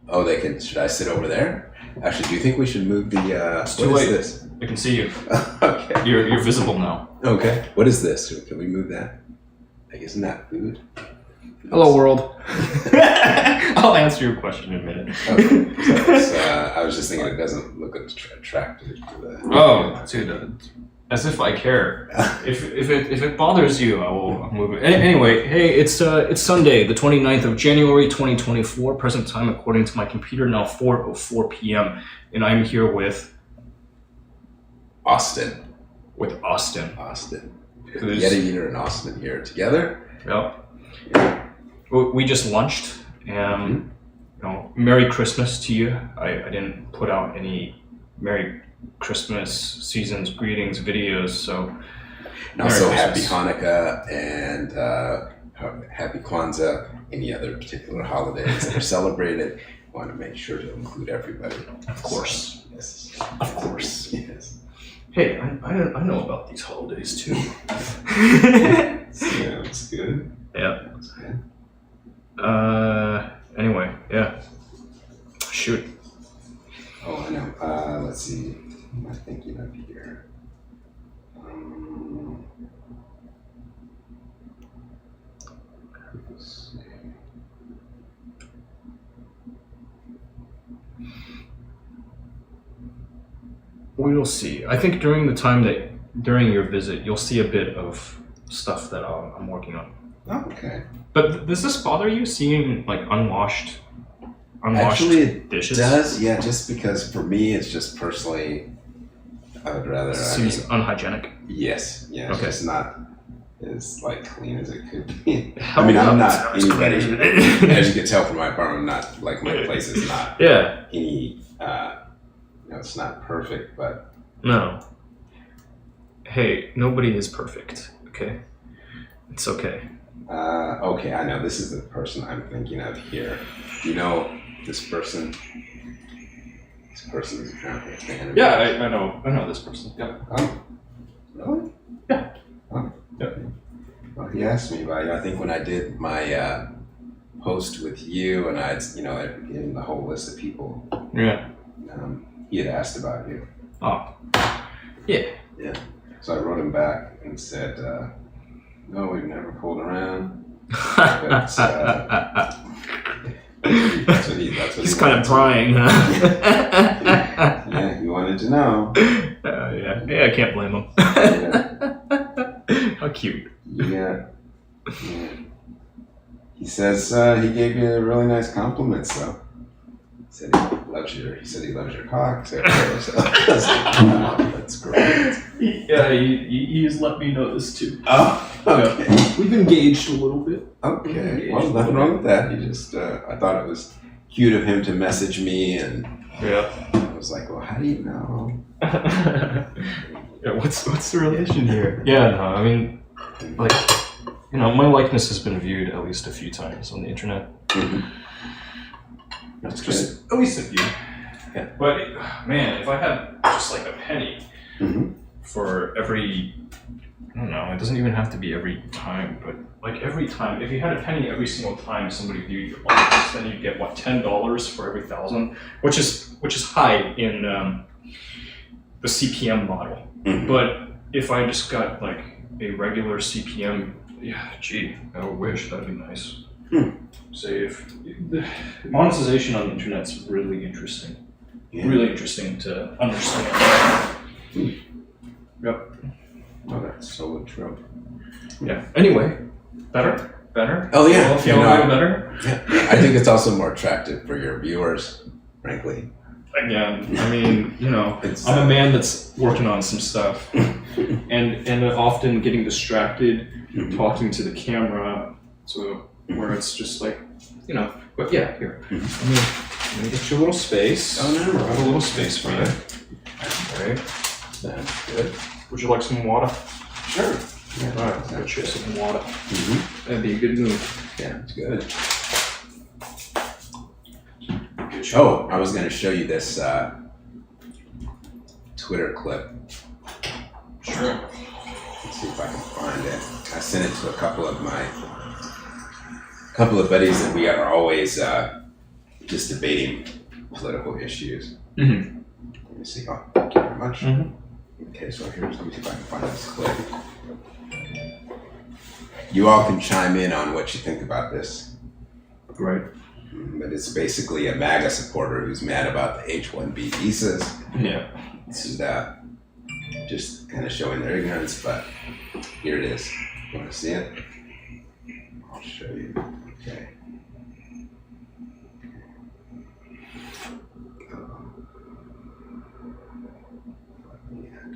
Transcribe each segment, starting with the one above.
Oh, they can. Should I sit over there? Actually, do you think we should move the? It's too late. This? I can see you. Okay. You're visible now. Okay. What is this? Can we move that? Like, isn't that food? Hello, world. I'll answer your question in a minute. Okay. So I was just thinking it doesn't look attractive to the. Oh, dude. As if I care. If it bothers you, I will move it. Anyway, hey, it's Sunday, the 29th of January, 2024. Present time, according to my computer, now 4:04 p.m. And I'm here with Austin. Austin. Who's Yeti Eater and Austin here together. Yep. We just lunched. Merry Christmas to you. I didn't put out any Merry Christmas season's greetings videos, so and also Happy Hanukkah and Happy Kwanzaa, any other particular holidays that are celebrated. I want to make sure to include everybody. Of course. Yes. Of course. Yes. Hey, I know about these holidays too. Sounds good. Yeah. Sounds good. Anyway, yeah. Shoot. Oh, I know. Let's see. What am I thinking of here? Let's see. We'll see. I think during your visit, you'll see a bit of stuff that I'm working on. Oh, okay. But does this bother you, seeing like unwashed Actually, it dishes? does, yeah, just because for me, it's just personally, I would rather... Seems unhygienic? Yes, yeah, it's okay. just not as like clean as it could be. Hell I mean, no, I'm not anybody, as you can tell from my apartment, not like my place is not any, it's not perfect, but... No. Hey, nobody is perfect, okay? It's okay. Okay, I know, this is the person I'm thinking of here. You know this person? This person is apparently a fan of yours. I know this person. Yeah. Oh, really? Yeah. Oh. Yeah. Well, he asked me about you. I think when I did my post with you, and I gave him the whole list of people. Yeah. He had asked about you. Oh. Yeah. Yeah. So I wrote him back and said, "No, we've never pulled around." But, that's what he's kind of prying, huh? Yeah, he wanted to know. Yeah, I can't blame him. How cute. Yeah. He says he gave you a really nice compliment, so he said he loves your cock. So that's great. He's let me know this too. Oh, okay. We've engaged a little bit. Okay. Well, nothing wrong with that. He just, I thought it was cute of him to message me, and I was like, well, how do you know? Yeah, what's the relation here? Yeah, no, I mean, like, my likeness has been viewed at least a few times on the internet. Mm-hmm. That's just at least a few. Yeah. But man, if I had just like a penny for every, I don't know, it doesn't even have to be every time, but like every time, if you had a penny every single time somebody viewed your likeness, then you'd get what, $10 for every 1,000, which is high in the CPM model. Mm-hmm. But if I just got like a regular CPM, yeah, gee, I wish that'd be nice. Say if the monetization on the internet's really interesting. Yeah. Really interesting to understand. Yep. Oh, that's so true. Yeah. Anyway, better? Oh yeah. Well, better? Yeah. I think it's also more attractive for your viewers, frankly. Again, I mean, I'm a man that's working on some stuff and often getting distracted talking to the camera, so where it's just like, but yeah, here. Let me get you a little space. Oh, no. I have a little space for you. Okay. That's good. Would you like some water? Sure. Yeah. All right, I'll get you some water. That'd be a good move. Yeah, it's good. Oh, I was going to show you this Twitter clip. Sure. Let's see if I can find it. I sent it to a couple of buddies that we are always just debating political issues. Mm-hmm. Let me see. Oh, thank you very much. Mm-hmm. Okay, so here's, let me see if I can find this clip. You all can chime in on what you think about this. Right. But it's basically a MAGA supporter who's mad about the H-1B visas. Yeah. And just kind of showing their ignorance, but here it is. You want to see it? I'll show you. Okay.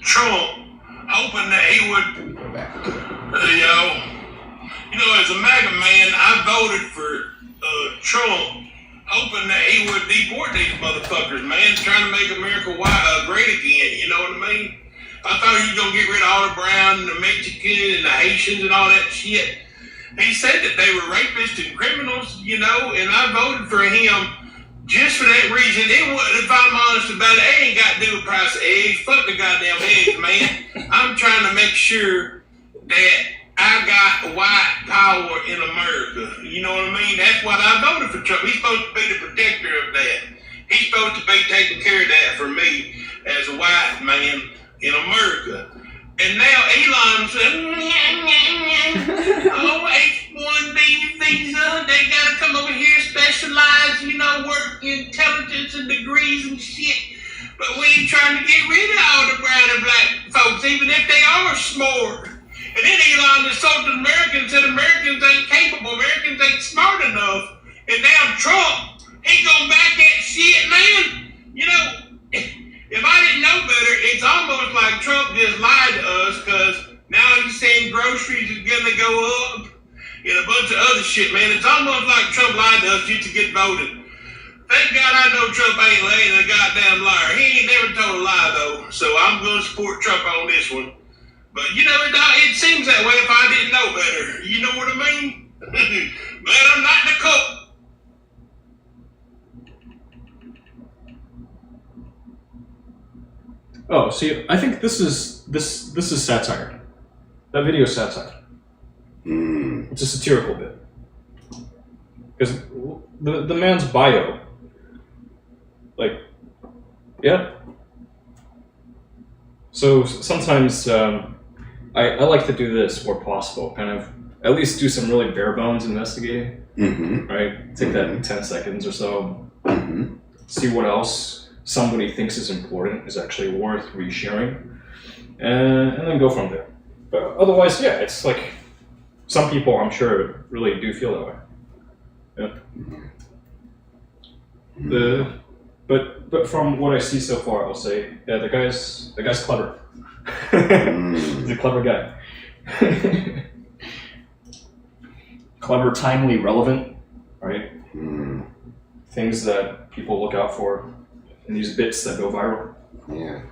Trump hoping that he would, Let me go back. as a MAGA man, I voted for Trump, hoping that he would deport these motherfuckers, man, trying to make America great again, you know what I mean? I thought he was going to get rid of all the brown and the Mexican and the Haitians and all that shit. He said that they were rapists and criminals, and I voted for him just for that reason. If I'm honest about it, ain't got to do with price of eggs. Fuck the goddamn eggs, man. I'm trying to make sure that I got white power in America. You know what I mean? That's what I voted for Trump. He's supposed to be the protector of that. He's supposed to be taking care of that for me as a white man in America. And now Elon said, oh, H-1B visa, they gotta come over here, specialize, work intelligence and degrees and shit. But we ain't trying to get rid of all the brown and black folks, even if they are smart. And then Elon insulted Americans, said Americans ain't capable, Americans ain't smart enough. And now Trump, he gonna back that shit, man. If I didn't know better, it's almost like Trump just lied to us, because now he's saying groceries is gonna go up and a bunch of other shit, man. It's almost like Trump lied to us just to get voted. Thank God I know Trump ain't laying a goddamn liar. He ain't never told a lie, though, so I'm gonna support Trump on this one. But, it seems that way if I didn't know better. You know what I mean? But I'm not the cook. Oh, see, I think this is satire. That video is satire. It's a satirical bit. Because the man's bio, yeah. So sometimes I like to do this where possible, kind of at least do some really bare bones investigating, right? Take that 10 seconds or so, see what else somebody thinks is important, is actually worth resharing, and then go from there. But otherwise, yeah, it's like some people, I'm sure, really do feel that way. Yeah. But from what I see so far, I'll say, yeah, the guy's clever. He's a clever guy. Clever, timely, relevant, right? Things that people look out for in these bits that go viral. Yeah.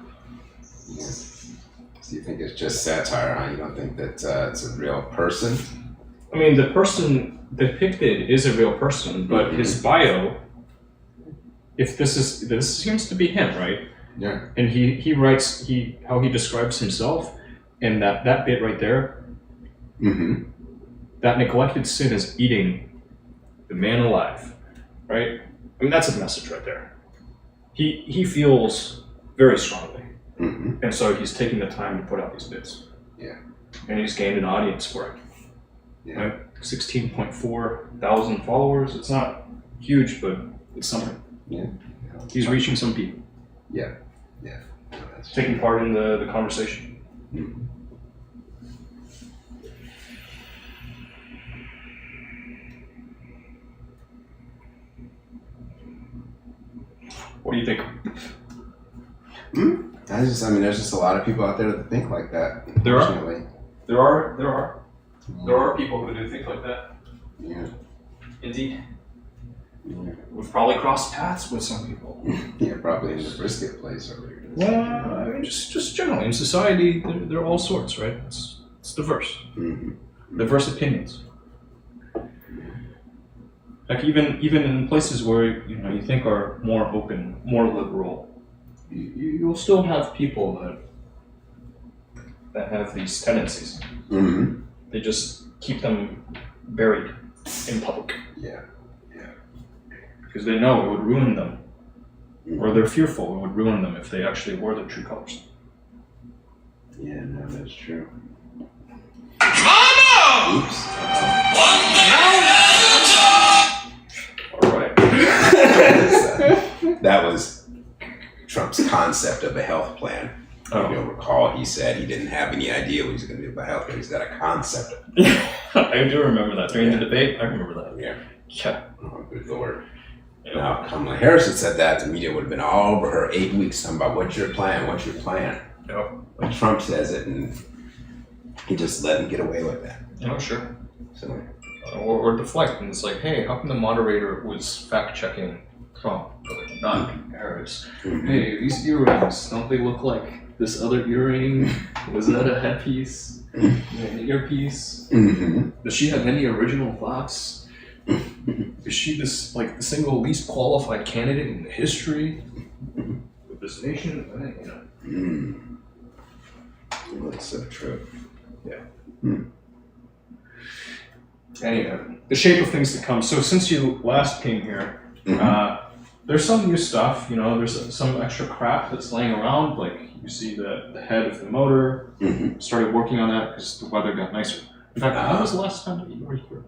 So you think it's just satire, huh? You don't think that it's a real person? I mean, the person depicted is a real person, but his bio, if this seems to be him, right? Yeah. And he writes how he describes himself, and that bit right there, that neglected sin is eating the man alive, right? I mean, that's a message right there. He feels very strongly, and so he's taking the time to put out these bits. Yeah. And he's gained an audience for it. Yeah. Right? 16.4 thousand followers. It's not huge, but it's something. Yeah. He's reaching some people. Yeah. Yeah. Taking part in the conversation. What do you think? There's just a lot of people out there that think like that. There are people who do think like that. Yeah. Indeed. Yeah. We've probably crossed paths with some people. Yeah, probably in the brisket place over here. Well, I mean, just generally in society, there are all sorts, right? It's diverse. Diverse opinions. Like even in places where you think are more open, more liberal, you'll still have people that have these tendencies. They just keep them buried in public. Yeah. because they know it would ruin them, or they're fearful it would ruin them if they actually wore their true colors. Yeah, no, that's true. Mama! Oops. All right. That was Trump's concept of a health plan. You'll recall he said he didn't have any idea what he was going to do about health care. He's got a concept of it. I do remember that during the debate. I remember that. Yeah. Oh, good Lord. Now, Kamala Harris had said that, the media would have been all over her 8 weeks talking about what's your plan, what's your plan. Yep. But Trump says it, and he just let him get away with that. Oh, sure. So, or deflect, and it's like, hey, how come the moderator was fact-checking Trump, but not Harris? Hey, these earrings, don't they look like this other earring? Was that a headpiece? An earpiece? Does she have any original thoughts? Is she this like the single least qualified candidate in the history of this nation? I think, Well, that's so true. Yeah. Anyway, the shape of things to come. So since you last came here, there's some new stuff. There's some extra crap that's laying around. Like you see the head of the motor. Started working on that because the weather got nicer. In fact, when was the last time that you were here?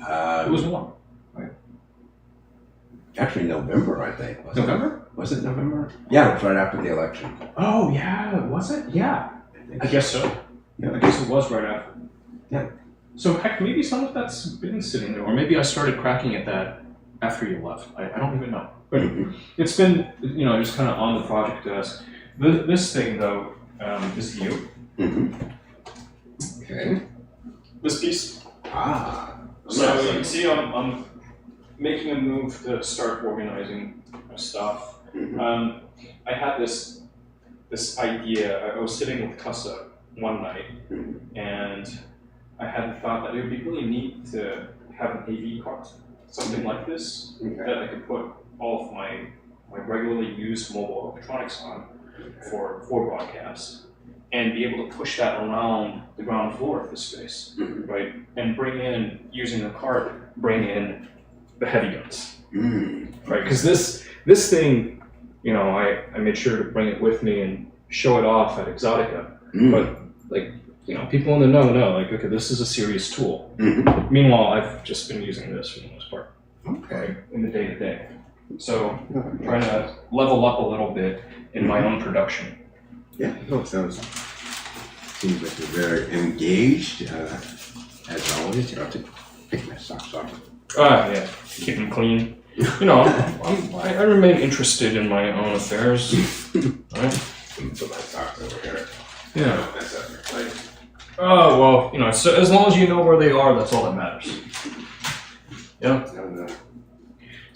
It was warm, right? Actually, November, I think. November? Was it November? Yeah, it was right after the election. Oh, yeah. Was it? Yeah. I guess so. Yeah. I guess it was right after. Yeah. So, heck, maybe some of that's been sitting there. Or maybe I started cracking at that after you left. I don't even know. But it's been, just kind of on the project desk. This thing, though, is you. Okay. This piece. So you can see I'm making a move to start organizing my stuff. I had this idea. I was sitting with Kussah one night, and I had the thought that it would be really neat to have an AV cart, something like this, that I could put all of my regularly used mobile electronics on for broadcast, and be able to push that around the ground floor of the space, right? And using the cart, bring in the heavy guns, right? Because this thing, I made sure to bring it with me and show it off at Exotica. But people in the know, like, okay, this is a serious tool. Meanwhile, I've just been using this for the most part, right, in the day-to-day. So trying to level up a little bit in my own production. Yeah, seems like you're very engaged. As always, you have to pick my socks off. Yeah, keep them clean. I remain interested in my own affairs. Right? Put my socks over here. Yeah. That's up your plate. Oh, well, so as long as you know where they are, that's all that matters. Yeah. No.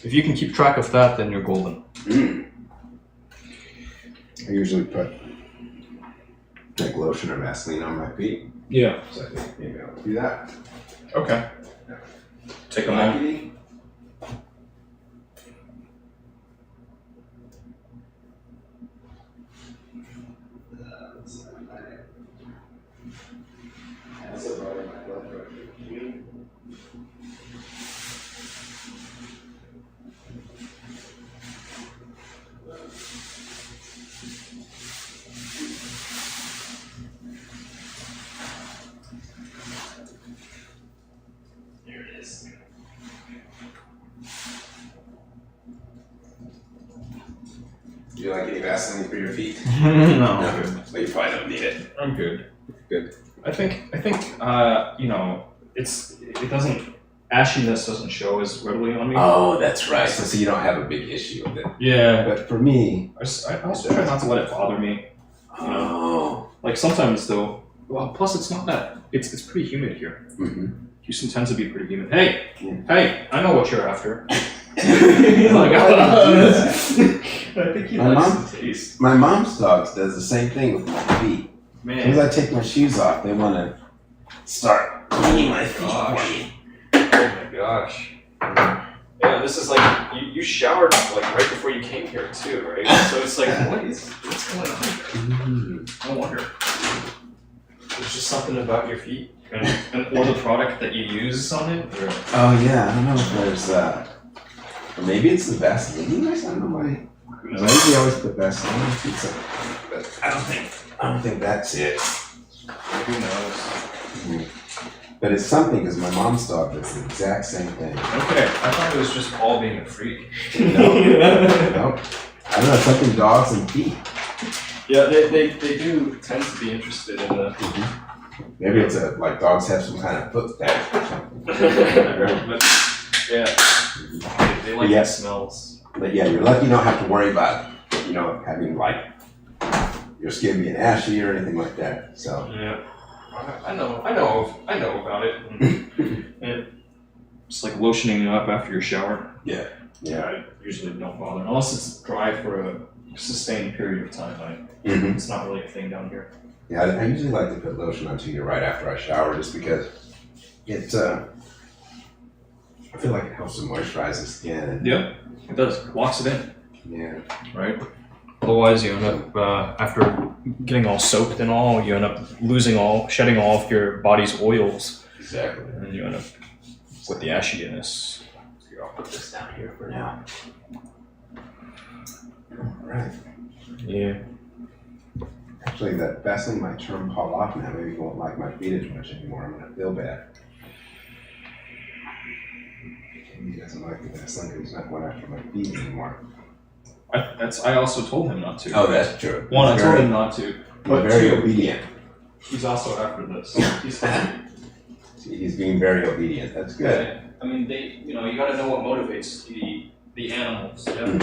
If you can keep track of that, then you're golden. I usually put like lotion or Vaseline on my feet. Yeah. So I think maybe I'll do that. Okay. Take a moment. Do you like any Vaseline for your feet? No. Well, you probably don't need it. I'm good. Good. I think it doesn't, ashiness doesn't show as readily on me. Oh, that's right. So you don't have a big issue with it. Yeah. But for me, I also try not to let it bother me. Like sometimes though, well, plus it's not that, it's pretty humid here. Houston tends to be pretty humid. Hey, I know what you're after. I think he likes the taste. My mom's dog does the same thing with my feet. Man. As soon as I take my shoes off, they want to start eating my feet. Oh my gosh. Yeah, this is like, you showered like right before you came here too, right? So it's like, what's going on here? No wonder. There's just something about your feet or the product that you use on it? Or... Oh yeah, I don't know if there's Or maybe it's the Vaseline. I don't know why. Who I knows? usually always put Vaseline on pizza, but I don't think that's it. Who knows? But it's something because my mom's dog does the exact same thing. Okay, I thought it was just Paul being a freak. No. I don't know, something dogs and feet. Yeah, they do tend to be interested in the. Maybe it's like dogs have some kind of foot fetish or something. But yeah, they like the smells. But yeah, you're lucky you don't have to worry about, having like your skin being ashy or anything like that. So yeah, I know about it. And it's like lotioning up after your shower. Yeah. I usually don't bother unless it's dry for a sustained period of time. It's not really a thing down here. Yeah, I usually like to put lotion on Tigger right after I shower just because it, I feel like it helps to moisturize the skin. Yeah, it does. Locks it in. Yeah. Right? Otherwise, you end up, after getting all soaked and all, you end up shedding all of your body's oils. Exactly. And you end up with the ashiness. Here, I'll put this down here for now. All right. Yeah. Actually, that Vaseline might turn Paul off now. Maybe he won't like my feet as much anymore. I'm going to feel bad. He doesn't like the Vaseline because he's not going after my feet anymore. I also told him not to. Oh, that's true. One, I told him not to. But very two, obedient. he's also after this. He's being very obedient. That's good. Yeah. I mean, you got to know what motivates the animals. Yeah.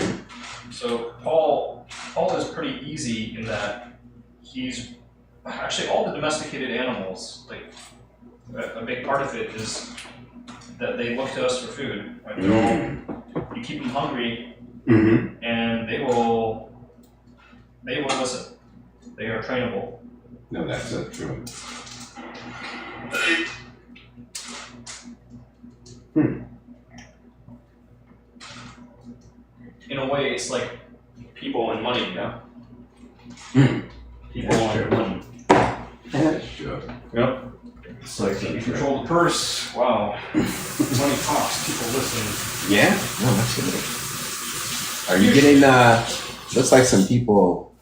So Paul is pretty easy in that he's actually all the domesticated animals. Like a big part of it is that they look to us for food. Like you keep them hungry, and they will listen. They are trainable. No, that's so true. In a way, it's like people and money, yeah? People and money. That's true. Yep. It's like you control the purse. Wow. Money talks, people listen. Yeah? No, that's good. Are you getting, looks like some people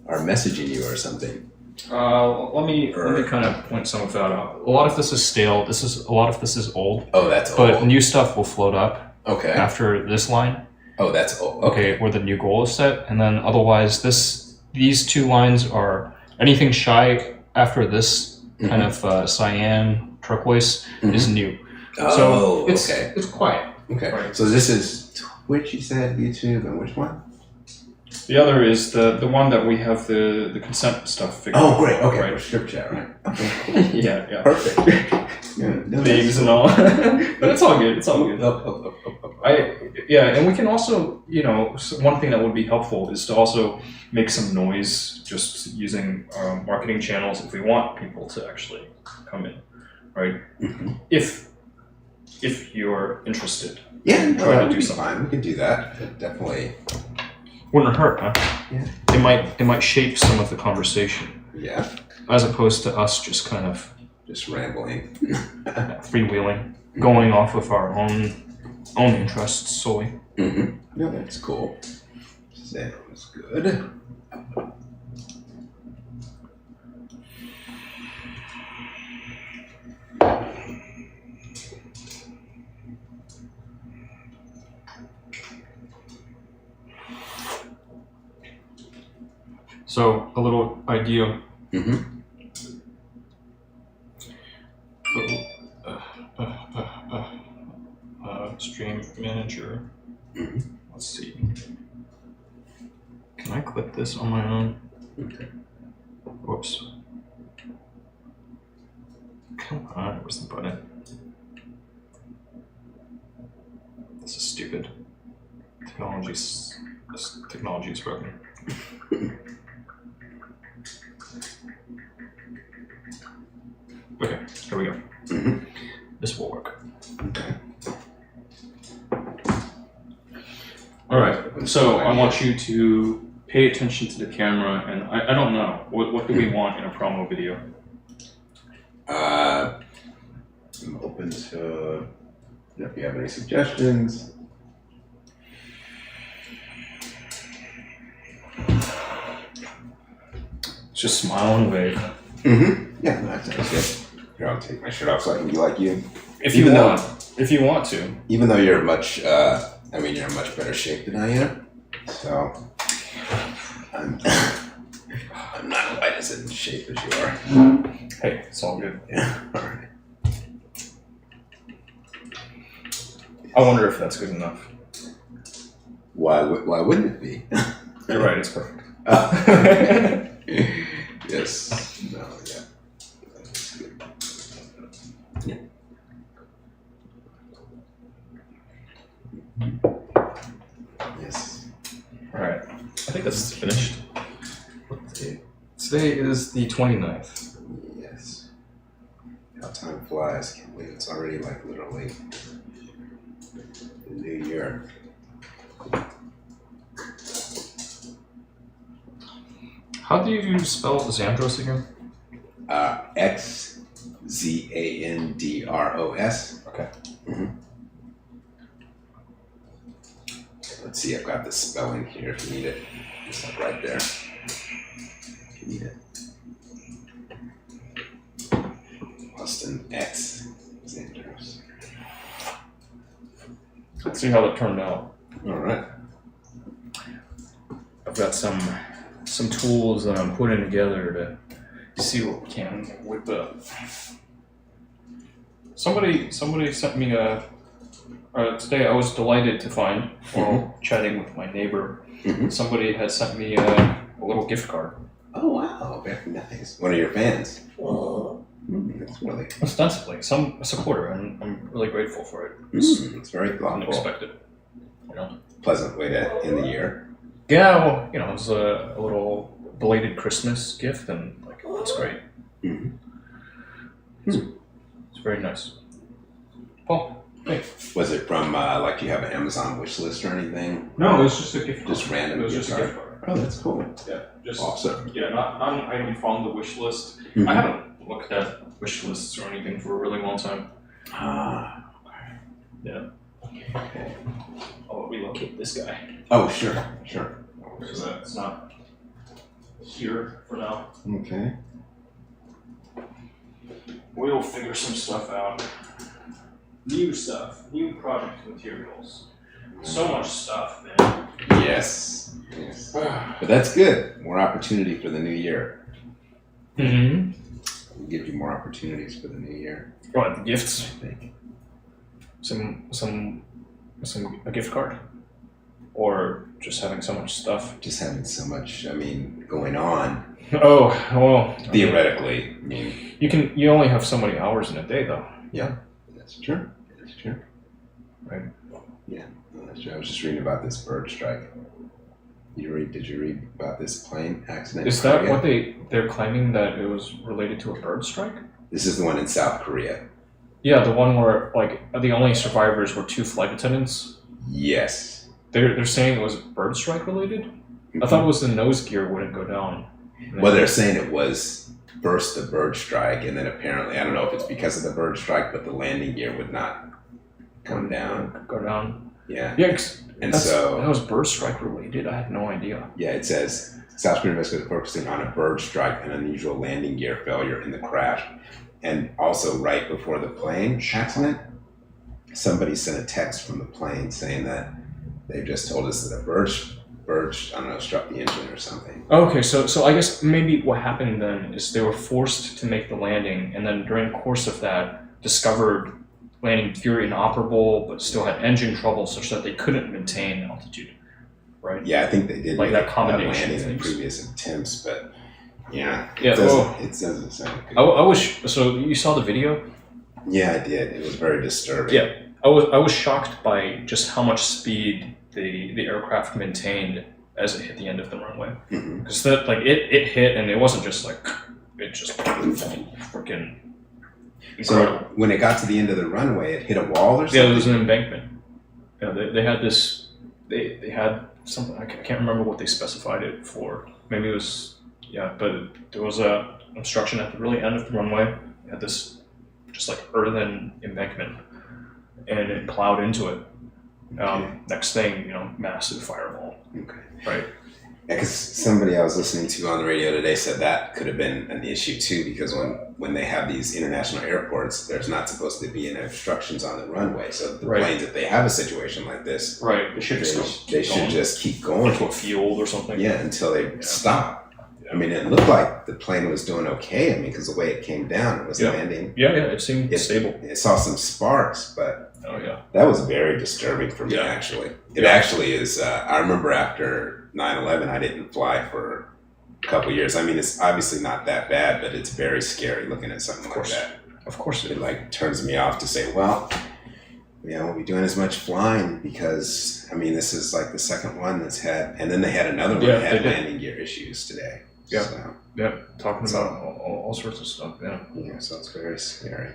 are messaging you or something. Let me kind of point some of that out. A lot of this is stale. A lot of this is old. Oh, that's old. But new stuff will float up. Okay. After this line. Oh, that's old. Okay, where the new goal is set, and then otherwise these two lines are anything shy after this kind of cyan turquoise is new. Oh, so it's quiet. Okay. Right. So this is Twitch, you said, YouTube, and which one? The other is the one that we have the consent stuff figured out. Oh, great. Okay. Right. For script chat, right? Okay. yeah. Perfect. Names and all. But it's all good. It's all good. And we can also, one thing that would be helpful is to also make some noise just using marketing channels if we want people to actually come in, right? If you're interested. Yeah, try to do something. Fine. We can do that. It definitely wouldn't hurt, huh? Yeah. It might shape some of the conversation. Yeah. As opposed to us just kind of just rambling, freewheeling, going off of our own interests solely. No, that's cool. Sounds good. So a little idea. Stream manager. Let's see. Can I click this on my own? Okay. Whoops. Come on, where's the button? This is stupid. This technology is broken. Okay, here we go. This will work. Okay. All right. So I want you to pay attention to the camera, and I don't know what do we want in a promo video. I'm open to if you have any suggestions. Just smile and wave. Mm-hmm. Yeah, no, that sounds good. Here, I'll take my shirt off so I can be like you. If you want to. Even though you're much, you're in much better shape than I am. So, I'm not quite as in shape as you are. Hey, it's all good. Yeah, all right. I wonder if that's good enough. Why wouldn't it be? You're right, it's perfect. Yes. No, yeah. That's good. Yeah. Yes. Alright. I think that's finished. Today is the 29th. Yes. How time flies. Can't believe it's already like literally the new year. How do you spell Xzandros again? Xzandros. Okay. Mm-hmm. Let's see, I've got the spelling here if you need it. It's like right there. If you need it. Austin X. Xzandros. Let's see how that turned out. Alright. I've got some tools that I'm putting together to see what we can whip up. Somebody sent me today I was delighted to find while chatting with my neighbor. Mm-hmm. Somebody had sent me a little gift card. Oh wow, very nice. One of your fans. That's really Ostensibly, a supporter, and I'm really grateful for it. it's very thoughtful. Unexpected. You know? Pleasant way to end the year. Yeah, well, it was a little belated Christmas gift, and it's great. Mm-hmm. It's very nice. Well, hey. Was it from do you have an Amazon wish list or anything? No, it was just a gift card. Just random. It was gift just a card? gift card. Oh, that's cool. Yeah, just Awesome. Yeah, not an item from the wish list. Mm-hmm. I haven't looked at wish lists or anything for a really long time. Ah. Yeah. Okay. I'll relocate this guy. Oh, sure. So that's not here for now. Okay. We'll figure some stuff out. New stuff, new project materials. So much stuff, man. Yes. But that's good. More opportunity for the new year. Mm-hmm. We'll give you more opportunities for the new year. What, the gifts? I think. A gift card? Or just having so much stuff? Just having so much, going on. Oh, well. Theoretically, You only have so many hours in a day, though. Yeah, that's true. Right. Yeah, that's true. I was just reading about this bird strike. Did you read about this plane accident? Is that what they're claiming, that it was related to a bird strike? This is the one in South Korea. Yeah, the one where the only survivors were 2 flight attendants. Yes. They're saying it was bird strike related. Mm-hmm. I thought it was the nose gear wouldn't go down. Well, they're saying it was first the bird strike, and then apparently, I don't know if it's because of the bird strike, but the landing gear would not come down. Go down. Yeah. Yeah, And that was bird strike related. I had no idea. Yeah, it says South Korean investigators focusing on a bird strike and unusual landing gear failure in the crash. And also right before the plane accident, somebody sent a text from the plane saying that they just told us that a bird, I don't know, struck the engine or something. Okay, so I guess maybe what happened then is they were forced to make the landing, and then during the course of that, discovered landing gear inoperable, but still had engine trouble such that they couldn't maintain altitude, right? Yeah, I think they did that combination landing of in things. previous attempts, but yeah, Yeah, it doesn't sound good. I was so you saw the video? Yeah, I did. It was very disturbing. Yeah, I was shocked by just how much speed the aircraft maintained as it hit the end of the runway. Because it hit, and it wasn't just it just freaking incredible. So when it got to the end of the runway, it hit a wall or something? Yeah, there was an embankment. Yeah, they had this. They had something. I can't remember what they specified it for. Maybe it was but there was a obstruction at the really end of the runway. They had this just earthen embankment, and it plowed into it. Next thing, massive fireball. Okay. Right. Because somebody I was listening to on the radio today said that could have been an issue too, because when they have these international airports, there's not supposed to be any obstructions on the runway. So the planes, if they have a situation like this, they should just keep going to a field or something. Yeah, until they stop. Yeah. I mean, it looked like the plane was doing okay. I mean, because the way it came down, it was landing. Yeah, it seemed stable. It saw some sparks, but that was very disturbing for me. Actually, it actually is. I remember after 9/11, I didn't fly for a couple years. I mean, it's obviously not that bad, but it's very scary looking at something like that. Of course, it like turns me off to say, well, we won't be doing as much flying because I mean, this is like the second one that's had, and then they had another one that had landing gear issues today. Yeah, so, talking about all sorts of stuff. Yeah, so it's very scary.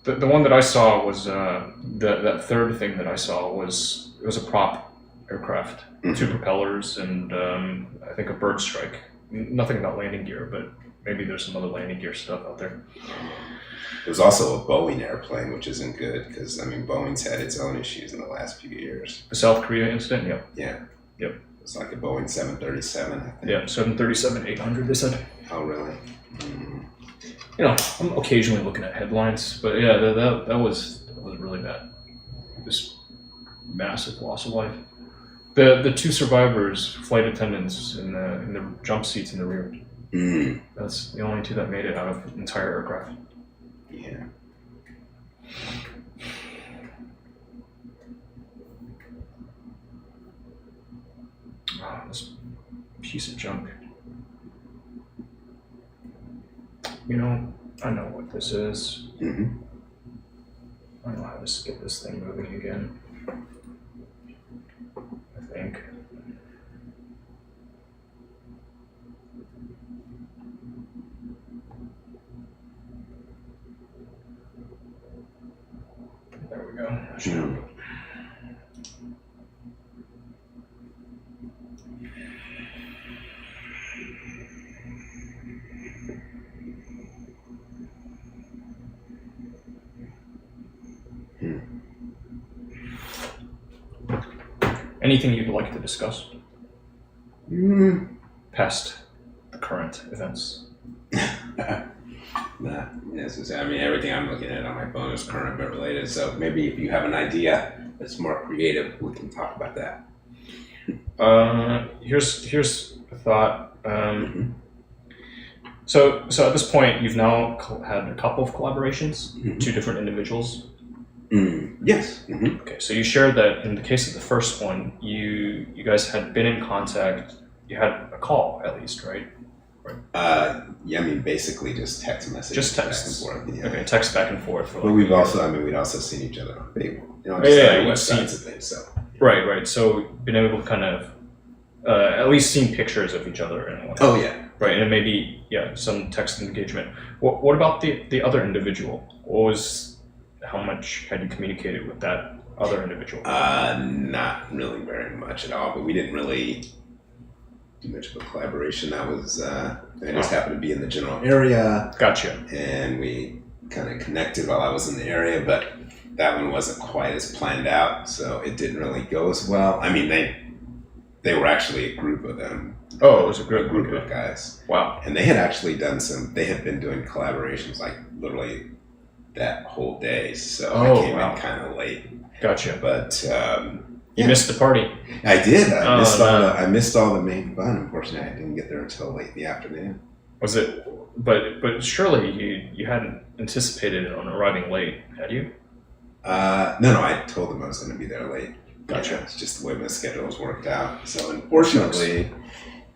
The one that I saw was that third thing that I saw was it was a prop aircraft, 2 propellers, and I think a bird strike. Nothing about landing gear, but maybe there's some other landing gear stuff out there. It was also a Boeing airplane, which isn't good because I mean Boeing's had its own issues in the last few years. The South Korea incident, Yep. It's like a Boeing 737, I think. Yeah, 737-800. They said. Oh, really? You know, I'm occasionally looking at headlines, but yeah, that was really bad. This massive loss of life. The 2 survivors, flight attendants in the jump seats in the rear. That's the only 2 that made it out of the entire aircraft. Yeah. Oh, this piece of junk. You know, I know what this is. I know how to get this thing moving again. I think. There we go. Anything you'd like to discuss? Past the current events. Not necessarily. I mean, everything I'm looking at on my phone is current but related. So maybe if you have an idea that's more creative, we can talk about that. Here's a thought. So at this point, you've now had a couple of collaborations, 2 different individuals. Yes. Okay, so you shared that in the case of the first one, you guys had been in contact. You had a call at least, right? Yeah, I mean, basically just text messages. Just text. Back and forth. Yeah. Okay, text back and forth. But we'd also seen each other on Facebook. Websites and things. So. Right. So been able to kind of at least seen pictures of each other and whatnot. Oh yeah. Right, and maybe some text engagement. What about the other individual? How much had you communicated with that other individual? Not really very much at all. But we didn't really do much of a collaboration. That was I just happened to be in the general area. Gotcha. And we kind of connected while I was in the area, but that one wasn't quite as planned out, so it didn't really go as well. I mean, they were actually a group of them. Oh, it was a group of guys. Wow. And they had actually they had been doing collaborations like literally that whole day, so I came in kind of late. Gotcha. But you missed the party. I did. I missed all the main fun. Unfortunately, I didn't get there until late in the afternoon. Was it? But surely you hadn't anticipated on arriving late, had you? No. I told them I was going to be there late. Gotcha. Yeah, it's just the way my schedule was worked out. So unfortunately,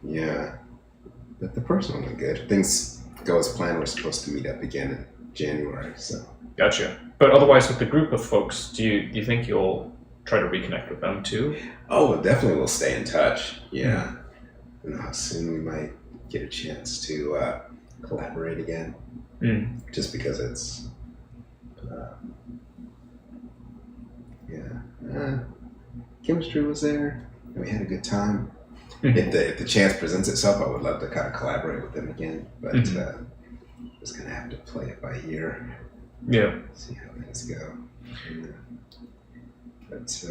but the first one went good. Things go as planned. We're supposed to meet up again in January. So. Gotcha. But otherwise, with the group of folks, do you think you'll try to reconnect with them too? Oh, definitely. We'll stay in touch. Yeah. I don't know how soon we might get a chance to collaborate again. Just because it's, chemistry was there, and we had a good time. If the chance presents itself, I would love to kind of collaborate with them again, but just gonna have to play it by ear. Yeah. See how things go. But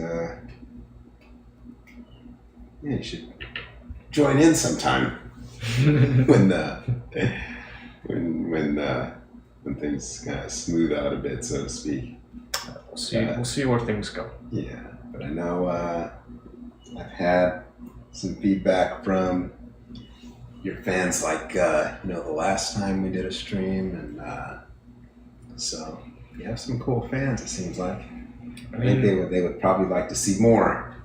you should join in sometime when things kind of smooth out a bit, so to speak. We'll see. We'll see where things go. Yeah, but I know I've had some feedback from your fans, like the last time we did a stream, and so you have some cool fans. It seems like. I think they would probably like to see more.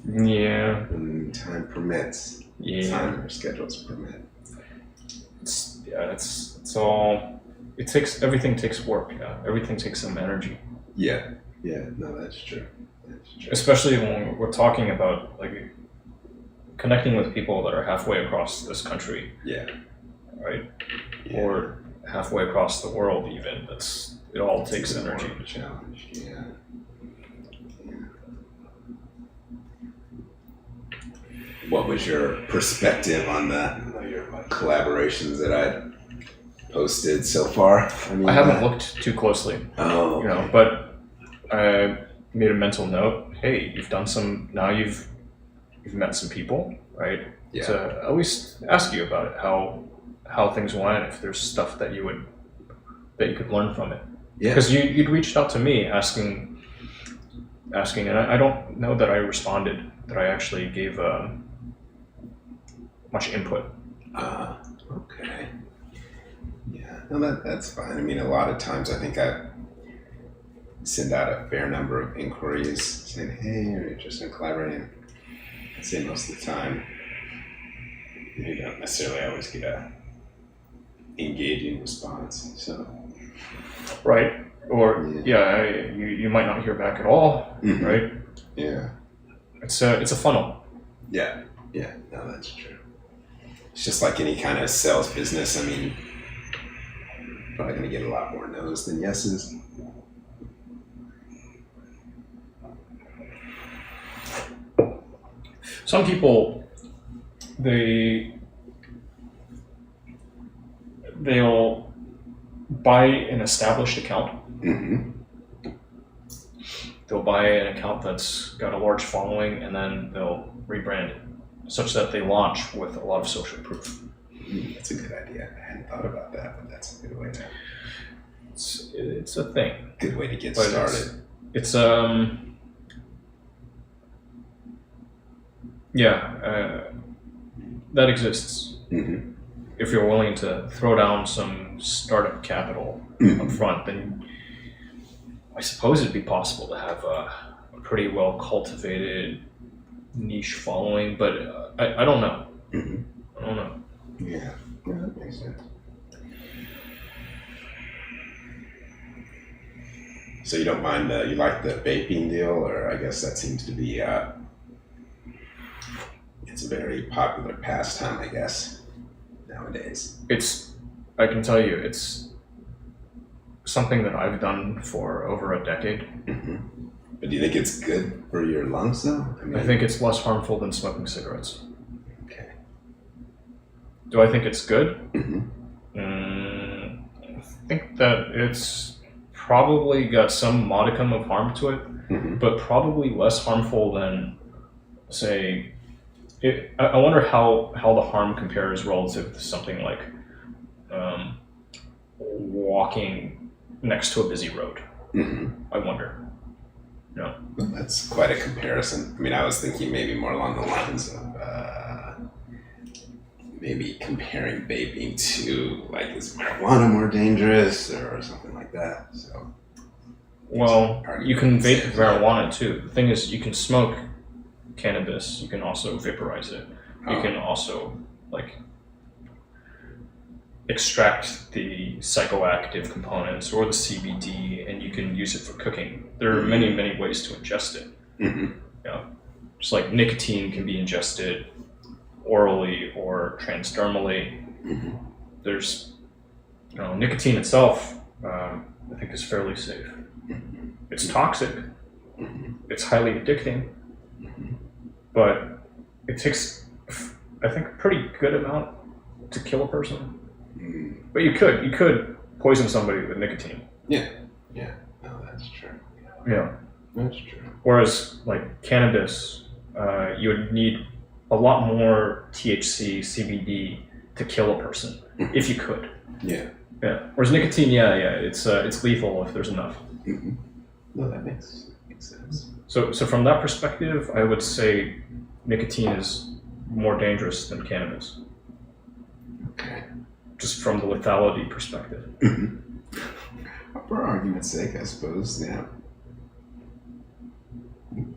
Yeah. When time permits. Yeah. Time or schedules permit. It's all. Everything takes work. Everything takes some energy. Yeah. Yeah. No, that's true. Especially when we're talking about like connecting with people that are halfway across this country. Yeah. Right. Yeah. Or halfway across the world, even. It all takes energy. More of a challenge. Yeah. What was your perspective on the collaborations that I posted so far? I haven't looked too closely. Oh, okay. But I made a mental note. Hey, you've done some. Now you've met some people, right? Yeah. To at least ask you about it, how things went, if there's stuff that you could learn from it. Yeah. Because you'd reached out to me asking, and I don't know that I responded. That I actually gave much input. Okay. Yeah, no, that's fine. I mean, a lot of times I think I send out a fair number of inquiries saying, hey, are you interested in collaborating? I'd say most of the time you don't necessarily always get a engaging response. So. Right. Or you might not hear back at all, mm-hmm. right? Yeah. It's a funnel. Yeah. Yeah. No, that's true. It's just like any kind of sales business. I mean, probably going to get a lot more no's than yeses. Some people, they'll buy an established account. Mm-hmm. They'll buy an account that's got a large following, and then they'll rebrand it such that they launch with a lot of social proof. That's a good idea. I hadn't thought about that, but that's a good way to. It's a thing. Good way to get started. It's that exists. Mm-hmm. If you're willing to throw down some startup capital mm-hmm. up front, then I suppose it'd be possible to have a pretty well cultivated niche following, but I don't know. Mm-hmm. I don't know. Yeah, that makes sense. So you don't mind, you like the vaping deal, or I guess that seems to be, it's a very popular pastime, I guess, nowadays. I can tell you, it's something that I've done for over a decade. Mm-hmm. But do you think it's good for your lungs, though? I think it's less harmful than smoking cigarettes. Okay. Do I think it's good? Mm-hmm. I think that it's probably got some modicum of harm to it, mm-hmm. but probably less harmful than, say, I wonder how the harm compares relative to something like walking next to a busy road. Mm-hmm. I wonder. No. That's quite a comparison. I mean, I was thinking maybe more along the lines of maybe comparing vaping to, like, is marijuana more dangerous or something like that. So. Well, you can vape marijuana too. The thing is, you can smoke cannabis. You can also vaporize it. You can also, like, extract the psychoactive components or the CBD, and you can use it for cooking. There are many, many ways to ingest it. Mm-hmm. Just like nicotine can be ingested orally or transdermally. Mm-hmm. There's, nicotine itself, I think, is fairly safe. Mm-hmm. It's toxic. Mm-hmm. It's highly addicting. Mm-hmm. But it takes, I think, a pretty good amount to kill a person. Mm. But you could poison somebody with nicotine. Yeah. No, that's true. Yeah. That's true. Whereas, like, cannabis, you would need a lot more THC, CBD to kill a person, if you could. Yeah. Yeah. Whereas nicotine, it's lethal if there's enough. Mm-hmm. No, that makes sense. So from that perspective, I would say nicotine is more dangerous than cannabis. Okay. Just from the lethality perspective. For argument's sake, I suppose, yeah.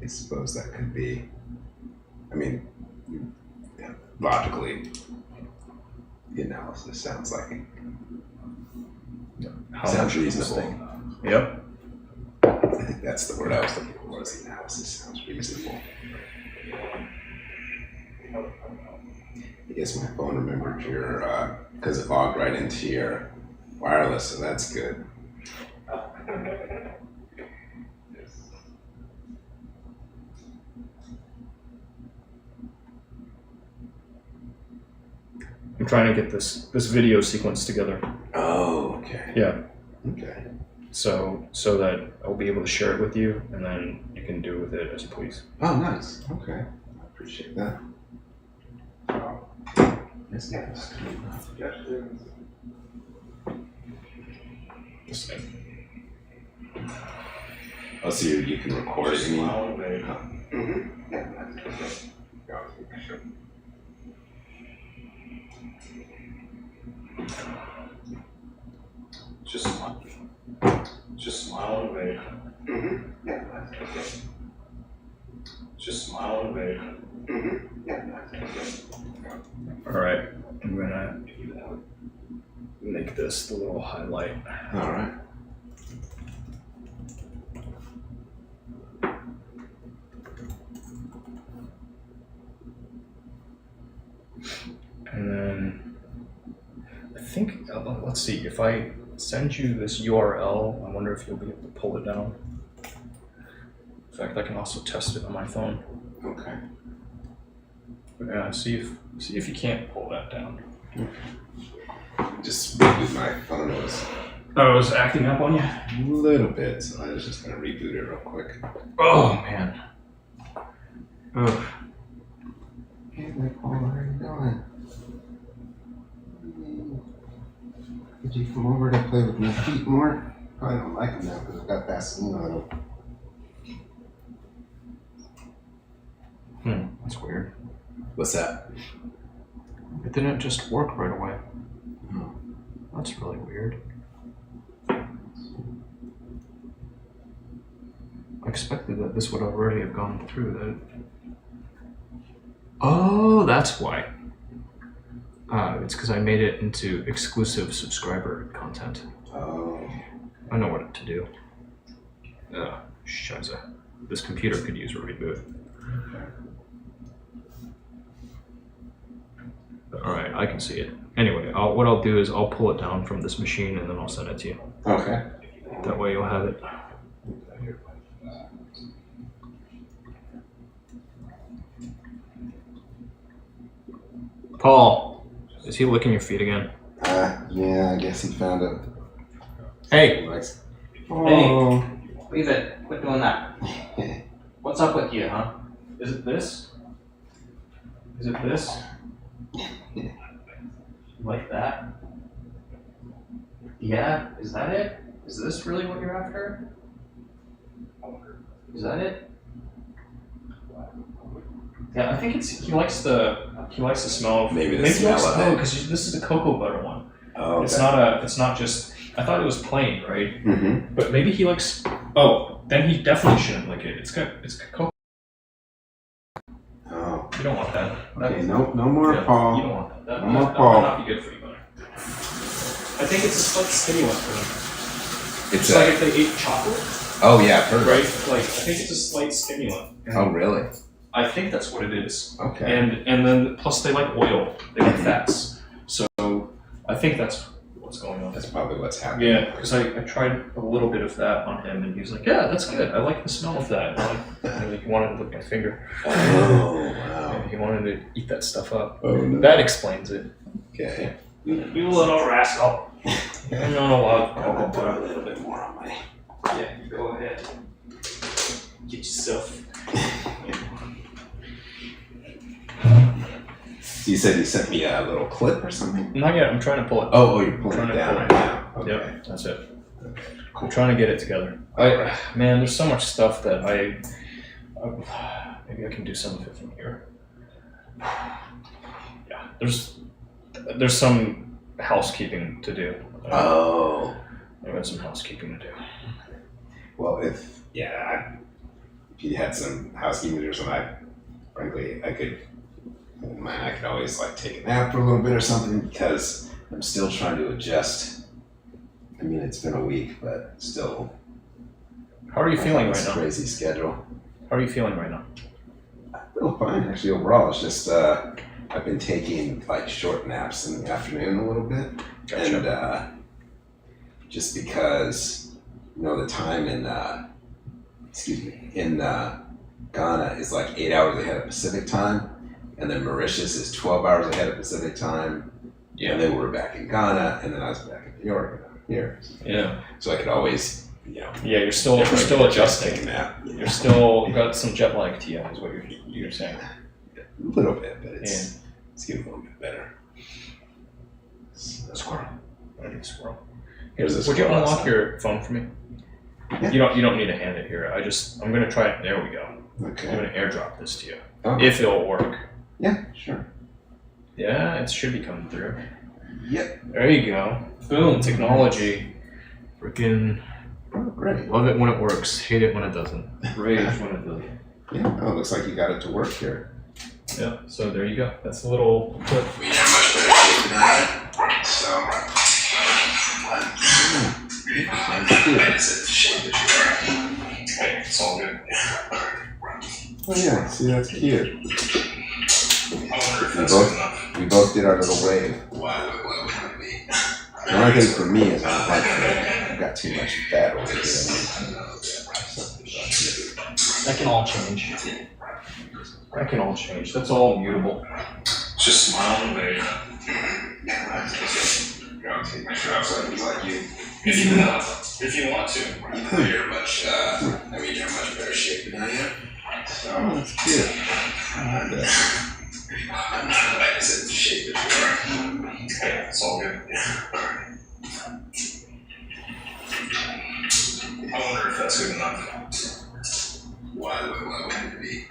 I suppose that could be. I mean, yeah, logically, the analysis sounds like it. Sounds reasonable. Yep. I think that's the word I was looking for. Was the analysis sounds reasonable. I guess my phone remembered your because it logged right into your wireless, so that's good. I'm trying to get this video sequence together. Oh, okay. Yeah. Okay. So that I'll be able to share it with you, and then you can do with it as you please. Oh, nice. Okay. I appreciate that. Yes, yes. This thing. Oh, so you can record it. Just smile and wave. Just smile and wave. All right, I'm gonna make this the little highlight. All right. And then I think, let's see, if I send you this URL, I wonder if you'll be able to pull it down. In fact, I can also test it on my phone. Okay. See if you can't pull that down. Just reboot my phone. It was acting up on you? a little bit, so I was just gonna reboot it real quick. Oh man. Ugh. Hey, Nicole, how are you doing? Did you come over to play with my feet more? Probably don't like them now because I've got Vaseline on them. That's weird. What's that? It didn't just work right away. Oh. That's really weird. I expected that this would already have gone through that. Oh, that's why. It's because I made it into exclusive subscriber content. Oh. I know what to do. Shiza. This computer could use a reboot. Alright, I can see it. Anyway, what I'll do is I'll pull it down from this machine and then I'll send it to you. Okay. That way you'll have it. Paul, is he licking your feet again? Yeah, I guess he found it. Hey! Oh. Hey, leave it. Quit doing that. What's up with you, huh? Is it this? Is it this? Like that? Yeah, is that it? Is this really what you're after? Is that it? Yeah, I think he likes the smell of Maybe the smell of it. because this is the cocoa butter one. Oh, okay. It's not just, I thought it was plain, right? Mm-hmm. But maybe he likes, oh, then he definitely shouldn't like it. It's cocoa. Oh. You don't want that. Okay, no more Paul. You don't want that. No more That Paul. might not be good for you, buddy. I think it's a slight stimulant for them. It's Just like if they ate chocolate, oh yeah, I've heard of right? it. Like, I think it's a slight stimulant. Oh really? I think that's what it is. Okay. And then plus they like oil, they like fats. So I think that's what's going on. That's probably what's happening. Yeah, because I tried a little bit of that on him, and he was like, "Yeah, that's good. I like the smell of that." And he wanted to lick my finger. Oh wow. And he wanted to eat that stuff up. Oh no. That explains it. Okay. You little rascal. I'm not allowed I'll cocoa put a butter. little bit more on my. Yeah, you go ahead. Get yourself. You said you sent me a little clip or something? Not yet. I'm trying to pull it. Oh, you're pulling Trying it to down pull right it. now. Okay. Yep, that's it. I'm trying to get it together. Man, there's so much stuff that maybe I can do some of it from here. Yeah, there's some housekeeping to do. Oh. I got some housekeeping to do. Well, if you had some housekeeping to do or something, frankly, I could always like take a nap for a little bit or something because I'm still trying to adjust. I mean, it's been a week, but still. How are you feeling right now? Crazy schedule. How are you feeling right now? I feel fine actually overall. It's just I've been taking like short naps in the afternoon a little bit, Gotcha. and just because the time in Ghana is like 8 hours ahead of Pacific time, and then Mauritius is 12 hours ahead of Pacific time. Yeah. And then we're back in Ghana, and then I was back in New York, and I'm here. Yeah. So I could always, Yeah, you're still take adjusting. a nap. You're still got some jet lag to you, is what you're saying. A little bit, but it's getting a little bit better. Squirrel. I need a squirrel. Here's a Would you squirrel unlock outside. your phone for me? Yeah. You don't need to hand it here. I'm gonna try it. There we go. I'm Okay. gonna airdrop this to you. Oh. If it'll work. Yeah, sure. Yeah, it should be coming through. Yep. There you go. Boom, technology. Freaking Oh, great. love it when it works, hate it when it doesn't. Rage when it doesn't. Yeah. Oh, it looks like you got it to work here. Yeah, so there you go. That's a little clip. We are much better shape tonight. So. It's all good. Oh yeah, see that's cute. I wonder if We both did our little wave. The only thing for me is I've got too much fat over here. That can all change. That can all change. That's all mutable. Just smile and wave. If you want to. You're much better shape than I am. So that's cute. And, I'm not like I said, the shape that you are. Yeah, it's all good. I wonder if that's good enough. Why would it be?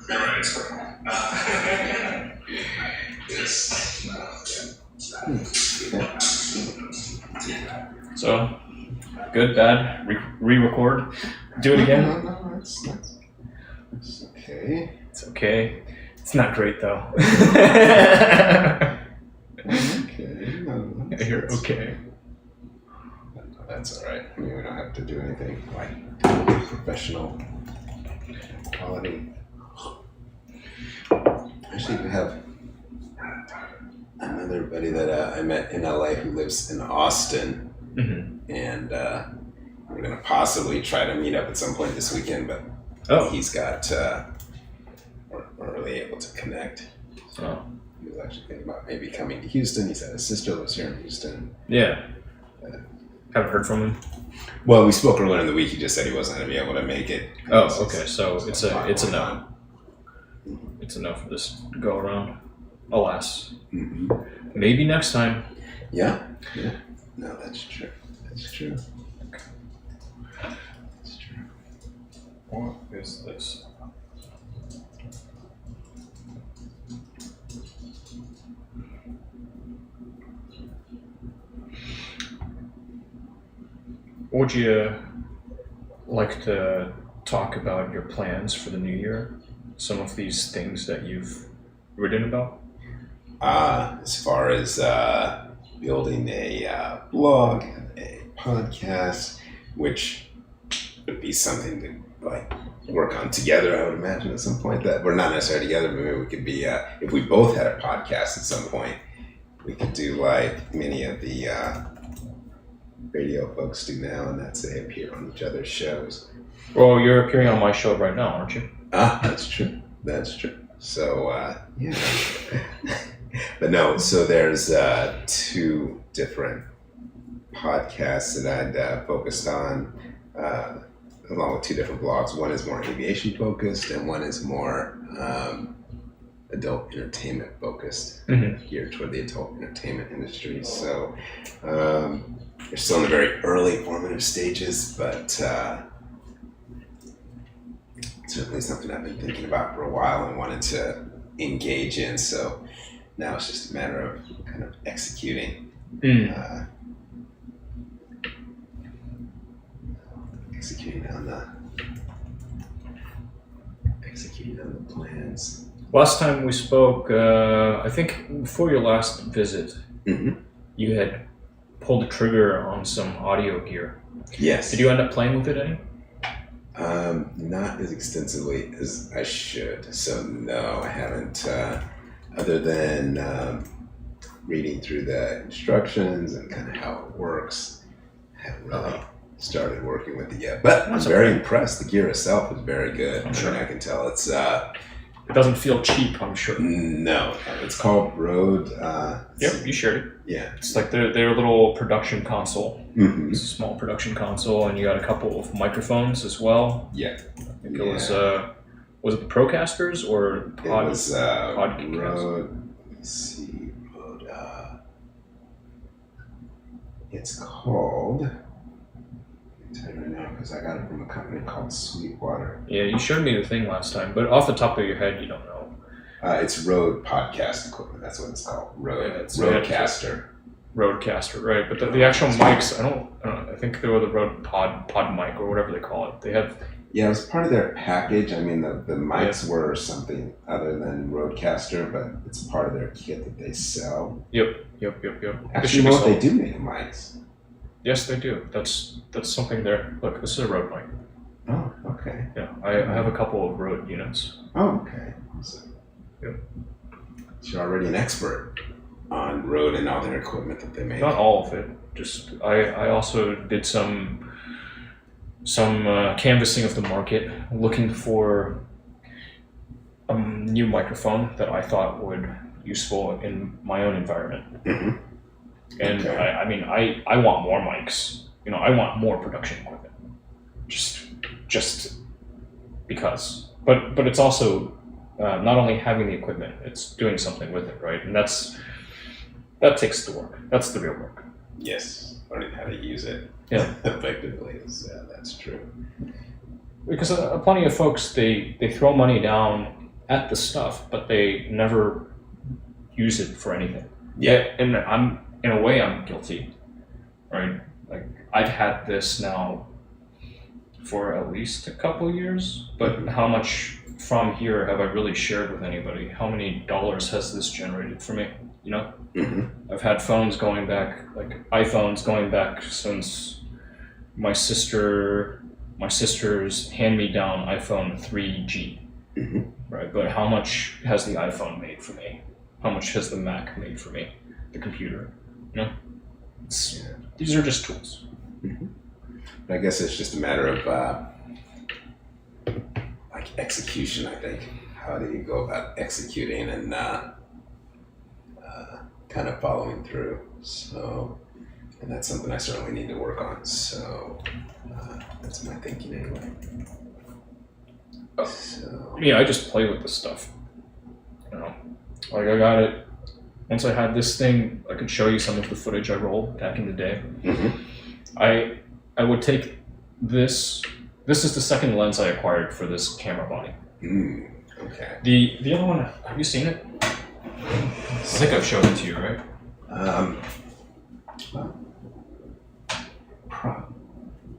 You're right, it's perfect. So, good, bad, re-record, do it again. No, that's okay. It's okay. It's not great though. Okay. No, You're okay. That's all right. I mean, we don't have to do anything like professional quality. Actually, we have another buddy that I met in LA who lives in Austin, and we're gonna possibly try to meet up at some point this weekend. But he's got we're really able to connect. Oh. He was actually thinking about maybe coming to Houston. He said his sister lives here in Houston. Yeah. Haven't heard from him. Well, we spoke earlier in the week. He just said he wasn't going to be able to make it. Oh, okay. So it's a no. It's a no for this go around. Alas. Mm-hmm. Maybe next time. Yeah. No, that's true. That's true. What is this? Would you like to talk about your plans for the new year? Some of these things that you've written about? As far as building a blog and a podcast, which would be something to like work on together, I would imagine at some point. That we're not necessarily together, but maybe we could be. If we both had a podcast at some point, we could do like many of the radio folks do now, and that's they appear on each other's shows. Well, you're appearing on my show right now, aren't you? That's true. That's true. So, yeah. But no, so there's two different podcasts that I'd focused on, along with two different blogs. One is more aviation focused, and one is more adult entertainment focused, geared toward the adult entertainment industry. So they're still in the very early formative stages, but certainly something I've been thinking about for a while and wanted to engage in. So now it's just a matter of kind of executing. Executing on the plans. Last time we spoke, I think before your last visit, you had pulled the trigger on some audio gear. Yes. Did you end up playing with it any? Not as extensively as I should. So no, I haven't. Other than reading through the instructions and kind of how it works, I haven't really started working with it yet. But I'm very impressed. The gear itself is very good. I'm sure. I can tell it's. It doesn't feel cheap, I'm sure. No, it's called Rode. Yep, you shared it. Yeah. It's like their little production console. Mm-hmm. It's a small production console, and you got a couple of microphones as well. Yeah. I think it was it the Procasters or It was Podcast? Rode. Let's see, Rode. It's called. I can tell you right now because I got it from a company called Sweetwater. Yeah, you showed me the thing last time, but off the top of your head, you don't know. It's Rode podcast equipment. That's what it's called. Rode. Yeah, it's Rodecaster. Rodecaster, right? But the actual mics, I don't know. I think they were the Rode Pod mic or whatever they call it. They have. Yeah, it was part of their package. I mean, the mics were something other than Rodecaster, but it's part of their kit that they sell. Yep. Actually, you know what? They do make mics. Yes, they do. That's something there. Look, this is a Rode mic. Oh, okay. Yeah, I have a couple of Rode units. Oh, okay. So, Yep. You're already an expert on Rode and all their equipment that they make. Not all of it. Just I also did some canvassing of the market, looking for a new microphone that I thought would useful in my own environment. Mm-hmm. And Okay. I want more mics. I want more production equipment. Just because. But it's also not only having the equipment, it's doing something with it, right? And that takes the work. That's the real work. Yes, learning how to use it effectively is that's true. Because plenty of folks they throw money down at the stuff, but they never use it for anything. Yeah. And in a way I'm guilty, right? Like I've had this now for at least a couple years, but how much from here have I really shared with anybody? How many dollars has this generated for me? Mm-hmm. I've had phones going back, like iPhones going back since my sister's hand-me-down iPhone 3G, right? But how much has the iPhone made for me? How much has the Mac made for me? The computer, These are just tools. Mm-hmm. I guess it's just a matter of execution. I think. How do you go about executing and kind of following through? So, and that's something I certainly need to work on. So that's my thinking anyway. So I just play with this stuff. Like I got it. Once I had this thing, I could show you some of the footage I rolled back in the day. Mm-hmm. I would take this. This is the second lens I acquired for this camera body. Okay. The other one, have you seen it? I think I've showed it to you, right? Well,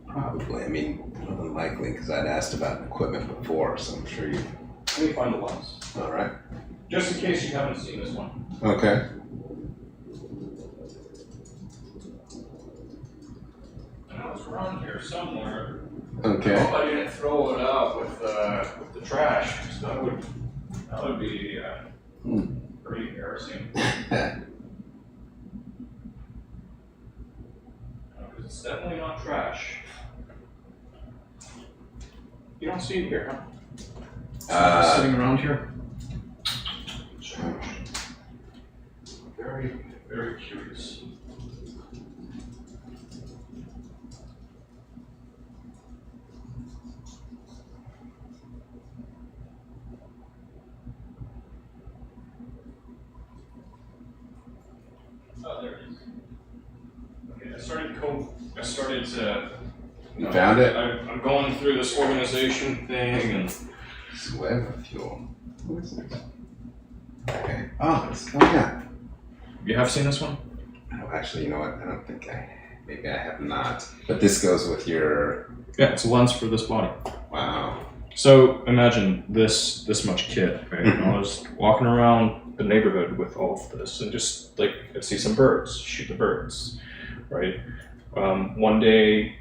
probably. I mean, more than likely, because I'd asked about equipment before, so I'm sure you. Let me find the lens. All right. Just in case you haven't seen this one. Okay. I was around here somewhere. Okay. I hope I didn't throw it out with the trash, because that would be pretty embarrassing. Because it's definitely not trash. You don't see it here, huh? Sitting around here. Very, very curious. so I started to. You found it? I'm going through this organization thing and. Sweat fuel. What is this? Okay. Oh, yeah. You have seen this one? Oh, actually, you know what? I don't think maybe I have not. But this goes with your. Yeah, it's a lens for this body. Wow. So imagine this much kit, right? And I was walking around the neighborhood with all of this, and just like I'd see some birds, shoot the birds, right? One day,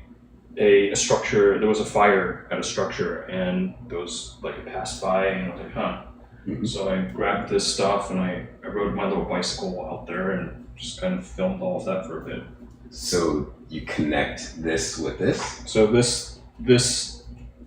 a structure, there was a fire at a structure, and there was like it passed by, and I was like, huh. Mhm. So I grabbed this stuff and I rode my little bicycle out there and just kind of filmed all of that for a bit. So you connect this with this? So this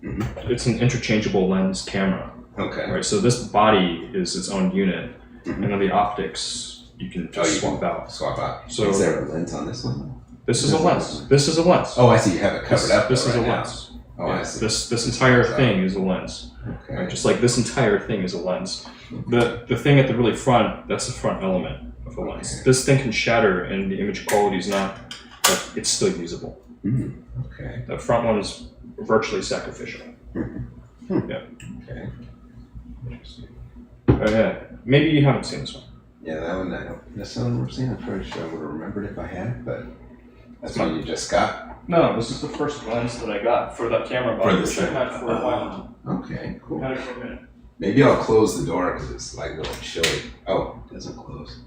Mhm. it's an interchangeable lens camera, Okay. right? So this body is its own unit, Mhm. and then the optics you can just you swap can out. Swap out. So- is there a lens on this one? This is a lens. This is a lens. Oh, I see. You have it covered up. This though is a right now. lens. Oh, Yeah, I see. This entire thing is a lens. Okay. Right? Just like this entire thing is a lens. The thing at the really front, that's the front element of a lens. Okay. This thing can shatter and the image quality is not, but it's still usable. Okay. The front one is virtually sacrificial. Yeah. Okay. Interesting. Yeah. Maybe you haven't seen this one. Yeah, that one I don't necessarily remember seeing. I'm pretty sure I would have remembered if I had, but that's Fine. one you just got. No, this is the first lens that I got for that camera For body, this which I thing. had for a while. Okay, cool. Had it for a minute. Maybe I'll close the door because it's like a little chilly. Oh, it doesn't close.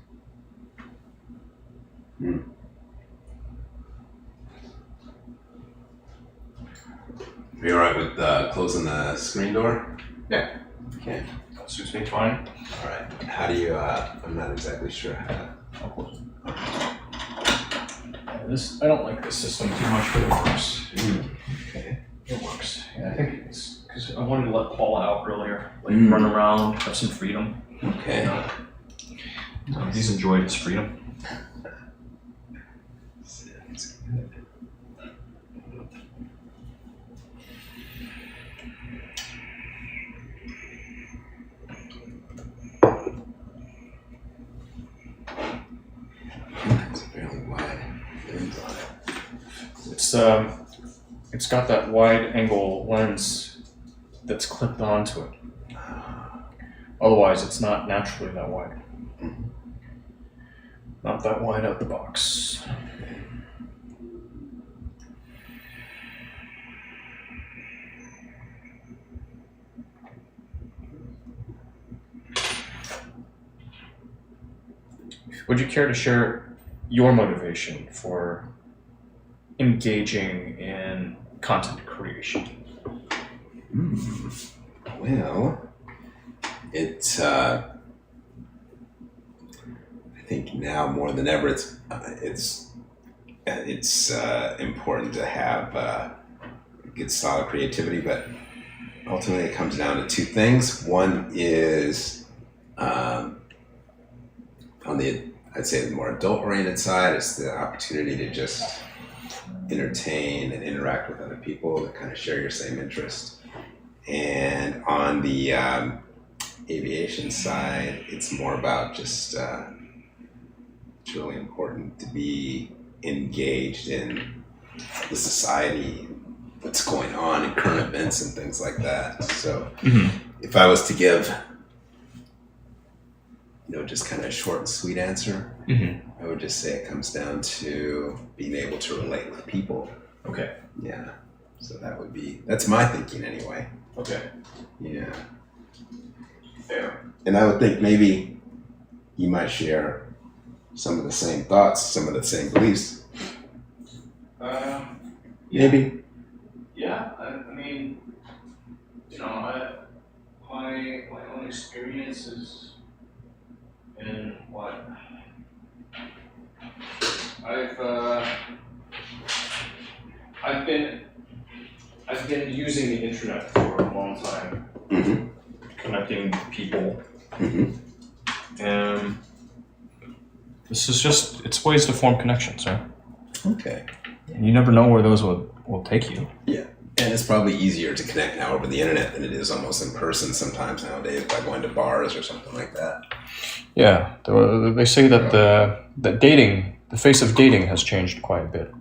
Are you alright with closing the screen door? Yeah. Okay. That suits me fine. Alright. How do you, I'm not exactly sure how to. I'll close it. I don't like this system too much, but it works. Okay. It works. Yeah, I think it's because I wanted to let Paul out earlier, like Mm. run around, have some freedom. Okay. He's enjoyed his freedom. Sounds good. It's a fairly wide lens on it. It's got that wide angle lens that's clipped onto it. Otherwise, it's not naturally that wide. Not that wide out the box. Would you care to share your motivation for engaging in content creation? Well, it's I think now more than ever it's important to have good solid creativity, but ultimately it comes down to two things. One is on the, I'd say, the more adult-oriented side, it's the opportunity to just entertain and interact with other people that kind of share your same interest. And on the aviation side, it's more about just it's really important to be engaged in the society, what's going on in current events and things like that. So if I was to give, just kind of a short and sweet answer, I would just say it comes down to being able to relate with people. Okay. Yeah. So that's my thinking anyway. Okay. Yeah. Fair. And I would think maybe you might share some of the same thoughts, some of the same beliefs. Maybe. Yeah, I mean, my own experiences in what I've been using the internet for a long time, connecting with people, and this is just, it's ways to form connections, right? Okay. And you never know where those will take you. Yeah. And it's probably easier to connect now over the internet than it is almost in person sometimes nowadays by going to bars or something like that. Yeah, they say that that dating the face of dating has changed quite a bit.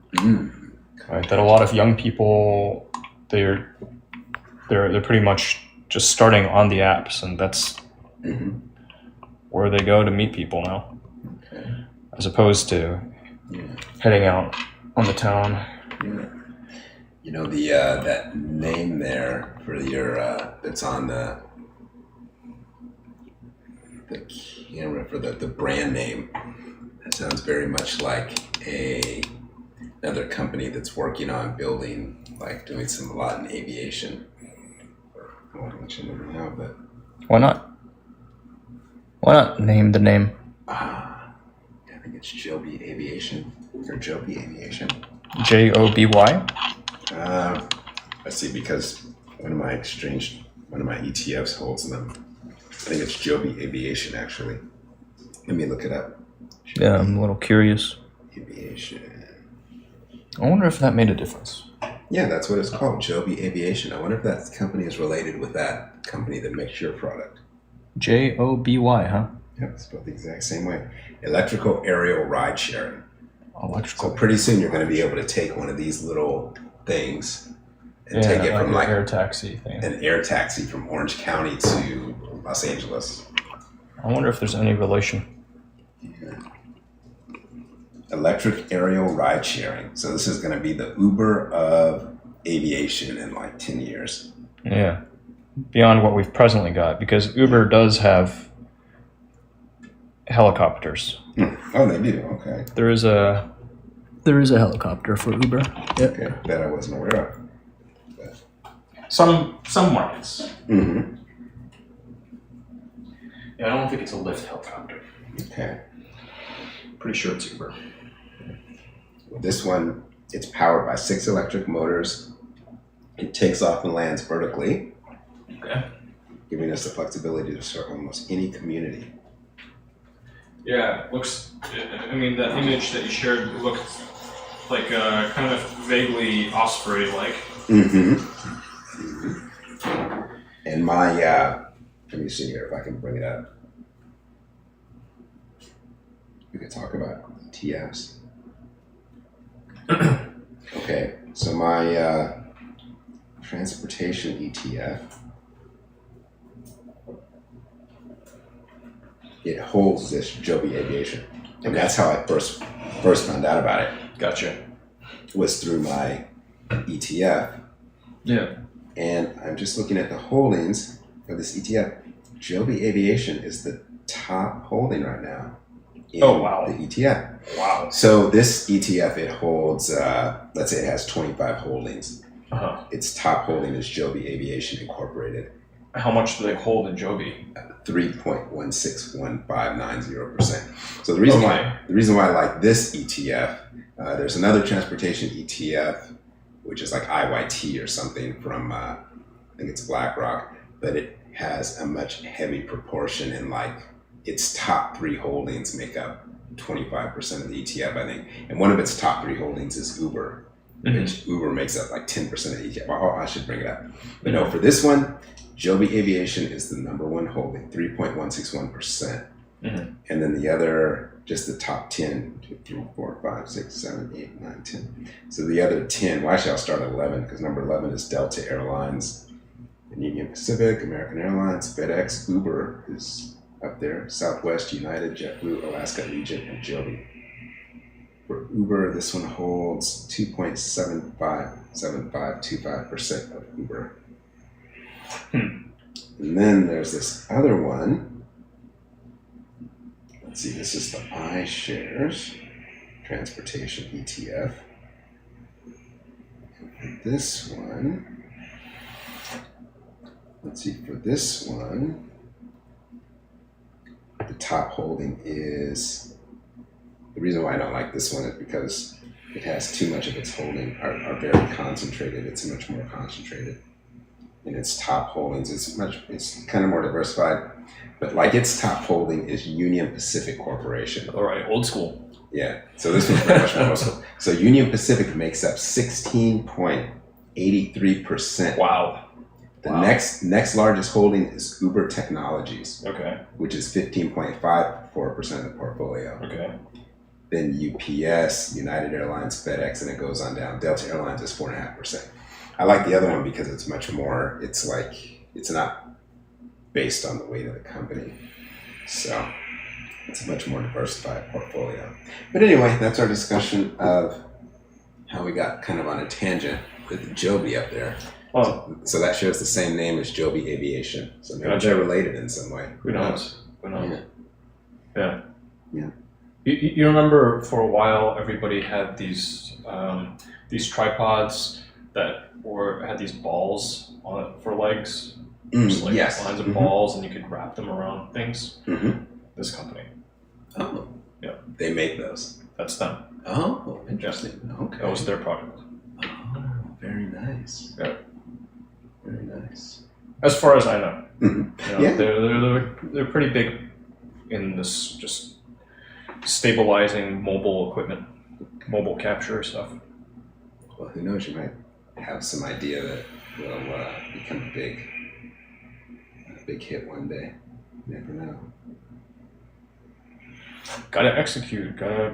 Right? That a lot of young people, they're pretty much just starting on the apps, and that's where they go to meet people now, as opposed to heading out on the town. You know, the that name there for your that's on the camera for the brand name. That sounds very much like another company that's working on building, like doing a lot in aviation. I won't mention it now, but Why not? Why not name the name? I think it's Joby Aviation or Joby Aviation. Joby? I see, because one of my ETFs holds them. I think it's Joby Aviation, actually. Let me look it up. Yeah, I'm a little curious. Aviation. I wonder if that made a difference. Yeah, that's what it's called, Joby Aviation. I wonder if that company is related with that company that makes your product. Joby, huh? Yep, it's spelled the exact same way. Electrical aerial ride sharing. Electrical. So pretty soon you're going to be able to take one of these little things and take it from like an air taxi thing. An air taxi from Orange County to Los Angeles. I wonder if there's any relation. Electric aerial ride sharing. So this is going to be the Uber of aviation in like 10 years. Yeah. Beyond what we've presently got, because Uber does have helicopters. Oh, they do. Okay. There is a helicopter for Uber. Yeah. Okay. That I wasn't aware of. Some markets. Mm-hmm. Yeah, I don't think it's a Lyft helicopter. Okay. Pretty sure it's Uber. This one, it's powered by 6 electric motors. It takes off and lands vertically, Okay. giving us the flexibility to serve almost any community. Yeah, it looks. I mean, that image that you shared looked like kind of vaguely osprey-like. Mm-hmm. And my, let me see here if I can bring it up. We could talk about ETFs. Okay, so my transportation ETF, it holds this Joby Aviation, and that's how I first found out about it. Gotcha. Was through my ETF. Yeah. And I'm just looking at the holdings of this ETF. Joby Aviation is the top holding right now in the ETF. Wow. So this ETF, it holds, let's say it has 25 holdings. Uh-huh. Its top holding is Joby Aviation Incorporated. How much do they hold in Joby? 3.161590%. So the reason why I like this ETF, there's another transportation ETF, which is like IYT or something from, I think it's BlackRock, but it has a much heavy proportion, and like its top 3 holdings make up 25% of the ETF, I think. And one of its top 3 holdings is Uber, which Uber makes up like 10% of the ETF. Oh, I should bring it up. But no, for this one, Joby Aviation is the number 1 holding, 3.161%. And then the other, just the top 10, 2, 3, 4, 5, 6, 7, 8, 9, 10. So the other 10, well, actually I'll start at 11, because number 11 is Delta Airlines, and Union Pacific, American Airlines, FedEx, Uber is up there, Southwest, United, JetBlue, Alaska, Allegiant, and Joby. For Uber, this one holds 2.7525% of Uber. And then there's this other one. Let's see, this is the iShares Transportation ETF. And for this one, let's see, for this one, the top holding is, the reason why I don't like this one is because it has too much of its holding are very concentrated. It's much more concentrated. In its top holdings, it's kind of more diversified, but like its top holding is Union Pacific Corporation. All right, old school. Yeah, so this one's pretty much more old school. So Union Pacific makes up 16.83%. Wow. The next largest holding is Uber Technologies, Okay. which is 15.54% of the portfolio. Okay. then UPS, United Airlines, FedEx, and it goes on down. Delta Airlines is 4.5%. I like the other one because it's much more. It's like it's not based on the weight of the company, so it's a much more diversified portfolio. But anyway, that's our discussion of how we got kind of on a tangent with Joby up there. Well, So that shares the same name as Joby Aviation. So maybe Gotcha. they're related in some way. who knows? Who knows? Yeah. Yeah. You remember for a while everybody had these tripods that had these balls on it for legs, just like Yes. lines of balls, and you could wrap them around things. Mhm. This company, Oh. Yeah. They make those. that's them. Oh, interesting. Okay. That was their product. Oh, very nice. Yeah. Very nice. As far as I know, Mhm. you know, Yeah. they're pretty big in this just stabilizing mobile equipment, mobile capture stuff. Well, who knows? You might have some idea that will become a big hit one day. You never know. Gotta execute. Gotta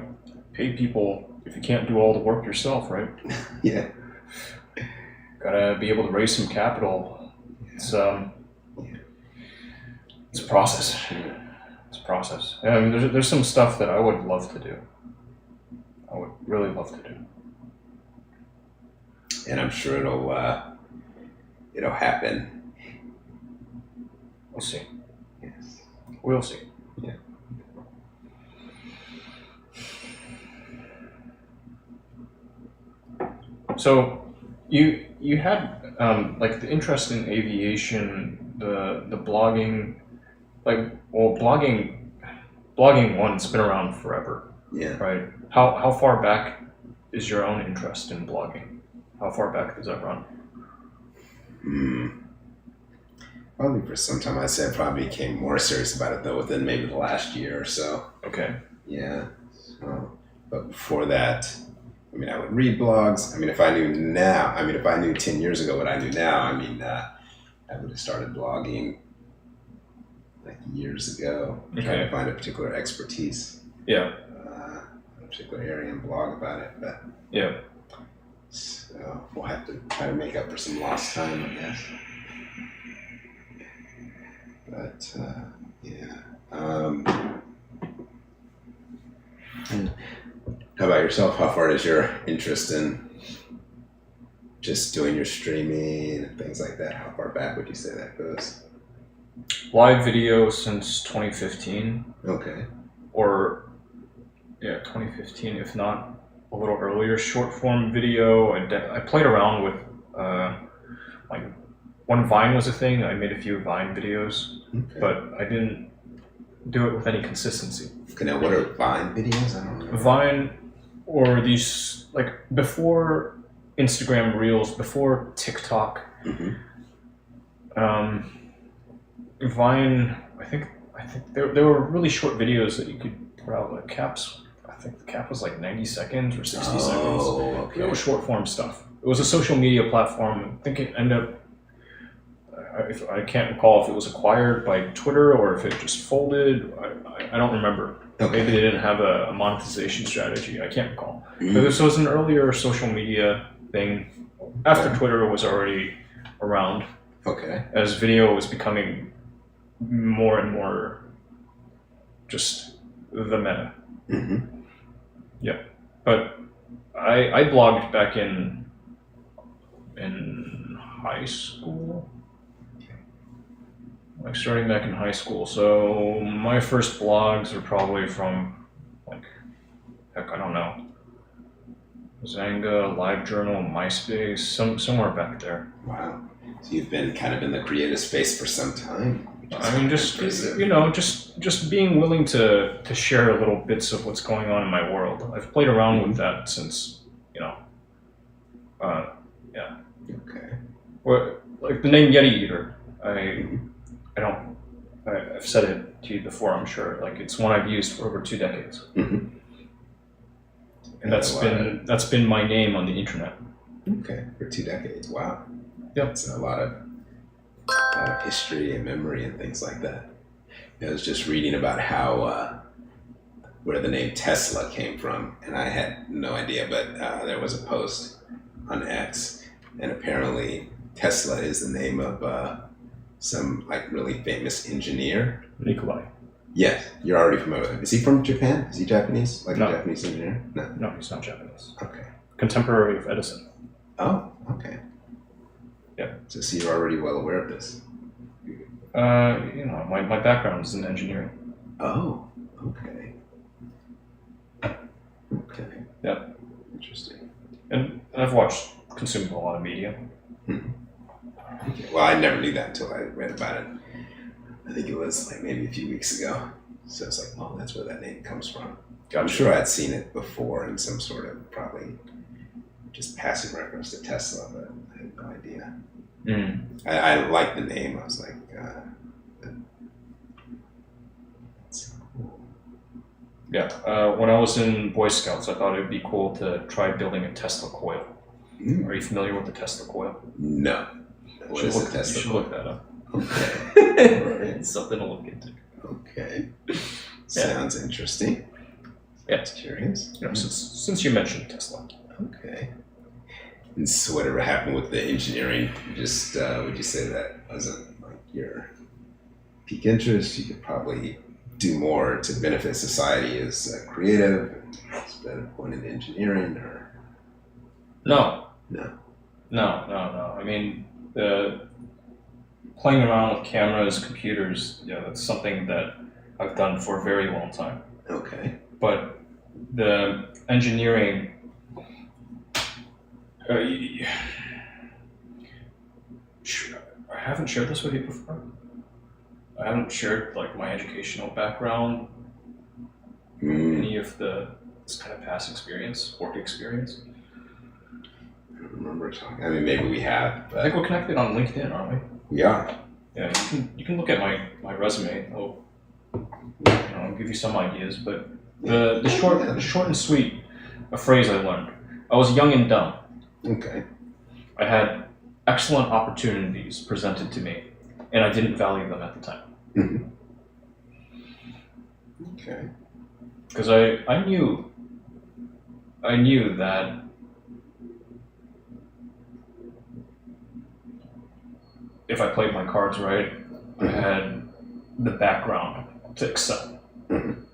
pay people if you can't do all the work yourself, right? Yeah. Gotta be able to raise some capital. It's a process. It's a process. I mean, there's some stuff that I would love to do. I would really love to do. And I'm sure it'll happen. We'll see. Yes. We'll see. Yeah. So, you had like the interest in aviation, the blogging, blogging one's been around forever, Yeah. right? How far back is your own interest in blogging? How far back does that run? Probably for some time. I said probably became more serious about it though within maybe the last year or so. Okay. Yeah. So, but before that, I mean, I would read blogs. I mean, if I knew 10 years ago what I knew now, I mean, I would have started blogging like years ago, trying to find a particular expertise, Yeah. in a particular area and blog about it. But Yeah. so we'll have to try to make up for some lost time, I guess. But yeah. How about yourself? How far is your interest in just doing your streaming and things like that? How far back would you say that goes? Live video since 2015, Okay. or 2015, if not a little earlier. Short form video. I played around with like when Vine was a thing. I made a few Vine videos, Okay. but I didn't do it with any consistency. Okay, now what are Vine videos? I don't know. Vine, or these like before Instagram Reels, before TikTok. Mhm. Vine, I think there were really short videos that you could put out, like caps. I think the cap was like 90 seconds or 60 seconds. Oh, It okay. was short form stuff. It was a social media platform. I think it ended up, I can't recall if it was acquired by Twitter or if it just folded. I don't remember. Okay. Maybe they didn't have a monetization strategy. I can't recall. Mm. But this was an earlier social media thing after Twitter was already around, Okay. as video was becoming more and more just the meta. Mm-hmm. But I blogged back in high school, like starting back in high school. So my first blogs are probably from like, heck, I don't know, Xanga, LiveJournal, MySpace, somewhere back there. Wow. So you've been kind of in the creative space for some time. I mean, just Impressive. just being willing to share little bits of what's going on in my world. I've played around with that since, Okay. or like the name Yeti Eater. I've said it to you before, I'm sure. Like it's one I've used for over 2 decades, Mm-hmm. and that's been my name on the internet. Okay. For 2 decades. Wow. Yep. That's a lot of history and memory and things like that. I was just reading about how where the name Tesla came from, and I had no idea, but there was a post on X, and apparently Tesla is the name of some like really famous engineer. Nikolai. Yes, you're already familiar with him. Is he from Japan? Is he Japanese? Like No. a Japanese engineer? No. No, he's not Japanese. Okay. Contemporary of Edison. Oh, okay. Yeah. So you're already well aware of this. My background is in engineering. Oh, okay. Okay. Yeah. Interesting. And I've consumed a lot of media. Okay. Well, I never knew that until I read about it. I think it was like maybe a few weeks ago. So it's like, oh, that's where that name comes from. I'm sure I'd seen it before in some sort of probably just passive reference to Tesla, but I had no idea. I like the name. I was like, that's cool. Yeah. When I was in Boy Scouts, I thought it would be cool to try building a Tesla coil. Are you familiar with the Tesla coil? No. What is a Tesla You should coil? look that up. Okay. It's something to look into. Okay. Sounds interesting. Yeah. That's curious. Since you mentioned Tesla. Okay. And so whatever happened with the engineering, just would you say that wasn't like your peak interest? You could probably do more to benefit society as creative instead of going into engineering, or No. No. I mean, playing around with cameras, computers, that's something that I've done for a very long time. Okay. But the engineering, I haven't shared this with you before. I haven't shared like my educational background, any of this kind of past experience, work experience. I don't remember talking. I mean, maybe we have, but I think we're connected on LinkedIn, aren't we? we are. Yeah, you can look at my resume. I'll give you some ideas, but the short and sweet, a phrase I learned. I was young and dumb. Okay. I had excellent opportunities presented to me, and I didn't value them at the time. Okay. Because I knew that if I played my cards right, I had the background to excel in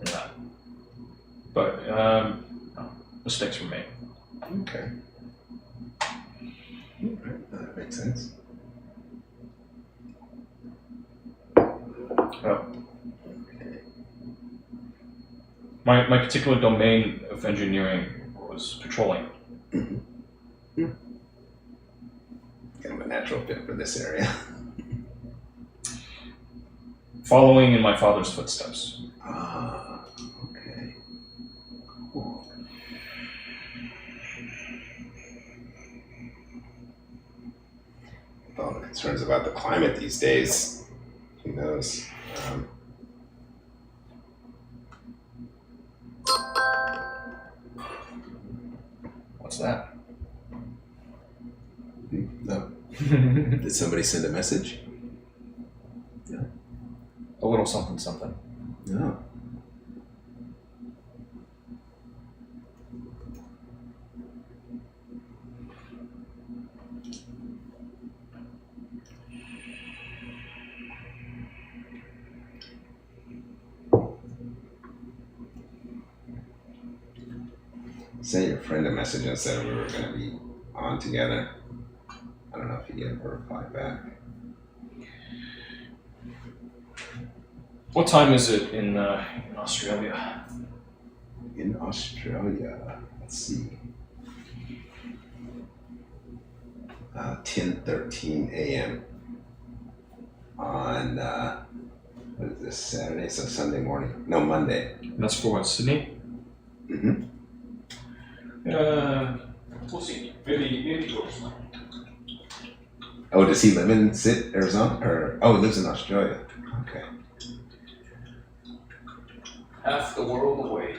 that. But mistakes were made. Okay. Alright, that makes sense. Okay. My particular domain of engineering was petroleum. Kind of a natural fit for this area. Following in my father's footsteps. Ah, okay. Cool. With all the concerns about the climate these days, who knows? What's that? No. Did somebody send a message? No. A little something something. No. Sent your friend a message and said we were going to be on together. I don't know if you get a reply back. What time is it in Australia? In Australia, let's see. 10:13 a.m. on what is this, Saturday? So Sunday morning? No, Monday. That's for what, Sydney? Mm-hmm. We'll see. Maybe yours. Oh, does he live in Arizona? Or he lives in Australia. Okay. Half the world away.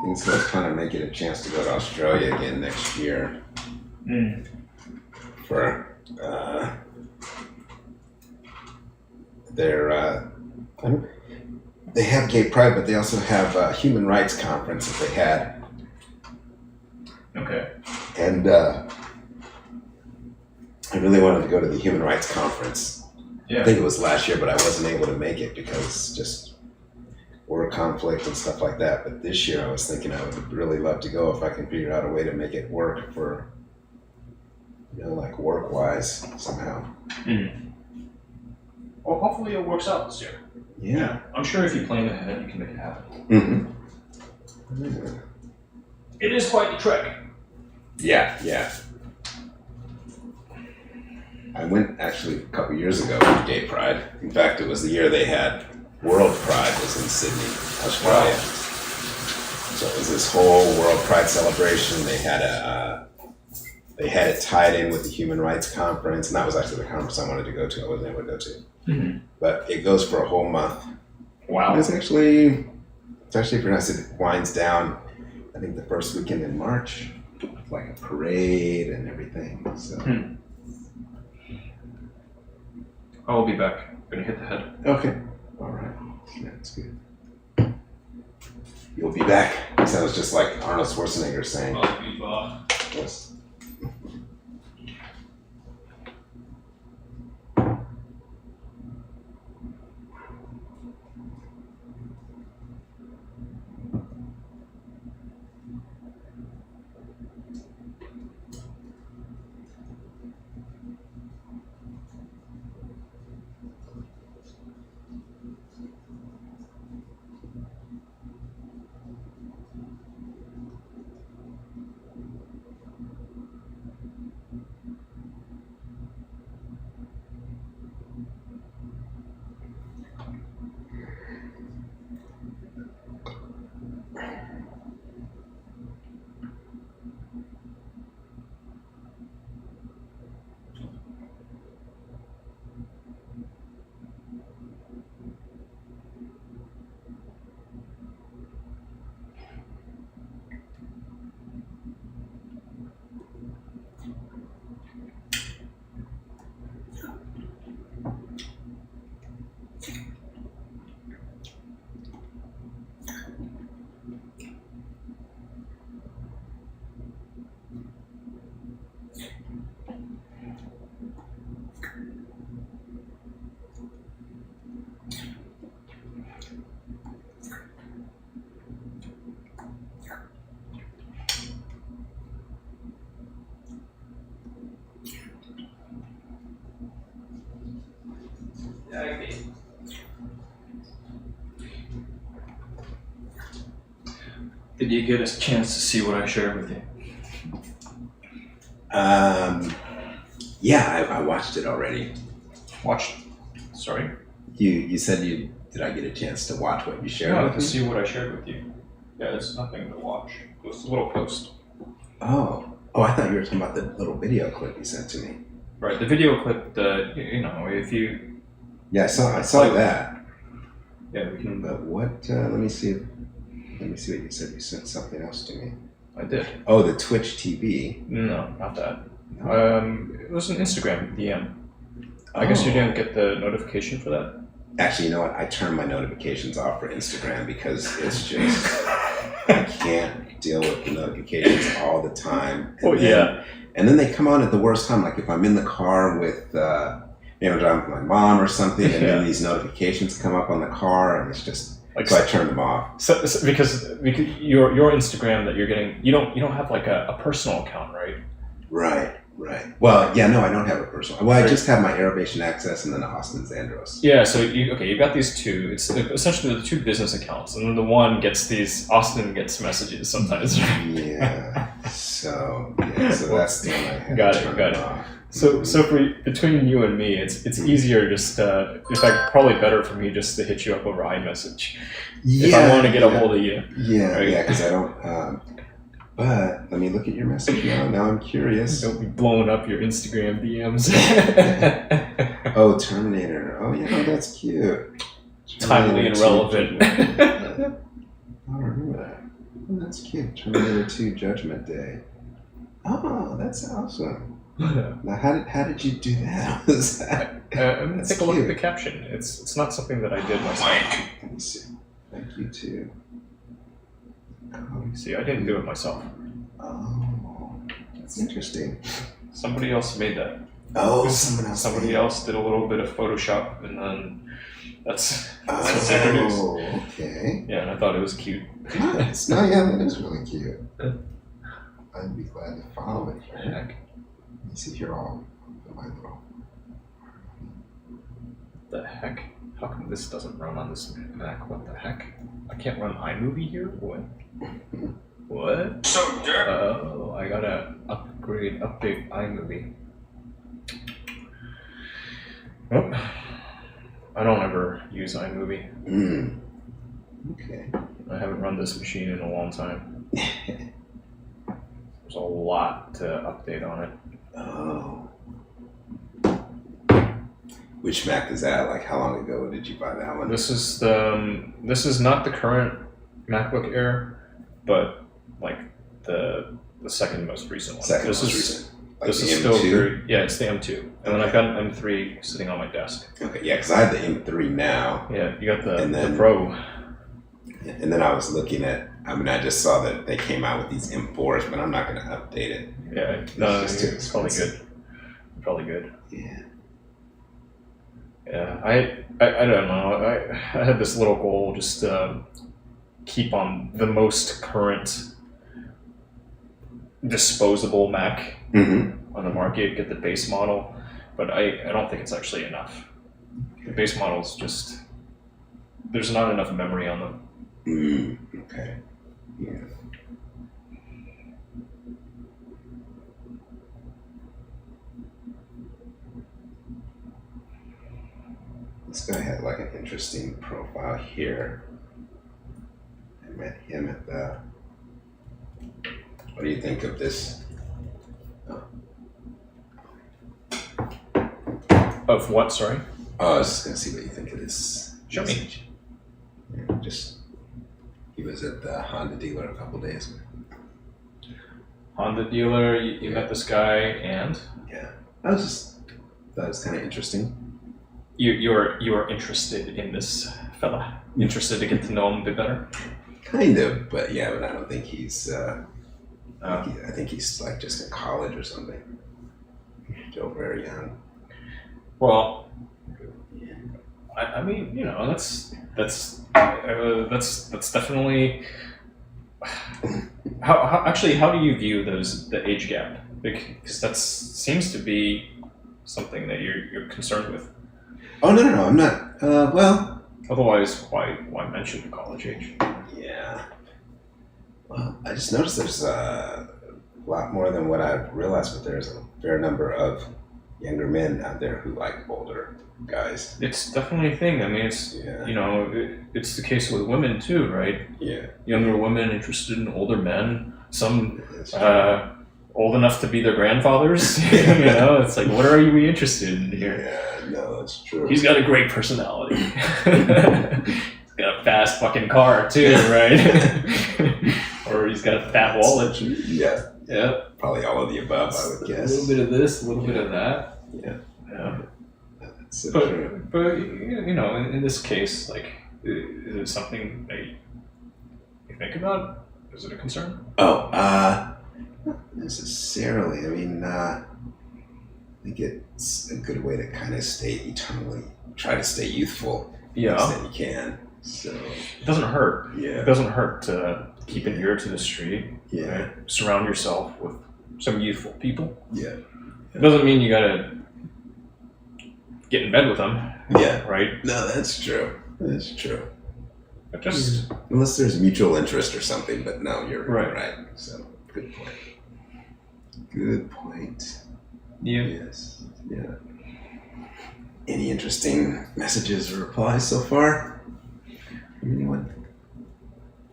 Things go kind of might get a chance to go to Australia again next year for they have Gay Pride, but they also have a human rights conference that they had. Okay. And I really wanted to go to the human rights conference. Yeah. I think it was last year, but I wasn't able to make it because just war conflict and stuff like that. But this year I was thinking I would really love to go if I can figure out a way to make it work for, like work-wise somehow. Well, hopefully it works out this year. Yeah. I'm sure if you plan ahead, you can make it happen. Mm-hmm. It is quite the trek. Yeah. I went actually a couple years ago for Gay Pride. In fact, it was the year they had World Pride was in Sydney, Australia. So it was this whole World Pride celebration. They had it tied in with the Human Rights Conference, and that was actually the conference I wanted to go to. I wasn't able to go to, but it goes for a whole month. Wow! And it's actually pretty nice. It winds down, I think, the first weekend in March, with like a parade and everything. So. I'll be back. I'm gonna hit the head. Okay. All right. That's good. You'll be back. That sounds just like Arnold Schwarzenegger saying. I'll be back. Yes. Did you get a chance to see what I shared with you? Yeah, I watched it already. Sorry? You said did I get a chance to watch what you shared No, with to me? see what I shared with you. Yeah, there's nothing to watch. It was a little post. Oh, I thought you were talking about the little video clip you sent to me. Right, the video clip, if you... Yeah, I saw that. Yeah, we can... But what, let me see what you said. You sent something else to me. I did. Oh, the Twitch TV. No, not that. It was an Instagram DM. I guess you didn't get the notification for that? Actually, you know what? I turn my notifications off for Instagram because it's just, I can't deal with the notifications all the time. And then they come on at the worst time. Like if I'm in the car with, maybe I'm driving with my mom or something, and then these notifications come up on the car, and it's just, so I turn them off. So because your Instagram that you're getting, you don't have like a personal account, right? Right. Well, yeah, no, I don't have a personal. Well, I just have my Aerovation Access and then Austin Xzandros. Yeah, so you've got these two. It's essentially the two business accounts, and then the one gets Austin gets messages sometimes. Yeah. So that's the one I have. Got it. Off. So between you and me, it's easier just in fact probably better for me just to hit you up over iMessage if I want to get a hold of you. Yeah, right? Yeah, because I don't. But let me look at your message now. Now I'm curious. Don't be blowing up your Instagram DMs. Oh, Terminator. Oh yeah, that's cute. Timely and relevant. I don't remember that. Oh, that's cute. Terminator 2 Judgment Day. Oh, that's awesome. Now, how did you do that? Was that? That's take a look at cute. the caption. It's not something that I did myself. Let me see. Thank you too. See, I didn't do it myself. Oh, that's interesting. Somebody else made that. Oh, someone else. Somebody else did a little bit of Photoshop, and then that's what they produced. Oh, okay. Yeah, and I thought it was cute. Nice. No, yeah, that is really cute. I'd be glad to follow it. Heck. Let me see here. I'll put my little. The heck? How come this doesn't run on this Mac? What the heck? I can't run iMovie here? What? What? So dirty. Oh, I gotta update iMovie. Nope. I don't ever use iMovie. Okay. I haven't run this machine in a long time. There's a lot to update on it. Oh. Which Mac is that? Like, how long ago did you buy that one? This is not the current MacBook Air, but like the second most recent one. Second this most is recent. Like this the is M2? still very, yeah, it's the M2, and then I've got an M3 sitting on my desk. Okay, yeah, because I have the M3 now. Yeah, you got And the then- Pro. And then I was looking at, I just saw that they came out with these M4s, but I'm not going to update it. Yeah, no, just too it's probably expensive. good. Probably good. Yeah. Yeah, I don't know. I had this little goal, just keep on the most current disposable Mac Mm-hmm. on the market, get the base model, but I don't think it's actually enough. The base models just, there's not enough memory on them. Okay. Yeah. This guy had like an interesting profile here. I met him at the. What do you think of this? Of what, sorry? Oh, I was just gonna see what you think of this. Show me. message. Yeah, he was at the Honda dealer a couple days ago. Honda dealer, you met this guy, and Yeah, thought it was kind of interesting. you are interested in this fella, interested to get to know him a bit better. Kind of, but yeah, but I don't think he's. I think he's like just in college or something. Still very young. Well, I mean, you know, that's definitely. How do you view the age gap? Because that seems to be something that you're concerned with. Oh no, I'm not. Well. Otherwise, why mention the college age? Yeah. Well, I just noticed there's a lot more than what I've realized, but there's a fair number of younger men out there who like older guys. It's definitely a thing. I mean, it's Yeah. you know, it's the case with women too, right? Yeah. Younger women interested in older men. Some That's true. old enough to be their grandfathers. You know, it's like, what are you really interested in here? Yeah, no, that's true. He's got a great personality. He's got a fast fucking car too, right? Or he's got a fat wallet. Yeah, Yeah. probably all of the above, I would A guess. little bit of this, a little bit of that. Yeah. Yeah. That's so true. But you know, in this case, like, is it something that you think about? Is it a concern? Oh, not necessarily. I mean, I think it's a good way to kind of try to stay youthful. Yeah. As that you can. So, It doesn't hurt. yeah. It doesn't hurt to keep an ear to the street. Yeah. Right? Surround yourself with some youthful people. Yeah. It doesn't mean you gotta get in bed with them, Yeah. right? No, that's true. That's true. But just Unless there's mutual interest or something, but no, you're Right. right. So, good point. Good point. yeah. Yes. Yeah. Any interesting messages or replies so far? From anyone?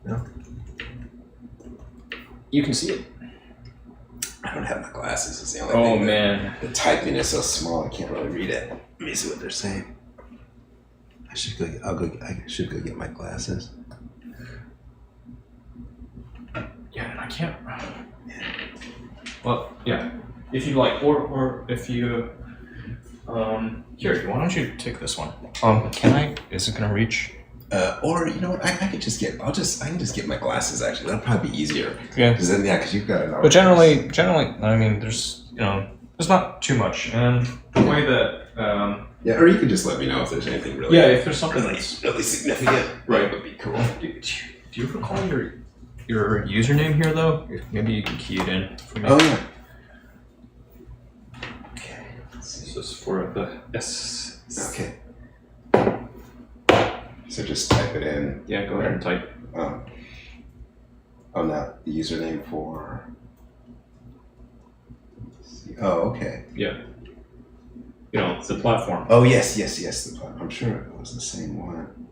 No? You can see it. I don't have my glasses. It's the only Oh thing. man. The typing is so small, I can't really read it. Let me see what they're saying. I should go get my glasses. Yeah, and I can't. Well, yeah. If you like, or if you, here, why don't you take this one? Can I? Is it gonna reach? Or you know what? I could just get. I can just get my glasses. Actually, that'll probably be easier. Yeah. Because you've got it. But generally, I mean, there's there's not too much, and the way that. Yeah, or you can just let me know if there's anything really. Yeah, if there's something that's really significant. right, would be cool. Do you recall your username here though? Maybe you can key it in for me. Oh yeah. Okay. This is for the S. Okay. So just type it in. Yeah, go ahead and type. Oh, not the username for. Oh, okay. Yeah. It's the platform. Oh yes. The platform. I'm sure it was the same one.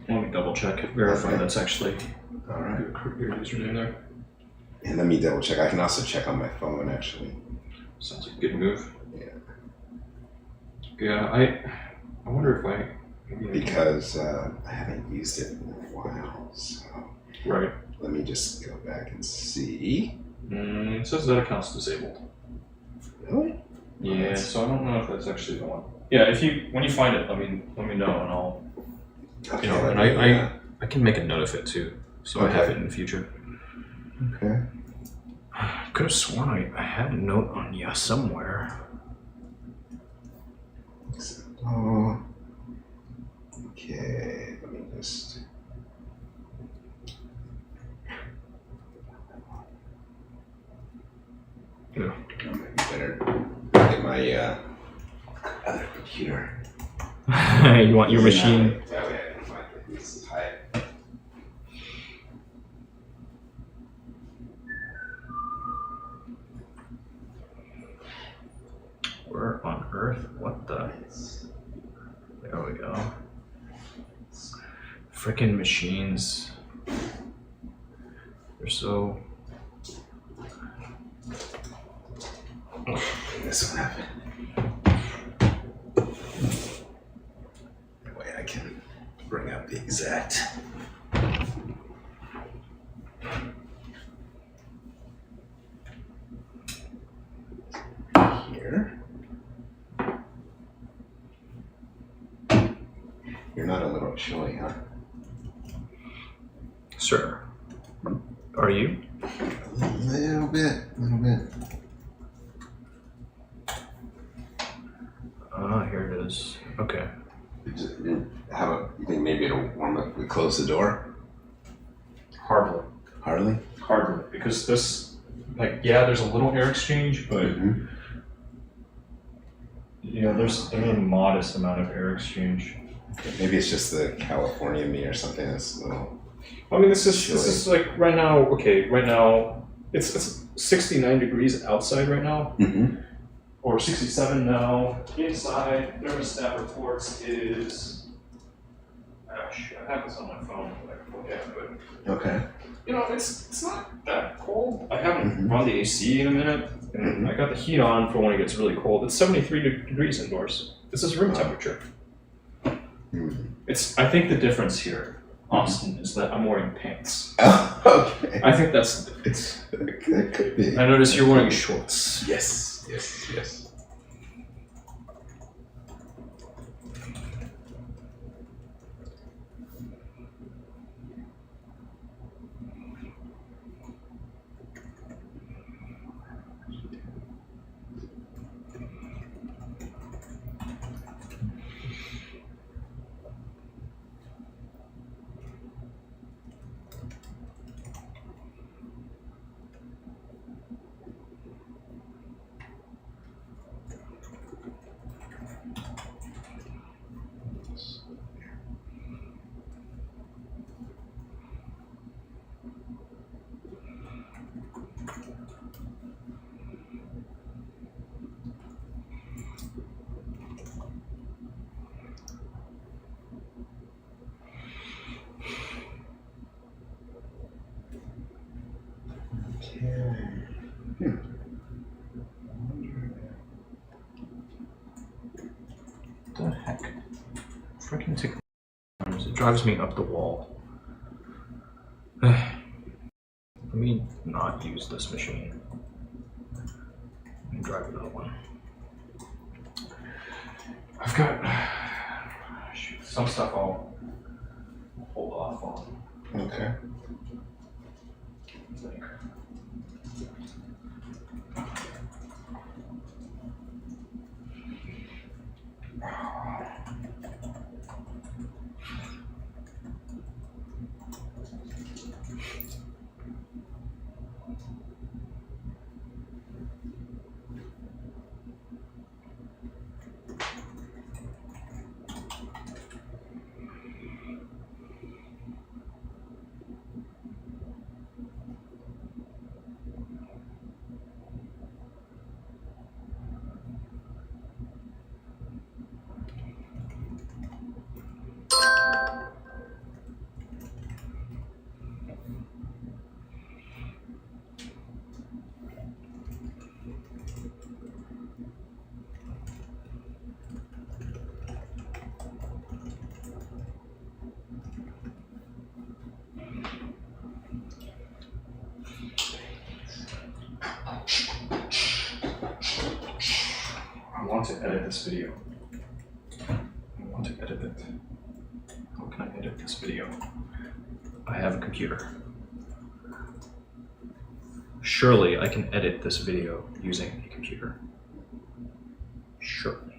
Let me double check, verify Okay. that's actually All right. your username there. And let me double check. I can also check on my phone actually. Sounds like a good move. Yeah. Yeah, I wonder if maybe I can- Because I haven't used it in a while, so Right. let me just go back and see. It says that account's disabled. Really? Yeah, so I don't know if that's actually the one. Yeah, when you find it, let me know and I'll Okay. and I can make a note of it too, so I have it in the future. Okay. I could have sworn I had a note on you somewhere. Oh. Okay. Let me just. Yeah. Maybe better get my other computer. You want your machine? That way I can find it. This is high. Where on earth? What the? There we go. Frickin' machines. They're so. This one happened. That way I can bring up the exact. Here. You're not a little chilly, huh? Sir. Are you? A little bit. Ah, here it is. Okay. How about, you think maybe it'll warm up if we close the door? Hardly. Hardly? Hardly. Because this, there's a little air exchange, but Mm-hmm. there's a modest amount of air exchange. Maybe it's just the California me or something that's a little. I mean, this is like right now. Okay, right now it's 69 degrees outside right now, Mm-hmm. or 67 now. Inside, thermostat reports is. Gosh, I have this on my phone that I can look at, but Okay. it's not that cold. I haven't Mhm. run the AC in a minute, and I got the heat on for when it gets really cold. It's 73 degrees indoors. This is room temperature. Mm. I think the difference here, Austin, is that I'm wearing pants. Oh, okay. I think that's the difference. That could be. I notice you're wearing shorts. Yes. heck? Freaking tick. It drives me up the wall. Let me not use this machine. Let me drive another one. I've got some stuff I'll hold off on. Okay. I want to edit this video. I want to edit it. How can I edit this video? I have a computer. Surely I can edit this video using a computer. Surely.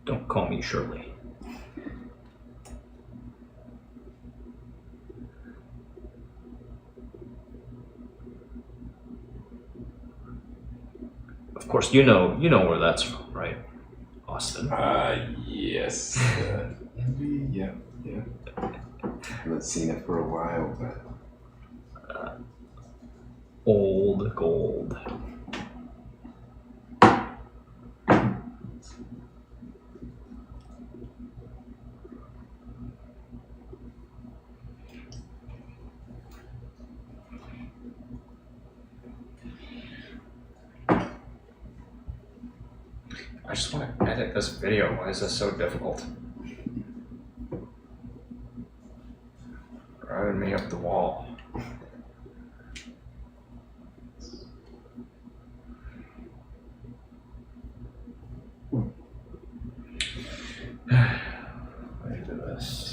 Don't call me Shirley. Of course, you know where that's from, right? Austin. Yes. Yeah. Haven't seen it for a while, but Old gold. I just want to edit this video. Why is this so difficult? Driving me up the wall. Let me do this.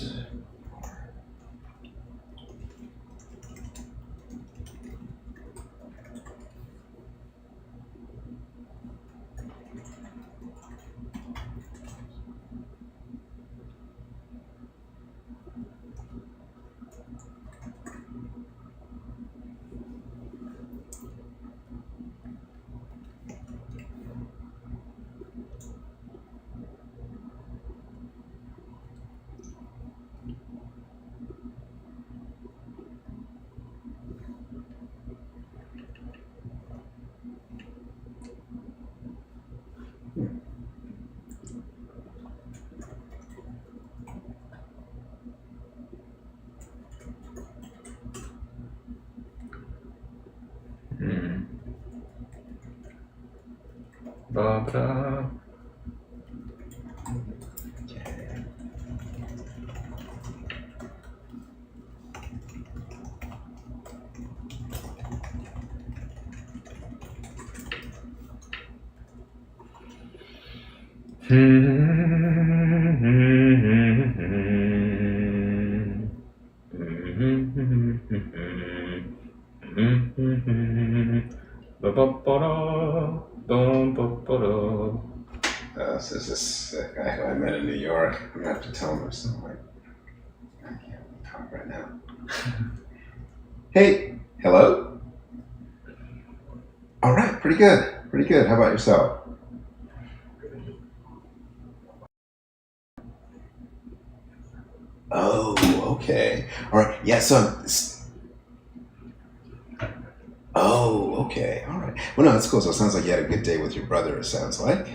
Ba-ba-da. So this is a guy who I met in New York. I'm gonna have to tell him or something. Like, I can't talk right now. Hey, hello? All right, pretty good. How about yourself? Oh, okay. All right. Yeah, so oh, okay. All right. Well, no, that's cool. So it sounds like you had a good day with your brother, it sounds like.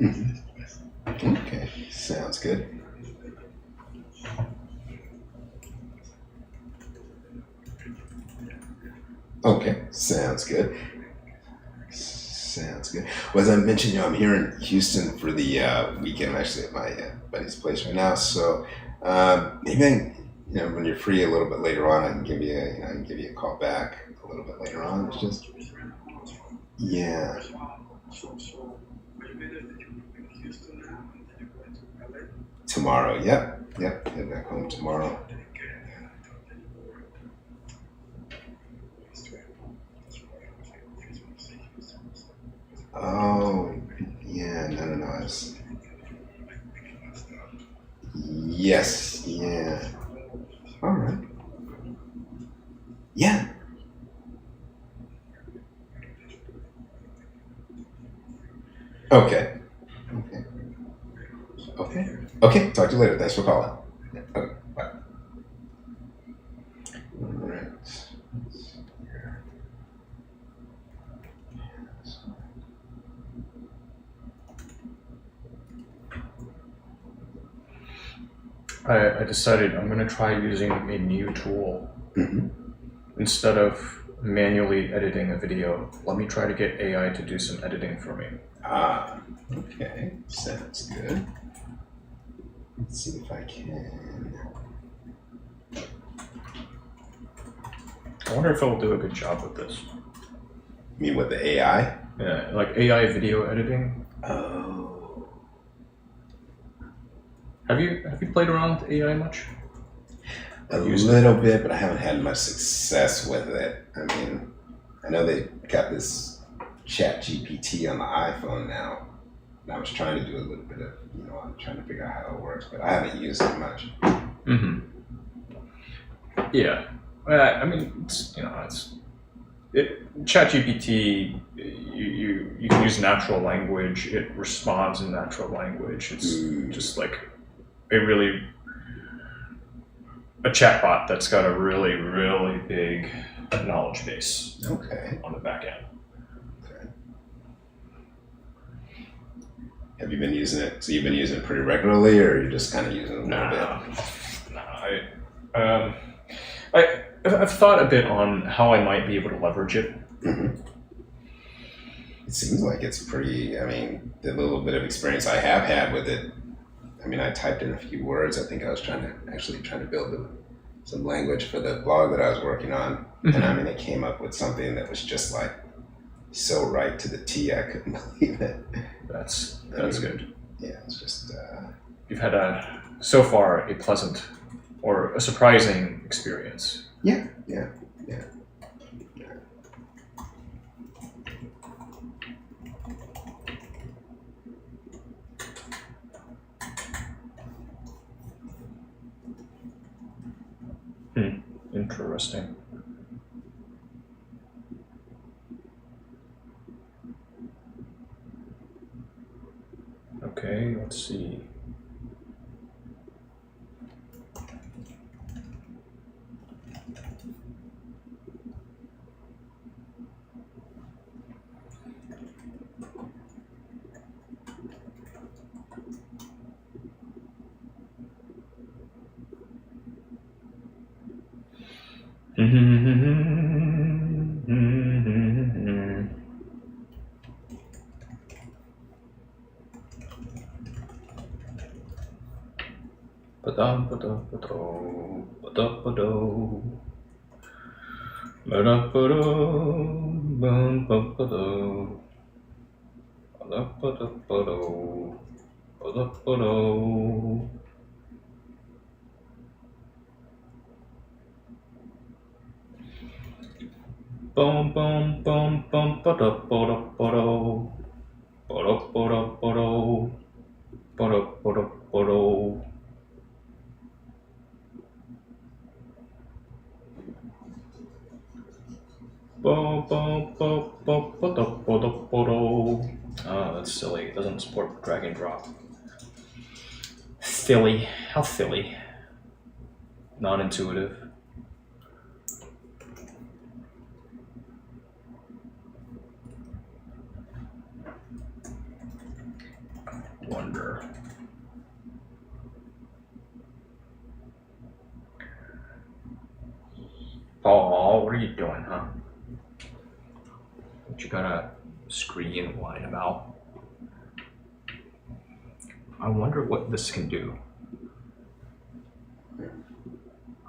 Okay, sounds good. Okay, sounds good. Sounds good. Well, as I mentioned, I'm here in Houston for the weekend. I'm actually at my buddy's place right now. So maybe when you're free a little bit later on, I can give you a call back a little bit later on. It's just yeah. Tomorrow, yep. Head back home tomorrow. Oh, yeah, no. Yes, yeah. All right. Yeah. Okay. Okay. Talk to you later. Thanks for calling. Okay, bye. All right. I decided I'm going to try using a new tool. Instead of manually editing a video, let me try to get AI to do some editing for me. Okay. Sounds good. Let's see if I can. I wonder if it'll do a good job with this. You mean with the AI? Yeah, like AI video editing. Oh. Have you played around with AI much? A little bit, but I haven't had much success with it. I mean, I know they got this Chat GPT on the iPhone now. And I was trying to do a little bit of, I'm trying to figure out how it works, but I haven't used it much. Yeah. I mean, ChatGPT. You can use natural language. It responds in natural language. It's just like a chatbot that's got a really, really big knowledge base. Okay. On the back end. Okay. Have you been using it? So you've been using it pretty regularly, or you're just kind of using it a little bit? I've thought a bit on how I might be able to leverage it. It seems like it's pretty, the little bit of experience I have had with it, I typed in a few words. I think I was trying to build some language for the blog that I was working on. And it came up with something that was just like so right to the T, I couldn't believe it. That's good. Yeah, it's just... You've had so far a pleasant or a surprising experience. Yeah. Interesting. Okay, let's see. Oh, that's silly. It doesn't support drag and drop. Silly. How silly. Non-intuitive. wonder. Oh, what are you doing, huh? What you gotta scream and whine about? I wonder what this can do.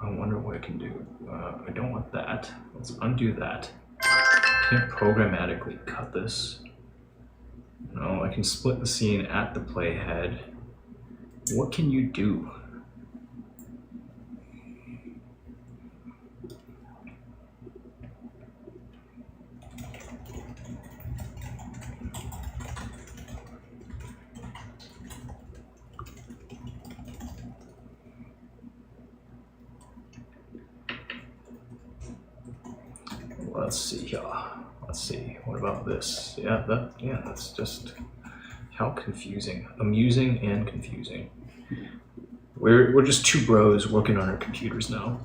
I wonder what it can do. I don't want that. Let's undo that. Can it programmatically cut this? No, I can split the scene at the playhead. What can you do? Let's see here. Let's see. What about this? Yeah, that's just how confusing. Amusing and confusing. We're just two bros working on our computers now.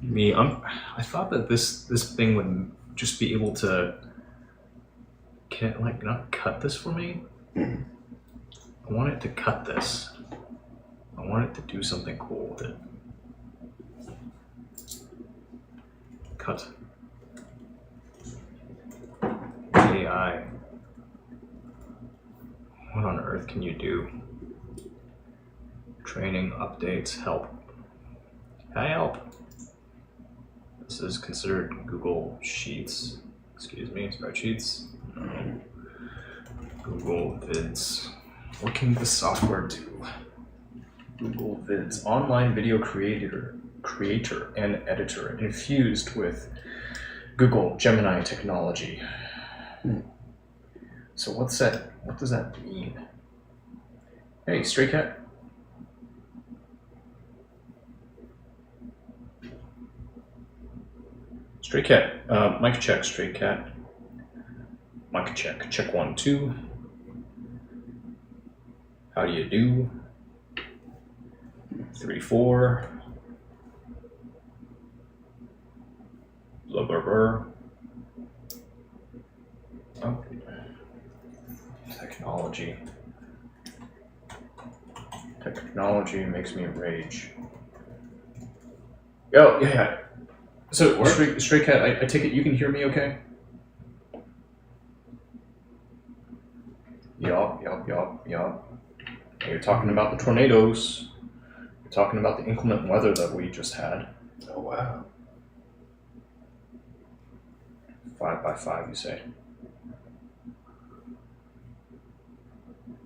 I thought that this thing would just be able to, can it like not cut this for me? I want it to cut this. I want it to do something cool with it. Cut. AI. What on earth can you do? Training, updates, help. Help! This is considered Google Sheets. Excuse me, spreadsheets. No. Google Vids. What can the software do? Google Vids. Online video creator and editor infused with Google Gemini technology. So what's that? What does that mean? Hey, Stray Cat. Stray Cat. Mic check, Stray Cat. Mic check. Check 1, 2. How do you do? 3, 4. Blah, blah, blah. Oh. Technology. Technology makes me rage. Oh, yeah. So, Stray Cat, I take it you can hear me okay? Yup. You're talking about the tornadoes. You're talking about the inclement weather that we just had. Oh, wow. 5 by 5, you say?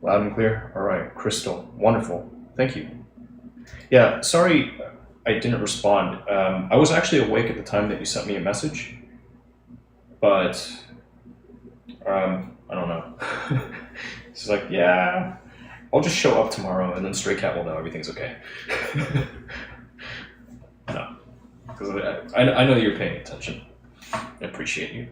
Loud and clear? All right, crystal. Wonderful. Thank you. Yeah, sorry I didn't respond. I was actually awake at the time that you sent me a message, but I don't know. It's like, yeah, I'll just show up tomorrow and then Stray Cat will know everything's okay. No, because I know you're paying attention. I appreciate you.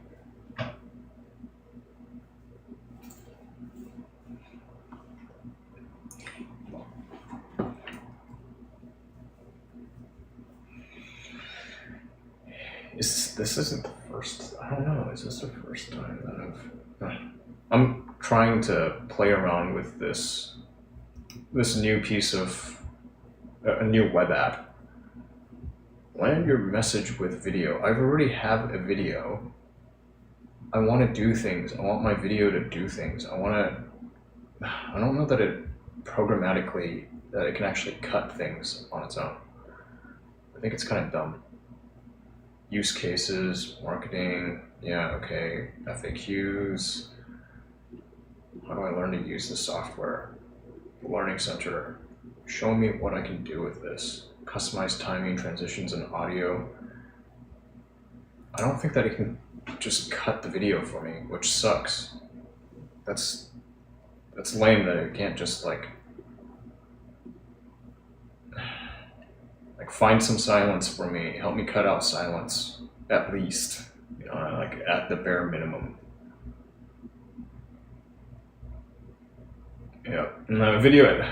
This isn't the first, I don't know, is this the first time that I'm trying to play around with this new piece of, a new web app. Land your message with video. I already have a video. I want to do things. I want my video to do things. I don't know that it programmatically, that it can actually cut things on its own. I think it's kind of dumb. Use cases, marketing, yeah, okay, FAQs. How do I learn to use the software? Learning center. Show me what I can do with this. Customize timing, transitions, and audio. I don't think that it can just cut the video for me, which sucks. That's lame that it can't just like find some silence for me, help me cut out silence, at least, you know, like at the bare minimum. Yeah, and the video,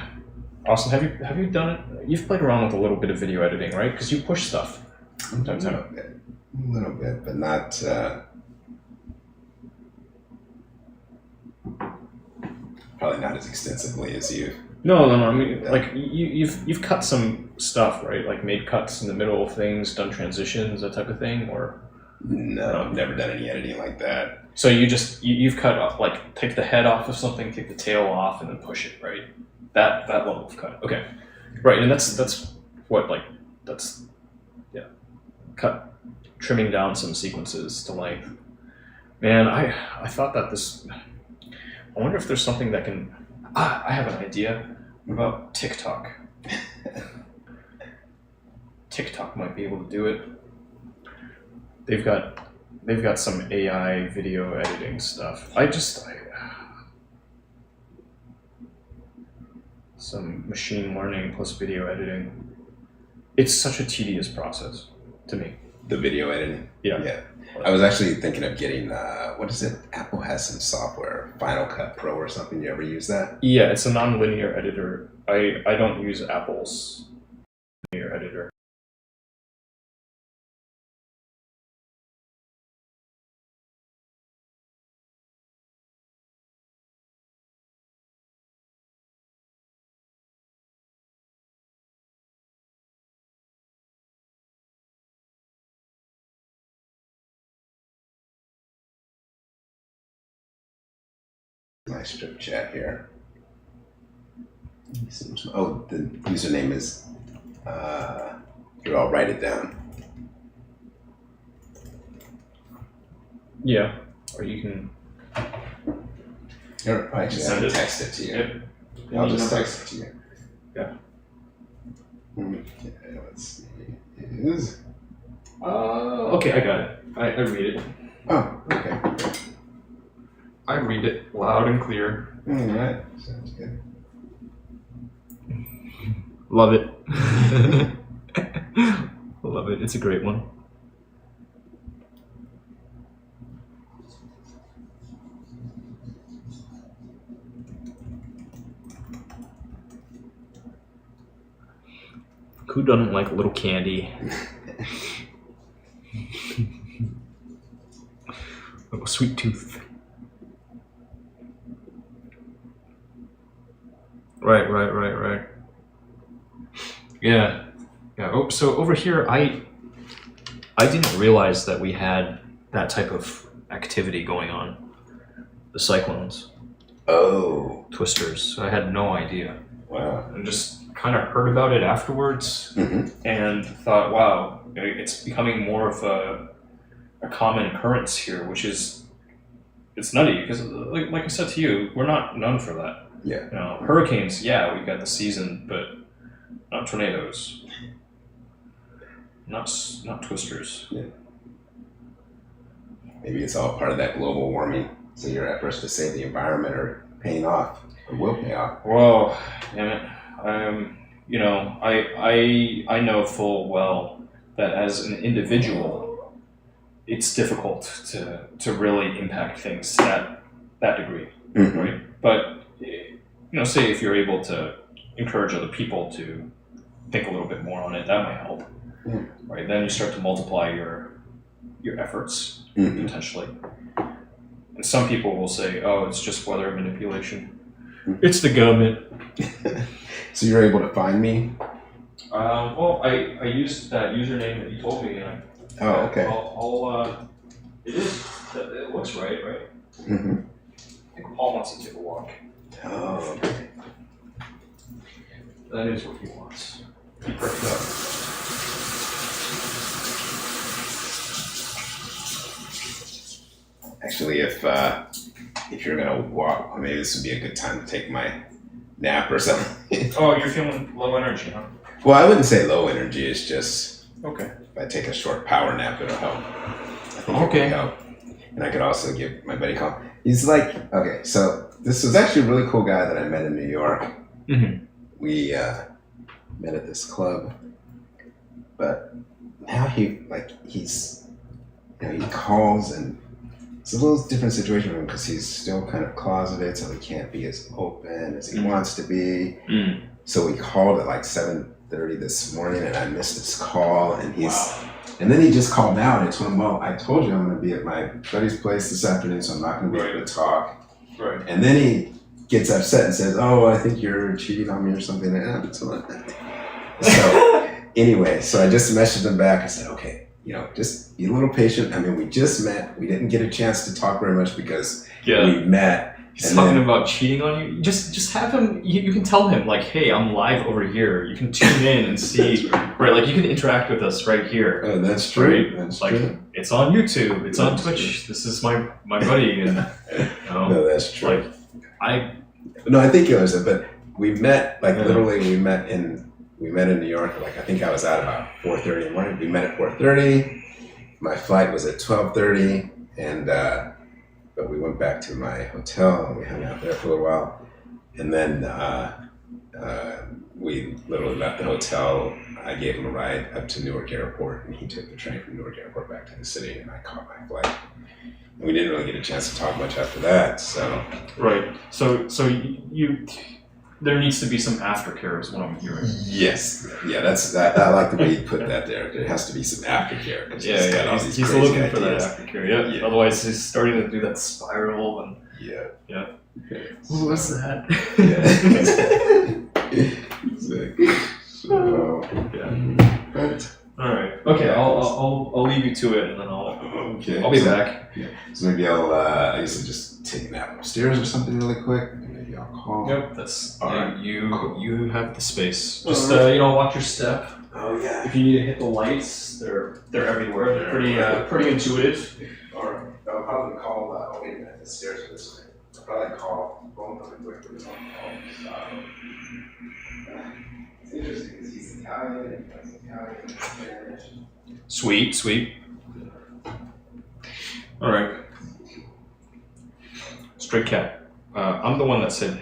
Austin, have you done it? You've played around with a little bit of video editing, right? Because you push stuff. Sometimes A little bit, but not. Probably not as extensively as you. No. I mean, like you've cut some stuff, right? Like made cuts in the middle of things, done transitions, that type of thing, or No, I've never done any editing like that. so you've cut off, like take the head off of something, take the tail off, and then push it, right? That level of cut. Okay, right, and that's what like that's cut, trimming down some sequences to length. Man, I thought that this. I wonder if there's something that can. I have an idea. What about TikTok? TikTok might be able to do it. They've got some AI video editing stuff. Some machine learning plus video editing. It's such a tedious process to me. The video editing. Yeah. I was actually thinking of getting what is it? Apple has some software, Final Cut Pro or something. You ever use that? Yeah, it's a non-linear editor. I don't use Apple's linear editor. Nice strip chat here. Oh, the username is. Here, I'll write it down. Yeah, or you can. Here, I just Send it. text it to you. Yep. I'll just text it to you. Yeah. Okay, let's see. It is. Okay, I got it. I read it. Oh, okay. I read it loud and clear. All right, sounds good. Love it. Love it. It's a great one. Who doesn't like a little candy? Little sweet tooth. Right. Yeah. Oh, so over here, I didn't realize that we had that type of activity going on. The cyclones, Oh, twisters. I had no idea. wow. And just kind of heard about it afterwards Mm-hmm. and thought, wow, it's becoming more of a common occurrence here, which is, it's nutty because like I said to you, we're not known for that. Yeah. You know, hurricanes, yeah, we've got the season, but not tornadoes. Not twisters. Yeah. Maybe it's all part of that global warming. So your efforts to save the environment are paying off, or will pay off. Whoa, damn it. You know, I know full well that as an individual, it's difficult to really impact things to that degree, Mm-hmm. right? But you know, say if you're able to encourage other people to think a little bit more on it, that might help, right? Then you start to multiply your efforts Mm-hmm. potentially. And some people will say, "Oh, it's just weather manipulation. It's the government." So you're able to find me? Well, I used that username that you told me, and Oh, okay. I'll it looks right? Mm-hmm. I think Paul wants to take a walk. Oh, okay. That is what he wants. He perked up. Actually, if you're gonna walk, maybe this would be a good time to take my nap or something. Oh, you're feeling low energy, huh? Well, I wouldn't say low energy. It's just Okay. if I take a short power nap, it'll help. I think it Okay. would help. And I could also give my buddy a call. He's like, okay, so this was actually a really cool guy that I met in New York. Mm-hmm. We met at this club, but now he's he calls, and it's a little different situation for him because he's still kind of closeted, so he can't be as open as he wants to be. So we called at like 7:30 this morning, and I missed his call, and and then he just called out and told him, well, I told you I'm going to be at my buddy's place this afternoon, so I'm not going to be able to talk. Right. And then he gets upset and says, "Oh, I think you're cheating on me or something." So anyway, so I just messaged him back. I said, "Okay, just be a little patient. I mean, we just met. We didn't get a chance to talk very much because we met." He's talking about cheating on you. Just have him. You can tell him like, "Hey, I'm live over here. You can tune in and see." Right, like you can interact with us right here. Oh, that's true. Right? That's like, true. It's on YouTube. It's on Twitch. True. This is my buddy, and No, that's true. Like, I think it was, but we met literally. We met in New York. Like I think I was out about 4:30 in the morning. We met at 4:30. My flight was at 12:30, and but we went back to my hotel and we hung out there for a little while, and then we literally left the hotel. I gave him a ride up to Newark Airport, and he took the train from Newark Airport back to the city, and I caught my flight. And we didn't really get a chance to talk much after that. So right. So you there needs to be some aftercare, is what I'm hearing. yes, yeah, that's I like the way you put that there. There has to be some aftercare. He's looking for that aftercare. Yeah. Yeah. Otherwise, he's starting to do that spiral and yeah. What was that? Yeah. Exactly. So, but, all right. Okay. I'll leave you to it, and then I'll be back. Yeah. So maybe I guess I'll just take a nap upstairs or something really quick. And maybe I'll call. Yep. That's all right. You have the space. Just watch your step. Oh yeah. If you need to hit the lights, they're everywhere. They're pretty intuitive. Or I'll probably call. Oh wait a minute. The stairs are this way. I'll probably call. Phone really quick with his own call. It's interesting because he's Italian and he plays Italian and Spanish. Sweet. All right. Stray cat. I'm the one that said.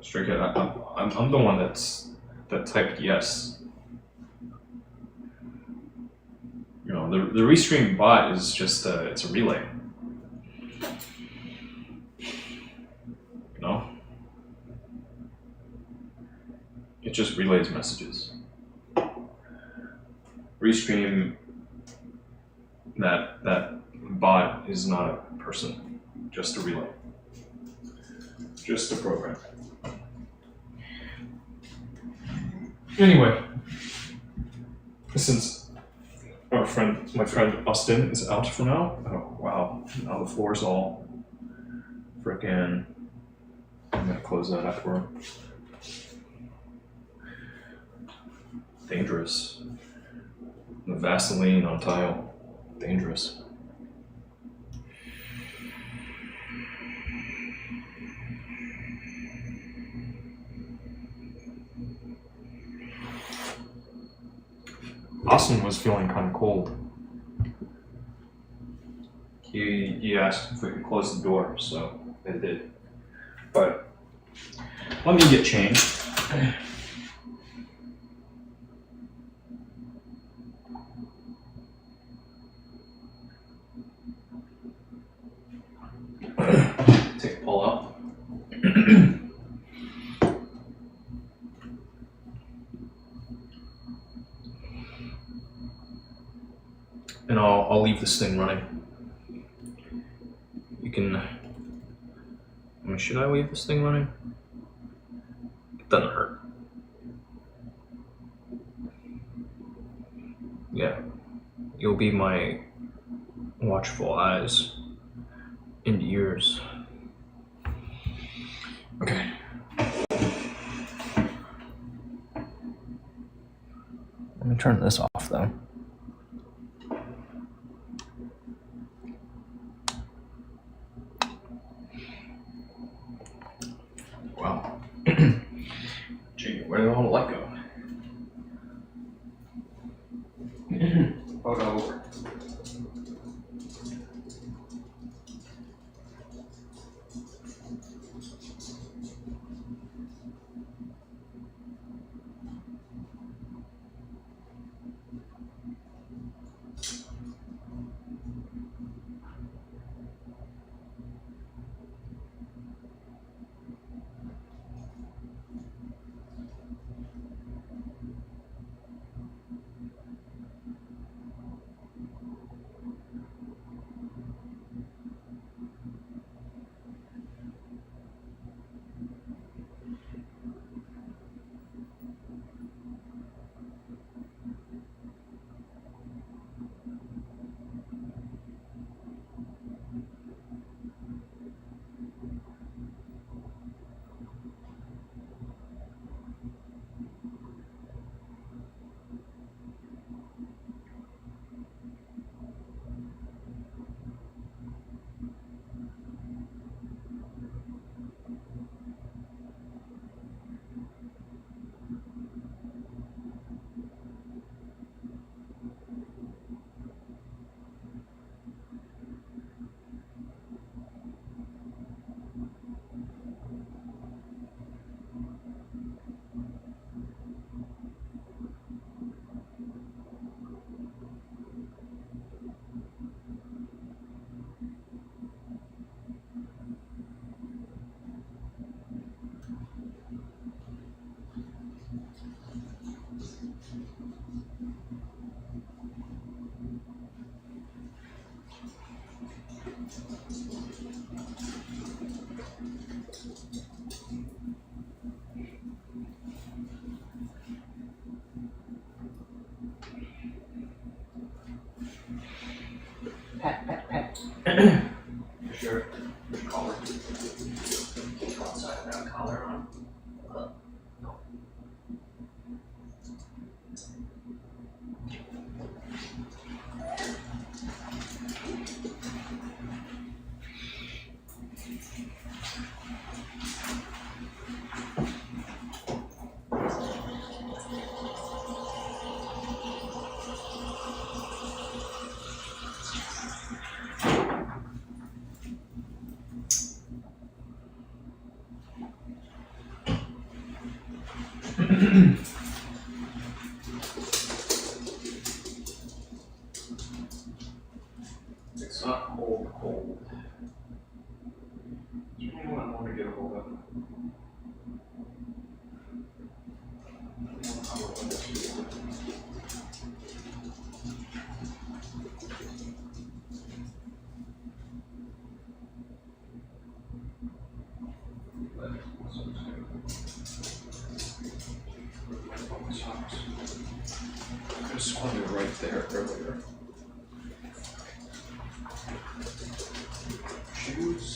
Stray cat. I'm the one that typed yes. The restream bot is just it's a relay. It just relays messages. Restream, that bot is not a person, just a relay. Just a program. Anyway, since my friend Austin is out for now. Oh wow! Now the floor's all frickin'. I'm gonna close that after. Dangerous. The Vaseline on tile. Dangerous. Austin was feeling kind of cold. He asked if we could close the door, so they did. But let me get changed. Take Paul out. And I'll leave this thing running. You can. I mean, should I leave this thing running? It doesn't hurt. Yeah. You'll be my watchful eyes and ears. Okay. Let me turn this off though. Wow. Gee, where did all the light go? Photo over. Pat, pat, pat. Sure. Collar. Go outside without a collar on. It's not cold. Do you know what I want to get a hold of? I could have sworn they were right there earlier. Shoes.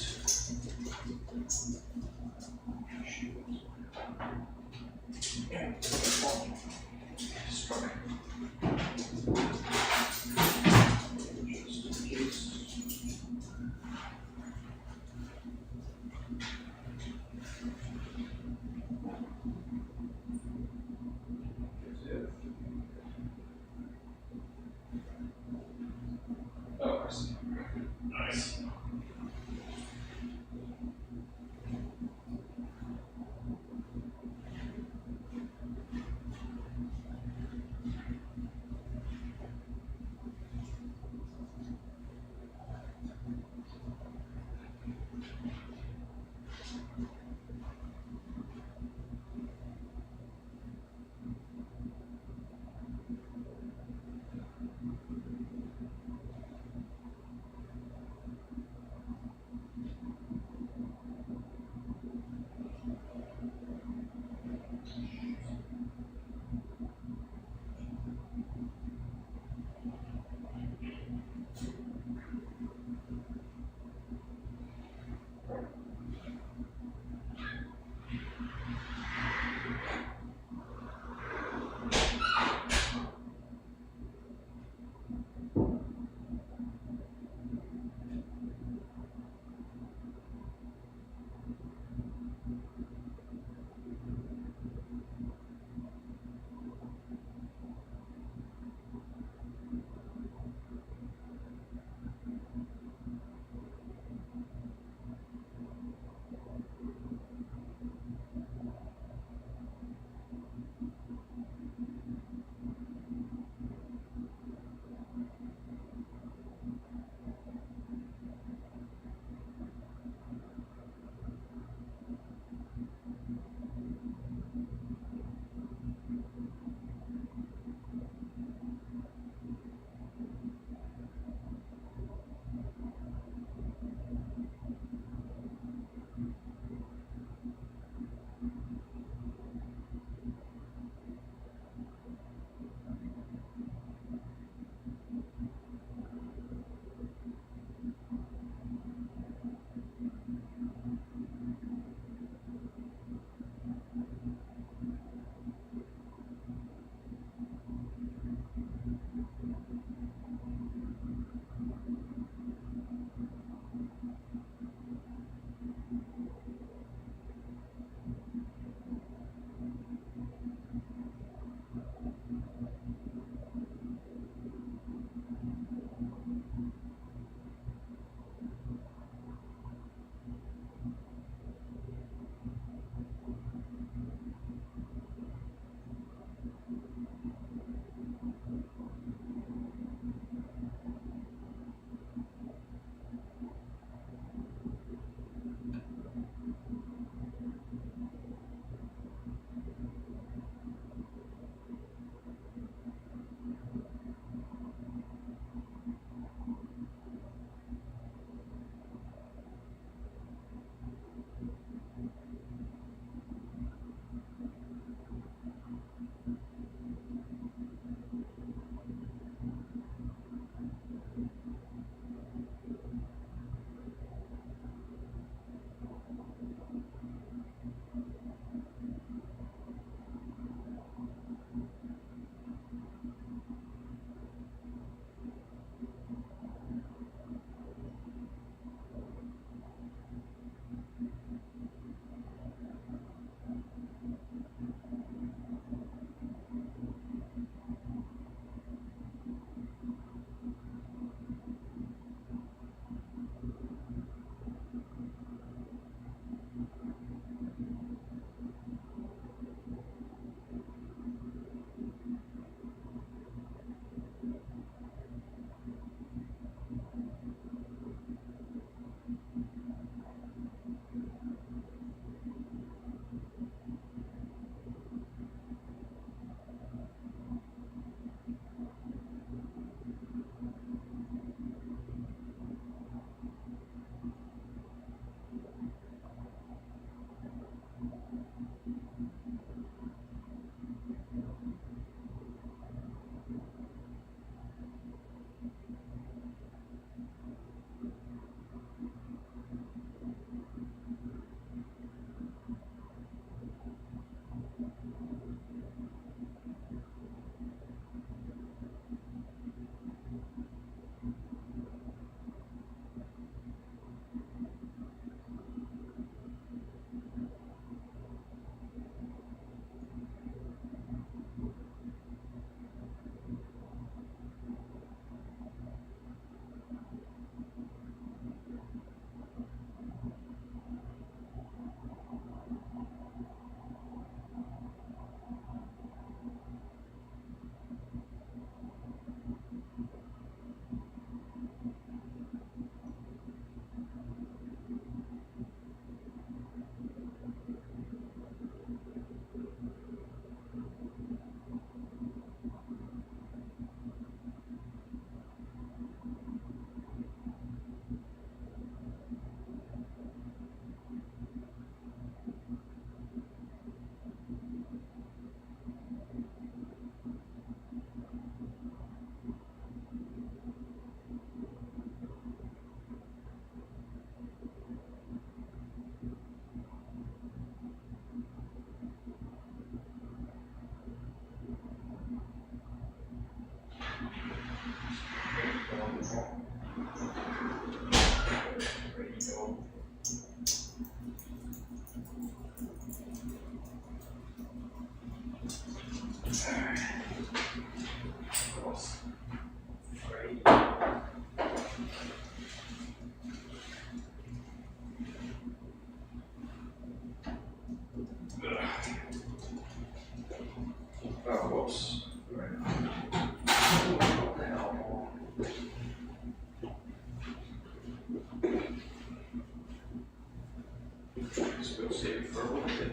Just go save for a little bit.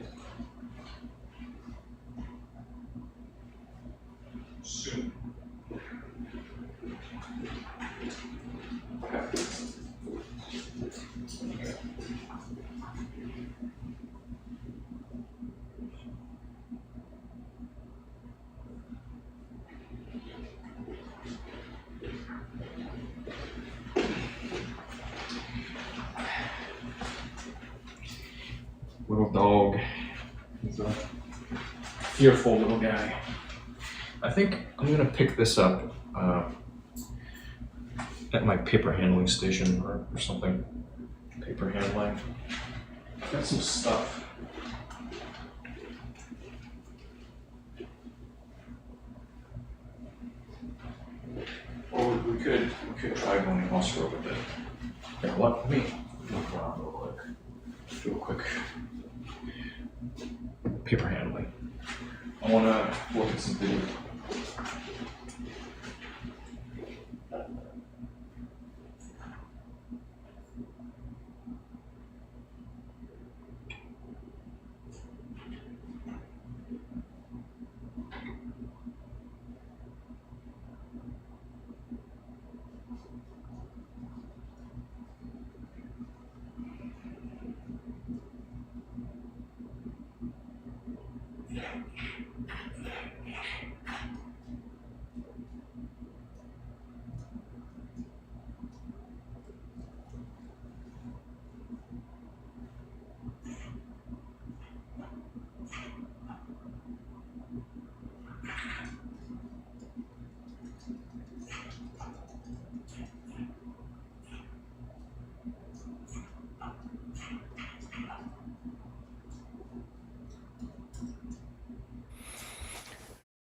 Soon. Little dog. He's a fearful little guy. I think I'm gonna pick this up at my paper handling station or something. Paper handling. I've got some stuff. Or we could try going elsewhere with it. You know what? Let me look around real quick. Just do a quick paper handling. I wanna look at some video.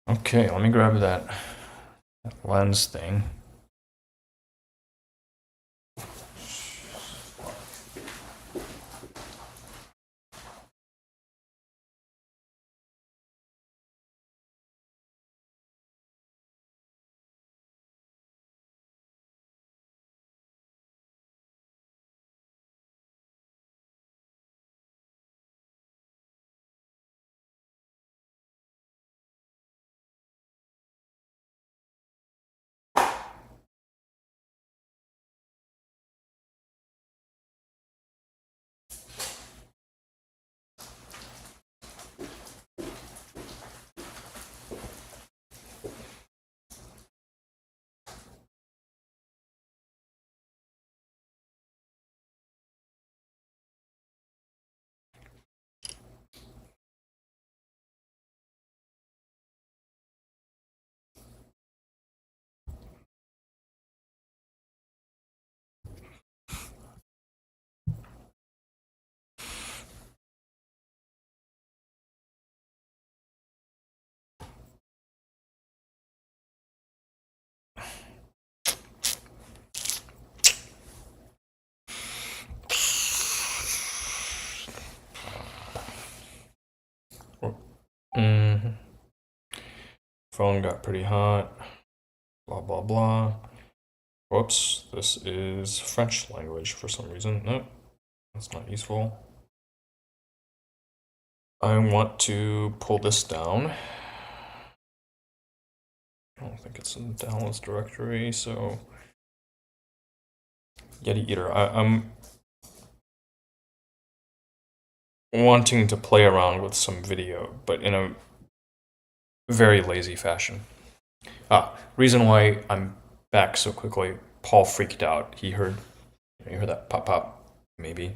Okay, let me grab that lens thing. Phone got pretty hot. Blah, blah, blah. Whoops, this is French language for some reason. Nope, that's not useful. I want to pull this down. I don't think it's in the downloads directory, so Yeti Eater. I'm wanting to play around with some video, but in a very lazy fashion. Reason why I'm back so quickly, Paul freaked out. You heard that pop pop, maybe.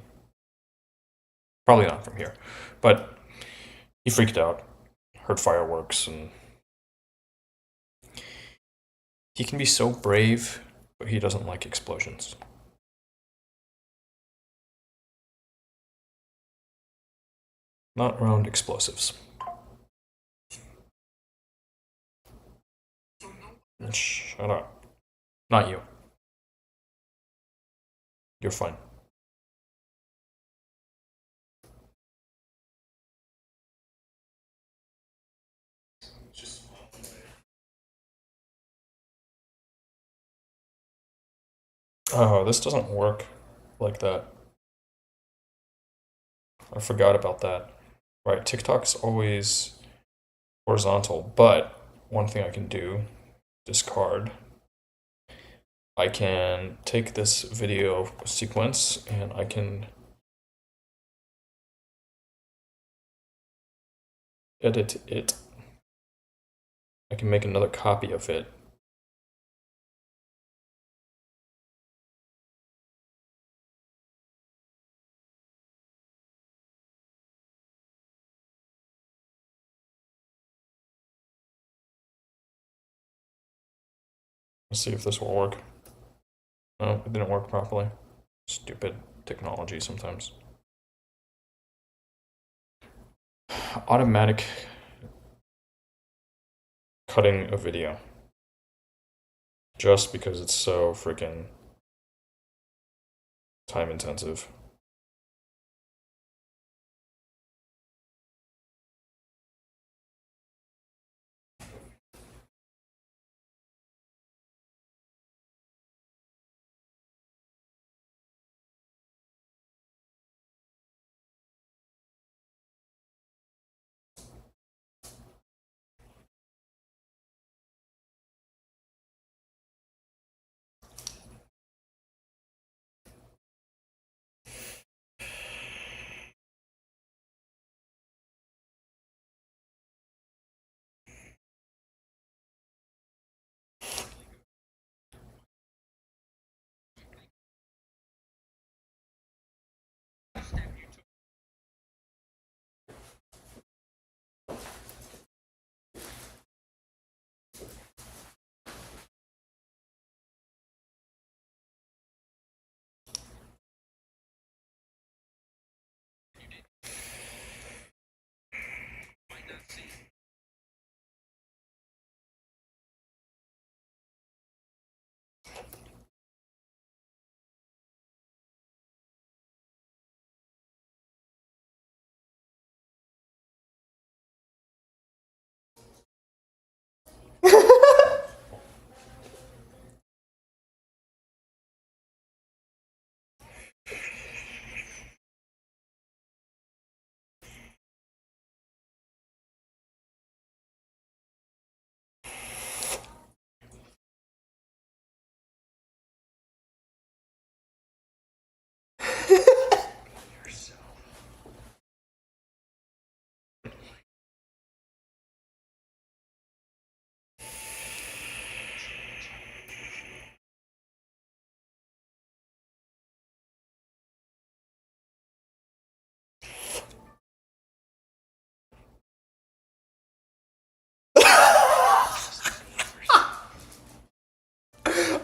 Probably not from here, but he freaked out, heard fireworks, and he can be so brave, but he doesn't like explosions. Not around explosives. Shut up. Not you. You're fine. Oh, this doesn't work like that. I forgot about that. Right, TikTok's always horizontal, but one thing I can do, discard. I can take this video sequence and I can edit it. I can make another copy of it. Let's see if this will work. No, it didn't work properly. Stupid technology sometimes. Automatic cutting a video. Just because it's so freaking time intensive.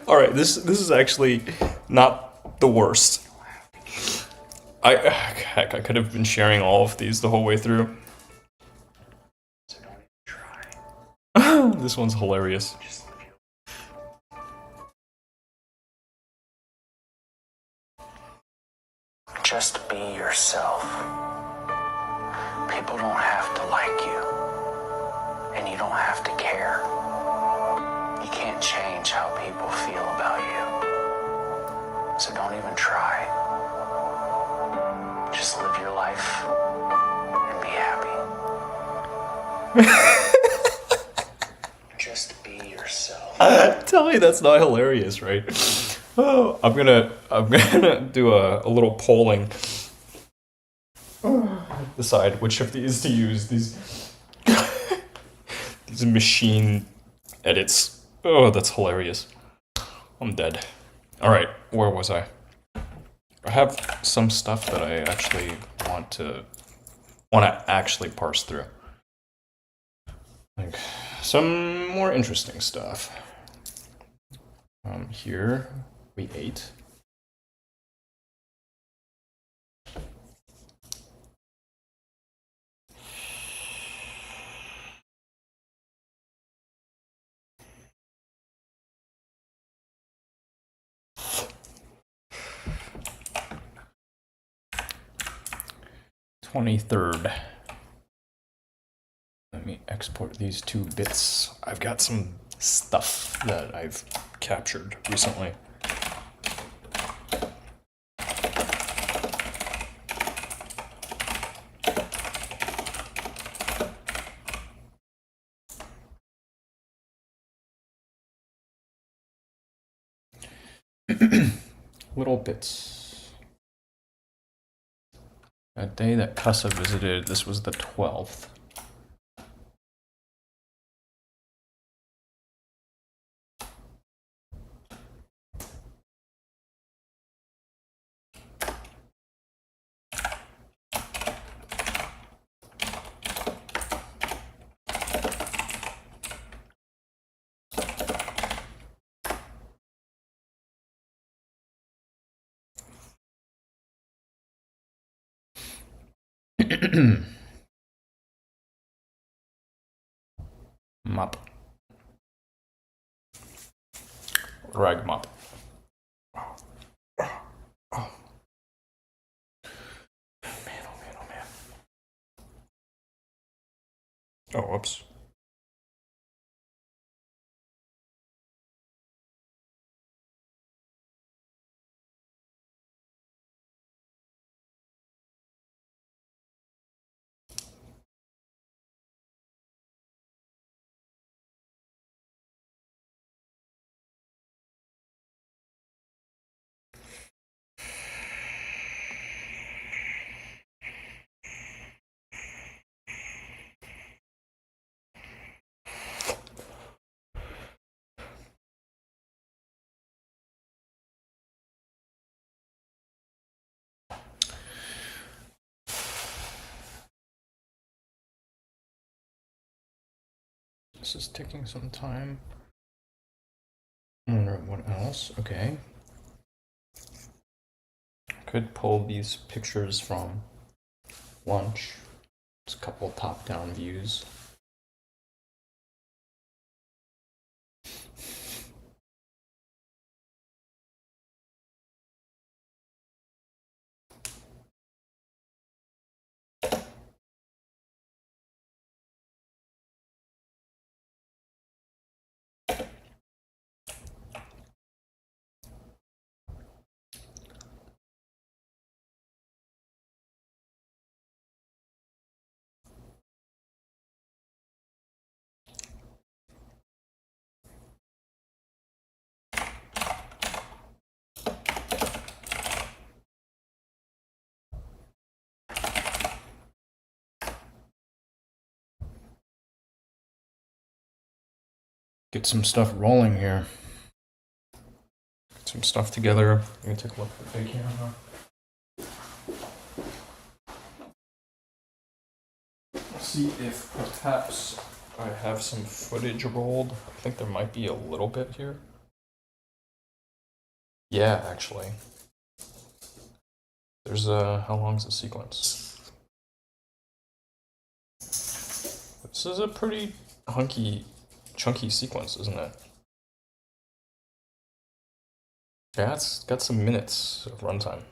All right, this is actually not the worst. Heck, I could have been sharing all of these the whole way through. This one's hilarious. Just be yourself. People don't have to like you, and you don't have to care. You can't change how people feel about you, so don't even try. Just live your life and be happy. Just be yourself. Tell me that's not hilarious, right? Oh, I'm gonna do a little polling. Decide which of these to use. These these machine edits. Oh, that's hilarious. I'm dead. All right, where was I? I have some stuff that I actually want to actually parse through. Like some more interesting stuff. Here we ate. (23rd). Let me export these 2 bits. I've got some stuff that I've captured recently. Little bits. That day that Kussah visited, this was the 12th. Mop. Rag mop. Oh. Man, oh man, oh man. Oh, whoops. This is taking some time. I wonder what else. Okay. Could pull these pictures from lunch. Just a couple top-down views. Get some stuff rolling here. Get some stuff together. I'm gonna take a look at the big camera. See if perhaps I have some footage rolled. I think there might be a little bit here. Yeah, actually. There's how long's the sequence? This is a pretty chunky sequence, isn't it? Yeah, it's got some minutes of runtime.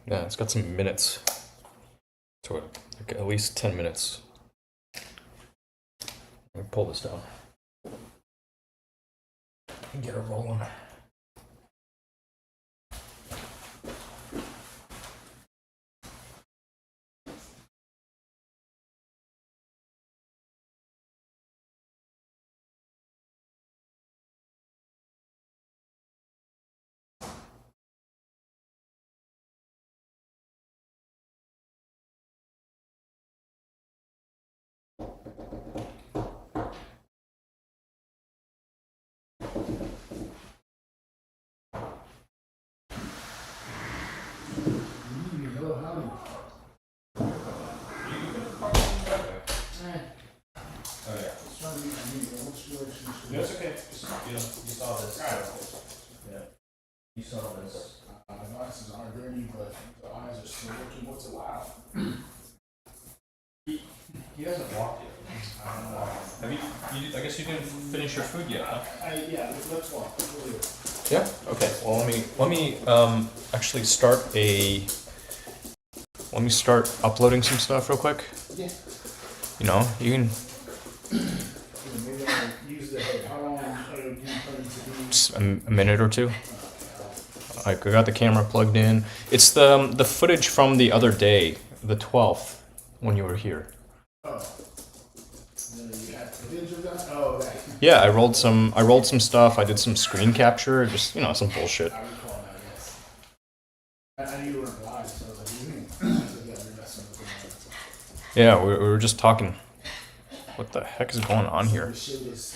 Yeah, it's got some minutes to it, like at least 10 minutes. Let me pull this down and get it rolling. That's okay. You saw this. Yeah. You saw this. The glasses aren't dirty, but the eyes are still looking. What's allowed? He hasn't walked yet. Have you? I guess you didn't finish your food yet, huh? Yeah, let's walk. Yeah. Okay. Well, let me actually start Let me start uploading some stuff real quick. Yeah. You know, you can. Maybe I'll use the head. How long do you plan to be? Just a minute or two. I got the camera plugged in. It's the footage from the other day, the 12th, when you were here. Oh. You had footage of that? Oh, that. Yeah, I rolled some stuff. I did some screen capture, just some bullshit. I recall that, yes. I knew you weren't live, so I was like, you ain't. I was like, yeah, you're messing with me. Yeah, we were just talking. What the heck is going on here? What's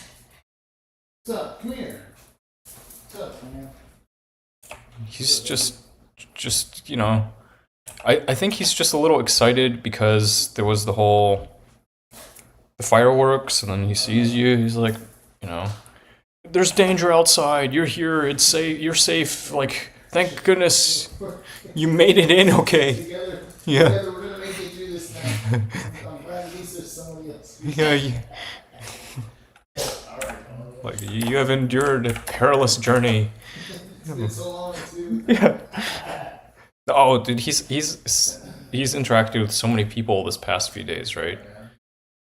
up? Come here. What's up, man? He's just I think he's just a little excited because there was the fireworks, and then he sees you. He's like, there's danger outside. You're here. It's safe. You're safe. Like, thank goodness you made it in. Okay. Yeah. Together we're gonna make it through this now. I'm glad at least there's somebody else. Yeah. Like you have endured a perilous journey. It's been so long too. Yeah. Oh, dude, he's interacted with so many people this past few days, right?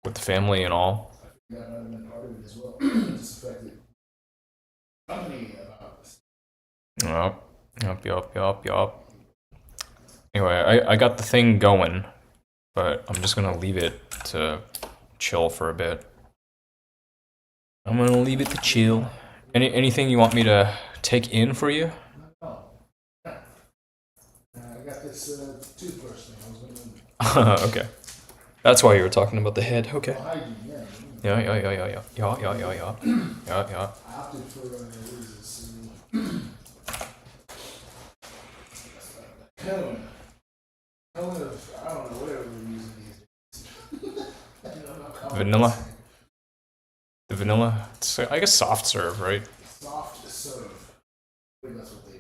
With the family and all. That might have been part of it as well. Just affected company about this. Yup. Anyway, I got the thing going, but I'm just gonna leave it to chill for a bit. I'm gonna leave it to chill. Anything you want me to take in for you? I got this toothbrush thing. I was gonna Okay. That's why you were talking about the head. Okay. hygiene, yeah. Yeah. I opted for what is this? Heroin. I don't know, whatever we're using these days. Vanilla. The vanilla. It's, I guess soft serve, right? Soft serve. I think that's what they.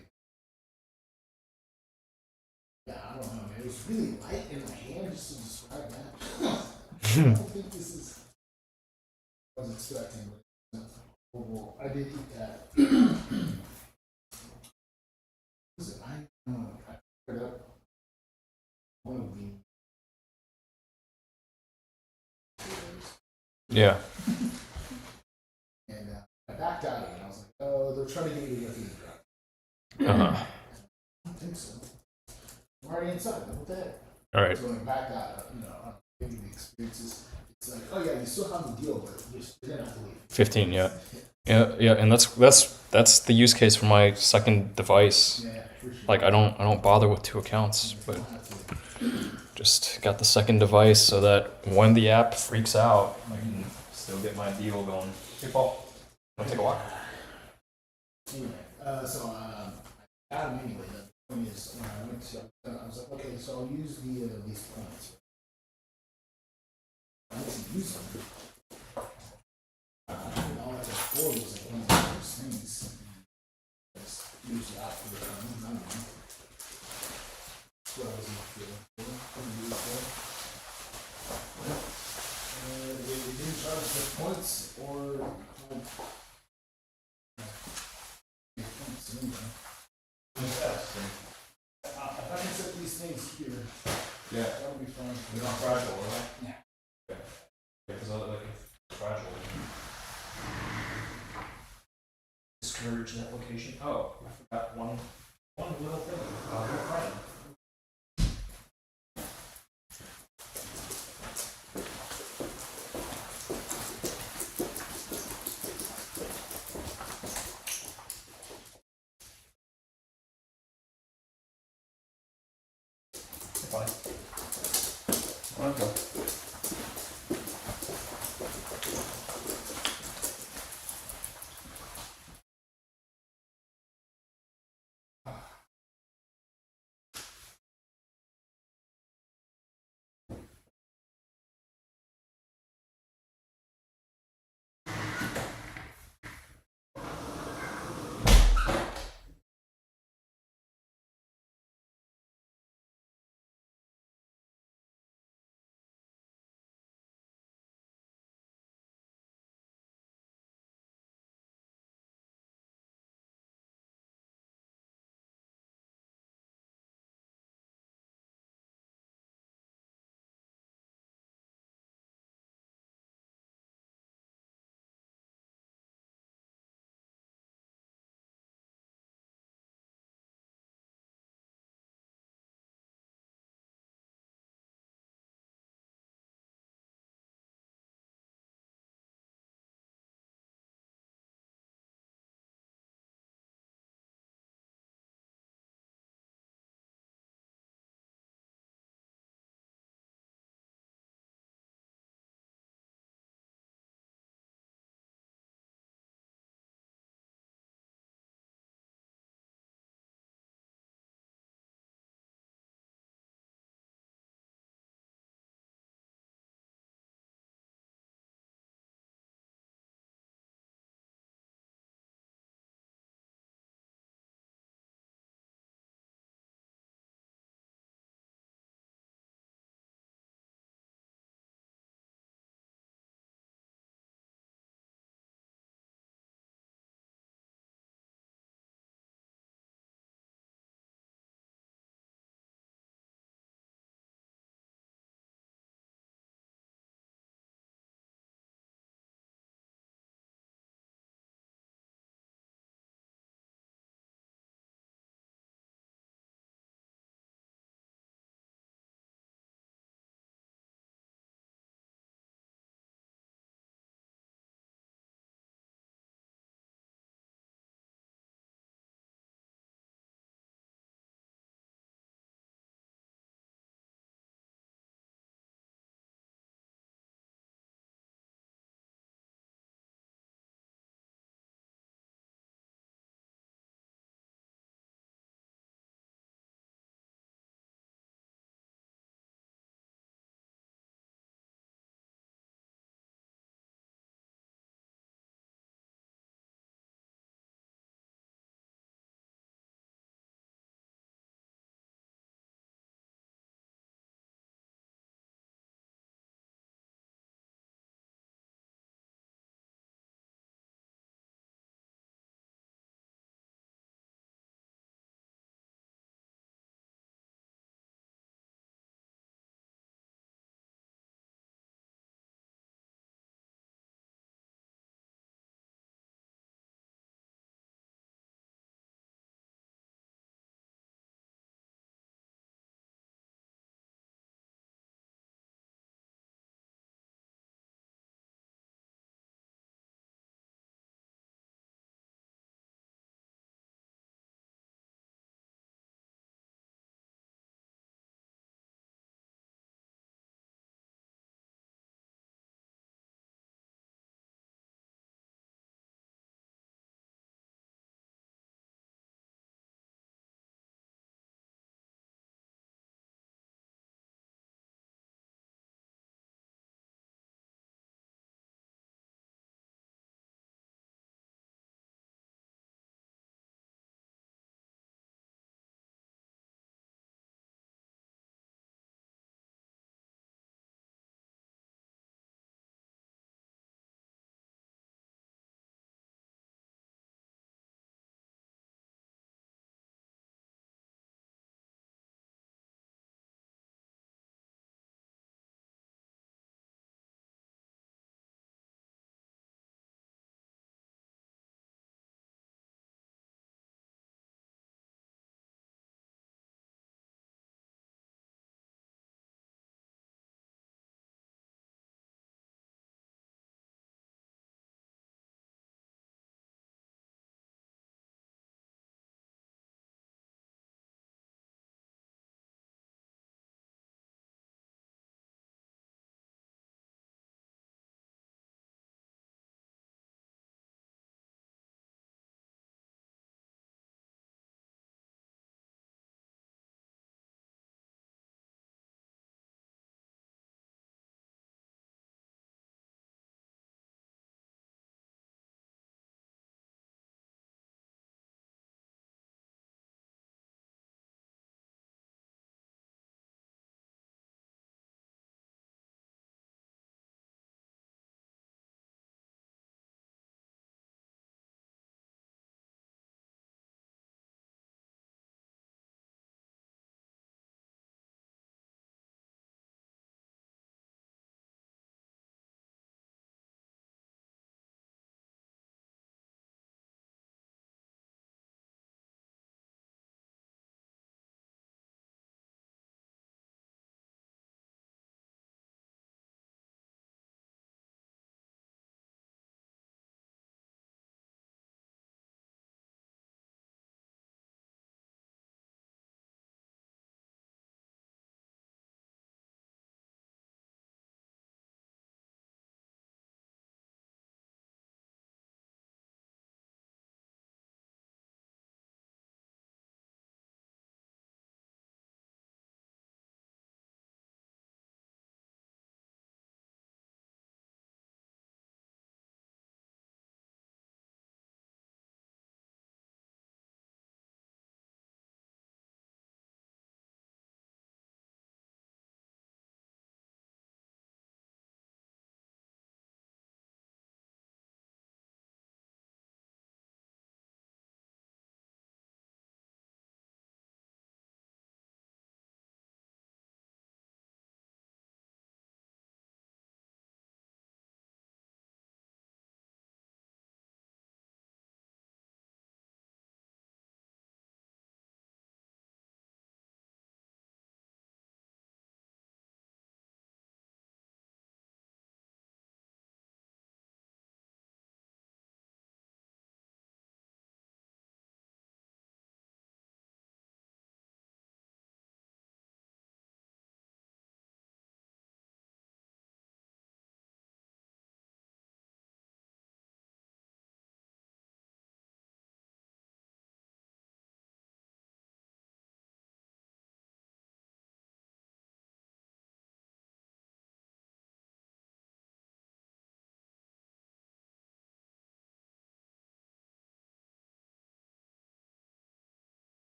Yeah, I don't know, man. It was really light in my hand just to describe that. I don't think this is. I was expecting, but well, I did eat that. Was it? I don't know. I picked it up. One of the. Yeah. And I backed out of it. I was like, oh, they're trying to get me to get through the drug. Uh-huh. I don't think so. I'm already inside. What the heck? All right. So when back out, maybe the experiences. It's like, oh yeah, you still have the deal, but you're gonna have to leave. 15, yeah. Yeah, and that's the use case for my second device. Yeah, for sure. Like I don't bother with 2 accounts, but just got the second device so that when the app freaks out, I can still get my deal going. Hey Paul, wanna take a walk? Anyway, I got them anyway. The point is, when I went to, I was like, okay, so I'll use these points. I need to use them. All I just for was like one of those things. Just use the app for the I don't know. That's what I wasn't feeling for. They didn't charge the points or points anyway. If I can set these things here, Yeah. that would be fine. They're not fragile, are they? Yeah. Okay. Because I like fragile. Discourage that location. Oh, I forgot one little thing. Your friend. Bye. Okay.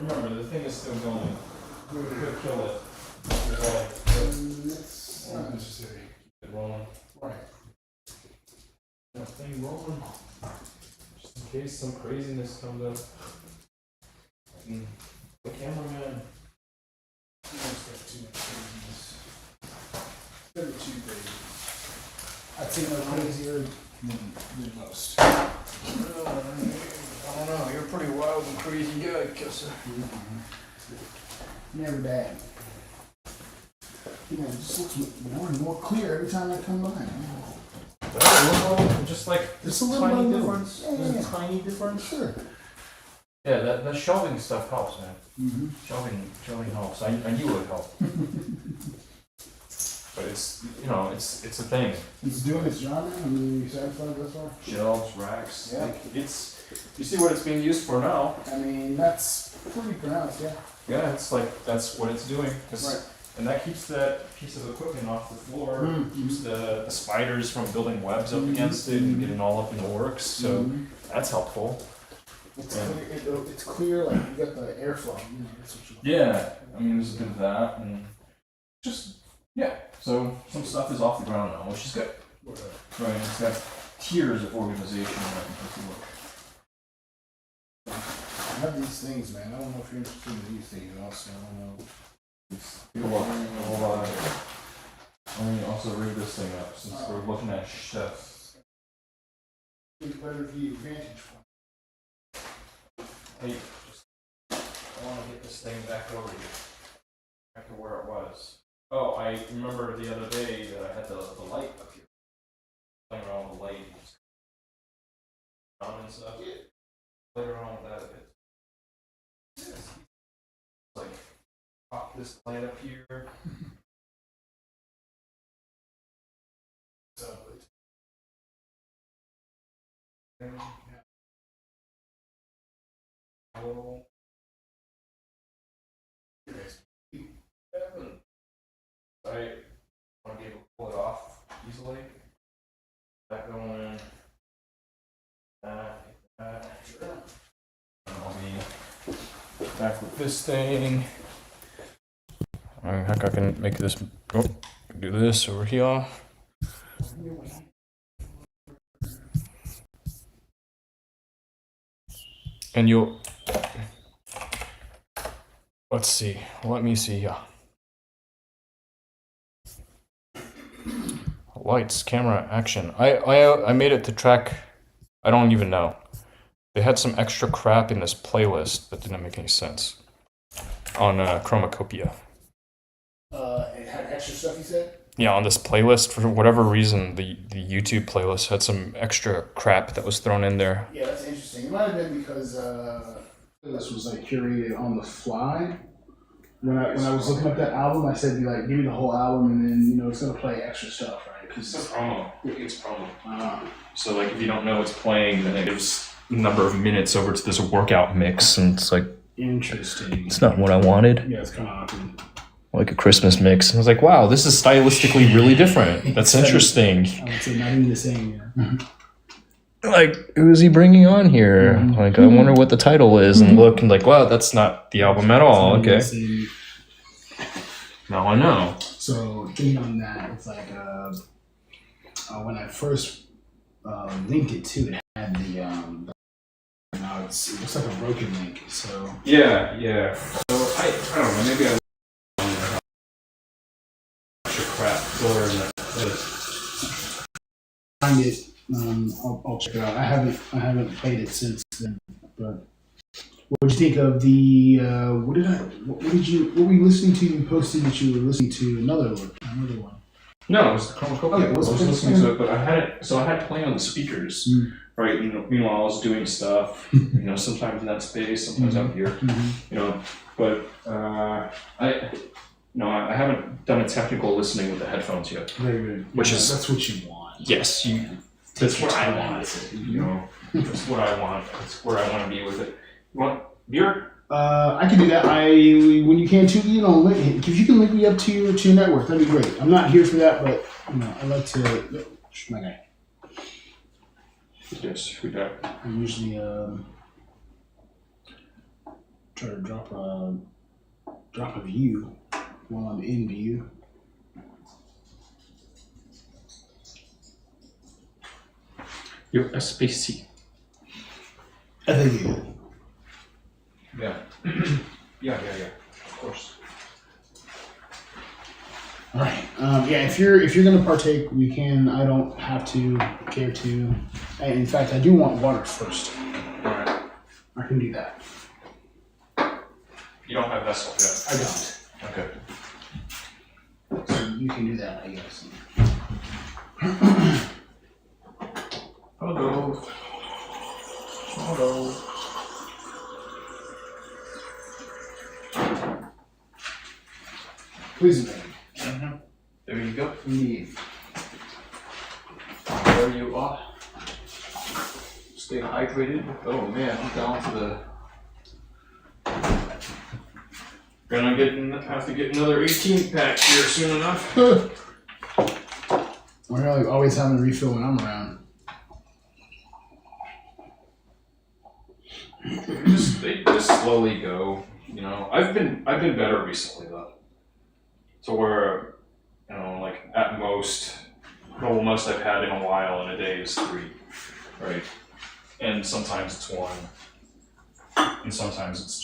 Remember, the thing is still going. We could kill it. It's not necessary. Keep it rolling. Right. That thing rolling. Just in case some craziness comes up. The cameraman. You don't expect too much craziness. Never too crazy. I'd say no crazier than most. I don't know. You're a pretty wild and crazy guy, Kussah. Never bad. You know, it just looks more and more clear every time I come by. Just like Just a little tiny bit of difference. Yeah, Just yeah. a tiny difference. Sure. Yeah, that shelving stuff helps, man. Mm-hmm. Shelving helps. I knew it would help. But it's it's a thing. It's doing its job, man. I mean, you satisfied thus far? Shelves, racks. Yeah. Like, it's you see what it's being used for now. I mean, that's pretty pronounced, yeah. Yeah, it's like that's what it's doing. Right. And that keeps that piece of equipment off the floor. Mhm. Keeps the spiders from building webs up against it and getting all up in the works. So Mhm. that's helpful. It's Yeah. clear, it's clear, like you got the airflow. You know, that's what you want. Yeah, I mean there's a bit of that and just yeah. So some stuff is off the ground now, which is good. Right, it's got tiers of organization that can take a look. I have these things, man. I don't know if you're interested in these things also. I don't know. Let me also read this thing up since we're looking at chefs. Better view vantage point. Hey, I want to get this thing back over here, back to where it was. Oh, I remember the other day that I had the light up here, playing around with the light and stuff. Play around with that a bit. Like, pop this light up here. Oh. I want to be able to pull it off easily. That going in. That. And I'll be back with this thing. Heck, I can make this. Oh, do this over here. And you'll. Let's see. Let me see here. Lights, camera, action. I made it to track. I don't even know. They had some extra crap in this playlist that didn't make any sense on Chromacopia. It had extra stuff, you said? Yeah, on this playlist, for whatever reason, the YouTube playlist had some extra crap that was thrown in there. Yeah, that's interesting. It might have been because this was like curated on the fly. When I was looking up that album, I said, like, give me the whole album, and then it's gonna play extra stuff, right? It's a promo. It's promo. So like, if you don't know what's playing, then it gives a number of minutes over to this workout mix, and it's like Interesting. it's not what I wanted. Yeah, it's kind of awkward. Like a Christmas mix. And I was like, wow, this is stylistically really different. That's interesting. I would say not even the same. Yeah. Like, who is he bringing on here? Mhm. Like, I wonder what the title is, and look, and like, wow, that's not the album at all. It's not even Okay, the same. now I know. So thinking on that, it's like when I first linked it to it had the now it looks like a broken link. So Yeah. So I don't know. Maybe I extra crap filler in that. find it. I'll check it out. I haven't played it since then. But what did you think of the? What were you listening to? You posted that you were listening to another one. No, it was the Chromacopia. Okay, I was what's it listening saying? to it, but I had it playing on the speakers, right? Meanwhile, I was doing stuff. Sometimes in that space, sometimes out here. But I haven't done a technical listening with the headphones yet. Very good. Which is that's what you want. yes, that's what I want. That's what I want. That's where I want to be with it. You want beer? I can do that. When you can too, if you can link me up to your network, that'd be great. I'm not here for that, but I like to. My guy. Yes, we got. I'm usually try to drop a view while I'm in view. USB-C. I think you. Yeah. yeah. Of course. All right. Yeah. If you're gonna partake, we can. I don't have to care to. In fact, I do want water first. All right. I can do that. You don't have vessel yet. I don't. Okay. So you can do that, I guess. Hello. Hello. Please, baby. There you go. Indeed. There you are. Stay hydrated. Oh man, I'm down to the. Have to get another 18 pack here soon enough. We're like always having a refill when I'm around. They just slowly go. You know, I've been better recently though. To where, you know, like at most, the most I've had in a while in a day is 3, right? And sometimes it's 1, and sometimes it's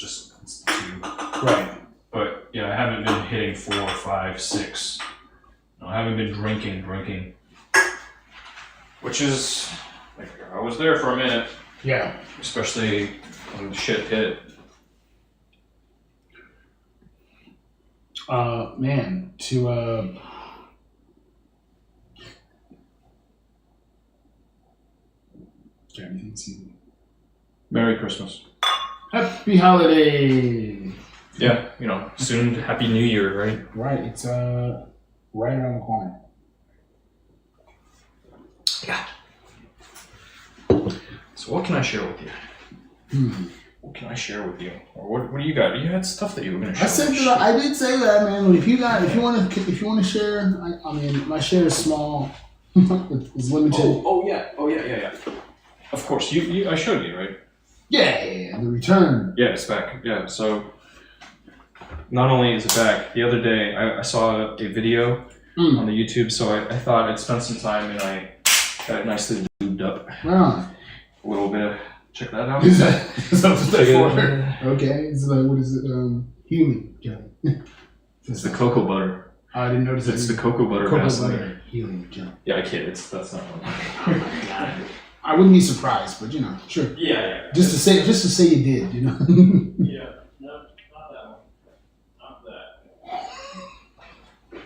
2. Right. But yeah, I haven't been hitting 4, 5, 6. I haven't been drinking, which is like I was there for a minute, Yeah. especially when the shit hit. Man, Merry Christmas. Happy holiday. Yeah, you know, soon Happy New Year, right? Right. It's right around the corner. Yeah. So what can I share with you? What can I share with you? Or what do you got? You had stuff that you were gonna share. I said that. I did say that, man. If you want to share, I mean, my share is small. It's limited. Oh yeah. Of course, I showed you, right? Yeah. The return. Yeah, it's back. Yeah, so not only is it back, the other day I saw a video on the YouTube, so I thought I'd spend some time and I got it nicely lubed up. Wow. A little bit of, check that out. Is that what that's for? Okay. It's like, what is it? Healing jelly. It's the cocoa butter. I didn't notice It's the cocoa butter Vaseline. Healing jelly. Yeah, I kid. That's not one. I wouldn't be surprised, but you know, sure. Yeah. Just to say you did, you know. Yeah. No, not that one. Not that.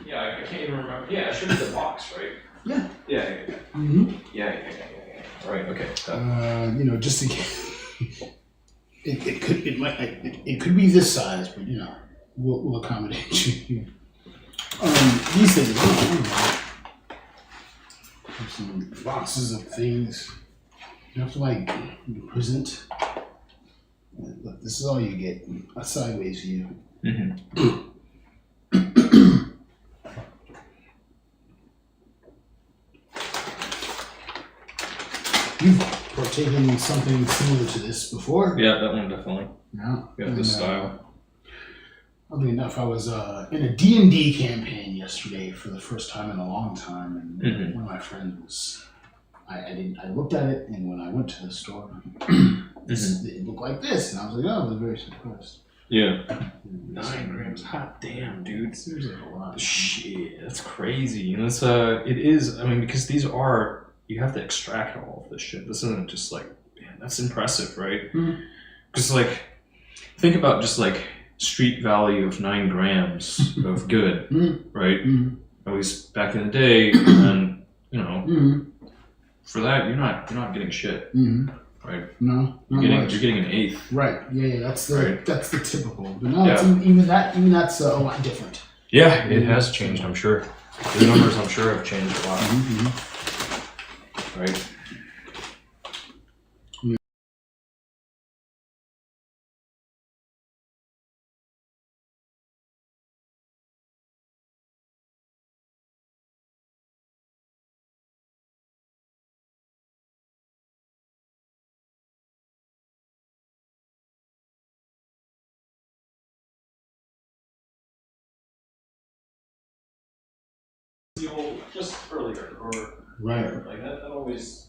Yeah, I can't even remember. Yeah, I showed you the box, right? Yeah. Yeah. Mm-hmm. Yeah. Right. Okay. You know, just to get it could be this size, but you know, we'll accommodate you. These things. There's some boxes of things. You have to present. Look, this is all you get. A sideways view. Mm-hmm. You've partaken in something similar to this before? Yeah, that one definitely. Yeah. Yeah, this style. Oddly enough, I was in a D&D campaign yesterday for the first time in a long time, and one of my friends I looked at it, and when I went to the store, it looked like this, and I was like, oh, I was very surprised. Yeah. 9 grams. Hot damn, dude. Seems like a lot. Shit, that's crazy. And it's it is. I mean, because these are, you have to extract all of this shit. This isn't just like, man, that's impressive, right? Because think about just street value of 9 grams of good, right? At least back in the day, and you know, for that you're not getting shit, right? No, you're getting an eighth. Right. Yeah. That's the typical. But no, Yeah. it's even that's a lot different. Yeah, it has changed. I'm sure the numbers I'm sure have changed a lot. Right. fuel just earlier, or Right. like that always.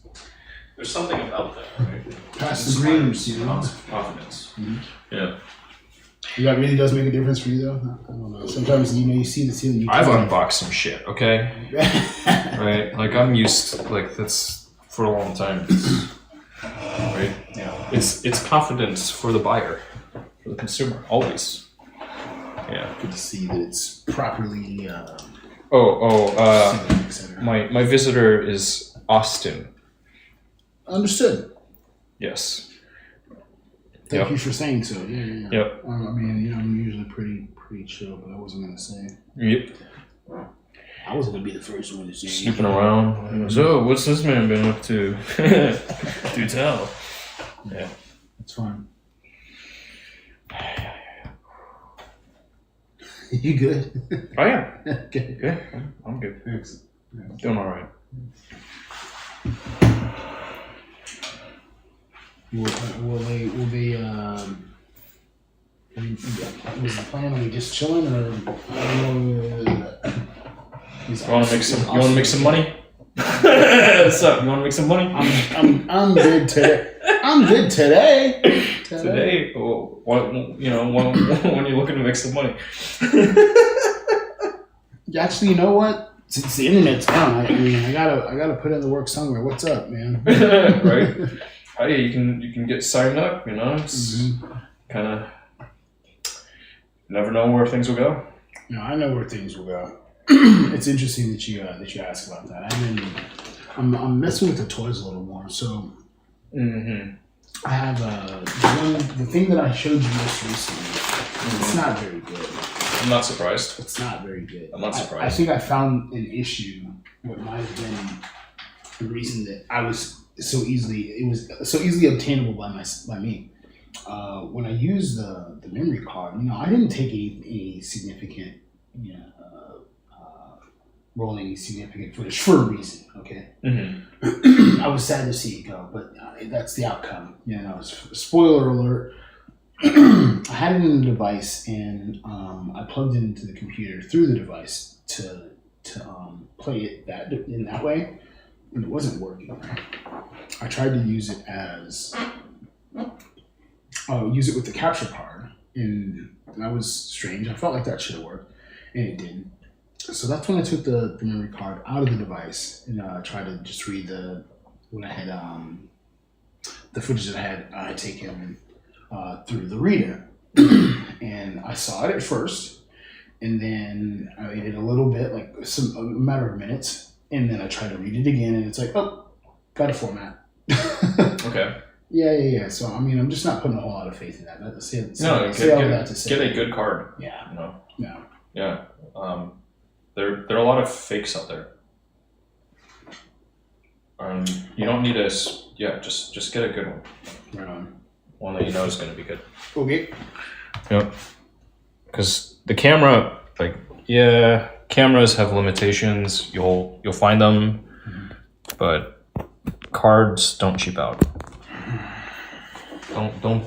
There's something about that, right? Past the greens, you know. Confidence. Mhm. Yeah. That really does make a difference for you, though. I don't know. Sometimes you see the ceiling. I've unboxed some shit. Okay. Right. Like I'm used. Like that's for a long time. Right. Yeah. It's confidence for the buyer, for the consumer, always. Yeah. Good to see that it's properly. Oh. Etc. My visitor is Austin. Understood. Yes. Thank you for saying so. Yeah. Yep. I mean, I'm usually pretty chill, but I wasn't gonna say. Yep. I wasn't gonna be the first one to say. Snooping around. So, what's this man been up to? Do tell. Yeah. It's fine. You good? I am. Okay. Yeah, I'm good. Excellent. Doing all right. Will they was the plan? Are we just chilling, or I don't know? You want to make some money? What's up? You want to make some money? I'm good today. I'm good today. Today, when you're looking to make some money. Actually, you know what? Since the internet's down, I gotta put in the work somewhere. What's up, man? Right? Hey, you can get signed up. You know, it's kind of never know where things will go. No, I know where things will go. It's interesting that you ask about that. I'm messing with the toys a little more. So I have the thing that I showed you most recently. It's not very good. I'm not surprised. It's not very good. I'm not surprised. I think I found an issue. What might have been the reason that it was so easily obtainable by me. When I used the memory card, I didn't take any significant, roll any significant footage for a reason. Okay, I was sad to see it go, but that's the outcome. Spoiler alert. I had it in the device, and I plugged it into the computer through the device to play it in that way, and it wasn't working. I tried to use it with the capture card, and that was strange. I felt like that should have worked, and it didn't. So that's when I took the memory card out of the device and tried to just read the footage that I had taken through the reader. And I saw it at first, and then I waited a little bit, like a matter of minutes, and then I tried to read it again, and it's like, oh, got a format. Okay. Yeah. So I'm just not putting a whole lot of faith in that. Get a good card. Yeah. Yeah. There are a lot of fakes out there. You don't need just get a good one. Right on. One that you know is going to be good. Okay. Yep. Because the camera, cameras have limitations. You'll find them, but cards don't cheap out. Don't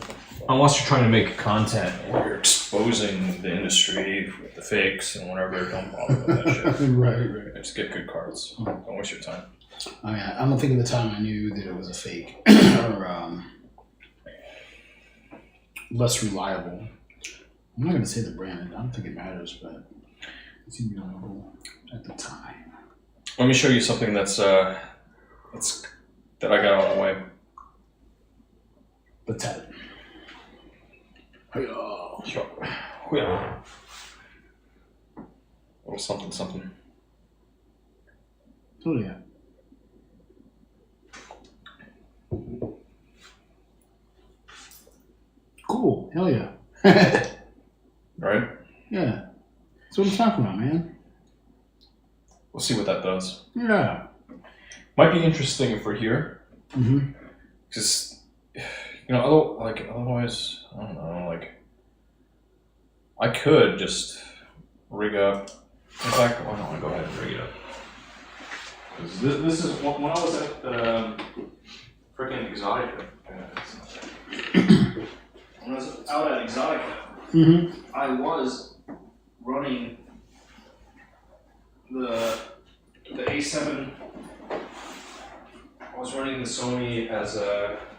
unless you're trying to make content where you're exposing the industry with the fakes and whatever. Don't bother with that shit. Right. Just get good cards. Don't waste your time. I don't think at the time I knew that it was a fake or less reliable. I'm not going to say the brand. I don't think it matters, but it seemed reliable at the time. Let me show you something that I got on the way. Let's have it. Yeah. Little something. Oh yeah. Cool. Hell yeah. Right? Yeah. That's what I'm talking about, man. We'll see what that does. Yeah. Might be interesting if we're here. Because, otherwise, I don't know, I could just rig up. In fact, why don't I go ahead and rig it up? Because this is, when I was at freaking Exotica, when I was out at Exotica, I was running the the A7. I was running the Sony as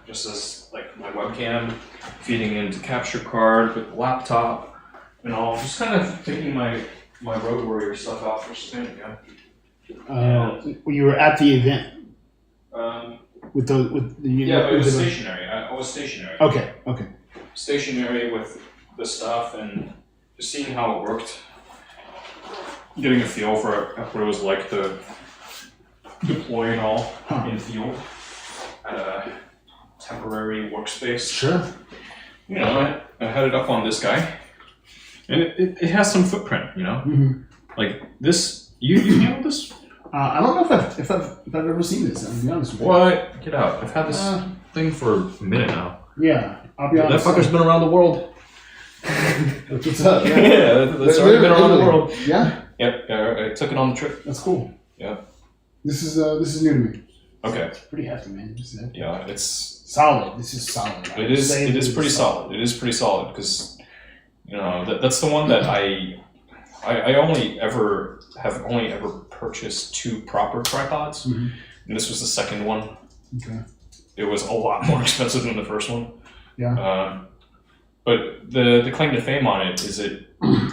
just as like my webcam, feeding into capture card with the laptop and all. Just kind of taking my Road Warrior stuff out for spin. Yeah. When you were at the event with the yeah, it was stationary. I was stationary. Okay. Stationary with the stuff and just seeing how it worked, getting a feel for what it was like to deploy it all in field at a temporary workspace. Sure. You know, I had it up on this guy, and it has some footprint. You know, like this. You handled this? I don't know if I've ever seen this. I'll be honest with you. What? Get out! I've had this thing for a minute now. Yeah, I'll be honest. That fucker's been around the world. That's what's up. Yeah, Yeah, that's already been around the world. Yeah. Yep, I took it on the trip. That's cool. Yeah. This is new to me. Okay. It's pretty hefty, man. This is hefty. Yeah, it's solid. This is solid. it is pretty solid. It is pretty solid because you know that's the one that I only ever purchased 2 proper tripods, and this was the second one. Okay. It was a lot more expensive than the first one. Yeah. But the claim to fame on it is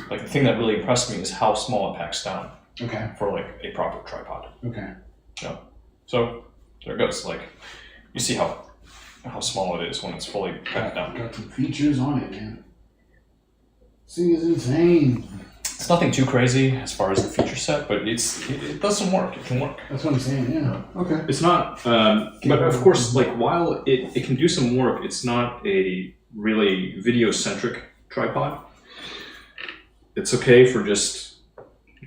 like the thing that really impressed me is how small it packs down. Okay. For like a proper tripod. Okay. Yeah. So there it goes. Like you see how small it is when it's fully packed down. Got some features on it, man. This thing is insane. It's nothing too crazy as far as the feature set, but it does some work. It can work. That's what I'm saying. Yeah. Okay. It's not, but of course, like while it can do some work, it's not a really video-centric tripod. It's okay for just,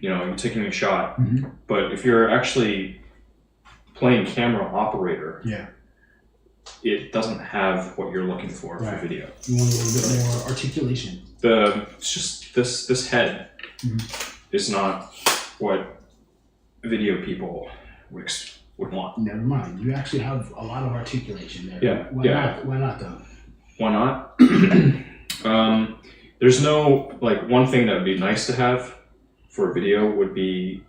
you know, taking a shot. But if you're actually playing camera operator, Yeah. it doesn't have what you're looking for video. You want a little bit more articulation. It's just this head is not what video people would want. Never mind. You actually have a lot of articulation there. Yeah. Why not though? Why not? There's no, like, one thing that would be nice to have for a video would be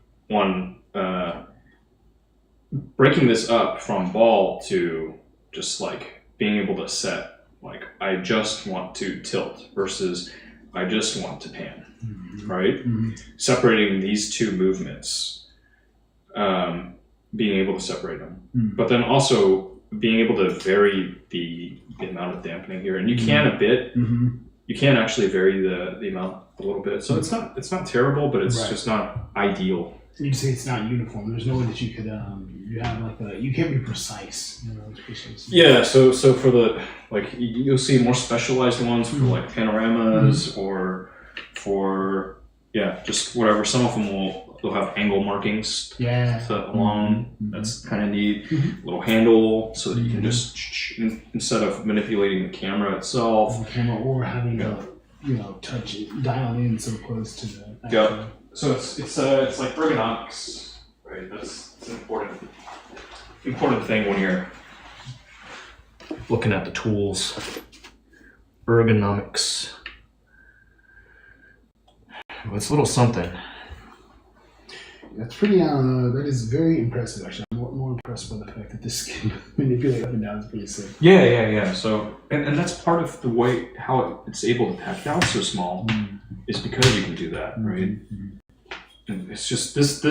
breaking this up from ball to just like being able to set, like, I just want to tilt versus I just want to pan, right? Separating these two movements, being able to separate them, but then also being able to vary the amount of dampening here, and you can a bit. You can actually vary the amount a little bit, so it's not terrible, but it's just not ideal. You'd say it's not uniform. There's no way that you could you have like you can't be precise. You know, it's precise. Yeah, so for the, like, you'll see more specialized ones for like panoramas or for just whatever. Some of them they'll have angle markings along. That's kind of neat. Little handle so that you can just instead of manipulating the camera itself, or having to touch it, dial in so close to the. Yeah. So it's like ergonomics, right? That's an important thing when you're looking at the tools. Ergonomics. It's a little something. That's pretty. That is very impressive. Actually, I'm more impressed by the fact that this can manipulate up and down. Is pretty sick. Yeah. So and that's part of the way how it's able to pack down so small is because you can do that, right? And it's just this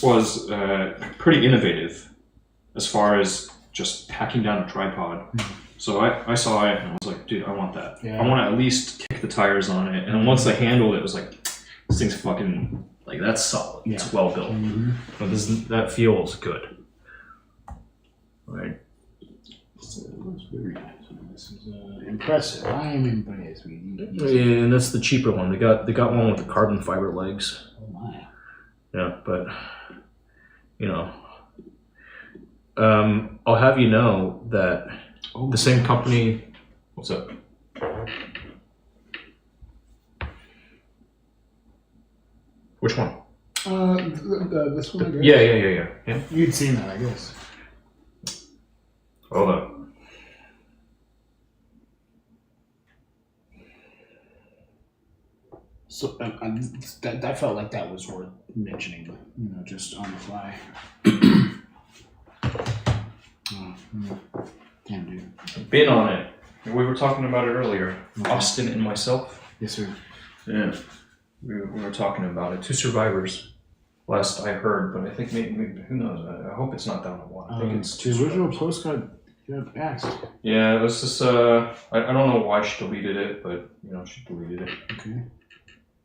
was pretty innovative as far as just packing down a tripod. So I saw it and I was like, dude, I want that. Yeah. I want to at least kick the tires on it. And once I handled it, it was like, this thing's fucking, like, that's solid. Yeah. It's well built. But that feels good. Right. So that's very nice. This is impressive. I am impressed. And that's the cheaper one. They got one with the carbon fiber legs. Oh my. Yeah, but I'll have you know that the same company. What's up? Which one? This one. I guess. Yeah. You'd seen that, I guess. Hold up. So that felt like that was worth mentioning, just on the fly. Damn, dude. Been on it. We were talking about it earlier. Okay. Austin and myself. Yes, sir. Yeah. We were talking about it. 2 survivors. Last I heard, but I think maybe who knows? I hope it's not down to 1. I think it's 2. The original postcard got axed. Yeah, it was just I don't know why she deleted it, but she deleted it. Okay.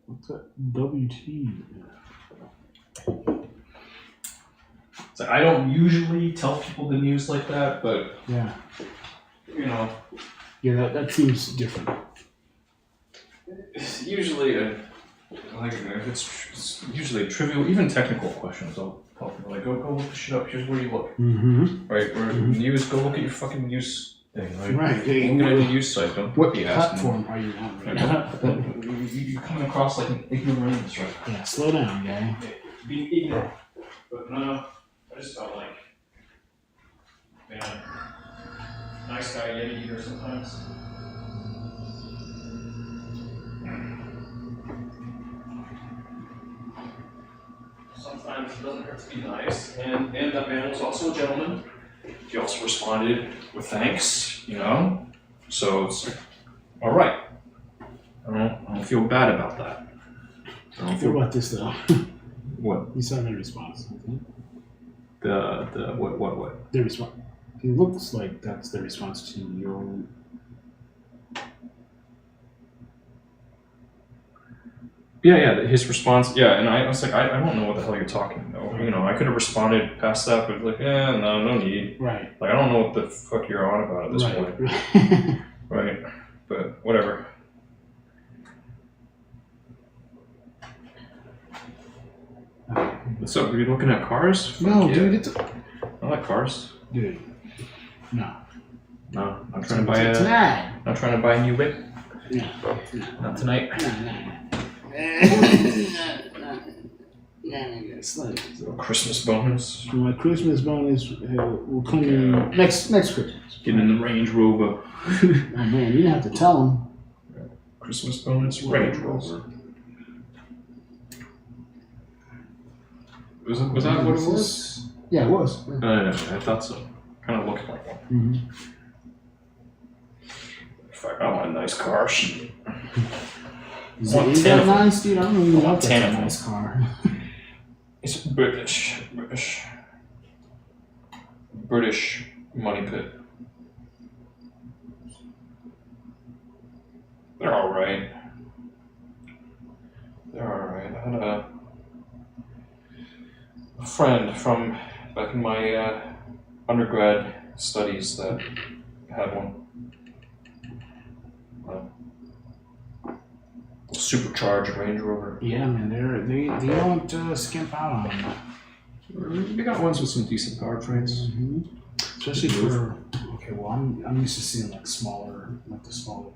What's that? WT. So I don't usually tell people the news like that, but yeah, yeah, that seems different. It's usually if it's usually trivial, even technical questions. I'll tell people like, go look this shit up. Here's where you look. Mm-hmm. Right, where news. Go look at your fucking news thing. Right. Look at the news site. Don't what be platform are you on? Right? You're coming across like an ignoramus, right? Yeah, slow down, guy. Being ignorant, but no. I just felt like, man, nice guy Yeti eater sometimes. Sometimes it doesn't hurt to be nice, and that man was also a gentleman. He also responded with thanks, so it's all right. I don't feel bad about that. I don't feel What about this though? What? You saw the response. The what? The response. It looks like that's the response to your. Yeah, his response. Yeah, and I was like, I don't know what the hell you're talking about. I could have responded past that, but like, no need. Right. Like, I don't know what the fuck you're on about at this point. Right. But whatever. What's up? Are you looking at cars? No, yeah. dude, I like cars. Dude, no. No, I'm trying to buy tonight. Not trying to buy a new whip. No. Not tonight. No. Christmas bonus. My Christmas bonus will come in next Christmas. Get in the Range Rover. Oh man, you didn't have to tell him. Christmas bonus Range Rover. Was that what it was? Yeah, it was. I thought so. Kind of looked like one. Mm-hmm. Fuck, I want a nice car. Shit. Is that nice, dude? I don't even know if that's a 10 nice car. It's British money pit. They're alright. I had a friend from back in my undergrad studies that had one. Supercharged Range Rover. Yeah, man, they don't skimp out on them. They got ones with some decent powertrains. Mm-hmm. Especially for I'm used to seeing like the smaller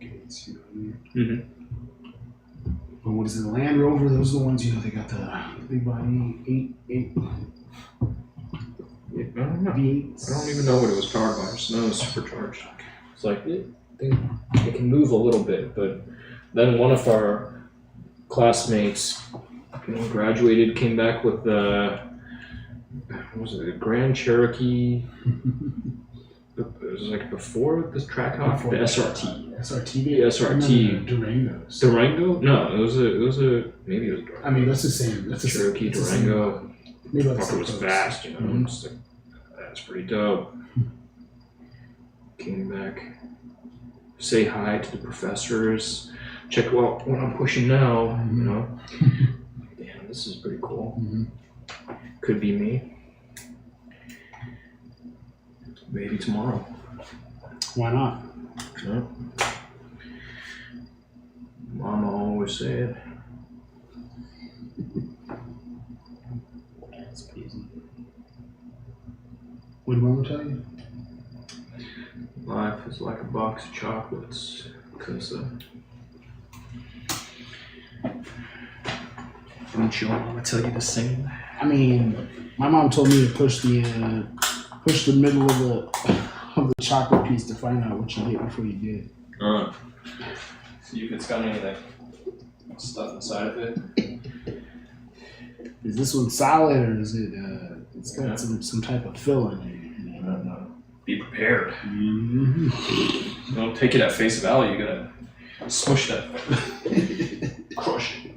kids, you know what I mean? Mm-hmm. But what is it, the Land Rover? Those are the ones, they got the big body 8 I don't know. V8s. I don't even know what it was powered by. I just know it was supercharged. It's like they can move a little bit, but then one of our classmates, graduated, came back with what was it, a Grand Cherokee? It was like before the Trackhawk, the SRT. SRT. The SRT. Durangos. Durango? No, it was a maybe it was Durango. I mean, that's the same. That's Cherokee, Durango. Maybe It was fast, Mm-hmm. Just like, that's pretty dope. Came back, say hi to the professors, check out what I'm pushing now, Damn, this is pretty cool. Mm-hmm. Could be me. Maybe tomorrow. Why not? Yeah. Mama always said. That's easy. What did Mama tell you? Life is like a box of chocolates, Kussah. Didn't your mama tell you the same? I mean, my mom told me to push the middle of the chocolate piece to find out what you get before you did. See if it's got anything. stuff inside of it. Is this one solid or is it? It's got some type of filling in it. I don't know. Be prepared. Mm-hmm. Don't take it at face value. You gotta smush that, crush it.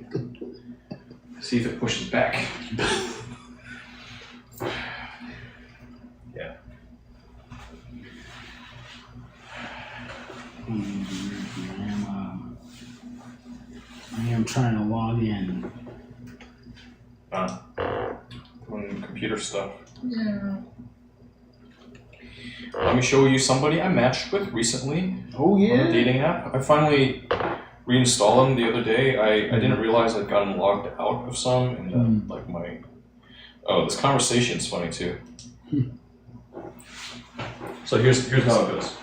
See if it pushes back. Yeah. I am trying to log in. On computer stuff. Yeah. Let me show you somebody I matched with recently. Oh On yeah. a dating app. I finally reinstalled them the other day. I didn't realize I'd gotten logged out of some, and like my this conversation's funny too. So here's how it goes.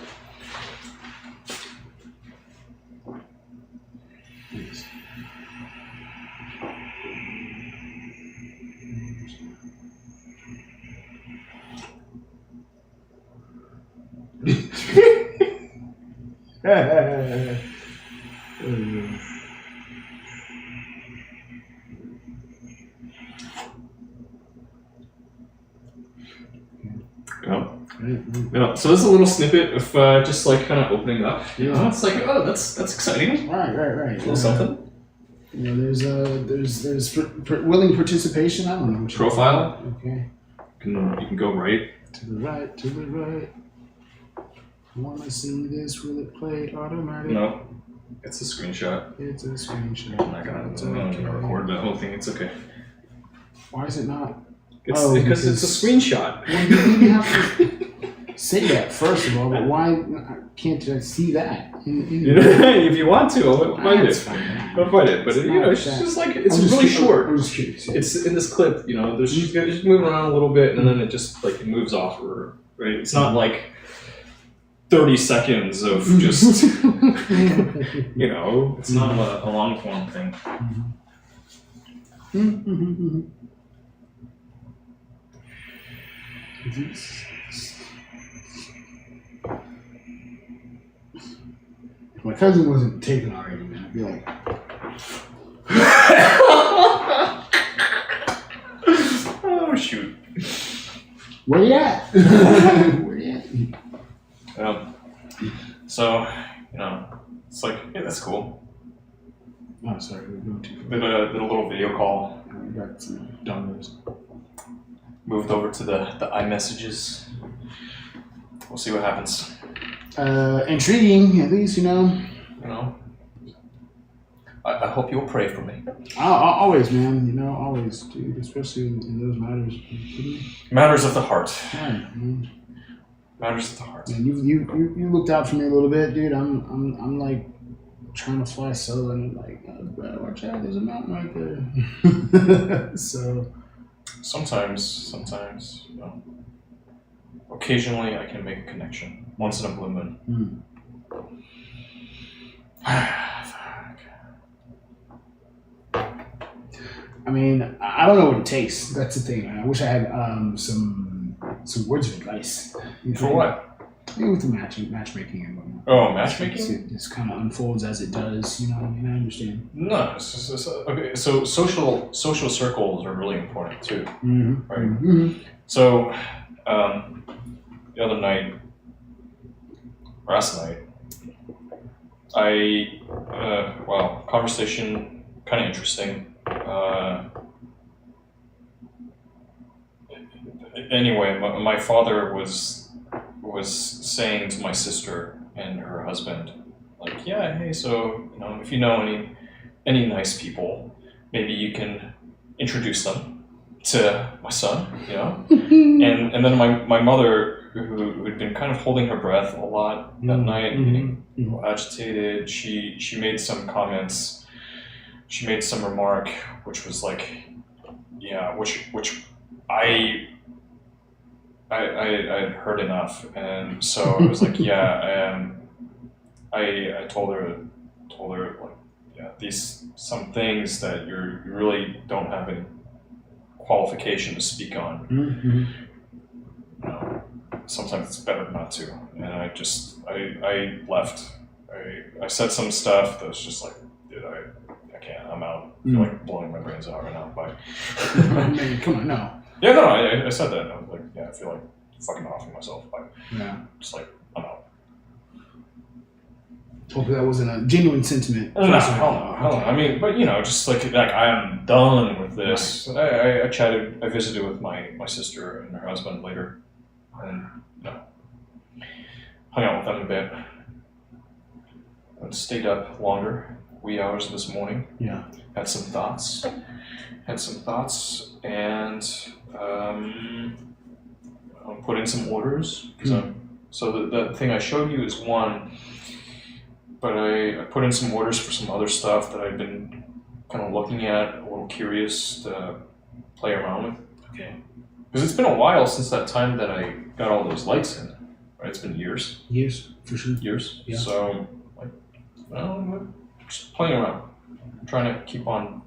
Yeah. So this is a little snippet of just like kind of opening up. You know, it's like, oh, that's exciting. Right. A little something. You know, there's willing participation. I don't know. Which Profile. Okay. You can go right. To the right. To the right. Wanna see this? Will it play automatic? No, it's a screenshot. It's a screenshot. I'm not gonna record the whole thing. It's okay. Why is it not? It's because it's a screenshot. Well, you have to say that first of all, but why can't I see that? If you want to, I'll find it. Fine. I'll find it. But you know, it's just like it's really short. I'm just curious. It's in this clip. You know, there's just moving around a little bit, and then it just like it moves off. Right? It's not like 30 seconds of just you know. It's not a long form thing. If my cousin wasn't taken already, man, I'd be like, Oh shoot! where you at? Where you at? So you know, it's like yeah, that's cool. Oh, sorry, we're going too far. Did a little video call. We got some dongers. Moved over to the iMessages. We'll see what happens. Intriguing, at least, you know. You know, I hope you'll pray for me. I'll always, man, you know, always, dude, especially in those matters. Matters of the heart. Right, man. Matters of the heart. Man, you looked out for me a little bit, dude. I'm like trying to fly solo, and like, bro, watch out, there's a mountain right there. So Sometimes, you know, occasionally I can make a connection. Once in a blue moon. I mean, I don't know what it takes. That's the thing. I wish I had some words of advice. For what? Maybe with the matchmaking and whatnot. Oh, matchmaking? It just kind of unfolds as it does, you know. I mean, I understand. No, okay. So social circles are really important too, right? Mm-hmm. So the other night, last night, conversation kind of interesting. Anyway, my father was saying to my sister and her husband, like, yeah, hey, so you know, if you know any nice people, maybe you can introduce them to my son, you know. and then my mother, who had been kind of holding her breath a lot that night, getting agitated, she made some comments. She made some remark, which was like, yeah, which I'd heard enough, and so I was like, yeah, I told her like, yeah, these some things that you really don't have any qualification to speak on. You know, sometimes it's better not to, and I left. I said some stuff that was just like, I can't. I'm out. I feel like blowing my brains out right now. Bye. Man, come on, no. Yeah, no, I said that. I was like, yeah, I feel like fucking off myself. Bye. Yeah. Just like, I'm out. Hopefully that wasn't a genuine sentiment. No, hell no. I mean, but you know, just like I am done with this. Right. I visited with my sister and her husband later, and hung out with them a bit. And stayed up longer, wee hours this morning. Yeah. Had some thoughts, and I'll put in some orders because so the thing I showed you is one. But I put in some orders for some other stuff that I've been kind of looking at, a little curious to play around with. Okay. Because it's been a while since that time that I got all those lights in. Right? It's been years. Years, for sure. Years. Yeah. So, like, well, just playing around. I'm trying to keep on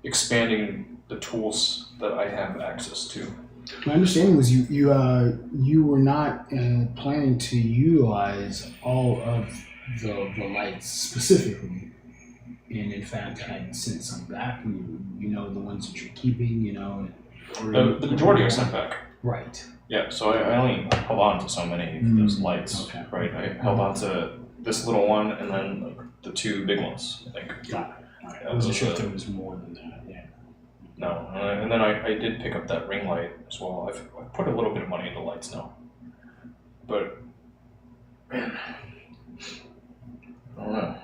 expanding the tools that I have access to. My understanding was you were not planning to utilize all of the lights specifically, and in fact had sent some back. You know the ones that you're keeping. You know, The majority are sent back. Right. Yeah, so I only held on to so many of those lights. Okay. Right, I held on to this little one and then like, the two big ones. I think. Got it. All right. I wasn't sure if there was more than that. Yeah. No, and then I did pick up that ring light as well. I've put a little bit of money into lights now, but man, I don't know.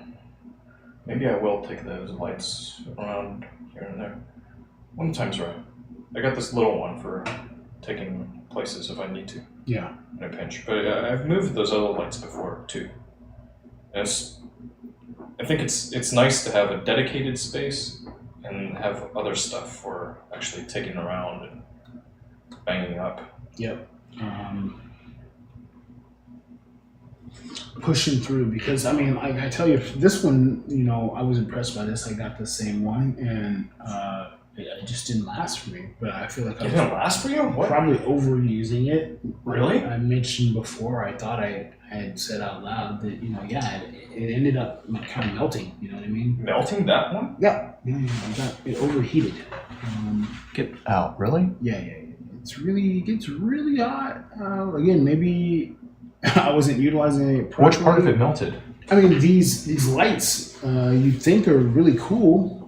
Maybe I will take those lights around here and there. When the time's right. I got this little one for taking places if I need to. Yeah. In a pinch. But I've moved those other lights before too. And I think it's nice to have a dedicated space and have other stuff for actually taking around and banging up. Yep. Pushing through, because I mean, I tell you, this one, you know, I was impressed by this. I got the same one, and it just didn't last for me. But I feel like It didn't last for you? What? probably overusing it. Really? I mentioned before, I thought I had said out loud that, you know, yeah, it ended up kind of melting. You know what I mean? Melting that one? Yeah. It overheated. Get out, really? Yeah. It gets really hot. Again, maybe I wasn't utilizing it properly. Which part of it melted? I mean, these lights you'd think are really cool.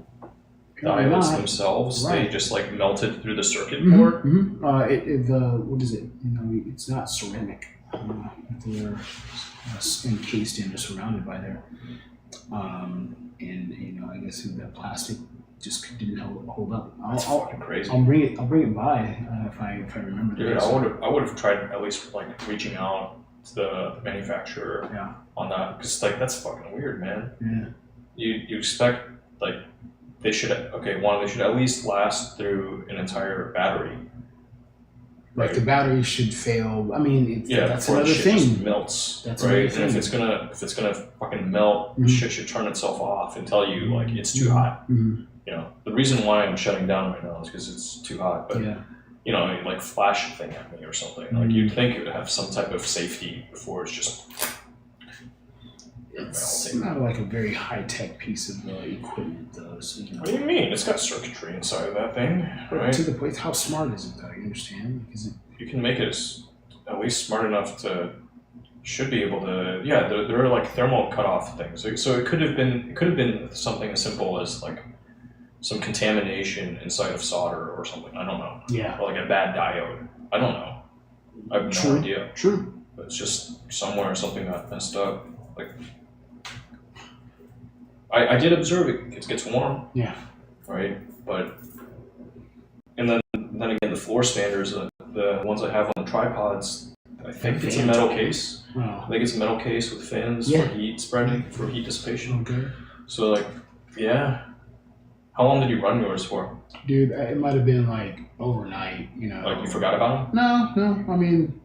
Diodes themselves, Right. they just like melted through the circuit Mhm, board. mhm. What is it? You know, it's not ceramic. They're encased in or surrounded by there. And you know, I guess the plastic just didn't hold up. That's fucking crazy. I'll bring it by if I remember. Dude, I would have tried at least like reaching out to the manufacturer Yeah. on that, because like that's fucking weird, man. Yeah. You expect like they should at least last through an entire battery. Like Right. the battery should fail. I mean, that's before the another shit thing. just melts. That's right. another And thing. if it's gonna fucking melt, Mhm. shit should turn itself off and tell you like it's too hot. Mhm. You know, the reason why I'm shutting down right now is because it's too hot. But Yeah. you know, like flash a thing at me or something. Like you'd think it would have some type of safety before it's just. It's melting. not like a very high-tech piece of equipment, though. So, you know, What do you mean? It's got circuitry inside of that thing, right? to the point, how smart is it, though? You understand? Because You can make it at least smart enough to. Should be able to. Yeah, there are like thermal cutoff things. So it could have been something as simple as like some contamination inside of solder or something. I don't know. yeah, Or like a bad diode. I don't know. I have no True. idea. true. But it's just somewhere something got messed up. Like I did observe it gets warm. Yeah. Right? But and then again the floor standers, the ones I have on the tripods, I think it's a metal case. Wow. I think it's a metal case with fins Yeah. for heat spreading, for heat dissipation. Okay. So like, yeah. How long did you run yours for? Dude, it might have been like overnight. You know. Like you forgot about them? No. I mean,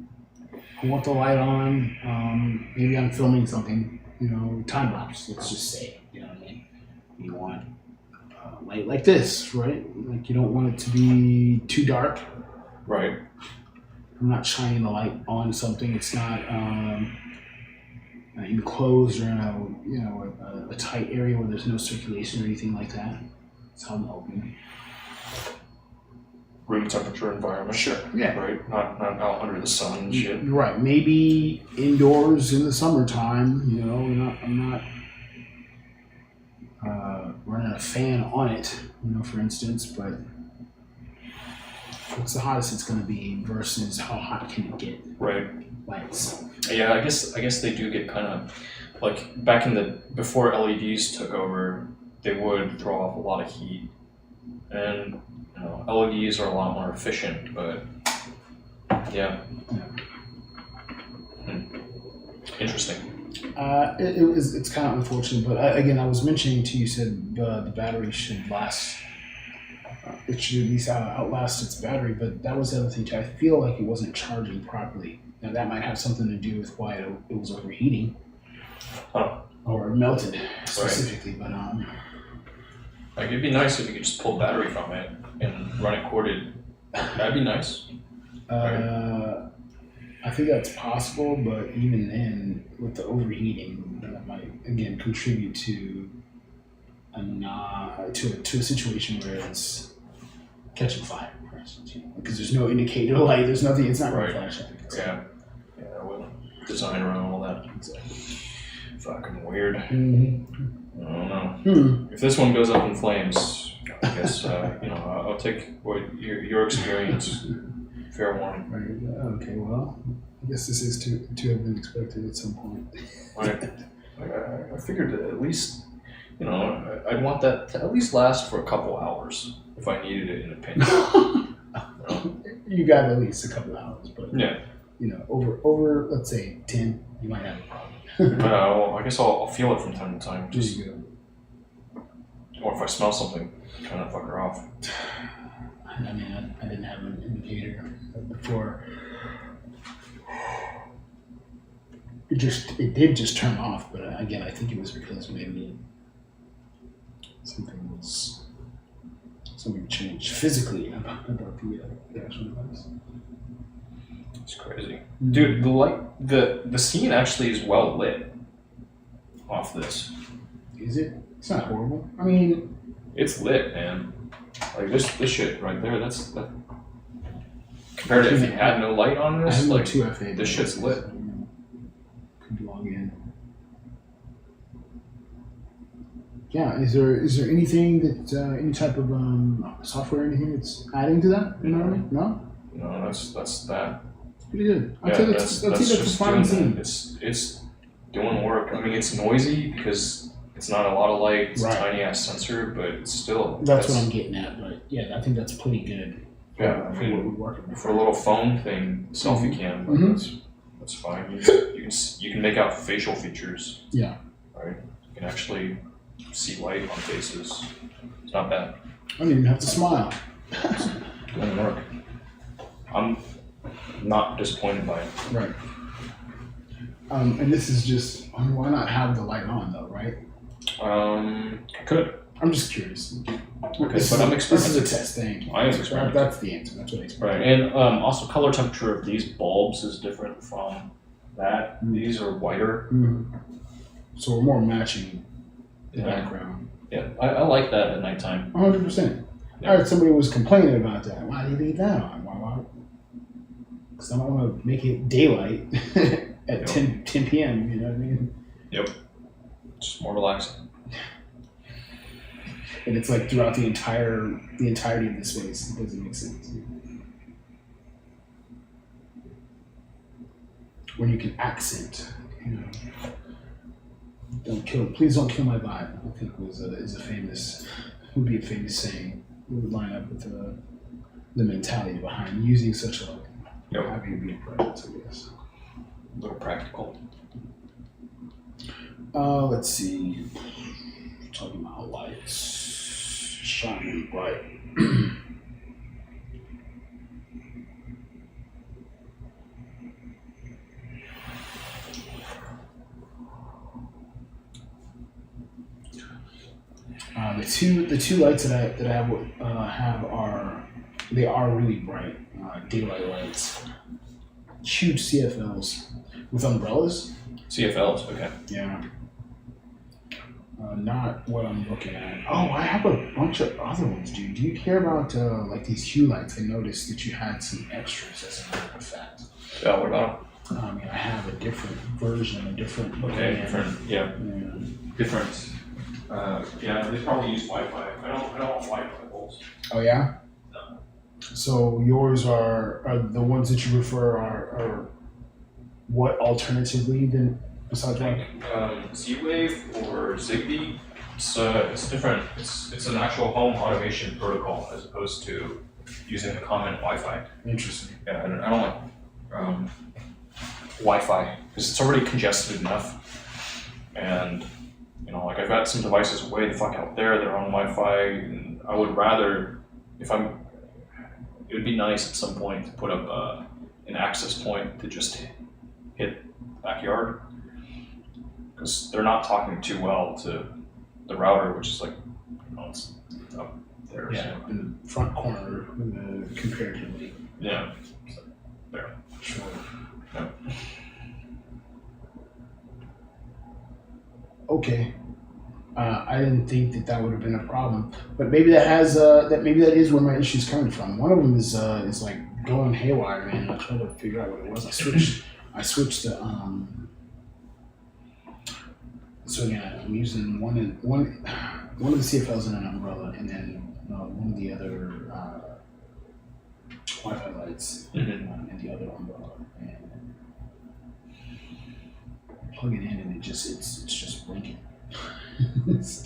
I want the light on. Maybe I'm filming something. You know, time lapse. Let's just say. You know what I mean? You want light like this, right? Like you don't want it to be too dark. Right. I'm not shining the light on something. It's not. enclosed or in a tight area where there's no circulation or anything like that. That's how I'm hoping. Room temperature environment. Sure. Yeah. Right. Not out under the sun and shit. Right. Maybe indoors in the summertime. I'm not running a fan on it. For instance, but what's the hottest it's going to be versus how hot can it get? Right. Lights. Yeah. I guess they do get kind of like back in before LEDs took over, they would throw off a lot of heat, and LEDs are a lot more efficient, but yeah. Interesting. It's kind of unfortunate, but again, I was mentioning to you, said the battery should last. It should at least outlast its battery, but that was the other thing too. I feel like it wasn't charging properly. Now that might have something to do with why it was overheating or melted specifically. But like it'd be nice if you could just pull the battery from it and run it corded. That'd be nice. I think that's possible, but even then, with the overheating, that might again contribute to a situation where it's catching fire, for instance, because there's no indicator light, there's nothing, it's not going to flash. Yeah, well, design around all that. Fucking weird. Mm-hmm. I don't know. If this one goes up in flames, I guess I'll take what your experience. Fair warning. Right. Okay. Well, I guess this is to have been expected at some point. Right. I figured that at least, I'd want that to at least last for a couple hours if I needed it in a pinch. You got at least a couple hours, but yeah. Over let's say 10, you might have a problem. I guess I'll feel it from time to time. Just or if I smell something, kind of fuck her off. I mean, I didn't have an indicator before. It did just turn off, but again, I think it was because maybe something changed physically about the actual device. It's crazy, dude. The light, the scene actually is well lit off this. Is it? It's not horrible. I mean, it's lit, man. Like this shit right there. That compared to if you had no light on this, like 2FA. This shit's lit. Could log in. Yeah. Is there anything that any type of software or anything that's adding to that? No. No, that's that. It's pretty good. I'd say that's a fine scene. It's doing work. I mean, it's noisy because it's not a lot of light. It's a tiny ass sensor, but it's still. That's what I'm getting at. But yeah, I think that's pretty good. Yeah, for what we're working with. For a little phone thing, selfie cam, like that's fine. You can make out facial features. Yeah. Right. You can actually see light on faces. It's not bad. I don't even have to smile. It's doing work. I'm not disappointed by it. Right. And this is just, why not have the light on though, right? I could. I'm just curious. Okay, but I'm experimenting. This is a test thing. I am experimenting. That's the answer. That's what I expect. Right, and also color temperature of these bulbs is different from that. These are whiter. So we're more matching the Yeah. background. Yeah, I like that at nighttime. 100%. I heard somebody was complaining about that. Why do you leave that on? Why? Because I don't want to make it daylight at 10 p.m. You know what I mean? Yep. Just more relaxing. And it's like throughout the entirety of the space. It doesn't make sense. When you can accent, please don't kill my vibe. I think would be a famous saying. It would line up with the mentality behind using such a heavy beat presence, I guess. A little practical. Let's see. Talking about lights, shining bright. The two lights that I have are really bright daylight lights. Huge CFLs with umbrellas. CFLs, okay. Yeah. Not what I'm looking at. Oh, I have a bunch of other ones, dude. Do you care about like these hue lights? I noticed that you had some extras as a matter of fact. Yeah, what about I mean, I have a different version, a different. okay, brand. different, yeah, different. Yeah, they probably use Wi-Fi. I don't want Wi-Fi bulbs. Oh yeah. So yours are the ones that you refer are what alternatively than besides Like Wi-Fi? Z-Wave or Zigbee. It's different. It's an actual home automation protocol as opposed to using the common Wi-Fi. Interesting. Yeah, I don't like Wi-Fi because it's already congested enough, and you know, like I've got some devices way the fuck out there that are on Wi-Fi, and I would rather, it would be nice at some point to put up an access point to just hit backyard, because they're not talking too well to the router, which is like, you know, it's up there. Yeah, So, in the front corner comparatively. yeah. So, there. Sure. Yeah. Okay. I didn't think that would have been a problem, but maybe that has maybe that is where my issue's coming from. One of them is like going haywire, man. I tried to figure out what it was. I switched to So yeah, I'm using one of the CFLs in an umbrella, and then one of the other Wi-Fi lights in the other umbrella, and plug it in, and it's just blinking.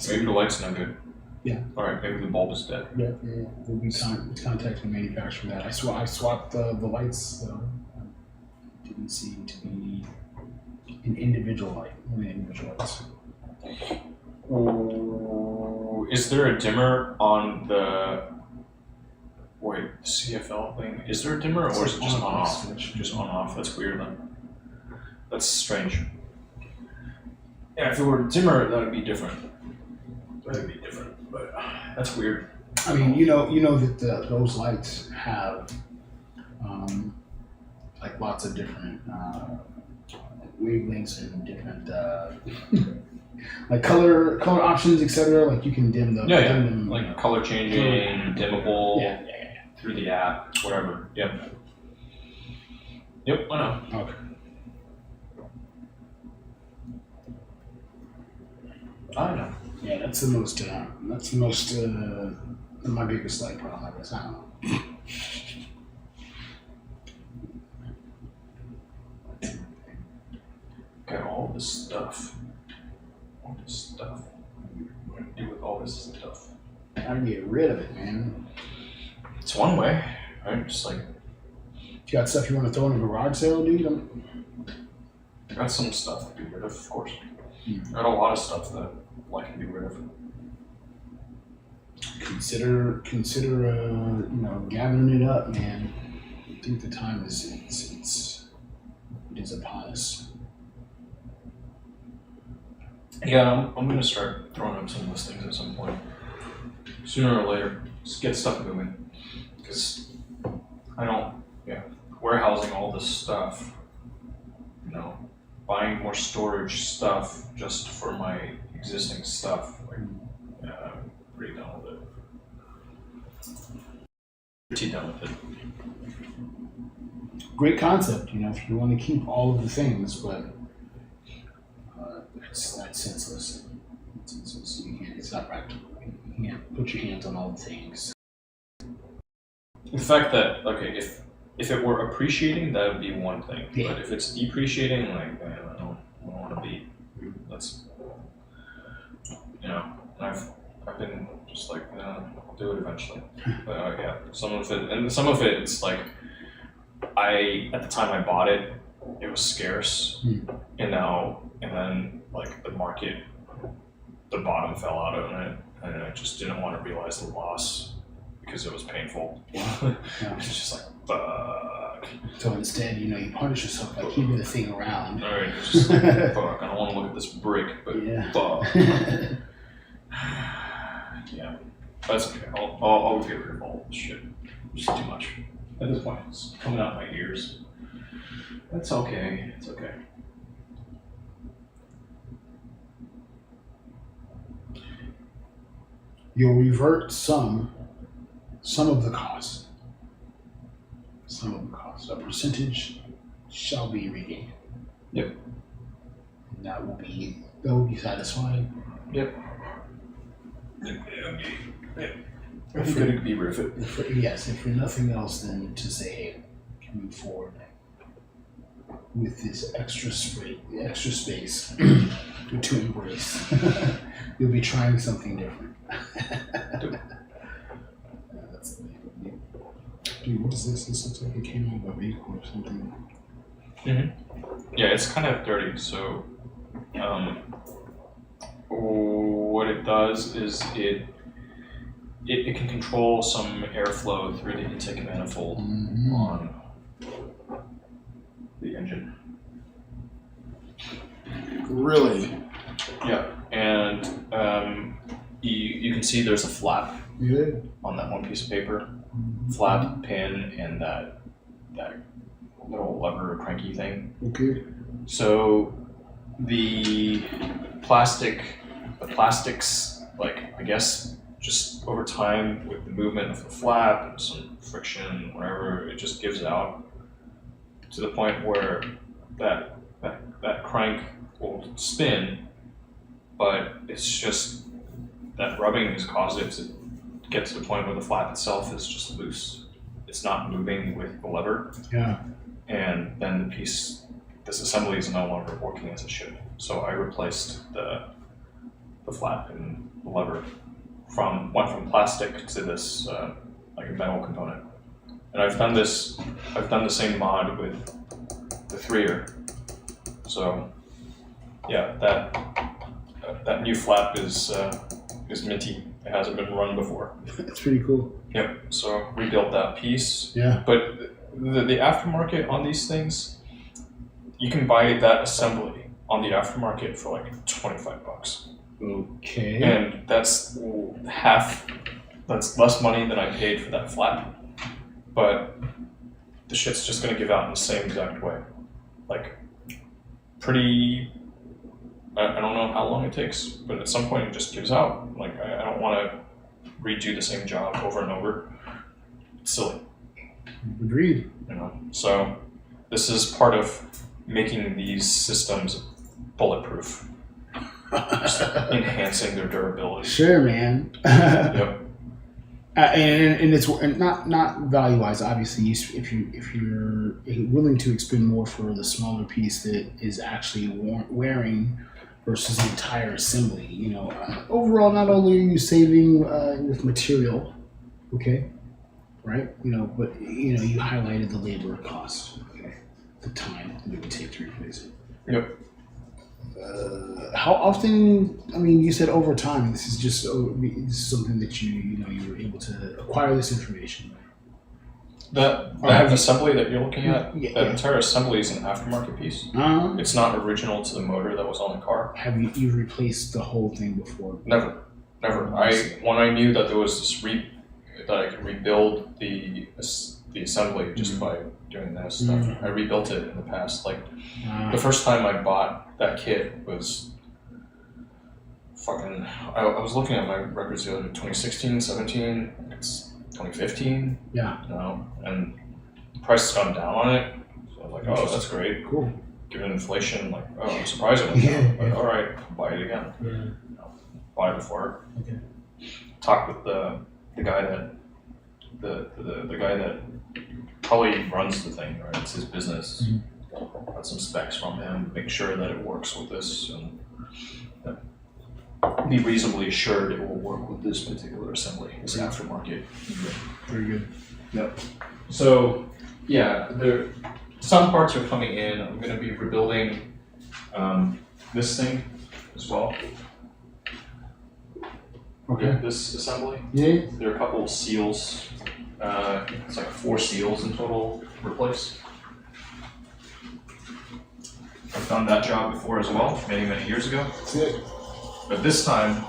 Maybe the light's not good. Yeah. All right. Maybe the bulb is dead. Yeah. We'll be contacting the manufacturer for that. I swapped the lights. Didn't seem to be an individual light. Only individual lights. Ooh, is there a dimmer on the CFL thing? Is there a dimmer, or is it just on off? Just on off. That's weird then. That's strange. Yeah, if it were a dimmer, that would be different. But that's weird. I mean, you know that those lights have like lots of different wavelengths and different like color options, etc. Like you can dim them. Yeah, dim them, like color changing, dimmable, Yeah. through the app, whatever. Yep. Yep, I know. Okay. I know. Yeah, that's the most my biggest light problem. I guess I don't know. Got all this stuff. What do I do with all this stuff? How to get rid of it, man. It's one way, right? Just like, If you got stuff you want to throw in a garage sale, dude, I got some stuff to be rid of course. I got a lot of stuff that I can be rid of. consider gathering it up, man. I think the time it is upon us. Yeah, I'm gonna start throwing up some of those things at some point. Sooner or later, just get stuff moving. Because warehousing all this stuff, buying more storage stuff just for my existing stuff, I'm pretty done with it. Pretty done with it. Great concept, if you want to keep all of the things, but that's senseless. It's not practical. You can't put your hands on all the things. The fact that, if it were appreciating, that would be one thing. Yeah. But if it's depreciating, man, I don't want to be. That's, I've been just like, I'll do it eventually. But yeah, some of it, it's like, at the time I bought it, it was scarce, and then like the market, the bottom fell out of it, and I just didn't want to realize the loss because it was painful. Yeah. It's just like, fuck. So instead, you punish yourself by keeping the thing around. All right, it's just like, fuck. I don't want to look at this brick, but Yeah. fuck. Yeah, that's okay. I'll get rid of all this shit. It's too much at this point. It's coming out my ears. That's okay. It's okay. You'll revert some of the cost. Some of the cost. A percentage shall be regained. Yep. And that will be satisfying. Yep. I think it'd be worth it. Yes, if for nothing else than to say, hey, can move forward with this extra space to embrace. You'll be trying something different. Dude, what is this? This looks like it came out of a vehicle or something. Yeah, it's kind of dirty. So, what it does is it can control some airflow through the intake manifold on the engine. Really? Yeah, and you can see there's a flap on that one piece of paper. Flap, pin, and that little lever cranky thing. Okay. So the plastics, like, I guess, just over time with the movement of the flap and some friction, whatever, it just gives out to the point where that crank will spin, but it's just that rubbing has caused it to get to the point where the flap itself is just loose. It's not moving with the lever. Yeah. And then this assembly is no longer working as it should. So I replaced the flap and the lever went from plastic to this like a metal component. And I've done the same mod with the 3-er. So yeah, that new flap is minty. It hasn't been run before. That's pretty cool. Yep. So rebuilt that piece. Yeah. But the aftermarket on these things, you can buy that assembly on the aftermarket for like $25. Okay. And that's less money than I paid for that flap. But the shit's just gonna give out in the same exact way. Like, I don't know how long it takes, but at some point it just gives out. Like, I don't want to redo the same job over and over. It's silly. Agreed. You know? So this is part of making these systems bulletproof. Just enhancing their durability. Sure, man. Yep. And it's not value wise. Obviously, if you're willing to expend more for the smaller piece that is actually wearing versus the entire assembly, overall, not only are you saving with material, okay, right, but you highlighted the labor cost, okay, the time that it would take to replace it. Yep. How often? I mean, you said over time. This is something that you were able to acquire this information. That assembly that you're looking at, that entire assembly is an aftermarket piece. It's not original to the motor that was on the car. Have you replaced the whole thing before? Never. When I knew that there was this that I could rebuild the assembly just by doing this stuff, I rebuilt it in the past. Like the first time I bought that kit was fucking. I was looking at my records the other 2016, 17. It's 2015. Yeah. And the price has gone down on it. So I was like, oh, that's great. Cool. Given inflation, like, oh, I'm surprised it went down. But all right, buy it again. Yeah. Buy it before. Okay. Talk with the guy that the guy that probably runs the thing, right? It's his business. Got some specs from him. Make sure that it works with this, and be reasonably assured it will work with this particular assembly. This aftermarket. Very good. Yep. So yeah, some parts are coming in. I'm going to be rebuilding this thing as well. Okay. This assembly. Yeah. There are a couple of seals. It's like 4 seals in total replaced. I've done that job before as well, many years ago. That's it. But this time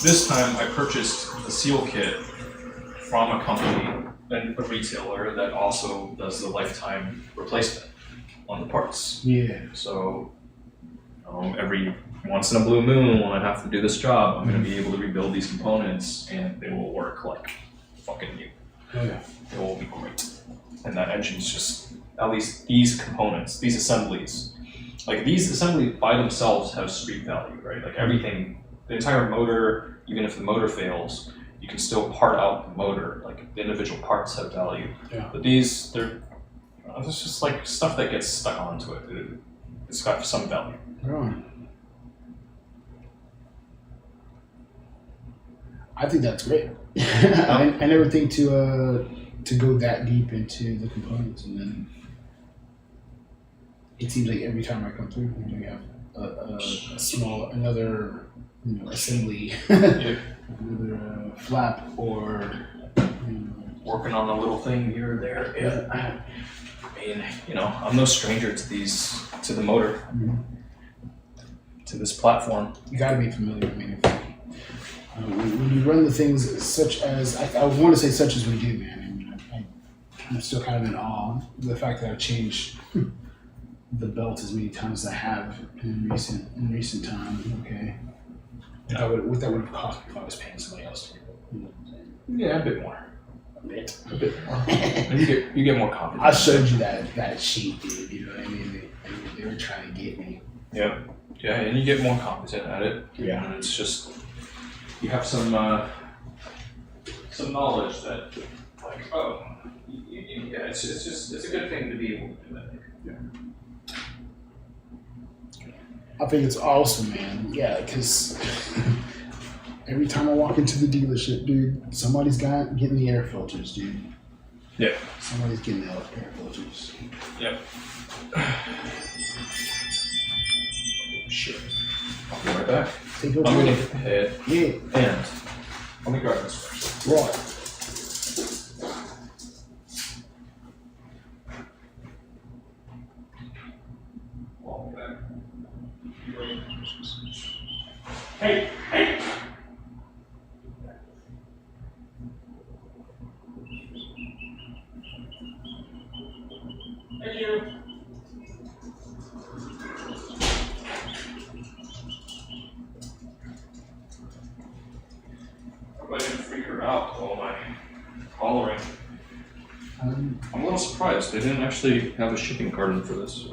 I purchased a seal kit from a company and a retailer that also does the lifetime replacement on the parts. Yeah. So every once in a blue moon, when I have to do this job, I'm going to be able to rebuild these components, and they will work like fucking new. Oh yeah. It will be great. And that engine's just, at least these components, these assemblies, like these assemblies by themselves have street value, right? Like everything, the entire motor, even if the motor fails, you can still part out the motor. Like the individual parts have value. Yeah. But these, it's just like stuff that gets stuck onto it. It's got some value. Right. I think that's great. I never think to go that deep into the components, and then it seems like every time I come through, we have a small another assembly, Yeah. another flap, or Working on a little thing here or there. Yeah. I mean, I'm no stranger to the motor, to this platform. you got to be familiar. I mean, when you run the things such as I want to say such as we do, man. I mean, I'm still kind of in awe of the fact that I've changed the belt as many times as I have in recent time. Okay, what that would have cost me if I was paying somebody else to do it. Yeah, a bit more. A bit. more. And you get more confidence. I showed you that sheet, dude. You know what I mean? They were trying to get me. Yeah, and you get more competent at it. Yeah. And it's just you have some knowledge that, like, yeah, it's a good thing to be able to do that. I think it's awesome, man. Yeah, because every time I walk into the dealership, dude, somebody's getting the air filters, dude. Yeah. Somebody's getting the air filters. Yep. Shit. I'll be right back. Take I'm over. gonna hit the head. Yeah, And let me grab this first. right. I'll be back. Hey, thank you. I didn't freak her out with all my hollering. Um, I'm a little surprised. They didn't actually have a shipping carton for this.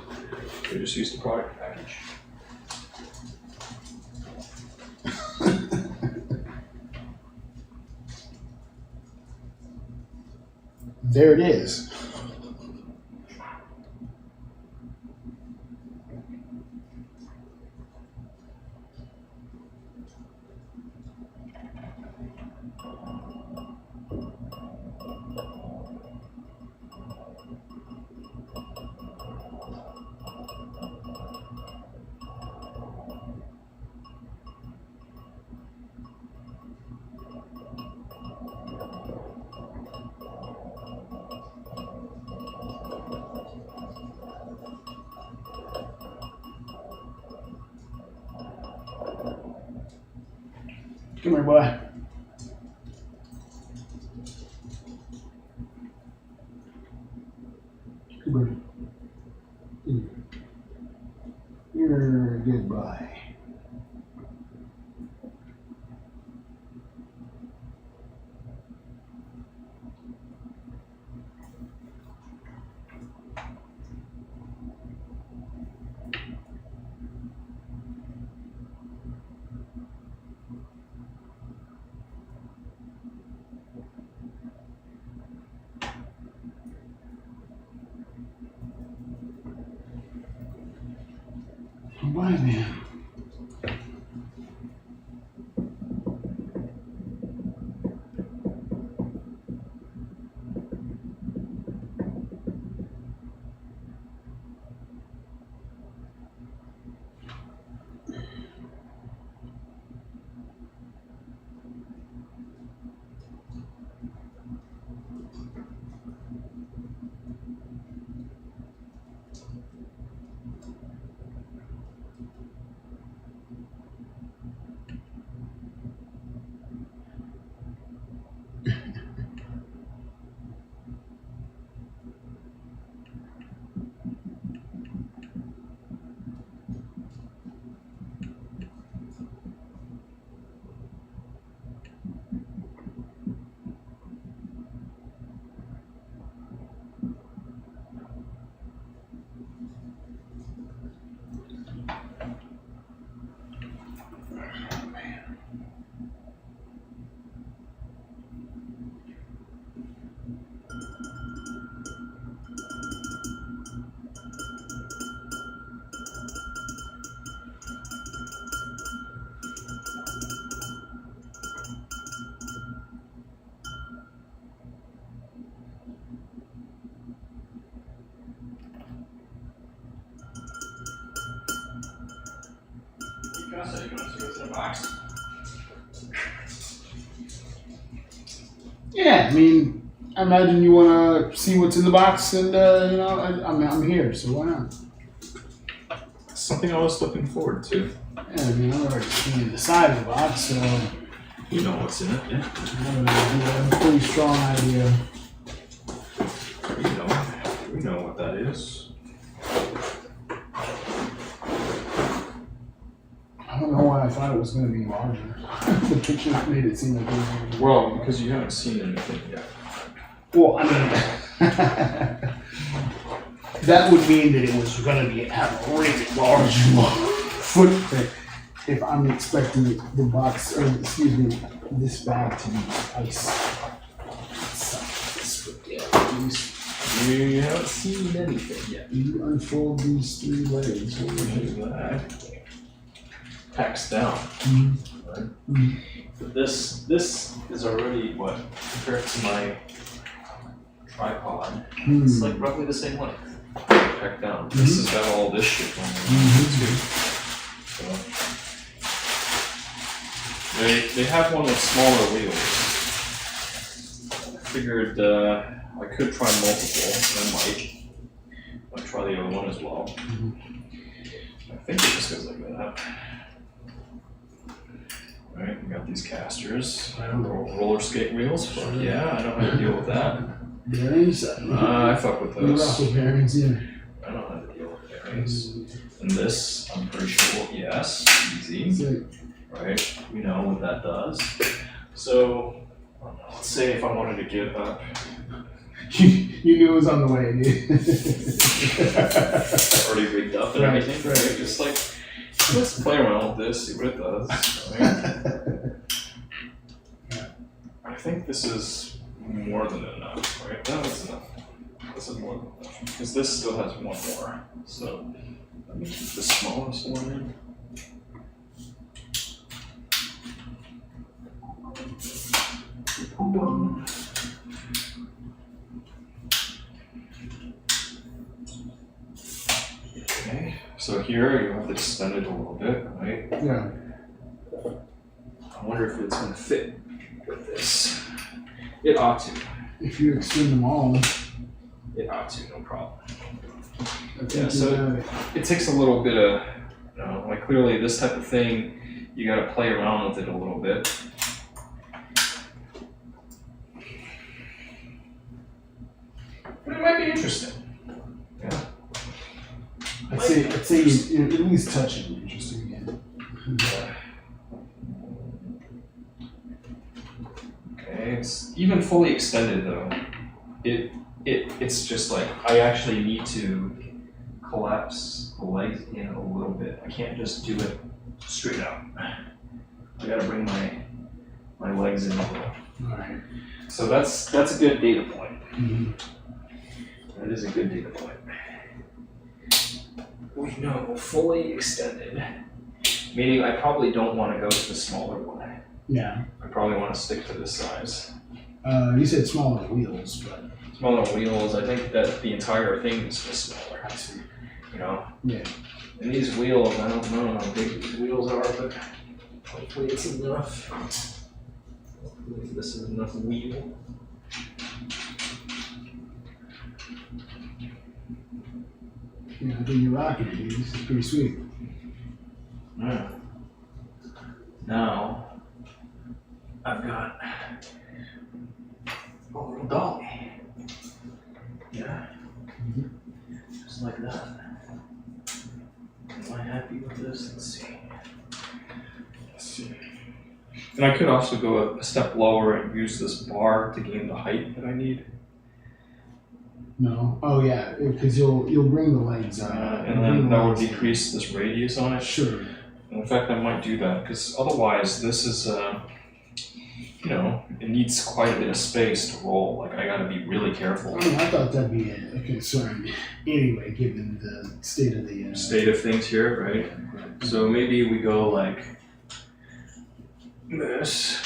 They just used the product package. there it is. Come here, boy. Good boy. You're a good boy. Why, man? Yeah, I mean, I imagine you want to see what's in the box, and I'm here, so why not? Something I was looking forward to. Yeah, I mean, I've already seen the side of the box, so You know what's in it, yeah. I have a pretty strong idea. We know what that is. I don't know why I thought it was going to be larger. The pictures made it seem like it was going to be Well, because you haven't seen anything yet. Well, I mean, that would mean that it was going to have a really large footprint if I'm expecting the box, or excuse me, this bag to be ice. You haven't seen anything yet. You unfold these 3 legs. That packs down. Right? But this is already what, compared to my tripod, it's like roughly the same length. Packed down. This has got all this shit on it too. So they have one with smaller wheels. I figured I could try multiple. I might try the other one as well. I think it just goes like that. Alright, we got these casters, roller skate wheels. Fuck yeah, I know how to deal with that. Bearings? I fuck with You rock those. with bearings, yeah. I know how to deal with bearings. And this, I'm pretty sure, yes, easy. Right, we know what that does. So, I don't know, let's say if I wanted to give up. You knew it was on the way, dude. Already rigged up and everything, right? Just like, let's play around with this, see what it does. Right? I think this is more than enough, right? No, it's enough. This is more than enough. Because this still has one more. So, let me keep the smallest one in. Boom. Okay, so here you have to extend it a little bit, right? Yeah. I wonder if it's going to fit with this. It ought to. If you extend them all, It ought to, no problem. I think Yeah, so it takes a little bit of, like clearly this type of thing, you got to play around with it a little bit. But it might be interesting. Yeah. I'd say you at least touch it. Interesting again. Okay, it's even fully extended though. It's just like I actually need to collapse the legs in a little bit. I can't just do it straight out. I gotta bring my legs in a little. Alright. So that's a good data point. Mm-hmm. That is a good data point. We know fully extended, meaning I probably don't want to go to the smaller one. Yeah. I probably want to stick to this size. You said smaller wheels, but Smaller wheels, I think that the entire thing is just smaller. I see. You know? Yeah. And these wheels, I don't know how big these wheels are, but hopefully it's enough. Hopefully this is enough wheel. Yeah, I think you're rocking it, dude. This is pretty sweet. Yeah. Now, I've got a little dolly. Yeah. Just like that. Am I happy with this? Let's see. Let's see. And I could also go a step lower and use this bar to gain the height that I need. No. Oh yeah, because you'll bring the legs out. And then that would decrease this radius on it. Sure. In fact, I might do that because otherwise, this is, it needs quite a bit of space to roll. Like, I gotta be really careful. I mean, I thought that'd be a concern anyway, given the state of the State of things here, right? So maybe we go like this,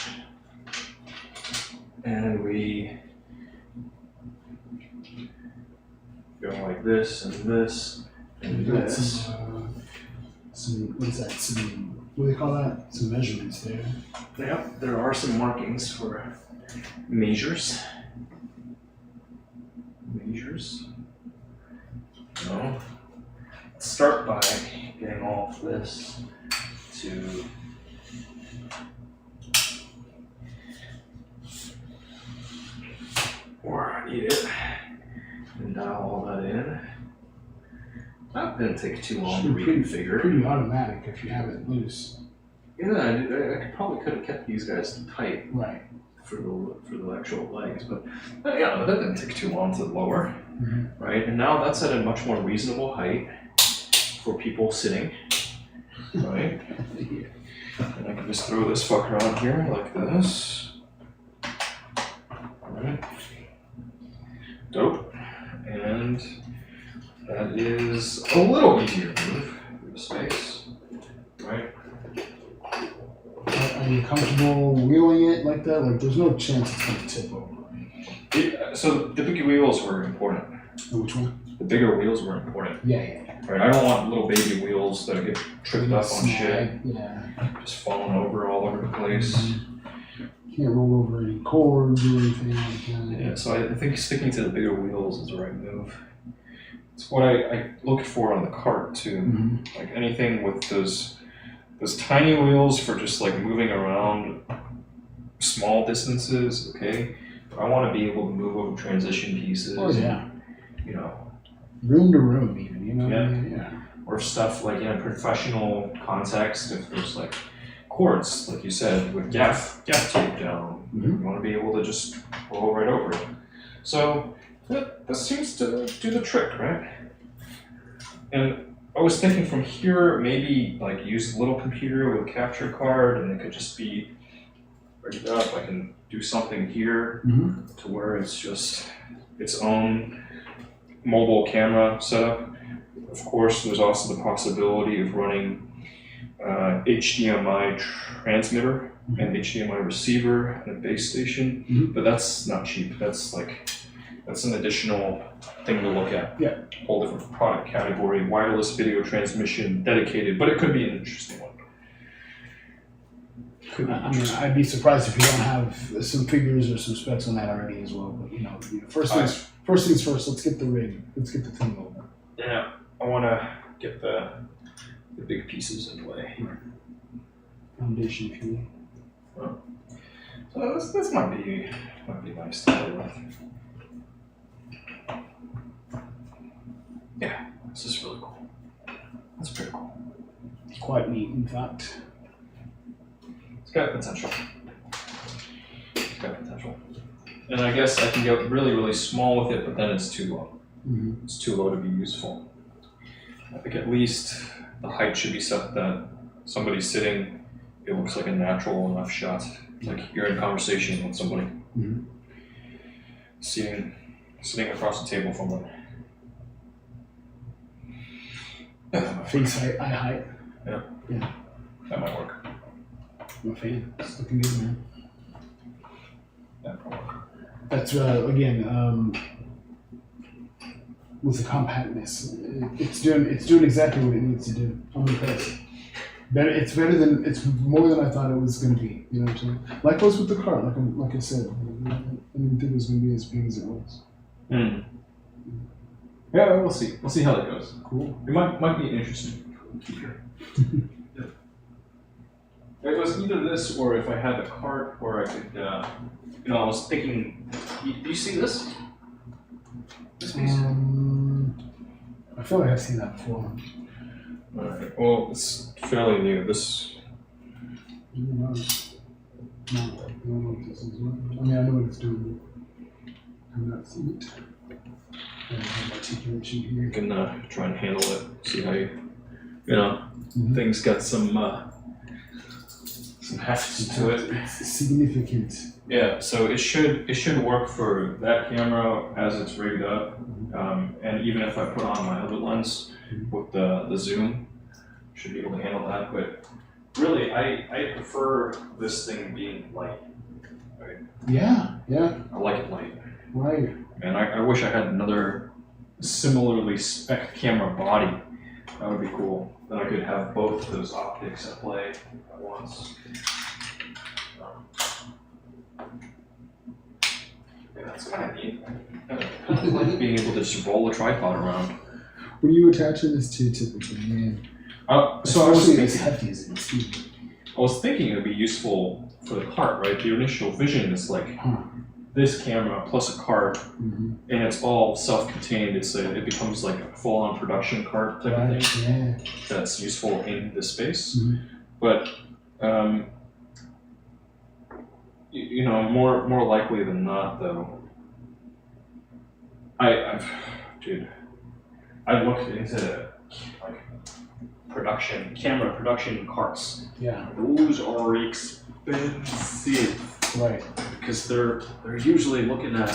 and we go like this and this and this. Some what's that? Some what do they call that? Some measurements there. Yeah, there are some markings for measures. So, let's start by getting all of this to where I need it and dial all that in. That didn't take too long to reconfigure. Pretty automatic if you have it loose. Yeah, I probably could have kept these guys tight Right. for the actual legs, but yeah, that didn't take too long to lower, right? And now that's at a much more reasonable height for people sitting, right? And I can just throw this fucker on here like this. Alright. Dope. And that is a little easier to move through the space, right? Are you comfortable wheeling it like that? Like, there's no chance it's going to tip over. So the bigger wheels were important. Which one? The bigger wheels were important. Yeah. Right, I don't want little baby wheels that get tripped up on shit, Yeah. just falling over all over the place. Can't roll over any cords or anything like that. Yeah, so I think sticking to the bigger wheels is the right move. It's what I looked for on the cart too. Like anything with those tiny wheels for just like moving around small distances, okay? But I want to be able to move over transition pieces. Oh yeah. You know. Room to room even, you know? Yeah. Yeah. Or stuff like in a professional context, if there's like cords, like you said, with gaff tape down, you want to be able to just roll right over it. So that seems to do the trick, right? And I was thinking from here, maybe like use a little computer with a capture card, and it could just be rigged up. I can do something here to where it's just its own mobile camera setup. Of course, there's also the possibility of running HDMI transmitter and HDMI receiver and a base station, but that's not cheap. That's an additional thing to look at. Yeah. Whole different product category, wireless video transmission, dedicated, but it could be an interesting one. I mean, I'd be surprised if you don't have some figures or some specs on that already as well. But first things first. Let's get the rig. Let's get the thing over. Yeah, I want to get the big pieces in play. Foundation, if you will. So this might be nice to play with. Yeah, this is really cool. That's pretty cool. It's quite neat, in fact. It's got potential. And I guess I can get really, really small with it, but then it's too low. It's too low to be useful. I think at least the height should be set that somebody sitting, it looks like a natural enough shot. Like you're in conversation with somebody. Sitting across the table from them. Face height, eye height. Yeah. That might work. I'm a fan. It's looking good, man. That might work. That's again with the compactness. It's doing exactly what it needs to do. I'm impressed. It's more than I thought it was going to be. You know what I'm saying? Likewise with the cart. Like I said, I didn't think it was going to be as big as it was. Yeah, we'll see. We'll see how that goes. Cool. It might be interesting. It was either this or if I had a cart where I could, I was thinking, do you see this? This piece? I feel like I've seen that before. Alright, well, it's fairly new. This. No, I don't know what this is. I mean, I know what it's doing, but I've not seen it. I don't have articulation here. You can try and handle it. See how things got some heft to it. It's significant. Yeah, so it should work for that camera as it's rigged up, and even if I put on my other lens with the zoom, should be able to handle that. But really, I prefer this thing being light. Right? Yeah. I like it light. Right. And I wish I had another similarly spec'd camera body. That would be cool. then I could have both of those optics at play at once. Yeah, that's kind of neat. I like being able to just roll a tripod around. What are you attaching this to typically, man? So I was Especially as thinking, hefty as it is. Too. I was thinking it would be useful for the cart, right? The initial vision is like this camera plus a cart, and it's all self-contained. It becomes like a full-on production cart type of thing. Yeah. That's useful in this space. But you know, more likely than not, though, I looked into like camera production carts. Yeah. Those are expensive. Right. Because they're usually looking at,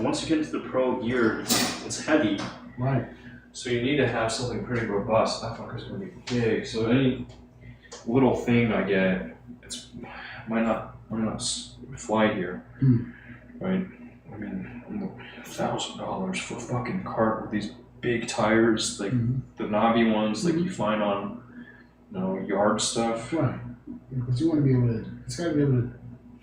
once you get into the pro gear, it's heavy. Right. So you need to have something pretty robust. That fucker's gonna be big. So any little thing I get, might not fly here, right? I mean, $1,000 for a fucking cart with these big tires, like the knobby ones, like you find on, yard stuff. Right. Because you want to be able to. It's got to be able to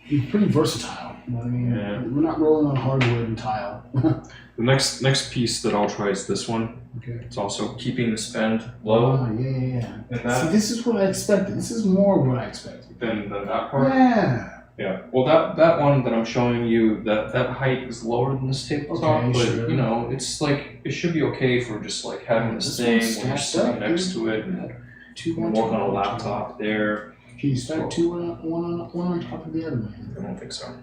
be pretty versatile. You know what I mean? Yeah. We're not rolling on hardwood and tile. The next piece that I'll try is this one. Okay. It's also keeping the spend low. Oh, yeah. And that, See, this is what I expected. This is more of what I expected. than that part. Yeah. Yeah. Well, that one that I'm showing you, that height is lower than this tabletop, Okay, but sure. it's like it should be okay for just like having this thing one's when you're stacked sitting up, next dude. to it and Two you can work on a laptop there. Can you stack two one on top of the other, man? I don't think so.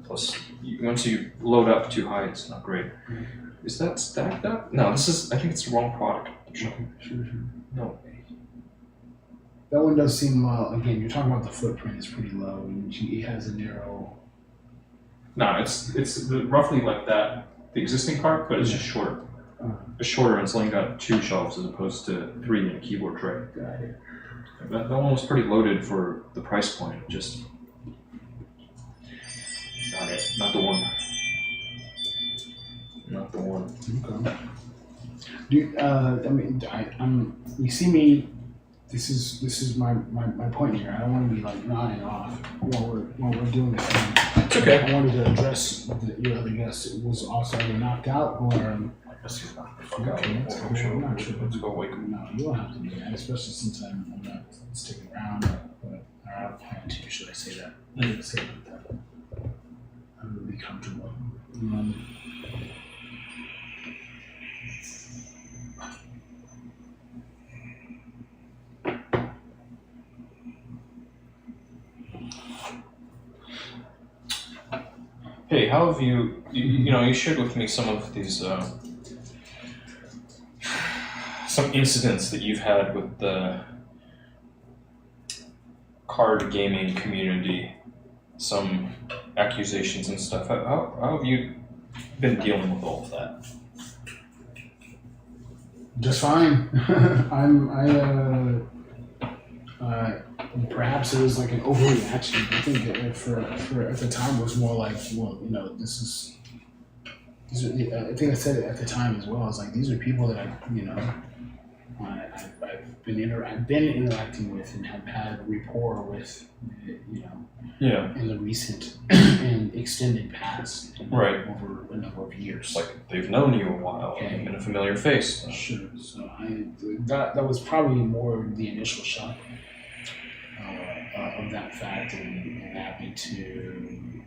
Plus, once you load up too high, it's not great. Is that stacked up? No, I think it's the wrong product. Sure. No. That one does seem, again, you're talking about the footprint is pretty low, and it has a narrow. No, it's roughly like that, the existing cart, but it's just shorter. It's shorter and it's only got 2 shelves as opposed to 3 in a keyboard tray. Got it. That one was pretty loaded for the price point. Just not it. Not the one. Not the one. Okay. You see me. This is my point here. I don't want to be like nodding off while we're doing this. It's okay. I wanted to address your other guest. It was also either knocked out or. I guess he's knocked the fuck out. Okay, let's go. I'm not sure. Let's go wake him. No, you don't have to do that, especially since I'm not sticking around. But I don't plan to. Should I say that? Say it like that. I'm really comfortable. Hey, how have you shared with me some of these, some incidents that you've had with the card gaming community, some accusations and stuff. How have you been dealing with all of that? Just fine. Perhaps it was like an overreaction. I think that for at the time it was more like, well, I think I said it at the time as well. I was like, these are people that I've been interacting with and have had rapport with, in the recent and extended past, Right. over a number of years. Like they've known you a while, Okay. you've been a familiar face. Sure. So that was probably more the initial shock of that fact, and happy to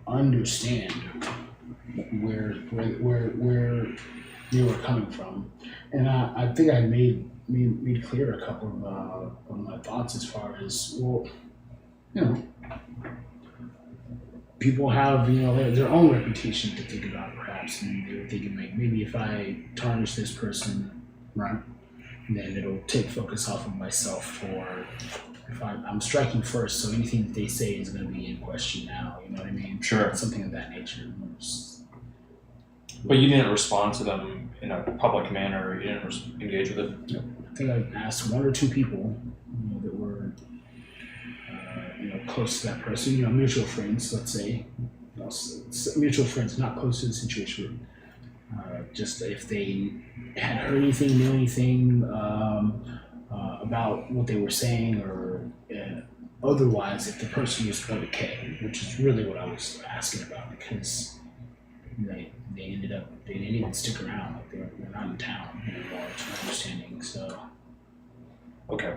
understand where they were coming from, and I think I made clear a couple of my thoughts as far as, well, people have their own reputation to think about, perhaps, and they were thinking, like, maybe if I tarnish this person, right, then it'll take focus off of myself, for if I'm striking first, so anything that they say is going to be in question now. You know what I mean? Sure. Something of that nature. But you didn't respond to them in a public manner. You didn't engage with it. I think I asked 1 or 2 people, that were, close to that person. Mutual friends, let's say. Mutual friends, not close to the situation. just if they had heard anything, knew anything about what they were saying, or otherwise, if the person was okay, which is really what I was asking about, because they ended up, they didn't even stick around, like they're not in town anymore, to my understanding. So Okay.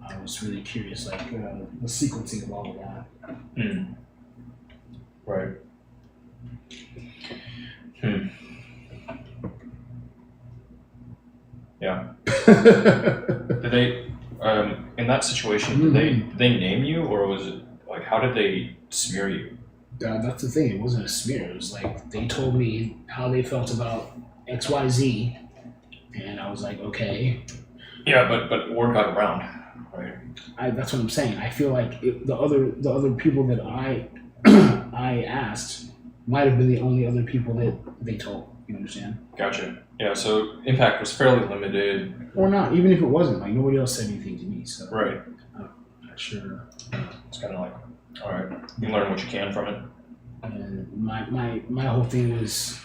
I was really curious, like the sequencing of all of that. Right. Yeah. Did they, in that situation, did they name you, or was it like, how did they smear you? That's the thing. It wasn't a smear. It was like they told me how they felt about XYZ, and I was like, okay. Yeah, but word got around, right? That's what I'm saying. I feel like the other people that I I asked might have been the only other people that they told. You understand? Gotcha. Yeah. So impact was fairly limited. Or not. Even if it wasn't, like nobody else said anything to me. So Right. I'm not sure. It's kind of like, all right, you learn what you can from it. And my whole thing was,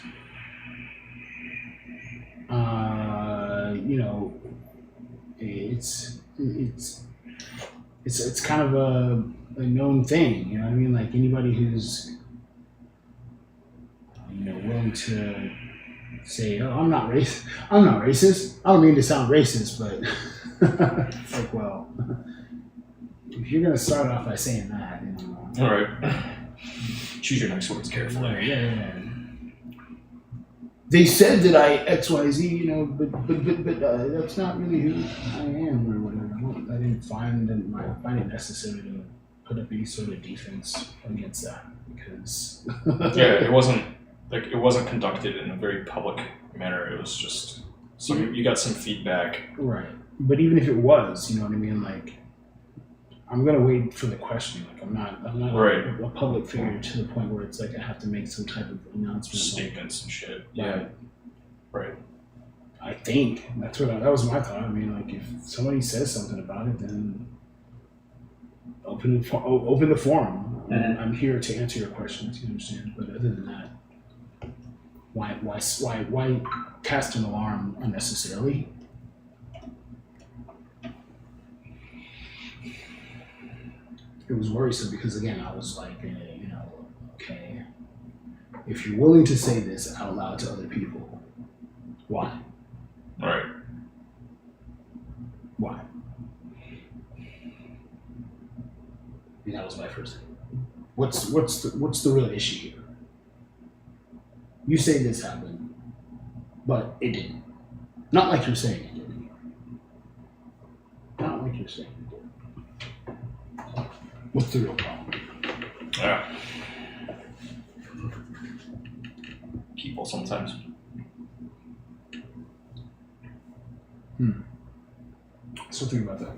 you know, it's kind of a known thing, you know what I mean? Like anybody who's, you know, willing to say, "Oh, I'm not racist." I don't mean to sound racist, but it's like, well, if you're gonna start off by saying that, you know, All right. Choose your next words carefully. yeah. They said that I XYZ, you know, but that's not really who I am or whatever. I didn't find it necessary to put up any sort of defense against that because Yeah, it wasn't conducted in a very public manner. It was just so you got some feedback. Right. But even if it was, you know what I mean, like I'm gonna wait for the question. Like I'm not Right. a public figure to the point where it's like I have to make some type of announcement. Statements and shit. Yeah. Right. I think that was my thought. I mean, like if somebody says something about it, then open the forum. I'm here to answer your questions. You understand? But other than that, why cast an alarm unnecessarily? It was worrisome because again, I was like, you know, okay, if you're willing to say this out loud to other people, why? Right. Why? And that was my first thing. What's the real issue here? You say this happened, but it didn't. Not like you're saying it didn't. Not like you're saying it didn't. What's the real problem? Yeah. People sometimes. Still thinking about that.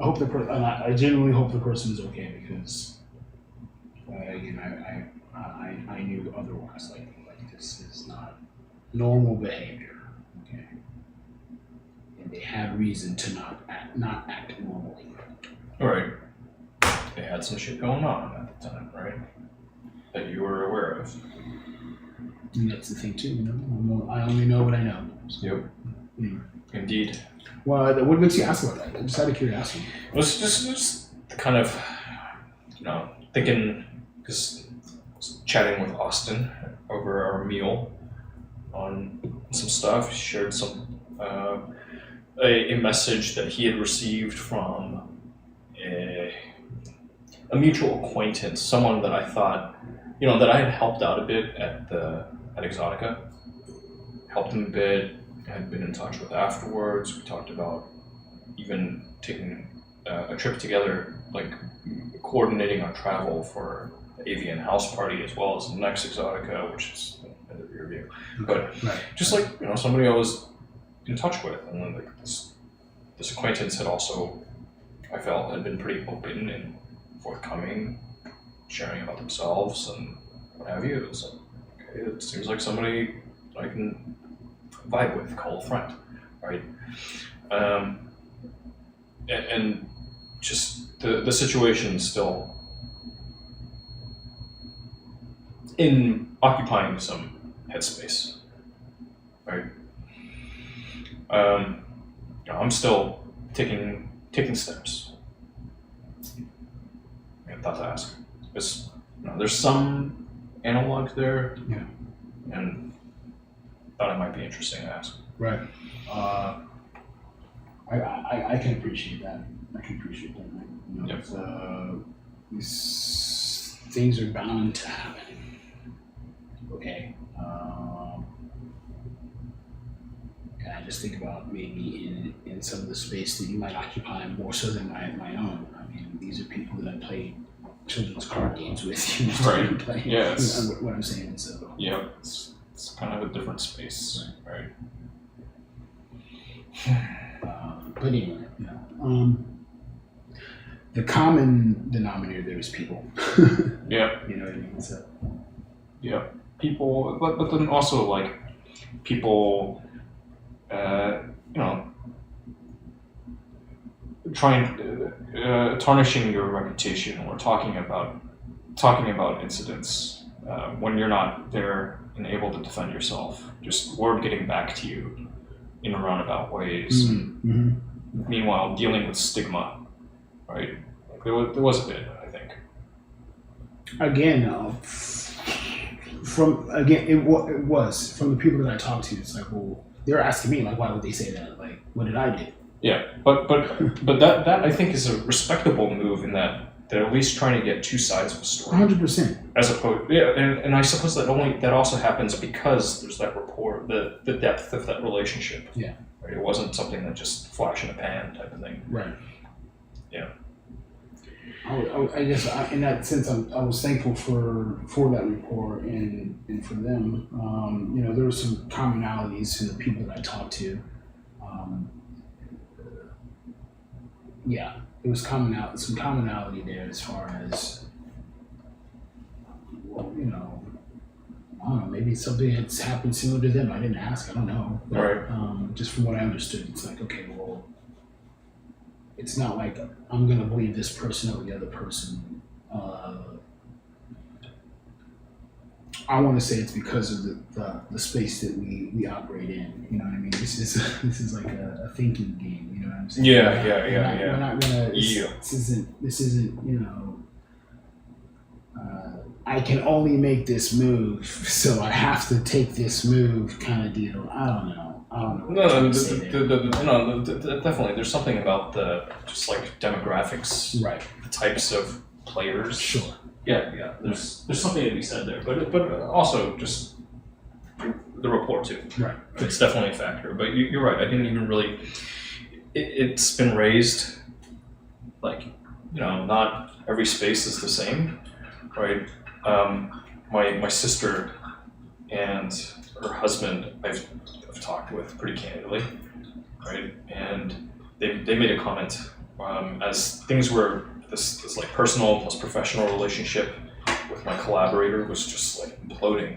I hope I genuinely hope the person is okay because, you know, I knew otherwise. Like this is not normal behavior. Okay. And they had reason to not act normally. Right. They had some shit going on at the time, right? That you were aware of. And that's the thing too, you know. I only know what I know. Yep. Indeed. Well, what makes you ask about that? Just out of curiosity. It was just kind of, you know, thinking, because I was chatting with Austin over our meal on some stuff. He shared some a message that he had received from a mutual acquaintance, someone that I thought, you know, that I had helped out a bit at Exotica. Helped him a bit, had been in touch with afterwards. We talked about even taking a trip together, like coordinating our travel for the AVN house party as well as the next Exotica, which is in the rear view. But just like, you know, somebody I was in touch with, and then like this acquaintance had also, I felt, had been pretty open and forthcoming, sharing about themselves and what have you. It was like, okay, it seems like somebody I can vibe with, call a friend, right? And just the situation still occupying some headspace, right? I'm still taking steps. I thought to ask. There's some analog there, Yeah. and thought it might be interesting to ask. Right. I can appreciate that. You know, Yep. these things are bound to happen. Okay. And I just think about maybe in some of the space that you might occupy more so than my own. I mean, these are people that I played children's card games with. You know, Right. play, Yeah, you know what I'm saying. So. Yeah, it's kind of a different space, right? But anyway, the common denominator there is people. Yeah. You know what I mean? So. Yeah, people, but then also like people, trying tarnishing your reputation or talking about incidents when you're not there and able to defend yourself. Just word getting back to you in roundabout ways. Mm-hmm. Meanwhile, dealing with stigma, right? Like there was a bit, I think. Again, it was from the people that I talked to. It's like, well, they're asking me like, why would they say that? Like, what did I do? Yeah, but that I think is a respectable move in that they're at least trying to get two sides of a story. 100%. As opposed, yeah, and I suppose that also happens because there's that rapport, the depth of that relationship. Yeah. Right? It wasn't something that just flash in the pan type of thing. Right. Yeah. I guess in that sense, I was thankful for that rapport and for them. There were some commonalities in the people that I talked to. There was some commonality there as far as, well, I don't know, maybe something that's happened similar to them. I didn't ask, I don't know. But, Right. Just from what I understood, it's like, okay, well, it's not like I'm going to believe this person over the other person. I want to say it's because of the space that we operate in. You know what I mean? This is like a thinking game. You know what I'm saying? Yeah. We're not gonna. Yeah. This isn't. I can only make this move, so I have to take this move, kind of deal. I don't know. No, definitely. There's something about the just like demographics, Right. the types of players. Sure. Yeah. There's something to be said there, but also just the rapport too. Right. It's definitely a factor. But you're right. I didn't even really. It's been raised, like not every space is the same, right? My sister and her husband, I've talked with pretty candidly, right? And they made a comment as things were this like personal plus professional relationship with my collaborator was just like imploding,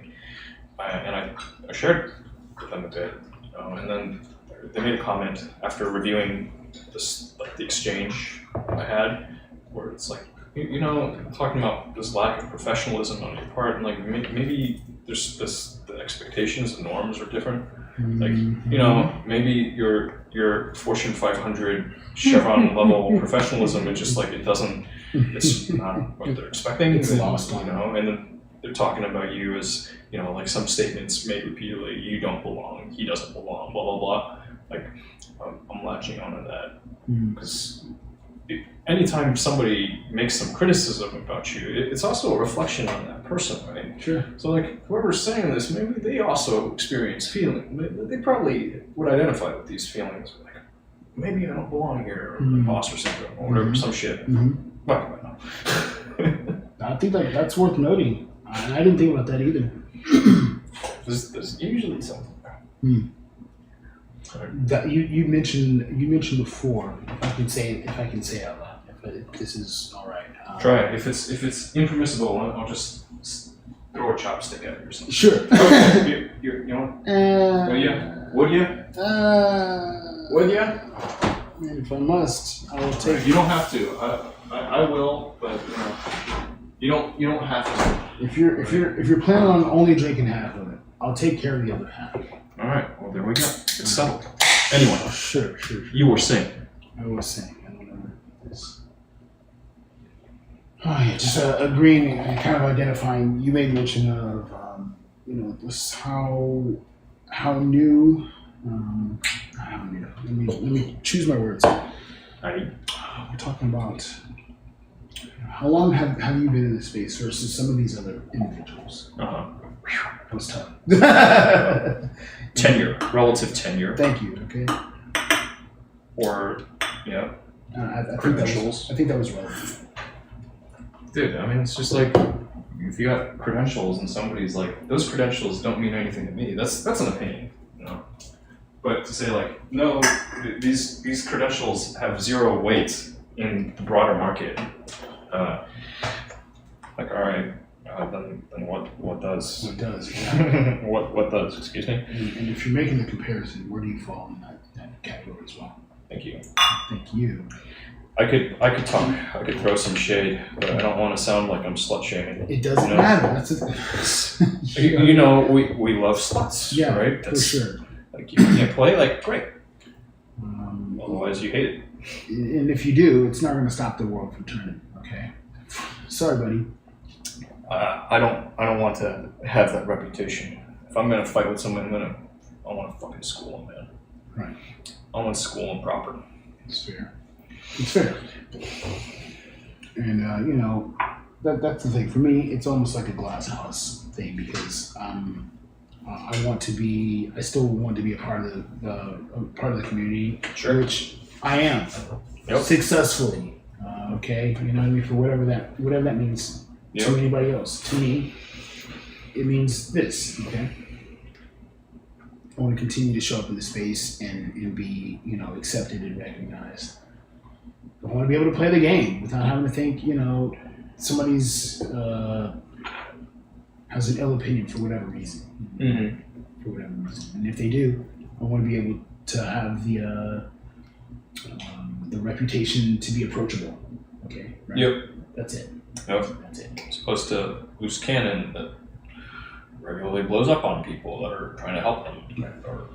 and I shared with them a bit, and then they made a comment after reviewing this like the exchange I had, where it's like talking about this lack of professionalism on your part, and like maybe there's the expectations and norms are different. Like maybe your Fortune 500 Chevron level professionalism is just like it's not what they're expecting. It's lost on them. And then they're talking about you as like some statements made repeatedly. You don't belong. He doesn't belong. Blah blah blah. Like I'm latching onto that because anytime somebody makes some criticism about you, it's also a reflection on that person, right? Sure. So like whoever's saying this, maybe they also experience feeling. They probably would identify with these feelings. Like maybe I don't belong here, or imposter syndrome, or whatever, some shit. What do I know? I think that's worth noting. I didn't think about that either. There's usually something. That you mentioned before. If I can say it out loud, if this is all right. Try it. If it's impermissible, I'll just throw a chopstick at it or something. Sure. Okay. You know? Would you? Would you? Man, if I must, I will take. You don't have to. I will, but you don't have to. If you're planning on only drinking half of it, I'll take care of the other half. All right. Well, there we go. It's settled. Anyway, Sure. you were saying. I was saying, I don't know this. Oh yeah, just agreeing and kind of identifying. You made mention of, just how new. How new. Let me choose my words. We're talking about how long have you been in this space versus some of these other individuals. That was tough. Tenure, relative tenure. Thank you. Okay. Or yeah, credentials. I think that was relevant. Dude, I mean, it's just like if you got credentials and somebody's like, those credentials don't mean anything to me. That's an opinion, you know. But to say like, no, these credentials have zero weight in the broader market. Like, all right, then what does? What does? Yeah. what does? Excuse me. And if you're making the comparison, where do you fall in that category as well? Thank you. Thank you. I could talk. I could throw some shade, but I don't want to sound like I'm slut shaming. It doesn't matter. That's you know, we love sluts, yeah, right? For sure. Like, you can't play, like, great. Otherwise, you hate it. And if you do, it's not going to stop the world from turning. Okay. Sorry, buddy. I don't want to have that reputation. If I'm gonna fight with someone, I want to fucking school them, man. Right. I want to school them proper. It's fair. It's fair. And that's the thing. For me, it's almost like a glass house thing because I still want to be a part of the community, Sure. which I am successfully. Okay, you know what I mean. For whatever that means to anybody else. To me, it means this. Okay. I want to continue to show up in the space and be, accepted and recognized. I want to be able to play the game without having to think, somebody's has an ill opinion for whatever reason. Mm-hmm. For whatever reason. And if they do, I want to be able to have the reputation to be approachable. Okay? Right? Yep. That's it. Yep. That's it. As opposed to loose cannon that regularly blows up on people that are trying to help them. Right. Or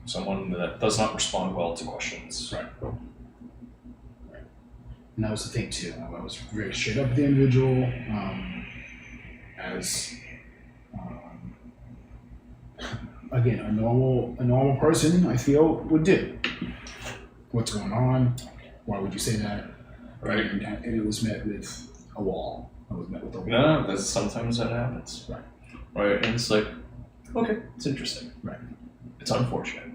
someone that does not respond well to questions. Right. And that was the thing too. I was very straight up with the individual, as again a normal person I feel would do. What's going on? Why would you say that? Right. And it was met with a wall. I was met with a wall. No, sometimes that happens. Right. Right, and it's like, okay, it's interesting. Right. It's unfortunate.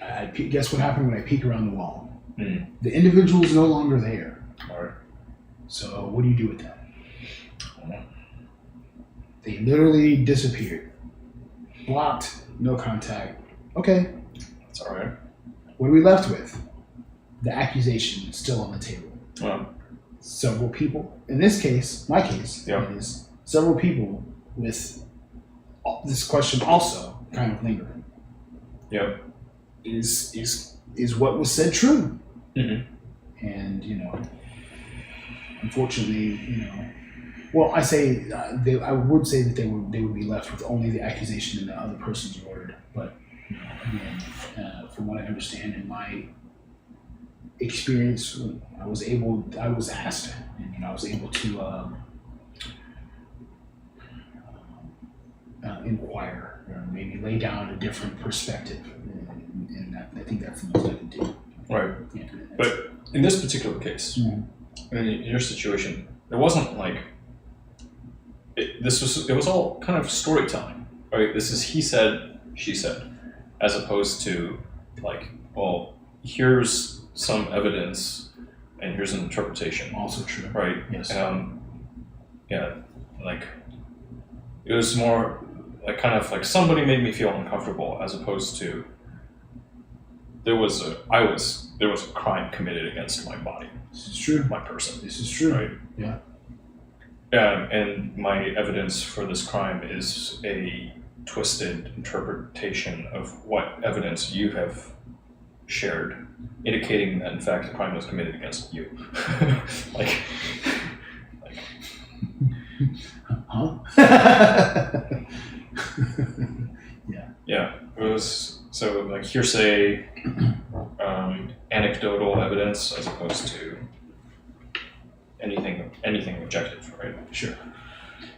I guess what happened when I peek around the wall? Mm. The individual is no longer there. All right. So what do you do with that? They literally disappeared. Blocked, no contact. Okay. That's all right. What are we left with? The accusation is still on the table. Well, Several people, in this case, my case, Yeah. is several people with this question also kind of lingering. yep. Is what was said true? Mm-hmm. And unfortunately, well, I say I would say that they would be left with only the accusation in the other person's word. But again, from what I understand in my experience, I was asked, and I was able to inquire, or maybe lay down a different perspective, and I think that's the most I can do. Right. Yeah. But in this particular case, in your situation, it wasn't like it was all kind of storytelling, right? This is he said, she said, as opposed to like, well, here's some evidence and here's an interpretation. Also true. Right. Yes. Yeah. Like it was more like kind of like somebody made me feel uncomfortable, as opposed to there was a crime committed against my body. This is true. My person. This is true. Right. Yeah. And my evidence for this crime is a twisted interpretation of what evidence you have shared, indicating that in fact the crime was committed against you. like Huh? Yeah, it was so like hearsay, anecdotal evidence as opposed to anything objective, right? Sure.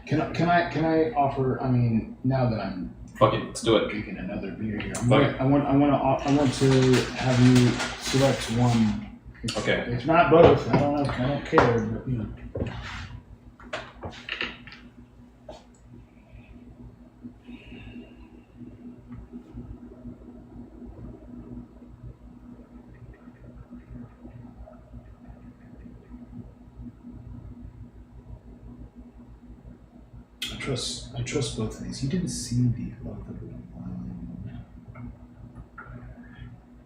Can I offer? I mean, now that I'm Fuck it, let's do it. drinking another beer here, Okay. I want to have you select one. Okay. If not both, I don't care. But you know. I trust both of these. You didn't see the both of them.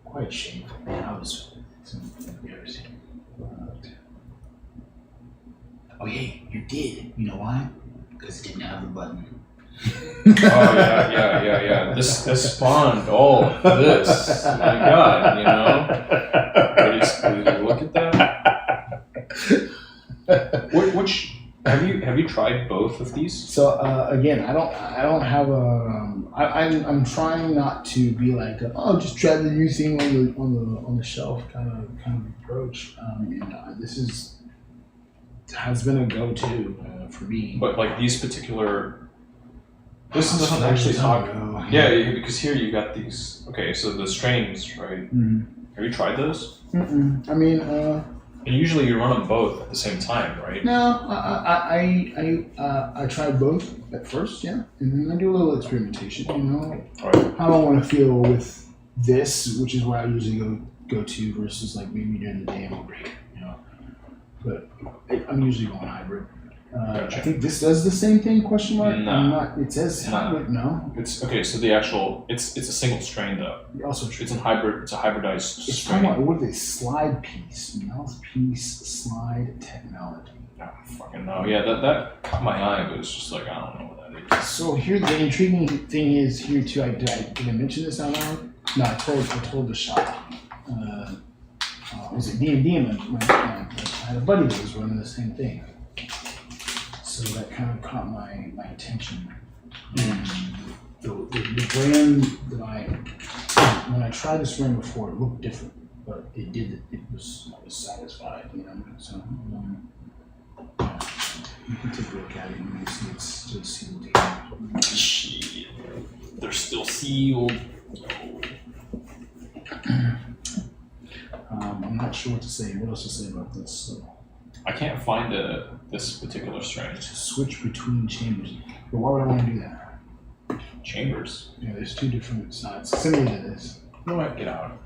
Quite shameful. I was embarrassing. Oh yeah, you did. You know why? Because it didn't have the button. Oh yeah. This spawned all of this. My God, you know. Did you look at that? Which have you tried both of these? So again, I don't have a. I'm trying not to be like just try the new thing on the shelf kind of approach. This has been a go-to for me. But like these particular, this doesn't actually talk. Yeah, because here you got these. Okay, so the strains, right? Mm-hmm. Have you tried those? Mm-mm. I mean, and usually you run them both at the same time, right? no, I tried both at first, yeah, and then I do a little experimentation. You know, Right. how I want to feel with this, which is where I usually go to versus like maybe during the day on break. You know, but I'm usually going hybrid. Gotcha. I think this does the same thing? Question mark. No. I'm not. It says No. hybrid. No. It's okay. So the actual, it's a single strain though. Also true. It's a hybridized It's strain. talking about what are they? Slide piece, mouthpiece, slide technology. I don't fucking know. Yeah, that caught my eye, but it's just like I don't know what that is. So here, the intriguing thing is here too. Did I mention this out loud? No, I told the shop. Was it D&D? I had a buddy that was running the same thing. So that kind of caught my attention. The brand that when I tried this brand before, it looked different, but I was satisfied, you know. So you can take a look at it and you see it's still sealed here. Shit. They're still sealed. I'm not sure what to say. What else to say about this? So, I can't find this particular strain. switch between chambers. But why would I want to do that? Chambers. Yeah, there's two different sides similar to this. No, get out.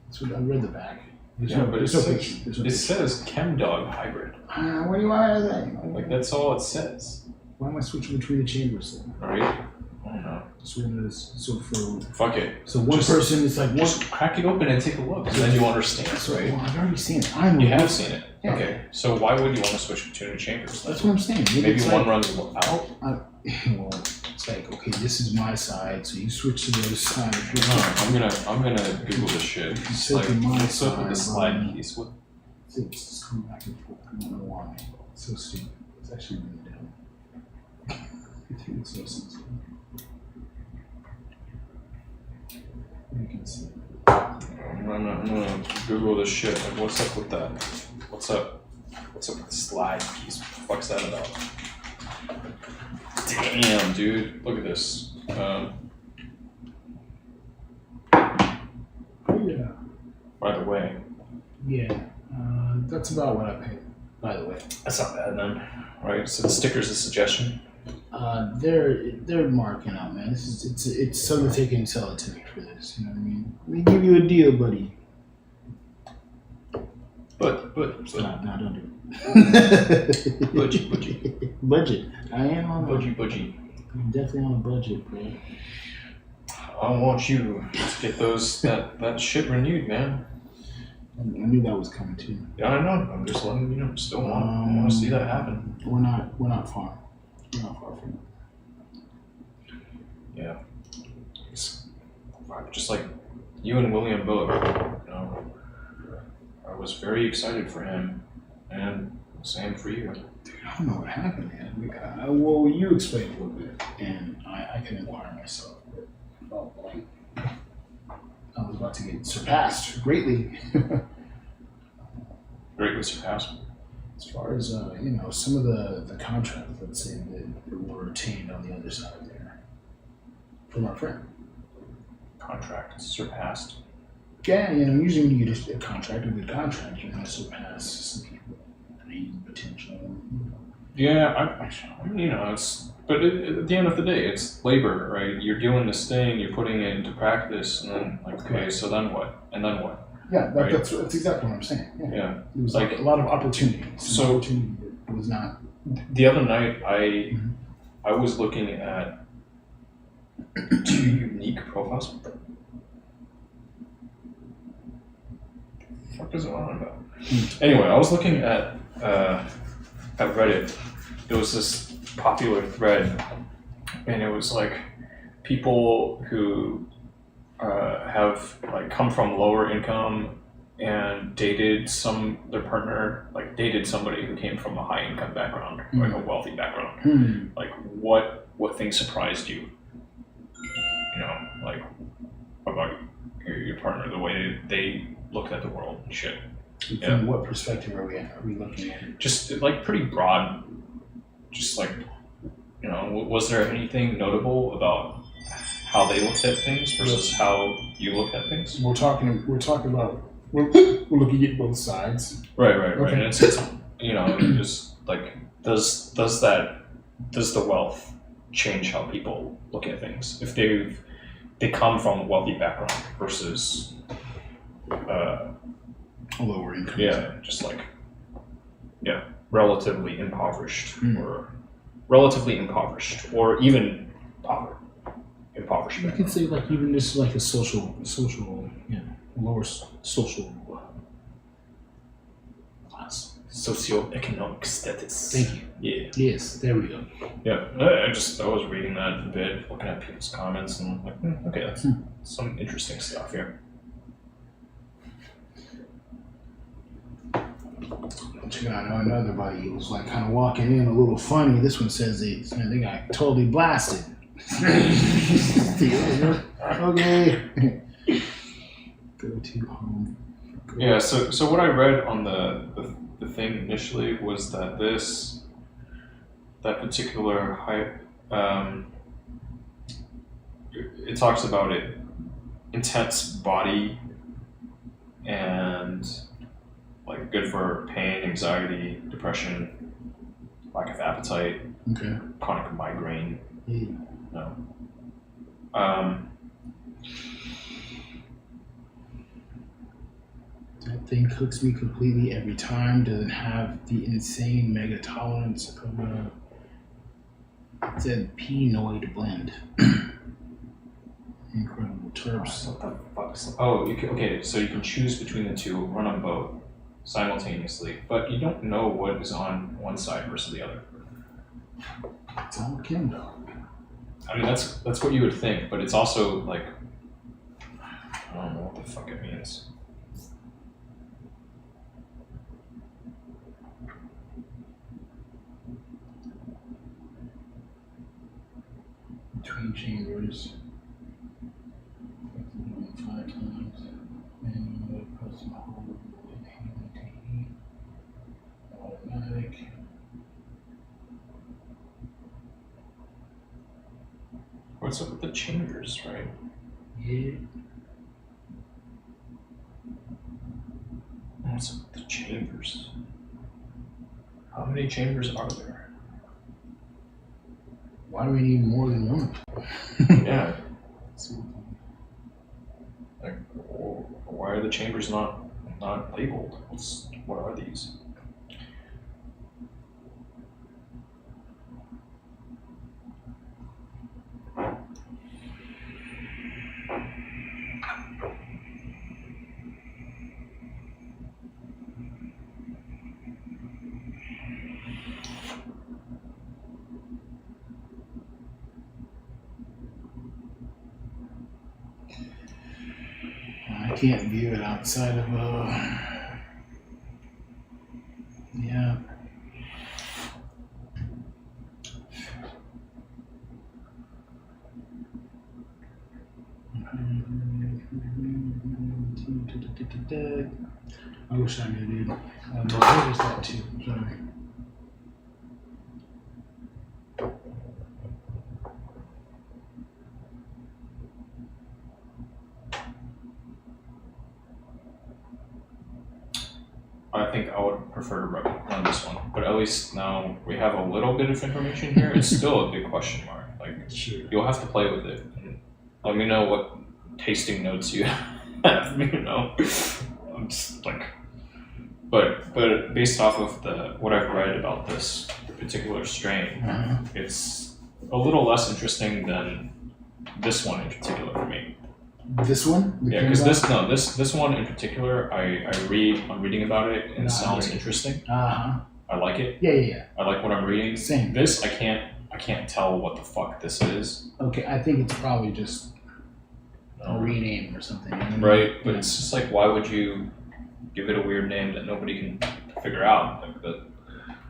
That's what I read the back. There's Yeah, no, but there's it no says, picture. There's no it picture. says ChemDog hybrid. What do you want to say? Like that's all it says, Why am I switching between the chambers then? right? I don't know. So for Fuck it. one Just- person, it's like one. Just crack it open and take a look, and then you understand, So right? well, I've already seen it. You have seen it. Yeah. Okay. So why would you want to switch between the chambers? That's what I'm saying. Maybe it's one like, runs out. Well, it's like okay, this is my side, so you switch to the other side. If you're I'm gonna Google this shit. You It's said like, to my what's up with the side, slide bro. piece? What? It's just coming back and forth. I don't know why. It's so stupid. It's actually really dumb. I think it's so sensitive. You can see. I'm gonna Google this shit. Like, what's up with that? What's up with the slide piece? What the fuck's that about? Damn, dude. Look at this. Oh yeah. By the way, Yeah. That's about what I paid. By the way. that's not bad then. Right? So the sticker's a suggestion. They're marking out, man. It's so that they can sell it to me for this. You know what I mean? We give you a deal, buddy. But No, don't do it. Budget. I am on budgie. I'm definitely on a budget, bro. I want you to get that shit renewed, man. I knew that was coming too. Yeah, I know. I'm just letting you know. Still want to see that happen. We're not far. We're not far from it. Yeah. It's just like you and William both. You know, I was very excited for him, and same for you. Dude, I don't know what happened, man. Well, you explained a little bit, and I can inquire myself. But I felt like I was about to get surpassed greatly. Greatly surpassed. As far as some of the contracts, let's say that were obtained on the other side there from our friend. Contract surpassed. Yeah, usually when you get a contract, a good contract, you're going to surpass some people. Potential. Yeah, it's. But at the end of the day, it's labor, right? You're doing this thing, you're putting it into practice, and then okay, so then what? And then what? Yeah, right? that's exactly what I'm saying. Yeah. It was like a lot of opportunity. So opportunity that was not. The other night, I was looking at 2 unique profiles. What the fuck is it on about? Anyway, I was looking at Reddit. There was this popular thread, and it was like people who have like come from lower income and dated their partner dated somebody who came from a high income background, like a wealthy background. Like what thing surprised you? Like about your partner, the way they looked at the world and shit. From what perspective are we looking at? Just like pretty broad. Just like, was there anything notable about how they looked at things versus how you look at things? We're talking about we're looking at both sides. Right. Okay. And it's just like does the wealth change how people look at things if they come from a wealthy background versus a lower income? Yeah, just like relatively impoverished or even impoverished. You could say like even just like a social, lower social class. Socioeconomic status. Thank you. Yeah. Yes, there we go. Yeah, I was reading that a bit, looking at people's comments, and I'm like, okay, that's some interesting stuff here. Check it out. Another buddy was like kind of walking in a little funny. This one says they got totally blasted. Okay. Go to home. Yeah. So what I read on the thing initially was that that particular hype, it talks about it, intense body and like good for pain, anxiety, depression, lack of appetite, chronic migraine. That thing cooks me completely every time. Doesn't have the insane mega tolerance of it said Pinoid blend. Incredible terps. What the fuck? Oh, okay. So you can choose between the two, run them both simultaneously, but you don't know what is on one side versus the other. It's all Kindle. I mean, that's what you would think, but it's also like, I don't know what the fuck it means. Between chambers. 5 times. And press and hold. Automatic. What's up with the chambers, right? Yeah. What's up with the chambers? How many chambers are there? Why do we need more than one? Yeah. Like, why are the chambers not labeled? What are these? I can't view it outside of yeah. I wish I knew, dude. What was that too? Sorry. I think I would prefer to run this one, but at least now we have a little bit of information here. It's still a big question mark. Like, Sure. you'll have to play with it. And let me know what tasting notes you have. You know, I'm just like, but based off of what I've read about this particular strain, it's a little less interesting than this one in particular for me. This one? Yeah, because this one in particular, I'm reading about it and it sounds interesting. I like it. Yeah. I like what I'm reading. Same. This I can't tell what the fuck this is. Okay, I think it's probably just a rename or something. Right, but it's just like, why would you give it a weird name that nobody can figure out? Like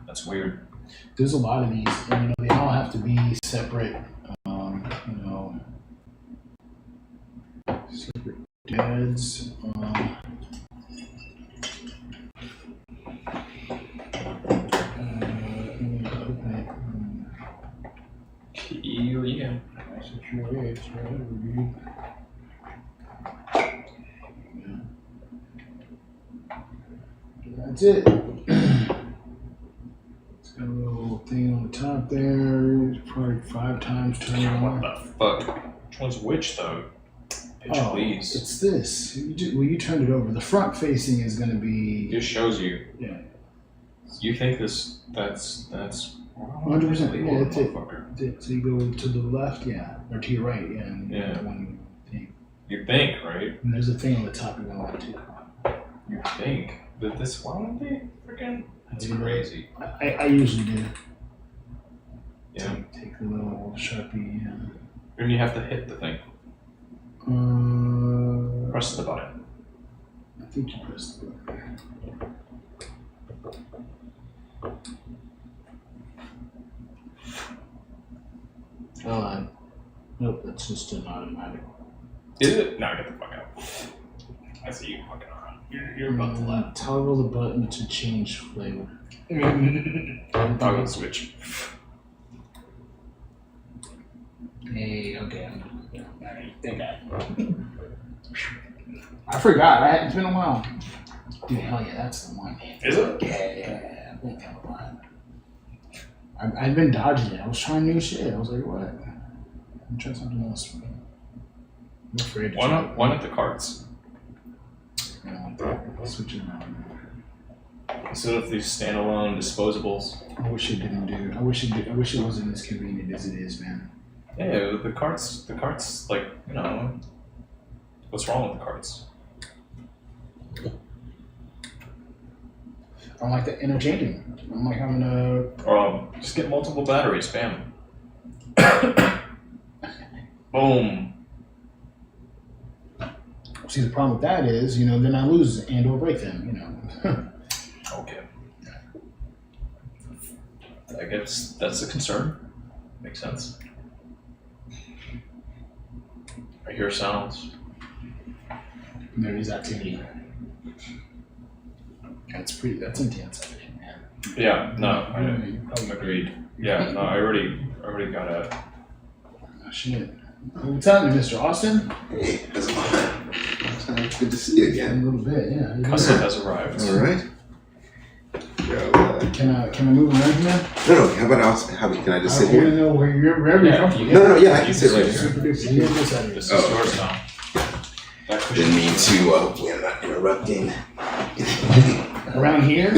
that's weird. There's a lot of these, and they all have to be separate. Separate dads. Yeah. That's it. It's got a little thing on the top there. It's probably 5 times turn on. What the fuck? Which one's which though? Pitch please. It's this. You turned it over. The front facing is going to be. It just shows you. Yeah. You think that's 100%. Yeah, that's it. So you go to the left, or to your right, and one thing. You think, right? And there's a thing on the top you're going to want to. You think that this? Why would they freaking? That's crazy. I usually do. Yeah. Take the little Sharpie. And you have to hit the thing. Press the button. I think you press the button. Nope, that's just an automatic. Is it? No, get the fuck out. I see you fucking around. You're about to laugh. Toggle the button to change flavor. Toggle switch. Hey, okay. I forgot. It's been a while. Dude, hell yeah, that's the one. Is it? Yeah. I think that's the one. I've been dodging it. I was trying new shit. I was like, what? I'm trying something else. I'm afraid to Why not the carts? Switch it around. Instead of these standalone disposables. I wish it didn't do. I wish it wasn't as convenient as it is, man. Yeah, the carts, like, what's wrong with the carts? I don't like the interchanging. I don't like having a. Or just get multiple batteries, bam. Boom. See, the problem with that is, then I lose and or break them, Okay. I guess that's a concern. Makes sense. I hear sounds. There is activity. That's intense, man. Yeah, no, I'm agreed. Yeah, no, I already got a. Oh, shit. What's happening, Mr. Austin? Hey, how's it going? Good to see you A again. little bit, yeah. Kussah has arrived. All right. Can I move around here? No, how about can I just sit I want here? to know wherever you're comfortable. No, I can sit right here. This is yours now. Didn't mean to, we're not interrupting. Around here?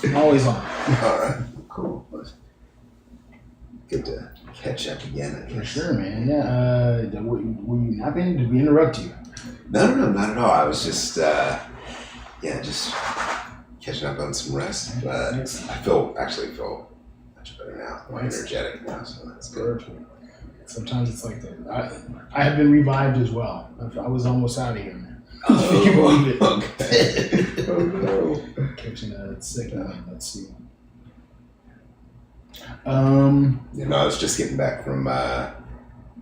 I'm always on. Alright, cool. Good to catch up again, I For guess. sure, man. Yeah. Were you napping? Did we interrupt you? No, not at all. I was just catching up on some rest. But I actually feel much better now. More energetic now, so that's good. Sometimes it's like that. I have been revived as well. I was almost out of here, man. Oh, Can you believe it? okay. Oh no. Catching a sick one. Let's see. I was just getting back from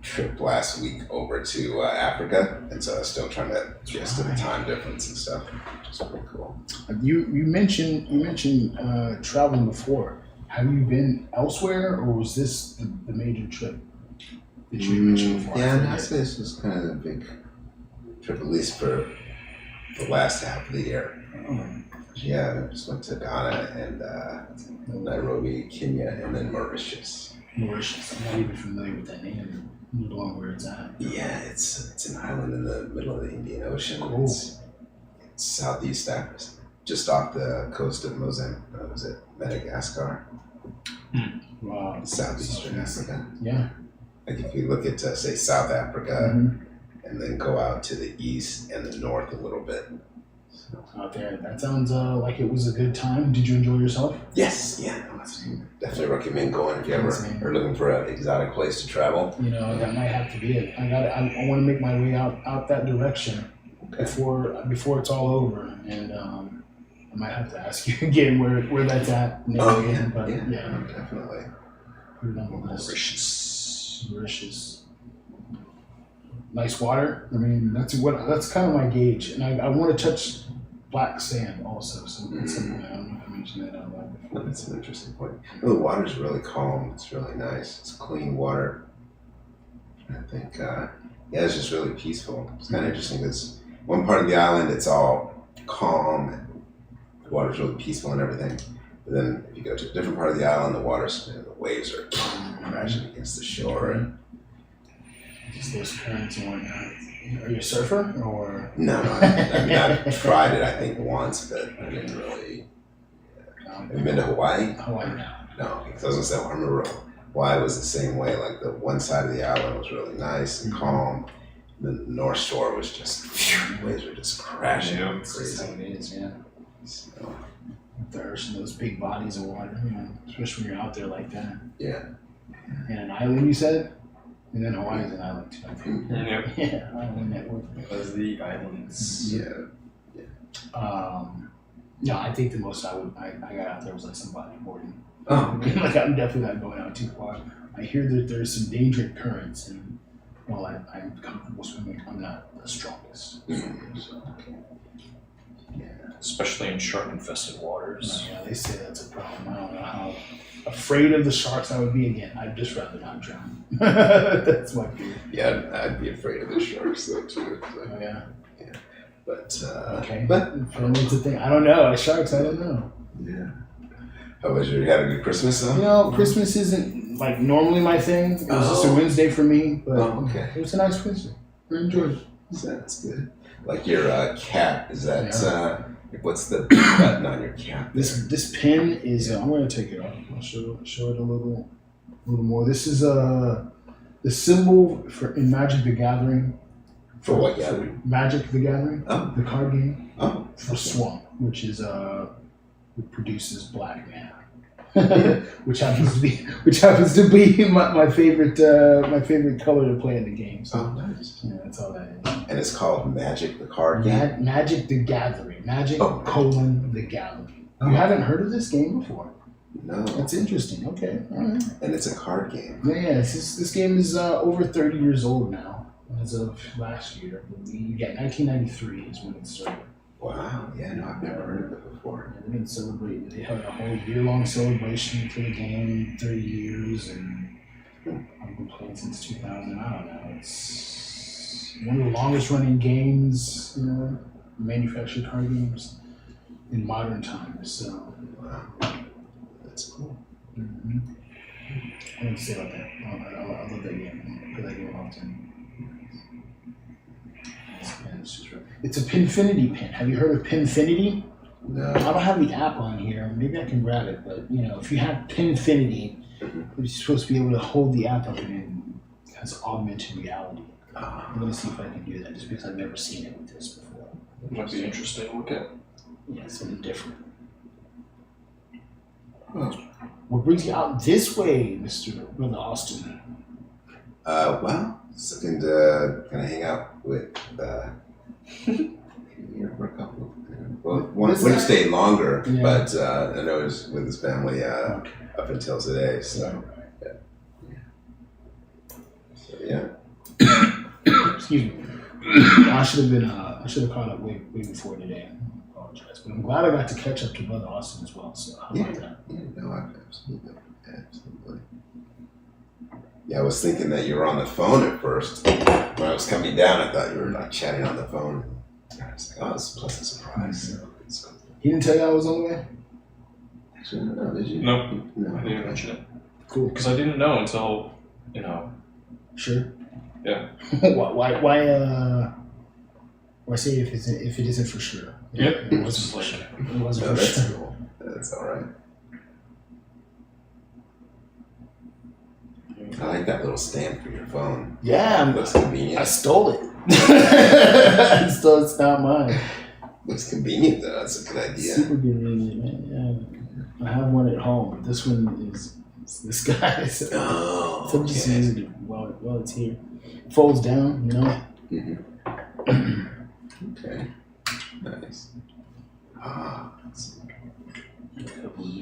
trip last week over to Africa, and so I was still trying to adjust to the time difference and stuff, which is pretty cool. You mentioned traveling before. Have you been elsewhere, or was this the major trip that you mentioned before? Yeah, and I'd say this was kind of a big trip, at least for the last half of the year. Yeah, I just went to Ghana and Nairobi, Kenya, and then Mauritius. Mauritius. I'm not even familiar with that name. I don't know where it's at. Yeah, it's an island in the middle of the Indian Ocean. Cool. It's southeast Africa, just off the coast of Madagascar. Wow. Southeastern Africa. Yeah. Like if you look at, say, South Africa, and then go out to the east and the north a little bit. So. Out there. That sounds like it was a good time. Did you enjoy yourself? Yes, yeah. Definitely recommend going if you ever are looking for an exotic place to travel. You know, that might have to be it. I want to make my way out that direction before it's all over, and I might have to ask you again where that's at. But yeah, definitely. Put it on the list. Mauritius. Nice water. I mean, that's kind of my gauge, and I want to touch black sand also. So that's something I don't know if I mentioned that out loud before. That's an interesting point. Well, the water's really calm. It's really nice. It's clean water. I think, it's just really peaceful. It's kind of interesting because one part of the island, it's all calm and the water's really peaceful and everything. But then if you go to a different part of the island, the waves are crashing against the shore. And just those currents and whatnot. Are you a surfer or? No. I mean, I've tried it, I think, once, but I didn't really. Have you been to Hawaii? Hawaii, no. No, because I was gonna say, I remember Hawaii was the same way. Like the one side of the island was really nice and calm. The North Shore was just waves were just crashing. That's how it is, yeah. So, There's those big bodies of water, especially when you're out there like that. yeah. And an island, you said? And then Hawaii's an island too, I think. Yep. Yeah, island network. Because the islands. Yeah. No, I think the most I got out there was like some bodyboarding. Oh, okay. Like I'm definitely not going out too far. I hear that there's some dangerous currents, and while I'm comfortable swimming, I'm not the strongest. So, yeah. Especially in shark-infested waters. Yeah, they say that's a problem. I don't know how afraid of the sharks I would be again. I'd just rather not drown. That's my fear. Yeah, I'd be afraid of the sharks though too. So, Oh, yeah. but Okay. but For me to think, I don't know. Sharks, I don't know. yeah. How was you had a good Christmas though? You know, Christmas isn't like normally my thing. It was just a Wednesday for me, but okay. it was a nice Wednesday. I enjoyed it. That's good. Like your cap, is that what's the button on your cap? This pin is. I'm going to take it off. I'll show it a little more. This is the symbol in Magic the Gathering. For what gathering? Magic the Gathering, the card game. Oh, for Swamp, which is it produces black mana. which happens to be my favorite color to play in the game. So nice. Yeah, that's all that is. And it's called Magic the Card Game? Magic the Gathering. Magic the Gathering. You haven't heard of this game before? No. That's interesting. Okay. All right. And it's a card game. Yeah, this game is over 30 years old now, as of last year. 1993 is when it started. Wow. Yeah, no, I've never heard of it before. They've been celebrating. They had a whole year-long celebration for the game, 30 years, and I've been playing since 2000. I don't know. It's one of the longest-running games, manufactured card games in modern times. So, Wow. That's cool. Mm-hmm. What do you say about that? I love that game. I play that game often. It's a Pinfinity pin. Have you heard of Pinfinity? No. I don't have the app on here. Maybe I can grab it, but if you have Pinfinity, you're supposed to be able to hold the app up and it has augmented reality. I'm gonna see if I can do that, just because I've never seen it with this before. Might be interesting to look at. Yeah, it's something different. Oh. What brings you out this way, Mr. Brother Austin? Well, just looking to kind of hang out with for a couple of one stayed longer, but I know he was with his family up until today. So So, yeah. Excuse me. I should have caught up way before today. I apologize, but I'm glad I got to catch up to Brother Austin as well. So how about that? Yeah, no, absolutely. Yeah, I was thinking that you were on the phone at first. When I was coming down, I thought you were like chatting on the phone. I was like, oh, it's a pleasant surprise. So it's cool. He didn't tell you I was on the way? Actually, I don't know, did you? Nope. No. I didn't mention it. Cool. Because I didn't know until, Sure. Yeah. Why say if it isn't for sure? Yep. It wasn't for sure. It wasn't No, for that's sure. cool. That's all right. I like that little stand for your phone. Yeah, Looks convenient. I stole it. It's not mine. Looks convenient though. That's a good idea. Super convenient, man. Yeah. I have one at home, but this one is this guy. So Oh, I'm just okay. using it while it's here. Folds down, you know. Okay. Nice. Ah, A couple of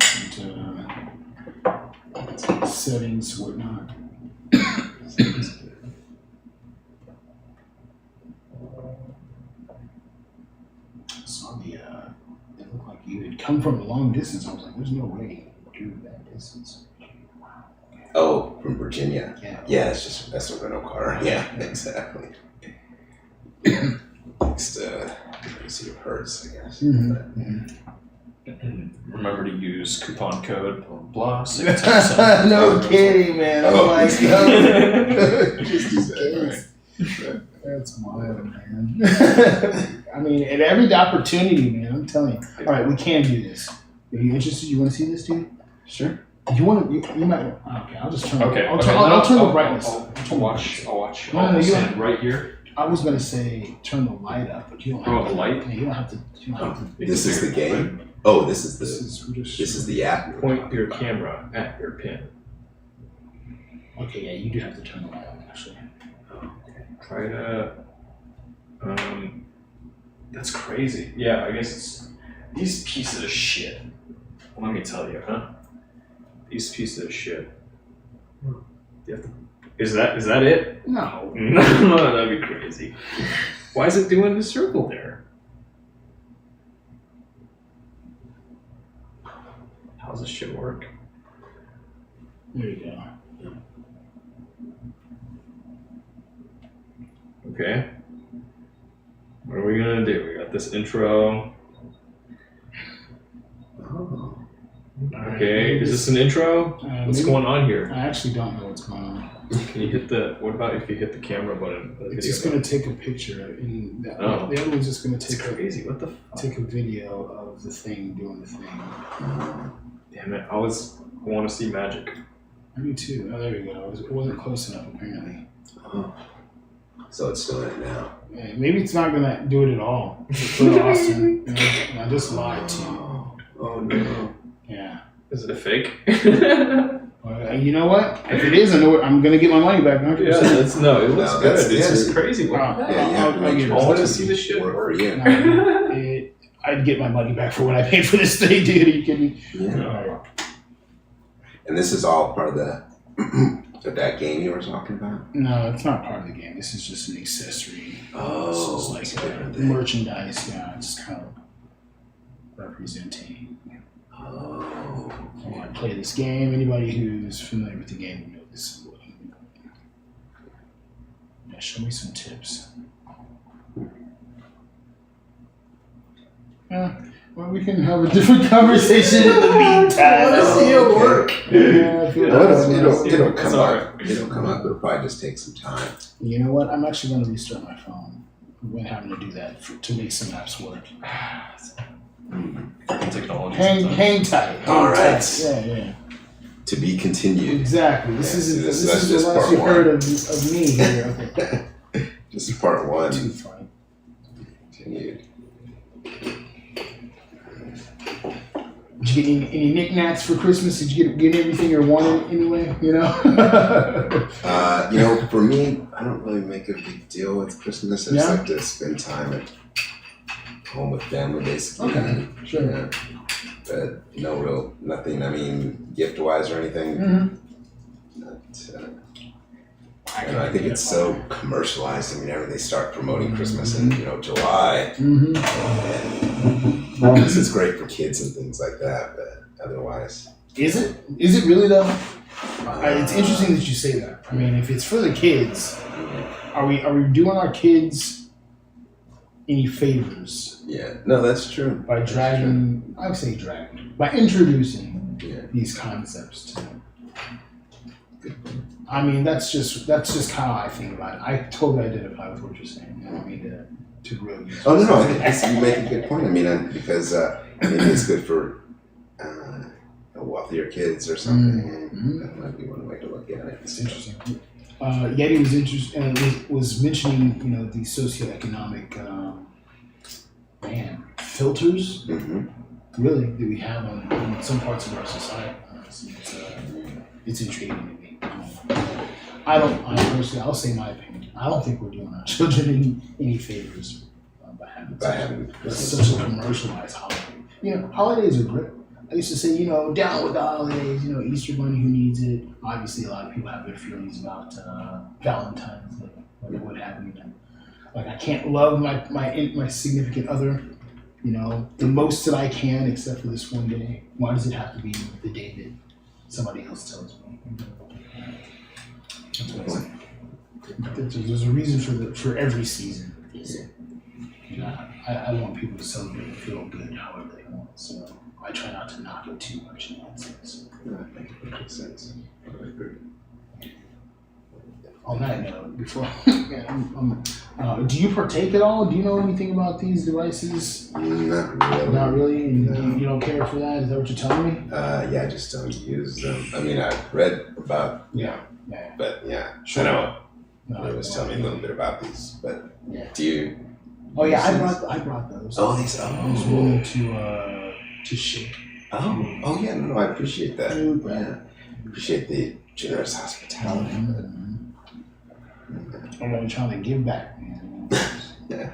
different settings, whatnot. sounds good. Saw it looked like you had come from a long distance. I was like, there's no way you do that distance. Oh, from Virginia. Yeah. Yeah, that's a rental car. Yeah, exactly. Next, see your hertz, I guess. remember to use coupon code blah 6%. No kidding, man. I'm like, Just use that, right. That's wild, man. I mean, at every opportunity, man, I'm telling you. All right, we can do this. Are you interested? You want to see this, dude? Sure. You might. Okay, I'll just turn. Okay. I'll turn the brightness. I'll watch. No, I'll you stand right here. I was gonna say turn the light up, but you don't Oh, have the to. light? Yeah, you don't have to. You don't have to. This is the game. Oh, this is the app. Point your camera at your pin. Okay, yeah, you do have to turn the light on, actually. Try to. That's crazy. Yeah, I guess it's these pieces of shit. Let me tell you, huh? These pieces of shit. You have to, is that it? No. No, that'd be crazy. Why is it doing the circle there? How's this shit work? There you go. Okay. What are we gonna do? We got this intro. Oh. Okay, is this an intro? What's maybe- going on here? I actually don't know what's going on. Can you hit the? What about if you hit the camera button? It's just gonna take a picture, and the Oh. other one's just gonna It's take crazy. What the fuck? take a video of the thing doing the thing. Damn it! I want to see magic. I do too. Oh, there we go. It wasn't close enough, apparently. Oh. So it's doing it now. Yeah, maybe it's not gonna do it at all. For Austin, you know, I just lied to you. Oh no. Yeah. Is it a fake? You know what? If it is, I'm gonna get my money back. 100%. Yeah, that's no. It looks No, good. that's- This yeah, is crazy. What Wow. the Yeah, you have to make sure. I wanna it's see this shit work for work. you. No, I'd get my money back for what I paid for this thing, dude. Are you kidding me? Yeah. All right. And this is all part of the of that game you were talking about. No, it's not part of the game. This is just an accessory. Oh, This it's is a like different thing. merchandise. Yeah, it's kind of representing. Oh. When I play this game, anybody who's familiar with the game will know this is what I'm doing. Yeah, show me some tips. Well, we can have a different conversation in the meantime. Let's see it work. Yeah, I feel No, like- it'll come It's up. It'll come up. It'll probably just take some time. You know what? I'm actually going to restart my phone. I've been having to do that to make some apps work. Technology. Hang tight. All right. Tight. Yeah. To be continued. Exactly. This Yeah, is see, this that's is just the last part you one. heard of me here. Okay. This is part one. Too funny. Continued. Did you get any knickknacks for Christmas? Did you get everything you wanted anyway? You know. For me, I don't really make a big deal with Christmas. I just Yeah? like to spend time at home with family, basically. Okay, sure. Yeah. But nothing. I mean, gift-wise or anything. Mhm. Not, I think it's so commercialized. I mean, they start promoting Christmas in July, Mm-hmm. and this is great for kids and things like that. But otherwise, Is it? Is it really though? It's interesting that you say that. I mean, if it's for the kids, are we doing our kids any favors yeah, no, that's true. by dragging? I would say dragging by introducing these concepts to them. I mean, that's just how I think about it. I totally identify with what you're saying. I don't mean to grill you. Oh no, I think you make a good point. I mean, because maybe it's good for wealthier kids or something. Mm-hmm. That might be one way to look at it. It's interesting. Yeti was mentioning, the socioeconomic filters Mm-hmm. really that we have on some parts of our society. It's intriguing to me. I personally, I'll say my opinion. I don't think we're doing our children any favors by having such a commercialized holiday. Holidays are great. I used to say, down with the holidays, Easter Bunny, who needs it? Obviously, a lot of people have their feelings about Valentine's Day, what have you. Like, I can't love my significant other, the most that I can, except for this one day. Why does it have to be the day that somebody else tells me? That's what I say. There's a reason for every season. I want people to celebrate and feel good however they want. So I try not to knock it too much in that sense. No, I think it makes sense. I agree. On that note, before do you partake at all? Do you know anything about these devices? Not really. Not really? And No. you don't care for that? Is that what you're telling me? Yeah, I just don't use them. I mean, I've read about, Yeah. but yeah, Sure. I know. No, It was telling me a little bit about these, but Yeah. do you? Oh yeah, I brought those. Oh, these. I was willing to share. Oh yeah. No, I appreciate that. Mm. Yeah, appreciate the generous hospitality. I'm only trying to give back, man. Yeah.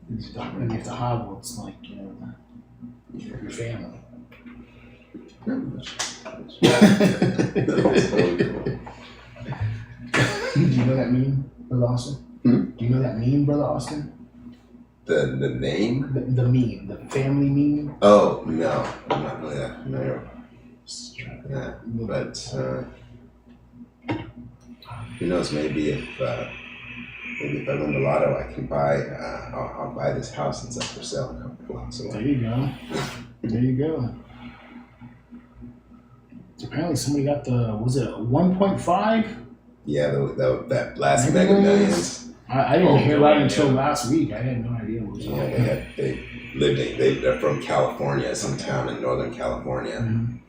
When you have to hobble, it's like, your family. That was really cool. Do you know that meme, Brother Austin? Hmm? Do you know that meme, Brother Austin? The name? The meme, the family meme? Oh no, I'm not really that familiar. Yeah, but who knows? Maybe if I win the lotto, I can buy. I'll buy this house. It's up for sale in a couple blocks There away. you go. There you go. Apparently somebody got was it 1.5? Yeah, that last Mega Mega Millions? Millions. I didn't hear about it yeah. until last week. I had no idea what was Yeah, going they're from California, some town in Northern California. on.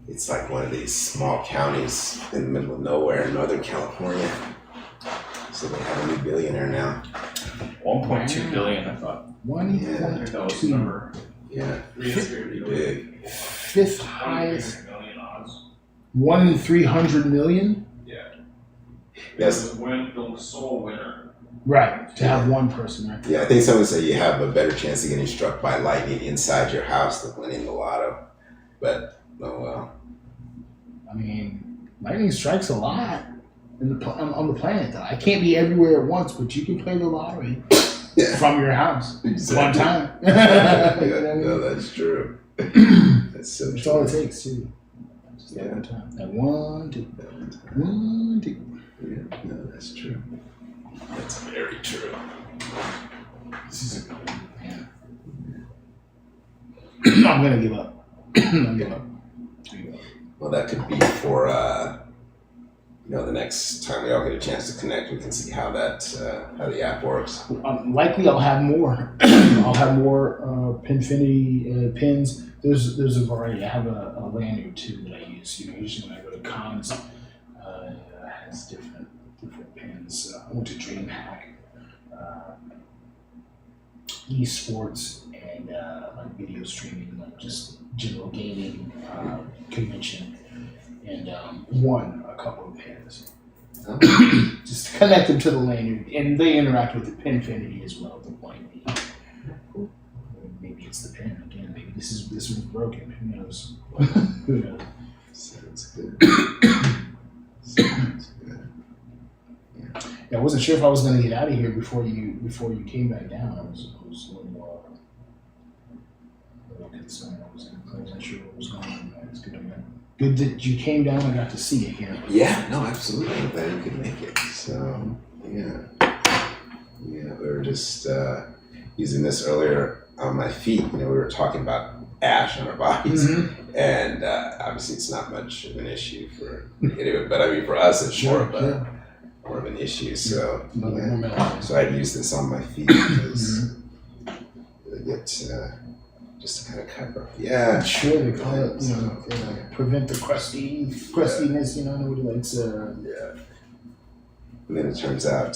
It's like one of these small counties in the middle of nowhere in Northern California. So they have a new billionaire now. 1.2 billion, I thought. Yeah. That was the 1.2. number. Yeah, pretty big. Fifth highest. Million odds. 1 in 300 million? Yeah. Yes. The sole winner. Right. To have one person, right? Yeah, I think someone said you have a better chance of getting struck by lightning inside your house than winning the lotto. But, oh well. I mean, lightning strikes a lot on the planet, though. I can't be everywhere at once, but you can play the lottery from your house one time. Yeah, You know what I mean? no, that's true. That's so That's true. all it takes, too. Just that Yeah. one time. That 1, 2, 1, 2. Yeah, no, that's true. That's very true. This is a good one, man. I'm gonna give up. I'll give up. Well, that could be for the next time we all get a chance to connect, we can see how how the app works. Likely, I'll have more. I'll have more Pinfinity pins. There's a variety. I have a lanyard too that I use. Usually when I go to cons, it has different pins. I went to DreamHack, esports, and like video streaming, like just general gaming convention, and won a couple of pins. Just to connect them to the lanyard, and they interact with the Pinfinity as well. The point being, maybe it's the pin again. Maybe this one's broken. Who knows? Who knows? Sounds good. Sounds good. wasn't sure if I was gonna get out of here before you came back down. I was a little concerned. I wasn't sure what was going on. It's good that you came down. I got to see you here. Yeah, no, absolutely. I'm glad you could make it. So, yeah, we were just using this earlier on my feet. You know, we were talking about ash on our bodies, and obviously it's not much of an issue for anyone, but I mean for us it's more of an issue. So, so I'd use this on my feet because they get just to kind of cover up. Yeah, sure. They call it, prevent the crustiness. You know, nobody likes. Yeah. And then it turns out,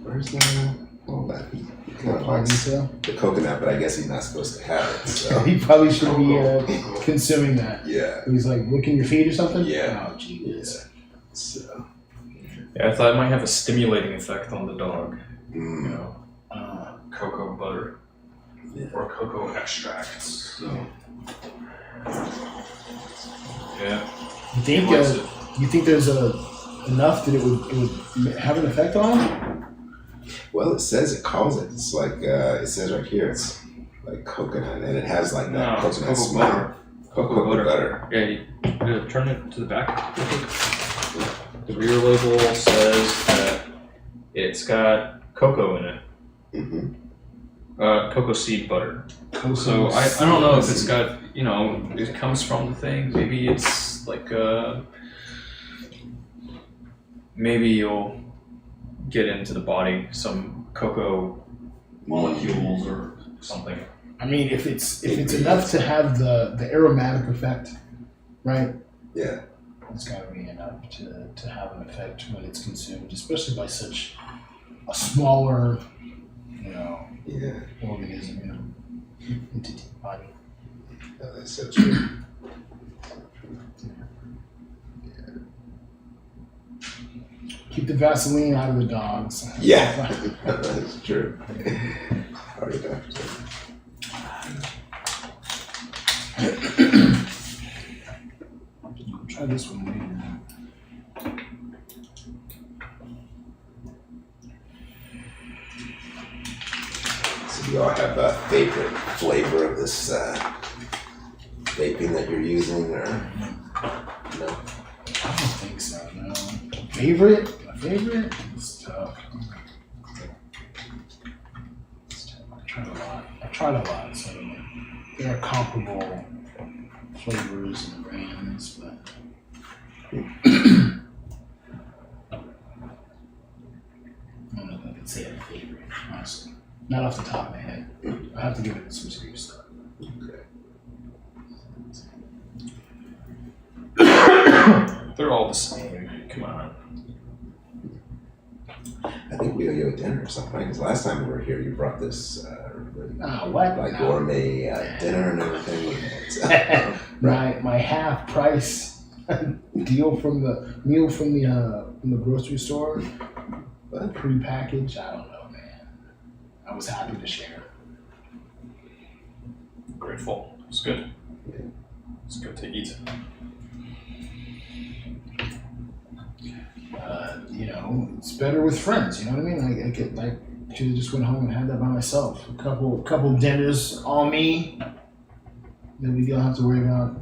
where's that? Oh, that he kind of likes the coconut, but I guess he's not supposed to have it. So he probably should be consuming that. Yeah. He's like licking your feet or something. Yeah. Oh, jeez. Yeah. So. Yeah, I thought it might have a stimulating effect on the dog. Mm. You know, cocoa butter or cocoa extracts. So. Yeah. You think there's enough that it would have an effect on him? Well, it says it calls it. It's like it says right here. It's like coconut, and it has like that coconut smell. Cocoa butter. Yeah, you turn it to the back. The rear label says that it's got cocoa in it. Cocoa seed butter. So I don't know if it's got, it comes from the thing. Maybe it's like maybe you'll get into the body some cocoa molecules or something. I mean, if it's enough to have the aromatic effect, right? Yeah. It's got to be enough to have an effect when it's consumed, especially by such a smaller, organism, entity, body. Yeah, that's so true. Keep the Vaseline out of the dogs. Yeah, that's true. How are you, doctor? Try this one later. So do you all have a favorite flavor of this vaping that you're using, or no? I don't think so, no. Favorite? My favorite? It's tough. I've tried a lot, so there are comparable flavors and brands, but I don't know if I could say a favorite, honestly. Not off the top of my head. I have to give it some serious thought. Okay. They're all the same. Come on. I think we owe you a dinner or something, because last time we were here, you brought this What? like gourmet dinner and everything. My half price deal from the meal from the grocery store, pre-packaged. I don't know, man. I was happy to share. Grateful. It's good. Yeah. It's good to eat. It's better with friends. You know what I mean? I should have just went home and had that by myself. A couple dinners on me. Then we don't have to worry about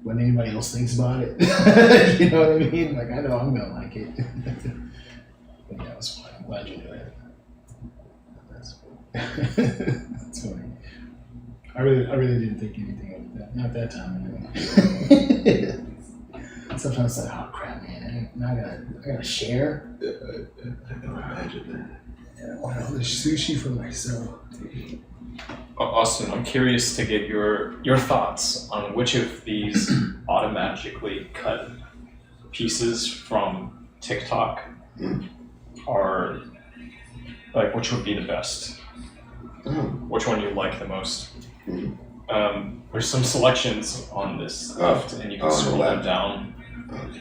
what anybody else thinks about it. You know what I mean? Like, I know I'm gonna like it. But yeah, it was fun. I'm glad you knew it. That's funny. I really didn't think anything of that. Not that time anyway. Sometimes it's like, oh crap, man! I gotta share. I can imagine that. Yeah, I want all this sushi for myself. Austin, I'm curious to get your thoughts on which of these automatically cut pieces from TikTok are, like, which would be the best? Which one you like the most? There's some selections on this left, and you can scroll them down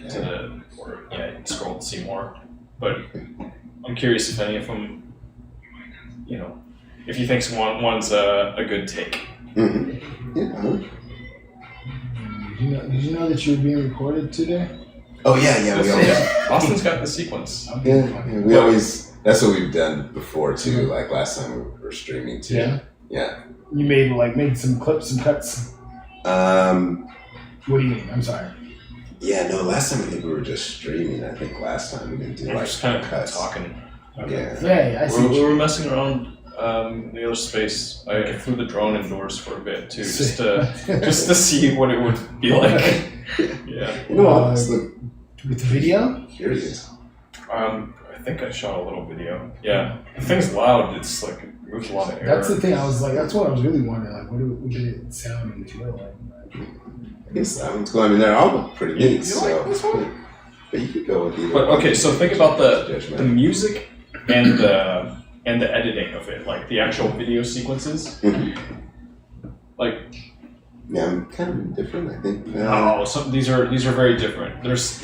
to you can scroll to see more. But I'm curious if any of them, if you think one's a good take. Did you know that you were being recorded today? Oh yeah, we always. Austin's got the sequence. Yeah, we always. That's what we've done before too. Like last time we were streaming too. Yeah. Yeah. You made some clips, some cuts. What do you mean? I'm sorry. Yeah, no. Last time I think we were just streaming. I think last time we didn't do We're like just kind of cuts. talking. Yeah. Yeah, I see. We were messing around the other space. I flew the drone indoors for a bit too, just to see what it would be like. Yeah. You know what? Look, With the video? here it is. I think I shot a little video. Yeah. The thing's loud. It's like it moves a lot of air. That's the thing. I was like, that's what I was really wondering. Like, what did it sound and feel like? I guess that one's cool. I mean, they're all pretty neat. You So, like this one? but you could go with either. But one. okay, so think about the Judgment. music and the editing of it, like the actual video sequences. Mhm. Like Yeah, I'm kind of indifferent. I think. these are very different. There's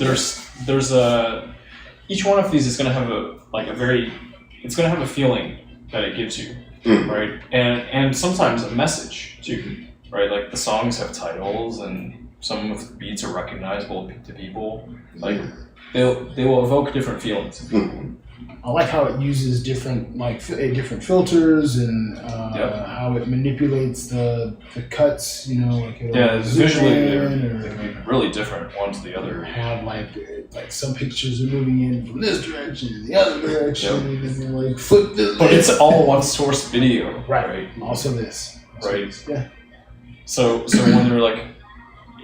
each one of these is gonna have it's gonna have a feeling that it gives you, Mm. right? And sometimes a message too, right? Like the songs have titles and some of the beats are recognizable to people. Like they will evoke different feelings. Mhm. I like how it uses different different filters and Yep. how it manipulates the cuts. You know, like it'll Yeah, zoom visually in they can be or really different one to the or other. have like some pictures are moving in from this direction to the other direction, Yep. and then they like flip this. But it's all one source video, right. Also this. Right. Yeah. So when they're like,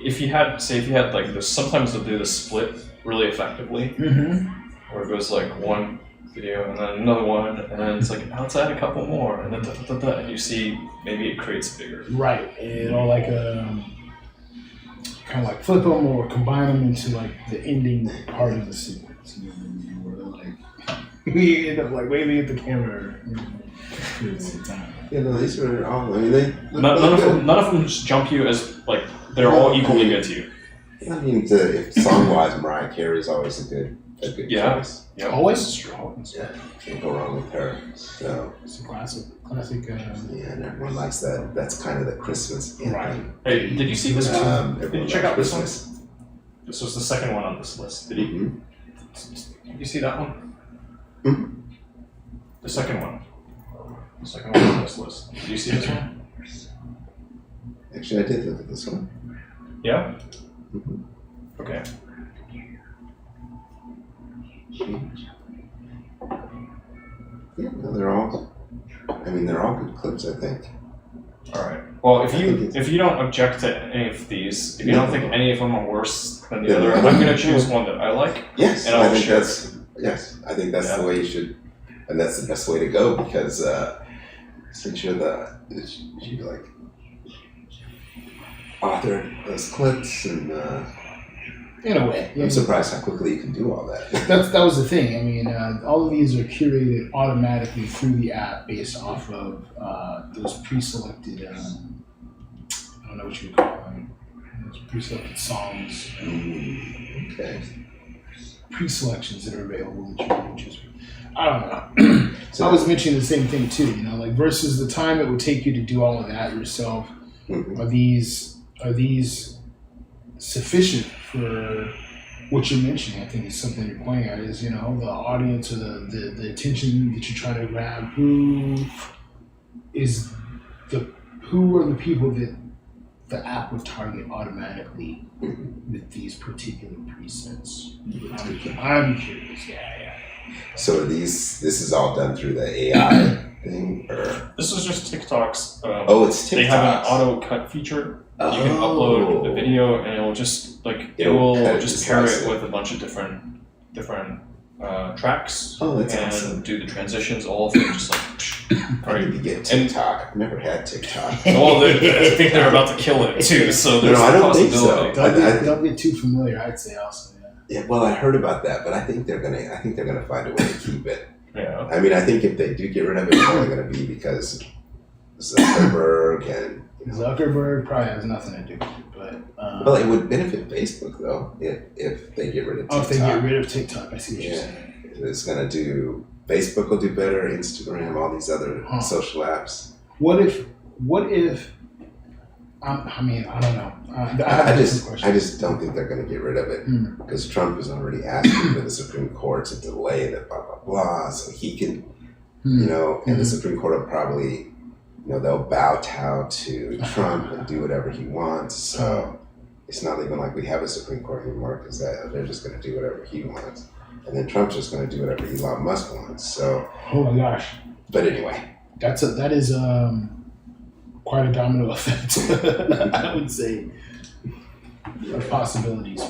if you had like this, sometimes they'll do the split really effectively, Mm-hmm. where it goes like one video and then another one, and then it's like, let's add a couple more, and then and you see maybe it creates bigger. Right. And it'll like kind of like flip them or combine them into like the ending part of the sequence. You know, where like we end up like waving at the camera. It's time. Yeah, no, these are all. I mean, they. look None of them just jump you as like they're all equally good to you. I mean, if song-wise, Mariah Carey is always a good Yeah. choice. Yeah, Always? this is true. Yeah, can't go wrong with her. So It's a classic. yeah, and everyone likes that. That's kind of the Christmas anthem. Right. Hey, did you see this one? Did Everyone you check likes out this one? Christmas. This was the second one on this list. Did you? Mhm. Did you see that one? Mhm. The second one. The second one on this list. Did you see this one? Actually, I did look at this one. Yeah? Mhm. Okay. Yeah, no, they're all. I mean, they're all good clips. I think. Alright. Well, I think if you don't object to any of these, if you Yeah. don't think any of them are worse than the Yeah, other, yeah. I'm gonna choose one that I like. Yes, And I I'll think share that's. Yes, I think that's Yeah. the way you should, and that's the best way to go because since you're you like author those clips and. In a way. I'm surprised how quickly you can do all that. That was the thing. I mean, all of these are curated automatically through the app based off of those pre-selected. I don't know what you would call them. Those pre-selected songs, Okay. pre-selections that are available that you can choose from. I don't know. So I was mentioning the same thing too. You know, like versus the time it would take you to do all of that yourself. Mhm. Are these sufficient for what you're mentioning? I think it's something you're pointing at is, you know, the audience or the attention that you're trying to grab. Who are the people that the app would target automatically with these particular presets? I'm curious. Yeah. So are this is all done through the AI thing, or This is just TikTok's. it's TikTok. They have an auto cut feature. You can upload the video, and it will just like it It'll will cut it just just pair like it it. with a bunch of different tracks. Oh, that's and awesome. do the transitions, all of them, just like. I need to get TikTok. I've never had TikTok. Well, I think they're about to kill it too. So there's No, I a don't think so. possibility. Don't get too familiar. I'd say also. Yeah, well, I heard about that, but I think they're gonna find a way to keep it. Yeah. I mean, I think if they do get rid of it, it's only gonna be because Zuckerberg and. Zuckerberg probably has nothing to do with it, but Well, it would benefit Facebook though if they get rid of TikTok. if they get rid of TikTok, I see what you're Yeah, saying. it's gonna do. Facebook will do better. Instagram, all these other Huh. social apps. What if I mean, I don't know. I just don't think they're going to get rid of it because Trump is already asking for the Supreme Court to delay the blah blah blah, so he can, and the Supreme Court will probably, they'll kowtow to Trump and do whatever he wants. So it's not even like we have a Supreme Court anymore because they're just going to do whatever he wants, and then Trump's just going to do whatever Elon Musk wants. So, oh my gosh. But anyway, that is quite a domino effect. I would say of possibilities.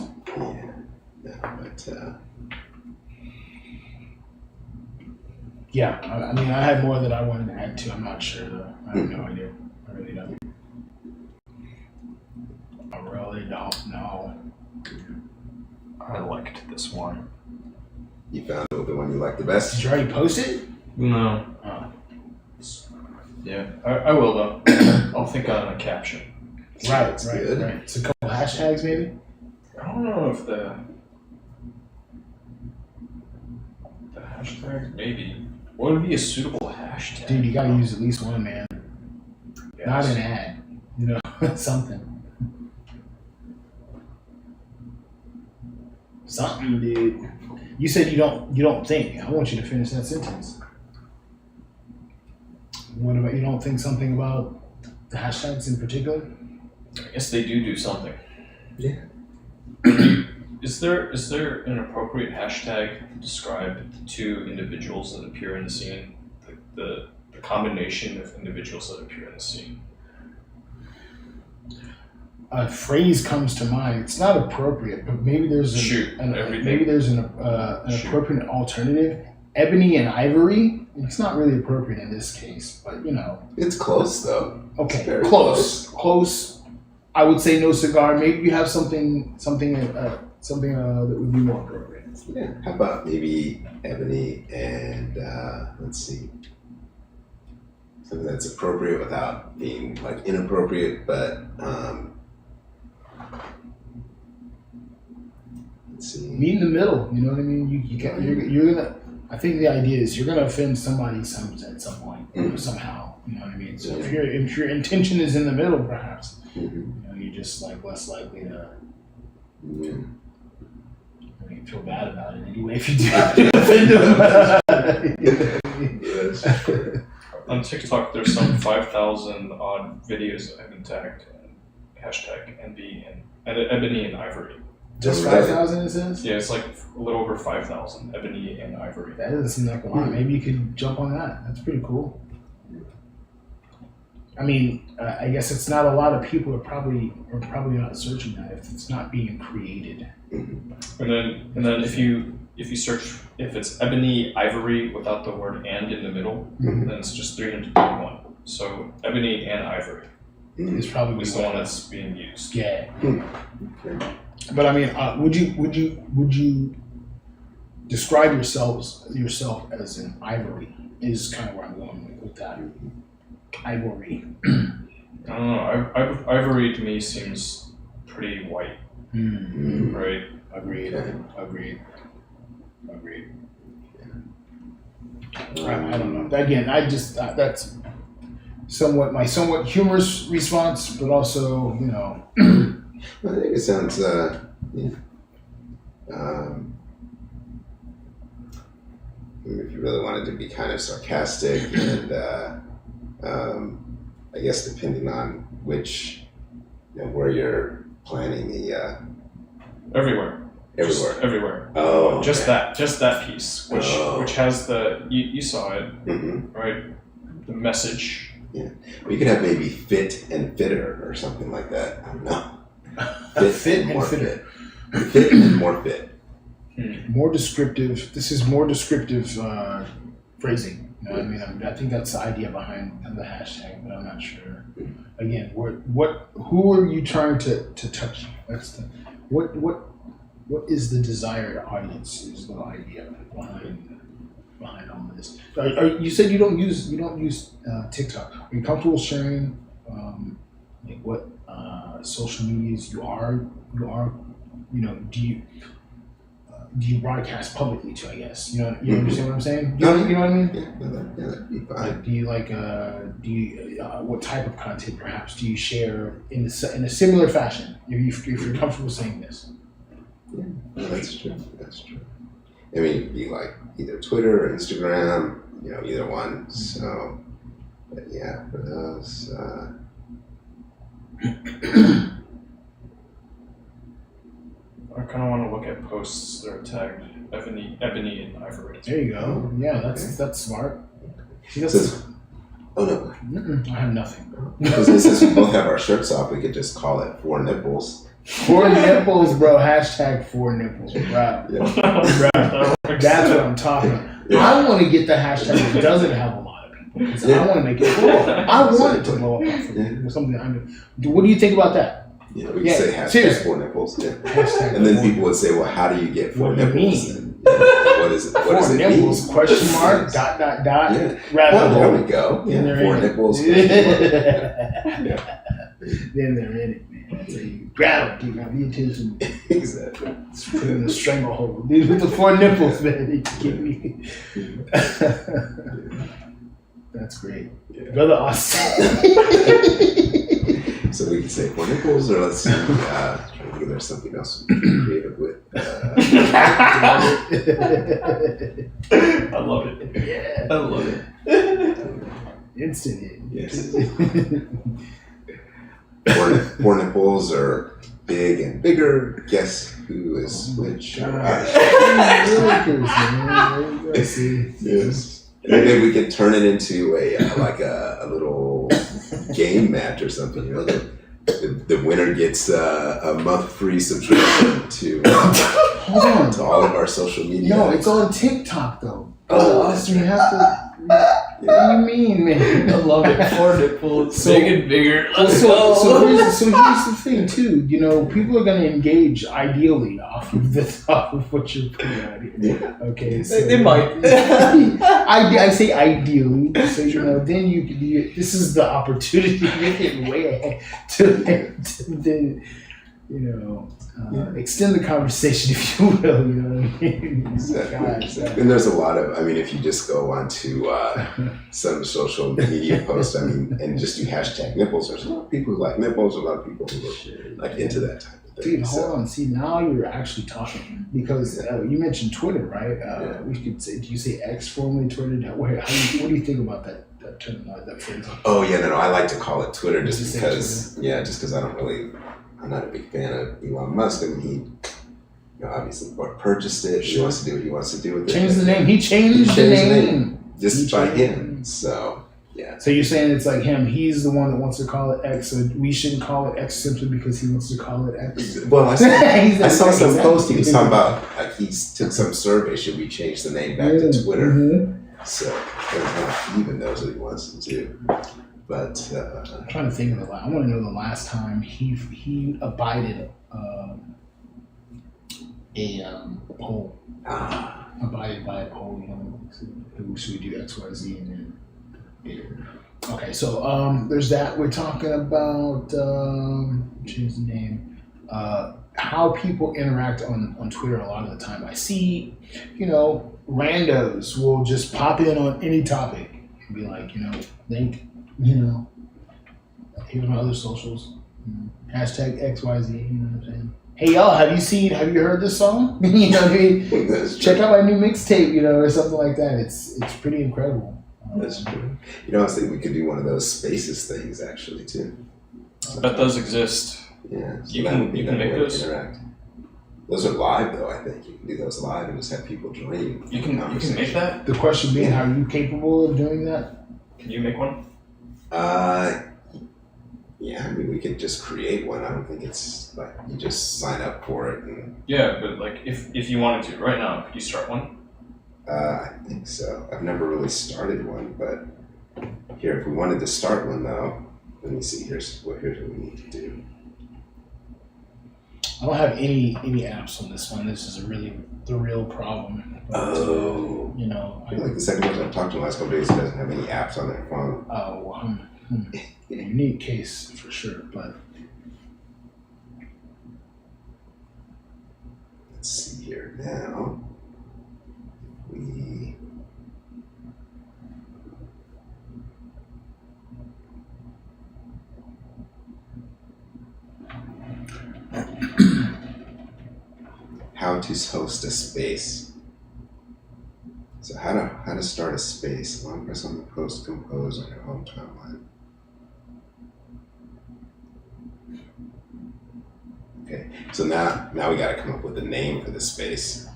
Yeah, I mean, I had more that I wanted to add to. I'm not sure though. I have no idea. I really don't. I really don't know. I liked this one. You found the one you liked the best? Did you already post it? No. Oh. Yeah, I will though. I'll think on a caption. Right. It's a couple hashtags maybe? I don't know if the hashtag, maybe. What would be a suitable hashtag? Dude, you gotta use at least one, man. Yes. Not an ad. Something. Something, dude. You said you don't think. I want you to finish that sentence. What about, you don't think something about the hashtags in particular? I guess they do something. Yeah. Is there an appropriate hashtag to describe the two individuals that appear in the scene? The combination of individuals that appear in the scene? A phrase comes to mind. It's not appropriate, but maybe there's an appropriate alternative. Ebony and ivory. It's not really appropriate in this case, but it's close though. Okay, close. I would say no cigar. Maybe you have something that would be more appropriate. Yeah. How about maybe ebony and let's see, something that's appropriate without being like inappropriate, but let's see. Meet in the middle. You know what I mean? You're gonna. I think the idea is you're gonna offend somebody at some point somehow. You know what I mean? So if your intention is in the middle, perhaps you're just like less likely to. I mean, feel bad about it anyway if you do offend them. Yes. On TikTok, there's some 5,000 odd videos that have been tagged and hashtag ebony and ivory. Just 5,000, it says? Yeah, it's like a little over 5,000, ebony and ivory. That doesn't seem like a lot. Maybe you could jump on that. That's pretty cool. I mean, I guess it's not a lot of people are probably not searching that if it's not being created. And then if you search, if it's ebony ivory without the word "and" in the middle, then it's just 321. So ebony and ivory is probably the one that's being used. Yeah. But I mean, would you describe yourself as an ivory? Is kind of where I'm going with that. Ivory. I don't know. Ivory to me seems pretty white. Right. Agreed. I don't know. Again, I just that's my somewhat humorous response, but also I think it sounds if you really wanted to be kind of sarcastic and I guess depending on which where you're planning the everywhere. Oh, okay. Just that piece, which has the you saw it, right? The message. Yeah, well, you could have maybe fit and fitter or something like that. I don't know. Fit and fitter. Fit and more fit. More descriptive. This is more descriptive phrasing. You know what I mean? I think that's the idea behind the hashtag, but I'm not sure. Again, who are you trying to touch? That's the what is the desired audience? Is the idea behind all of this? You said you don't use TikTok. Are you comfortable sharing what social medias you are? Do you do you broadcast publicly to? I guess you understand what I'm saying. You know what I mean? Yeah, that'd be fine. Like, do you what type of content perhaps do you share in a similar fashion? If you're comfortable saying this. Yeah, no, that's true. That's true. I mean, it'd be like either Twitter or Instagram, either one. So, but yeah, for those. I kind of want to look at posts that are tagged Ebony and Ivory. There you go. Yeah, that's smart. See, Oh no. I have nothing. Because since we both have our shirts off, we could just call it 4 nipples. 4 nipples, bro. Hashtag 4 nipples, bro. Yeah. That's what I'm talking about. Yeah. I want to get the hashtag that doesn't have a lot of people. Because I want to make it blow up. I want it to blow up. Something I do. What do you think about that? We could say hashtag seriously. 4 nipples. Yeah. Hashtag And then 4 people would say, well, how do you get 4 What do you nipples? mean? And, what is it? What 4 does it nipples, mean? question mark, Yes. dot. Yeah. Rabbit Well, there hole. we go. Then Yeah, they're 4 in it. nipples. Then they're in it, man. That's how you grab it, dude. Now pay attention. Exactly. Put in the stranglehold. Dude, with the 4 nipples, man. You get me. That's great. Yeah. Brother Austin. So we can say 4 nipples, or let's see. Trying to think if there's something else we can be creative with. I love it. Yeah. I love it. Instant hit. Yes. 4 nipples are big and bigger. Guess who is which? Yes. Maybe we could turn it into a little game match or something. The winner gets a month free subscription to Hold on. to all of our social media. No, it's on TikTok though. Oh, Austin, you have to. What do you mean, man? I love it. 4 nipples, So- big and bigger. Let's So go. here's the thing too. People are gonna engage ideally off of what you're putting out here. Yeah. Okay, so They might. I say ideally, so then you could be. This is the opportunity. You're getting way ahead to extend the conversation, if you will. You know what I mean? Exactly. And there's a lot of, if you just go onto some social media post, and just do hashtag nipples, there's a lot of people who like nipples, a lot of people who are like into that type of thing. Dude, hold on. See, now you're actually talking because you mentioned Twitter, right? We could say, do you say X, formerly Twitter? What do you think about that term, that phrase? Oh yeah, no, I like to call it Twitter just Just say because I'm not a big fan of Elon Musk. He obviously purchased it. He wants to do what he wants to do with it. Change the name. He changed the name. Just by him. So yeah. So you're saying it's like him. He's the one that wants to call it X, so we shouldn't call it X simply because he wants to call it X. Well, I saw some Exactly. post. He was talking about he took some survey. Should we change the name back to Twitter? Mm-hmm. So he even knows what he wants to do. But I'm trying to think of I want to know the last time he abided a poll. Abided by a poll. Should we do X, Y, Z, and then. Okay, so there's that. We're talking about change the name. How people interact on Twitter a lot of the time. I see, randos will just pop in on any topic and be like, here's my other socials. Hashtag XYZ, you know what I'm saying? Hey y'all, have you heard this song? You know what I mean? Check out my new mixtape, or something like that. It's pretty incredible. That's true. I was thinking we could do one of those spaces things actually too. But those exist. Yeah. So You that can- would be you can that make way to those? interact. Those are live though, I think. You can do those live and just have people join you. You can make that. The question being, are you capable of doing that? Can you make one? Yeah, we could just create one. I don't think it's like you just sign up for it and Yeah, but like if you wanted to right now, could you start one? I think so. I've never really started one, but here, if we wanted to start one though, let me see. Here's what we need to do. I don't have any apps on this one. This is the real problem. But, Oh. I I feel like the second person I've talked to in the last couple days who doesn't have any apps on their phone. A unique case for sure, but Let's see here. Now, we how to host a space. So how to start a space. Long press on the post compose on your home timeline. Okay, so now we got to come up with a name for the space.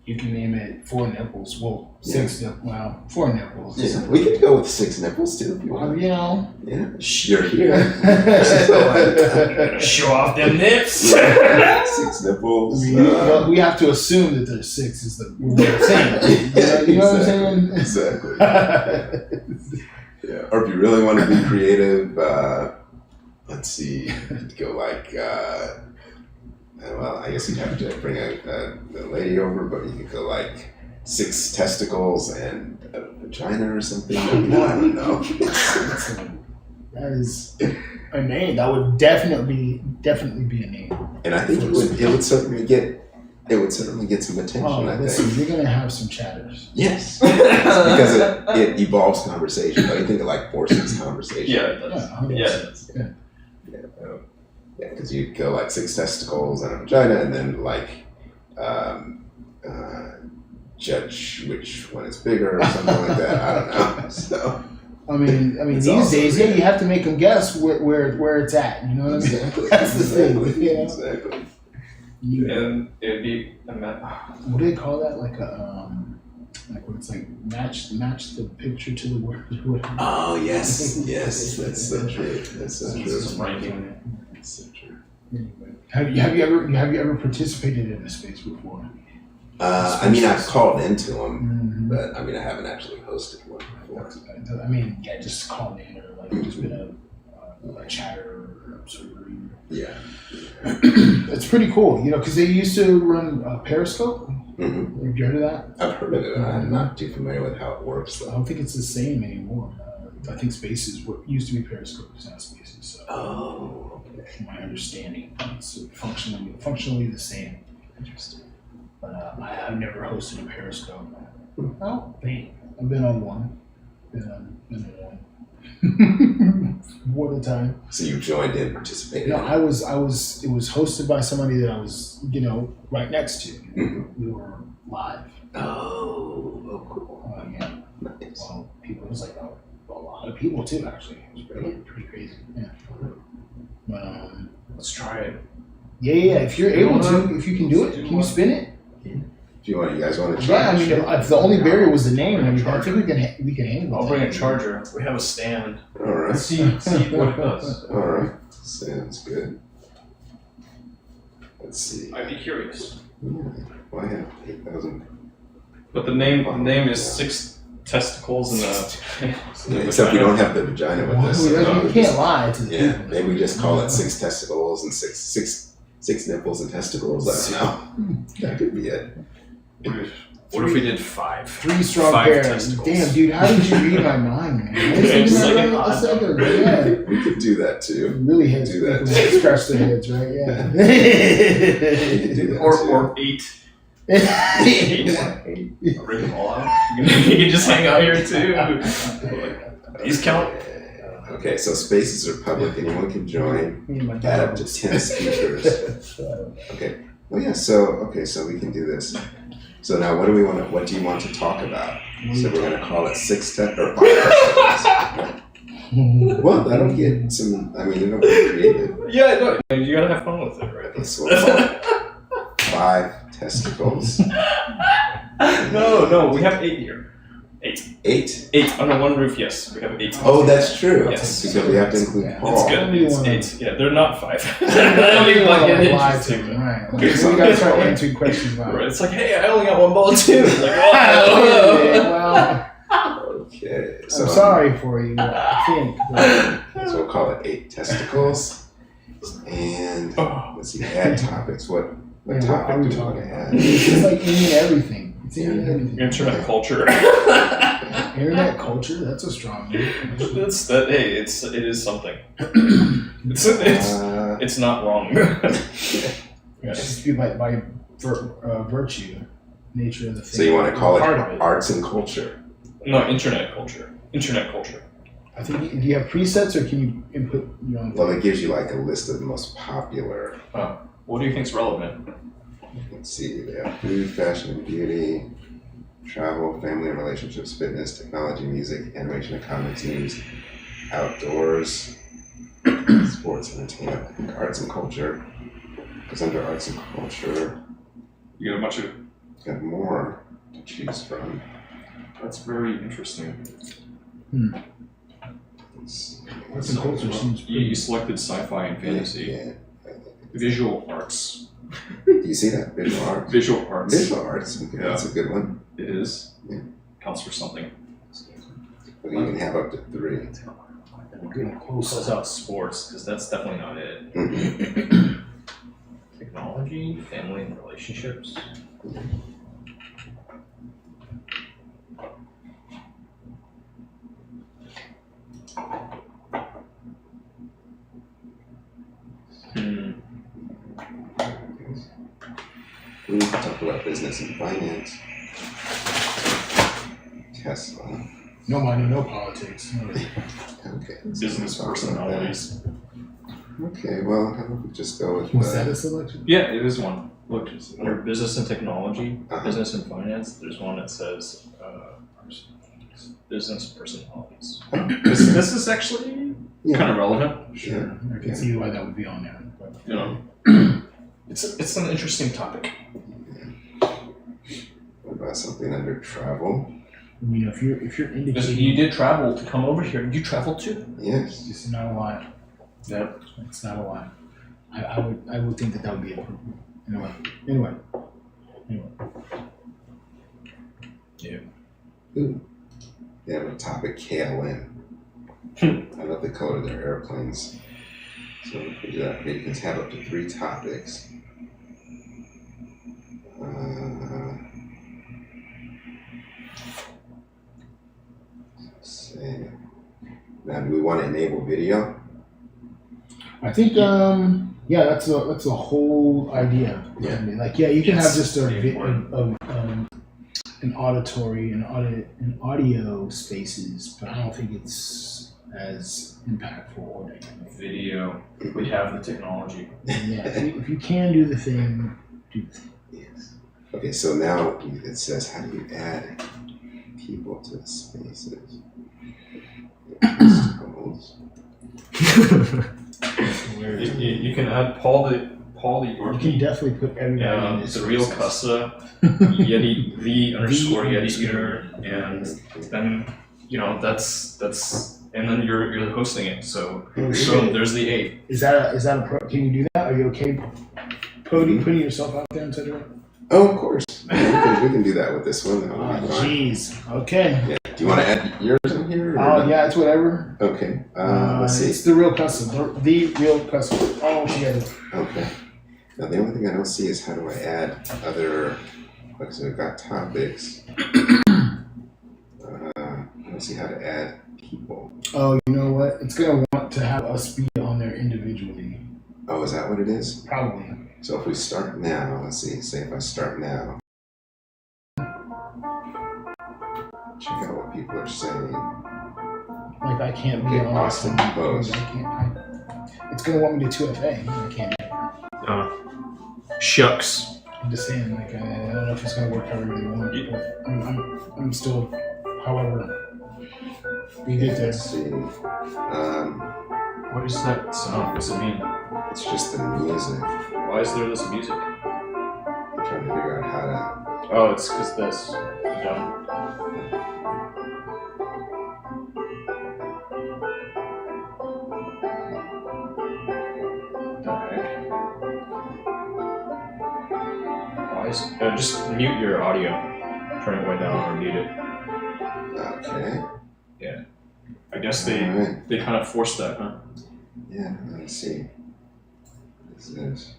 You can name it 4 nipples. Well, 6 nipples. Well, 4 nipples. Yeah, we could go with 6 nipples too if you Well, want. you know. Yeah, you're here. Show off them nips. 6 nipples. Well, we have to assume that there's 6 is the what I'm saying. You know what I'm saying? Exactly. Yeah. Or if you really want to be creative, let's see, you could go like, well, I guess you'd have to bring a lady over, but you could go like 6 testicles and a vagina or something. I don't know. That is a name. That would definitely be a name. And I think it would certainly get some attention. Oh, I listen, think. you're gonna have some chatters. Yes, because it evolves conversation. Don't you think of like 4-6 conversation? Yeah, it does. Yeah. Yeah, because you go like 6 testicles and a vagina, and then like judge which one is bigger or something like that. I don't know. So I mean, It's these also days, really- you have to make them guess where it's at. You know what I'm saying? exactly, That's the thing. exactly, You know? exactly. And it'd be What do they call that? Like a like when it's like match the picture to the word. Oh yes, yes, that's so true. That's so true. Some ranking. That's so true. Anyway, have you ever participated in a space before? I mean, I've called into them, Mhm. but I mean, I haven't actually hosted one before. I mean, yeah, just called in or like just been a chatter or observer. Yeah. It's pretty cool, you know, because they used to run Periscope. Mm-hmm. Have you heard of that? I've heard of it. I'm not too familiar with how it works, I though. don't think it's the same anymore. I think Spaces used to be Periscope, it's not Spaces. So, Oh, okay. from my understanding, it's functionally the same. Interesting. But I've never hosted a Periscope. Oh, I've been on one. Been on one. One at a time. So you joined in, participated. You know, in it. it was hosted by somebody that I was, you know, right next to. Mhm. We were live. Oh, cool. Yeah. Nice. Well, people, it was like a lot of people too, actually. It was pretty crazy. Yeah. But, Let's try it. yeah. If you're able to, if you can do it, can you spin it? If you guys want to try. Yeah, I mean, sure. if the only barrier was the name, I mean, I think we can handle I'll that. bring a charger. We have a stand. All right. Let's see what it does. All right. Sounds good. Let's see. I'd be curious. Well, I have 8,000. But the name is 6 testicles and a. Except we don't have the vagina with this. You so can't lie to the Yeah, people. maybe we just call it 6 testicles and six nipples and testicles. I don't know. That could be it. What if we did 5? 3 strong 5 pairs. testicles. Damn, dude, how did you read my mind, man? It's like an a odd second. number. Yeah. We could do that too. Really hits Do that. people scratch their heads, right? Yeah. We could do that too. Or 8. 8. I'll bring them all out. You can just hang out here too. These count. Okay, so spaces are public. Anyone can join. Me and my Add up dog. to 10 speakers. Okay. Well, yeah. So we can do this. So now, what do you want to talk about? So we're gonna call it 6 or 5 testicles. Well, that'll get some. I mean, it'll be creative. Yeah, no, you gotta have fun with it, right? So we'll call it 5 testicles. No, we have 8 here. 8. 8. 8 under one roof, yes. We have 8. Oh, that's true. Yes. Because we have to include Yeah. Paul. It's good. Only It's one. 8. Yeah, they're not 5. I don't even like get lie to interesting. them, right? Okay, Okay, so so we gotta that's start fine. answering questions about Right, it. it's like, hey, I only got 1 ball too. Like, Yeah, oh. well, Okay. So I'm sorry for you, I think. But So we'll call it 8 testicles. And let's see, add topics. What yeah, topic what are we do we want talking to about? add? It's like any and everything. It's any and everything. Internet culture. Internet culture, that's a strong word. That's that. Hey, it is something. It's Uh, it's not wrong. Just be by virtue, nature of the thing. So you want to call it part of it. arts and culture? No, internet culture. Internet culture. I think. Do you have presets or can you input your own? Well, it gives you like a list of the most popular. What do you think's relevant? Let's see, they have food, fashion, and beauty, travel, family and relationships, fitness, technology, music, animation and comics, news, outdoors, sports, entertainment, I think arts and culture. Because under arts and culture, You get a bunch of. you got more to choose from. That's very interesting. Arts and culture seems You selected sci-fi and fantasy. Yeah. Visual arts. Do you see that? Visual arts? Visual arts. Visual arts, okay, that's a good one. It is. Yeah. Counts for something. But you can have up to 3. good. Close out sports, because that's definitely not it. Mhm. Technology, family, and relationships. We can talk about business and finance. Tesla. No money, no politics. No. Okay. Business Talk about personalities. that. Okay, well, how about we just go with Was that a selection? Yeah, it is one. Look, under business and technology, Uh-huh. business and finance, there's one that says business personalities. This is actually kind of relevant. Sure. I can see why that would be on there. But. You know, it's an interesting topic. What about something under travel? You know, if you're Because indicating you did travel to come over here. Did you travel too? Yes. it's not a lot. Yeah. It's not a lot. I would think that would be appropriate. Anyway. Ooh. They have a topic KLM. I love the color of their airplanes. So if we do that, you can have up to 3 topics. Let's see. Now, do we want to enable video? I think yeah, that's a whole idea. Yeah. Like you can have It's just pretty important. an auditory and audio spaces, but I don't think it's as impactful or dynamic. Video. We have the technology. Yeah, if you can do the thing, do the thing. Yes. Okay, so now it says, how do you add people to the spaces? You can add Paul the You can definitely put everybody in this. the real spaces. Kussah, Yeti the underscore Yeti Eater, and then that's and then you're hosting it. So boom, there's the 8. Is that a pro? Can you do that? Are you okay putting yourself out there, etc.? Oh, of course. we can do that with this one. That would be fine. Jeez. Okay. Yeah. Do you want to add yours in here? Yeah, it's whatever. Okay. Let's see. It's the real Kussah. The real Kussah. Oh, she had it. Okay. Now the only thing I don't see is how do I add other. Like so, I've got topics. I don't see how to add people. Oh, you know what? It's gonna want to have us be on there individually. Oh, is that what it is? Probably. So if we start now, let's see. Say if I start now. Check out what people are saying. Like I can't be Okay, on Austin this one. Post. It's gonna want me to 2FA. I can't. Shucks. I'm just saying, like, I don't know if it's gonna work however you want, but I'm still, however, we get there. Let's see. What is that sound? What's it mean? It's just the music. Why is there this music? I'm trying to figure out how to. Oh, it's because this. Dumb. What the heck? Why is just mute your audio. Turn it way down or mute it. Okay. I guess Alright. they kind of forced that, huh? Yeah, let's see. This is.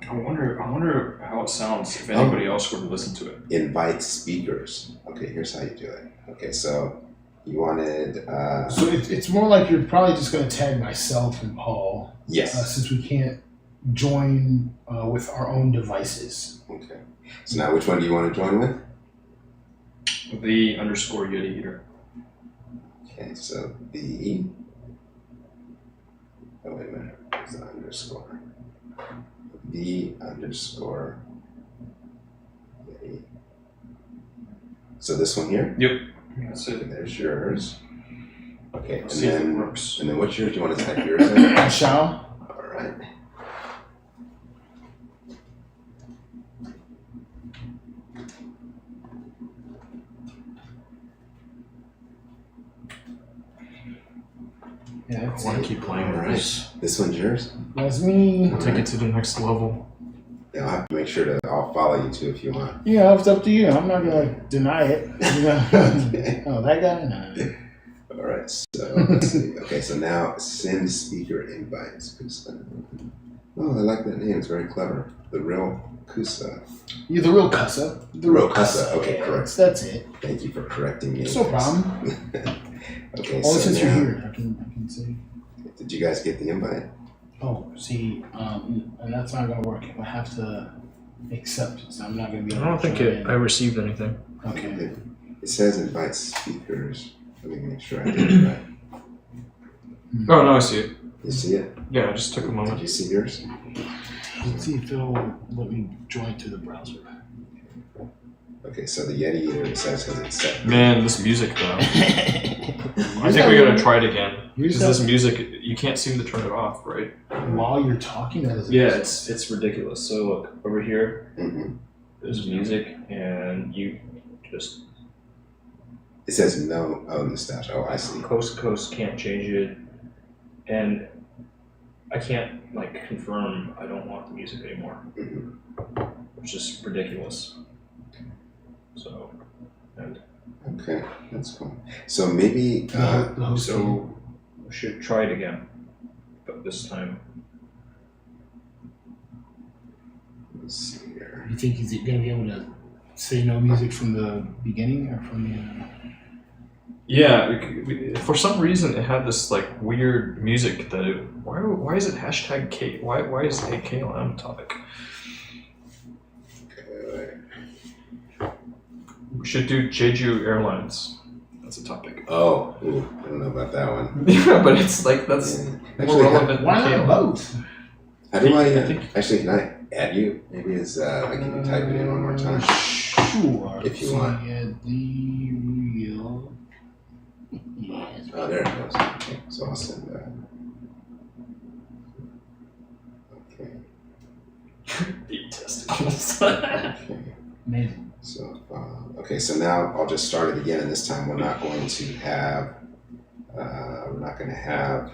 I wonder how it sounds if anybody else were to listen to it. Invite speakers. Okay, here's how you do it. Okay, so you wanted. So it's more like you're probably just gonna tag myself and Paul. Yes. Since we can't join with our own devices. Okay. So now, which one do you want to join with? The underscore Yeti Eater. Okay, so the. Oh, wait a minute. It's the underscore. The underscore. Yeti. So this one here? Yep. That's Okay, it. there's yours. Okay, and Let's see if it then, works. and then what's yours? Do you want to type yours in? Shall? All right. Yeah, I that's want it. to keep playing with Alright. this. This one's yours? That's me. Take it to the next level. Yeah, I'll have to make sure I'll follow you too if you want. Yeah, it's up to you. I'm not gonna deny it. Oh, that guy? No. All right, so let's see. Okay, so now send speaker invites. Oh, I like that name. It's very clever. The real Kussah. You're the real Kussah. The real Kussah. Okay, Yeah, correct. That's it. Thank you for correcting me. It's no problem. Okay, Only so since you're now, here, I can say. did you guys get the invite? Oh, see, and that's not gonna work. I have to accept it. So I'm not gonna be. I able don't to think join it. in. I received anything. Okay. It says invite speakers. Let me make sure I did it right. Oh no, I see it. You see it? Yeah, I just took a Did moment. you see yours? Let's see if it'll let me join to the browser. Okay, so the Yeti Eater says has it set. Man, this music though. I think we gotta try it again. Because this music, you can't seem to turn it off, right? While you're talking, that is Yeah, it's ridiculous. So look over here. Mm-hmm. There's music, and you just It says no. Oh, mustache. Oh, I see. coast to coast can't change it, and I can't like confirm I don't want the music anymore. Mhm. It's just ridiculous. So, and Okay, that's cool. So maybe. the host. so we should try it again, but this time. Let's see here. You think he's gonna be able to say no music from the beginning or from the? Yeah, for some reason it had this like weird music that it, why is it hashtag K? Why is it a KLM topic? Okay. We should do Jeju Airlines. That's a topic. Oh, ooh, I don't know about that one. Yeah, but it's like that's Yeah. more Actually, relevant Why than not KLM. both? how do I? I think- Actually, can I add you? Maybe it's like can you type it in one more time? Sure. If you So want. yeah, the real. Yes. Oh, there it goes. Okay, so I'll send that. Okay. Deep testicles. Okay. Amazing. So okay, so now I'll just start it again, and this time we're not going to have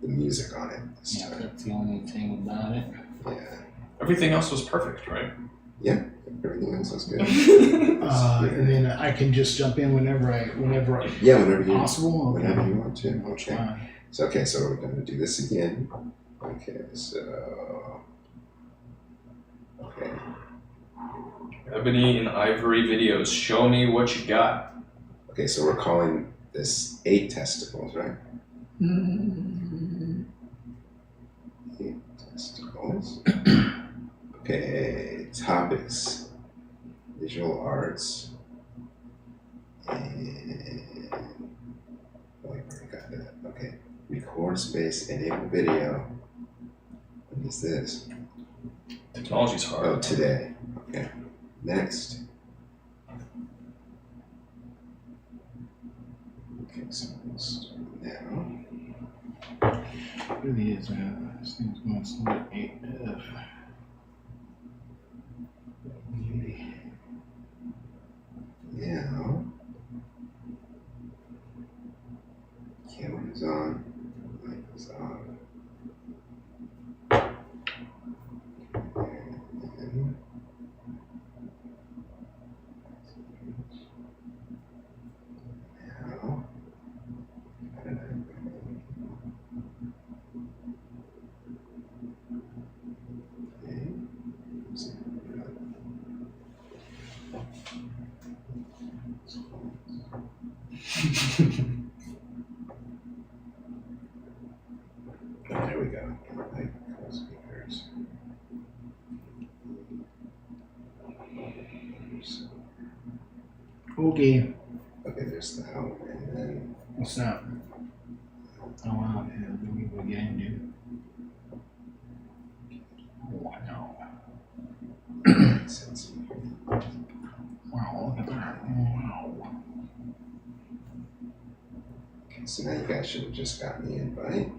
the music on it this Yeah, time. that's the only thing about it. Yeah, Everything else was perfect, right? everything else is good. And then I can just jump in whenever Yeah, whenever you possible. Okay. whenever you want to. I'll Okay. try. So okay, so we're going to do this again. Okay, so okay. Ebony and Ivory videos. Show me what you got. Okay, so we're calling this 8 testicles, right? 8 testicles. Okay, topics, visual arts, and oh, I already got that. Okay, record space, enable video. What is this? Technology's hard. Oh, today. Okay, next. Okay, so we'll start now. It really is, man. This thing's going slow at AF. Now, camera is on, mic is on. And now, how did I okay. So, Okay. Okay, there's that one, and then What's up? Oh wow, yeah, we will get in, dude. Wow. Wow, look at that. Wow. Okay, so now you guys should have just gotten the invite.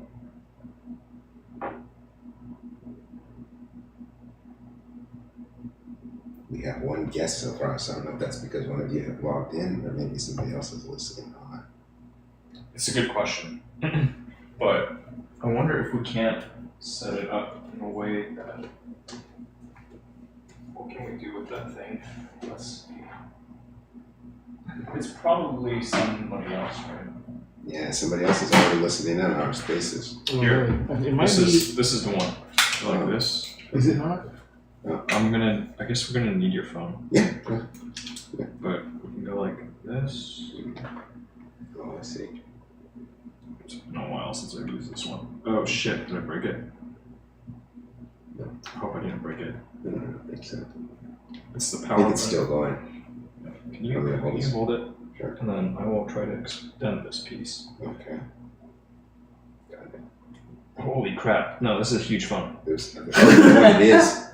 We have one guest so far, so I don't know if that's because one of you have logged in or maybe somebody else is listening on. It's a good question. But I wonder if we can't set it up in a way that. What can we do with that thing? Let's see. It's probably somebody else, right? Yeah, somebody else is already listening in on our spaces. Here. It might This is the one. Like this. Is it not? I guess we're gonna need your phone. Yeah. But we can go like this. Oh, I see. It's been a while since I've used this one. Oh shit, did I break it? No. I hope I didn't break it. No, I don't think so. It's the I power think it's button. still going. Can you hold it? Sure. And then I will try to extend this piece. Okay. Got it. Holy crap. No, this is a huge phone. There's what it is.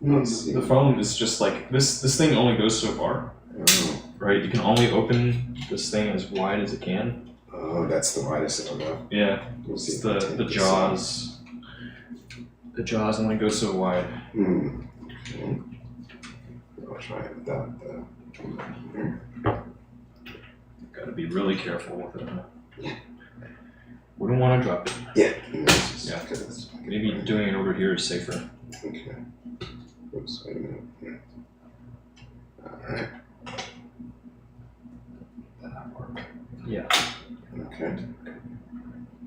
Let's see. The phone is just like, this thing only goes so far, Oh, right? You can only open this thing as wide as it can. oh, that's the widest it'll go. Yeah, We'll see it's if we take the this jaws. The jaws only go so wide. out. Okay. I'll try it without the. Here. Gotta be really careful with it. Yeah. We don't want to drop it. Yeah. Yeah. Maybe doing it over here is safer. Okay. Oops, wait a minute. Here. Alright. That'll work. Yeah. Okay.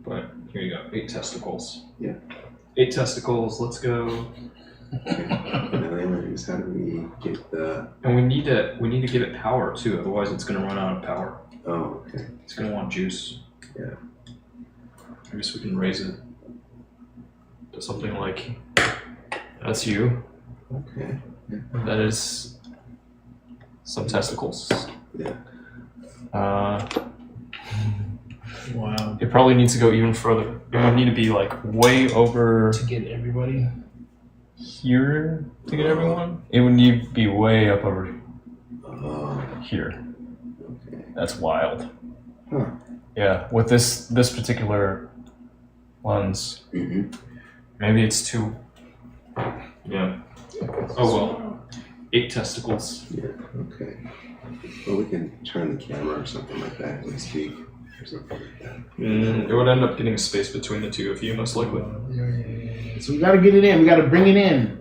But here you go. 8 testicles. Yeah. 8 testicles. Let's go. Now the other thing is how do we get the. And we need to give it power too. Otherwise, it's gonna run out of power. Oh, okay. It's gonna want juice. Yeah. I guess we can raise it to something like. That's you. Okay. That is some testicles. Yeah. Wow. It probably needs to go even further. It would need to be like way over To get everybody. here to get everyone. It would need to be way up over Oh, here. okay. That's wild. Huh. Yeah, with this particular lens, Mm-hmm. maybe it's too. Yeah. Oh well. 8 testicles. Yeah, okay. Well, we can turn the camera or something like that when we speak, or something like that. It would end up getting space between the two of you, most likely. Yeah. So we gotta get it in. We gotta bring it in.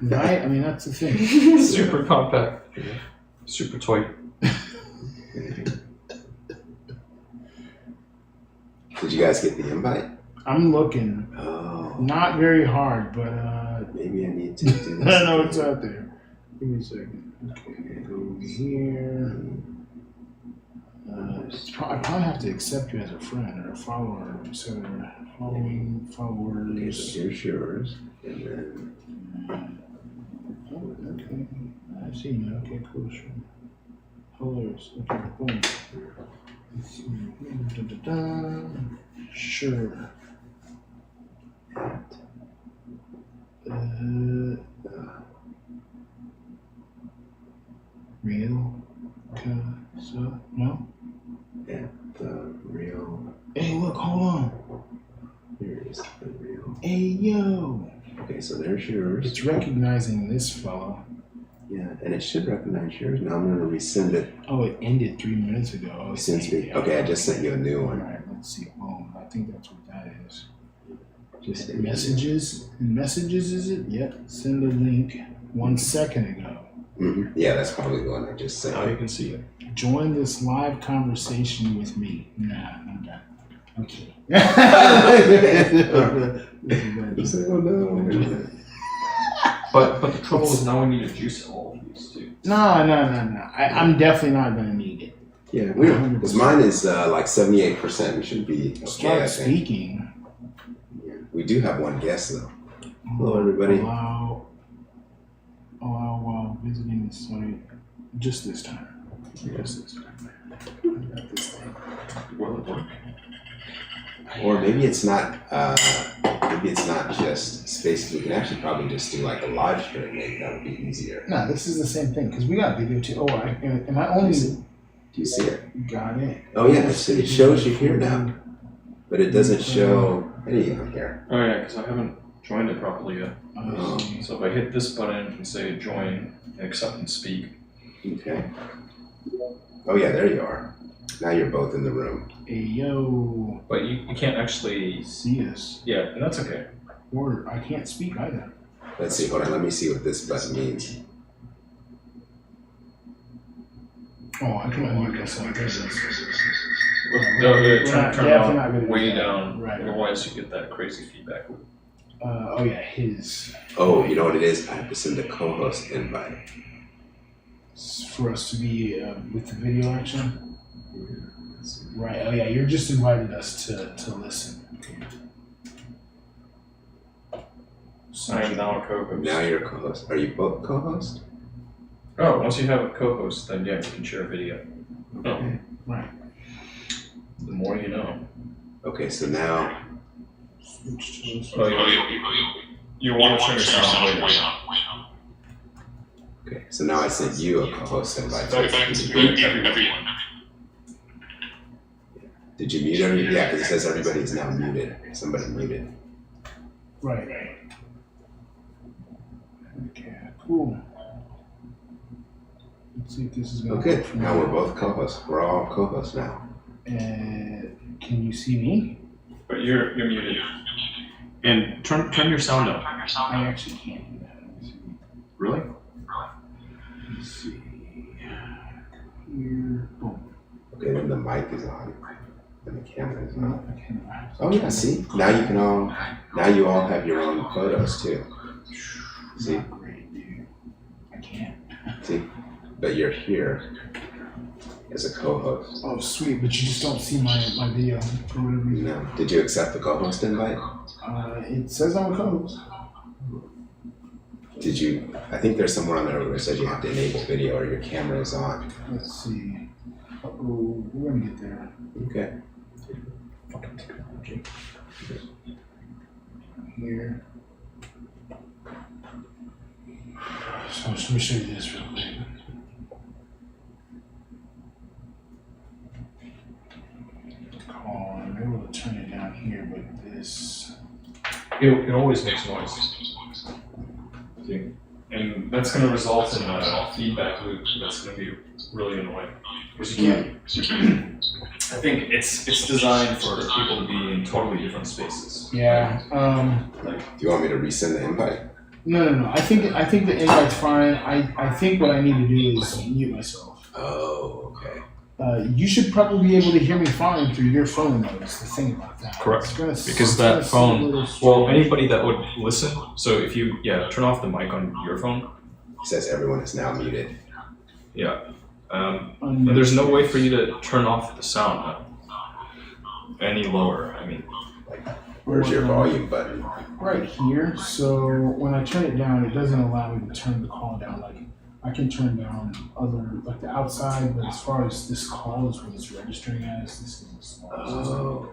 Right? I mean, that's the thing. Super compact. Super toy. Did you guys get the invite? I'm looking. Oh, Not very hard, but maybe I need to do this. I know it's out there. Give me a second. Okay, go over here. I probably have to accept you as a friend or a follower. So following Okay, followers. so here's yours, and then Oh, okay. I see you. Okay, cool. Sure. Colors. Okay, boom. Let's see. Da-da-da. Sure. Real Kussah? No? at the real. Hey, look, hold on. Here is the real. Hey, yo. Okay, so there's yours. It's recognizing this fellow. Yeah, and it should recognize yours. Now I'm gonna resend it. Oh, it ended 3 minutes ago. Oh, Since we. yeah. Okay, I just sent you a new All one. right, let's see. Boom. I think that's what that is. Just messages. Messages, is it? Yep. Send a link 1 second ago. Mm-hmm. Yeah, that's probably the one I just sent. Now you can see it. Join this live conversation with me. Nah, I'm done. Okay. Just say, oh no. But the trouble is now we need to juice all of these too. No. I'm definitely not gonna need it. Yeah, we don't. Because mine is like 78%. We should be okay. Start I think. speaking. Yeah. We do have one guest though. Hello, everybody. Allow while visiting the site. Just this time. Just this time. I got this thing. Will it work? Or maybe it's not. Maybe it's not just Spaces. We can actually probably just do like a live stream. Maybe that would be easier. No, this is the same thing because we got video too. Oh, am I only? Do you see it? Got it. Oh yeah, it shows you here now, but it doesn't show any on here. Oh yeah, because I haven't joined it properly yet. Oh. So if I hit this button and say join, accept and speak. Okay. Oh yeah, there you are. Now you're both in the room. Hey yo. But you can't actually. See us. Yeah, and that's okay. Or I can't speak either. Let's see. Hold on. Let me see what this button means. Oh, I can unmute myself. There it is. Turn not way down. Right. Otherwise, you get that crazy feedback. Oh yeah, his. Oh, you know what it is? I have to send a co-host invite. For us to be with the video action. Right. Oh yeah, you're just invited us to listen. I am now a co-host. Now you're a co-host. Are you both co-host? Oh, once you have a co-host, then yeah, you can share a video. Oh, Right. the more you know. Okay, so now. Switch to this. Oh, you want to turn your sound way down. Okay, so now I sent you a co-host invite. Did you mute everybody? Yeah, because it says everybody's now muted. Somebody muted. Right. Okay. Cool. Let's see if this is gonna. Okay, work for now me. we're both co-hosts. We're all co-hosts now. And can you see me? But you're muted. And turn your sound up. I actually can't do that. Let me see. Really? Let's see. Here. Boom. Okay, then the mic is on. And the camera is No, on. I cannot. Oh yeah, see? Now you can all, now you all have your own photos too. See? Not great, dude. I can't. See? But you're here as a co-host. Oh, sweet, but you just don't see my video for whatever reason. No. Did you accept the co-host invite? It says I'm a co-host. Did you, I think there's somewhere on there where it says you have to enable video or your camera is on. Let's see. Uh-oh, we're gonna get there. Okay. Here. So let me show you this real quick. Oh, I'm able to turn it down here, but this. It always makes noise. See? And that's going to result in a feedback loop that's going to be really annoying. Because you can't. I think it's designed for people to be in totally different spaces. Yeah. Do you want me to resend the invite? No. I think the invite's fine. I think what I need to do is mute myself. Oh, okay. You should probably be able to hear me fine through your phone, though. It's the thing about that. Correct. It's gonna, Because it's that gonna seem a phone, little well, strange. anybody that would listen, so if you, turn off the mic on your phone. It says everyone is now muted. Yeah. And there's no way for you to turn off the sound any lower. I mean, Where's your volume button? Right here. So when I turn it down, it doesn't allow me to turn the call down. Like I can turn down other, like the outside, but as far as this call is what it's registering as, this is the smallest. Oh.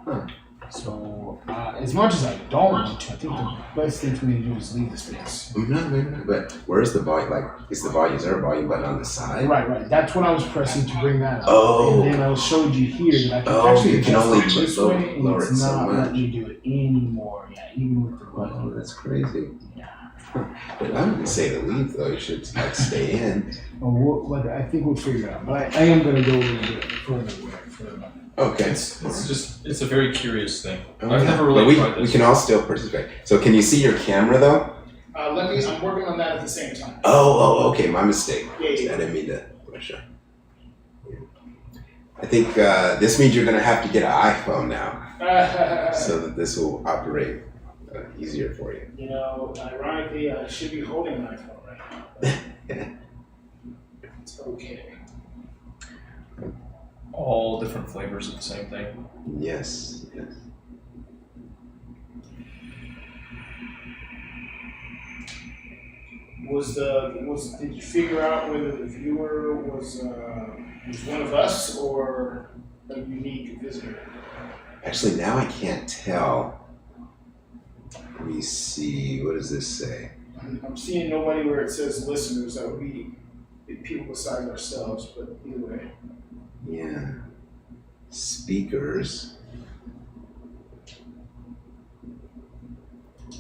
Huh. So as much as I don't want to, I think the best thing for me to do is leave the space. No. But where's the volume? Like, is there a volume button on the side? Right. That's what I was pressing to bring that up. Oh. And then I showed you here that I can Oh, actually you can adjust only it this lower- way, and lower it's it so not much. letting me do it anymore. Yeah, even with the button. Oh, that's crazy. Yeah. But I wouldn't say to leave though. You should like stay in. I think we'll figure it out. But I am going to go a little bit further away. Okay. it's a very curious thing. Oh, I've yeah. never really But tried this. we can all still participate. So can you see your camera though? I'm working on that at the same time. Oh, okay. My mistake. Yeah. I didn't mean to push it. I think this means you're gonna have to get an iPhone now, so that this will operate easier for you. You know, ironically, I should be holding an iPhone right now. It's okay. All different flavors of the same thing. Yes. Did you figure out whether the viewer was one of us or a unique visitor? Actually, now I can't tell. Let me see. What does this say? I'm seeing nobody where it says listeners. That would be people besides ourselves, but either way. Yeah. Speakers.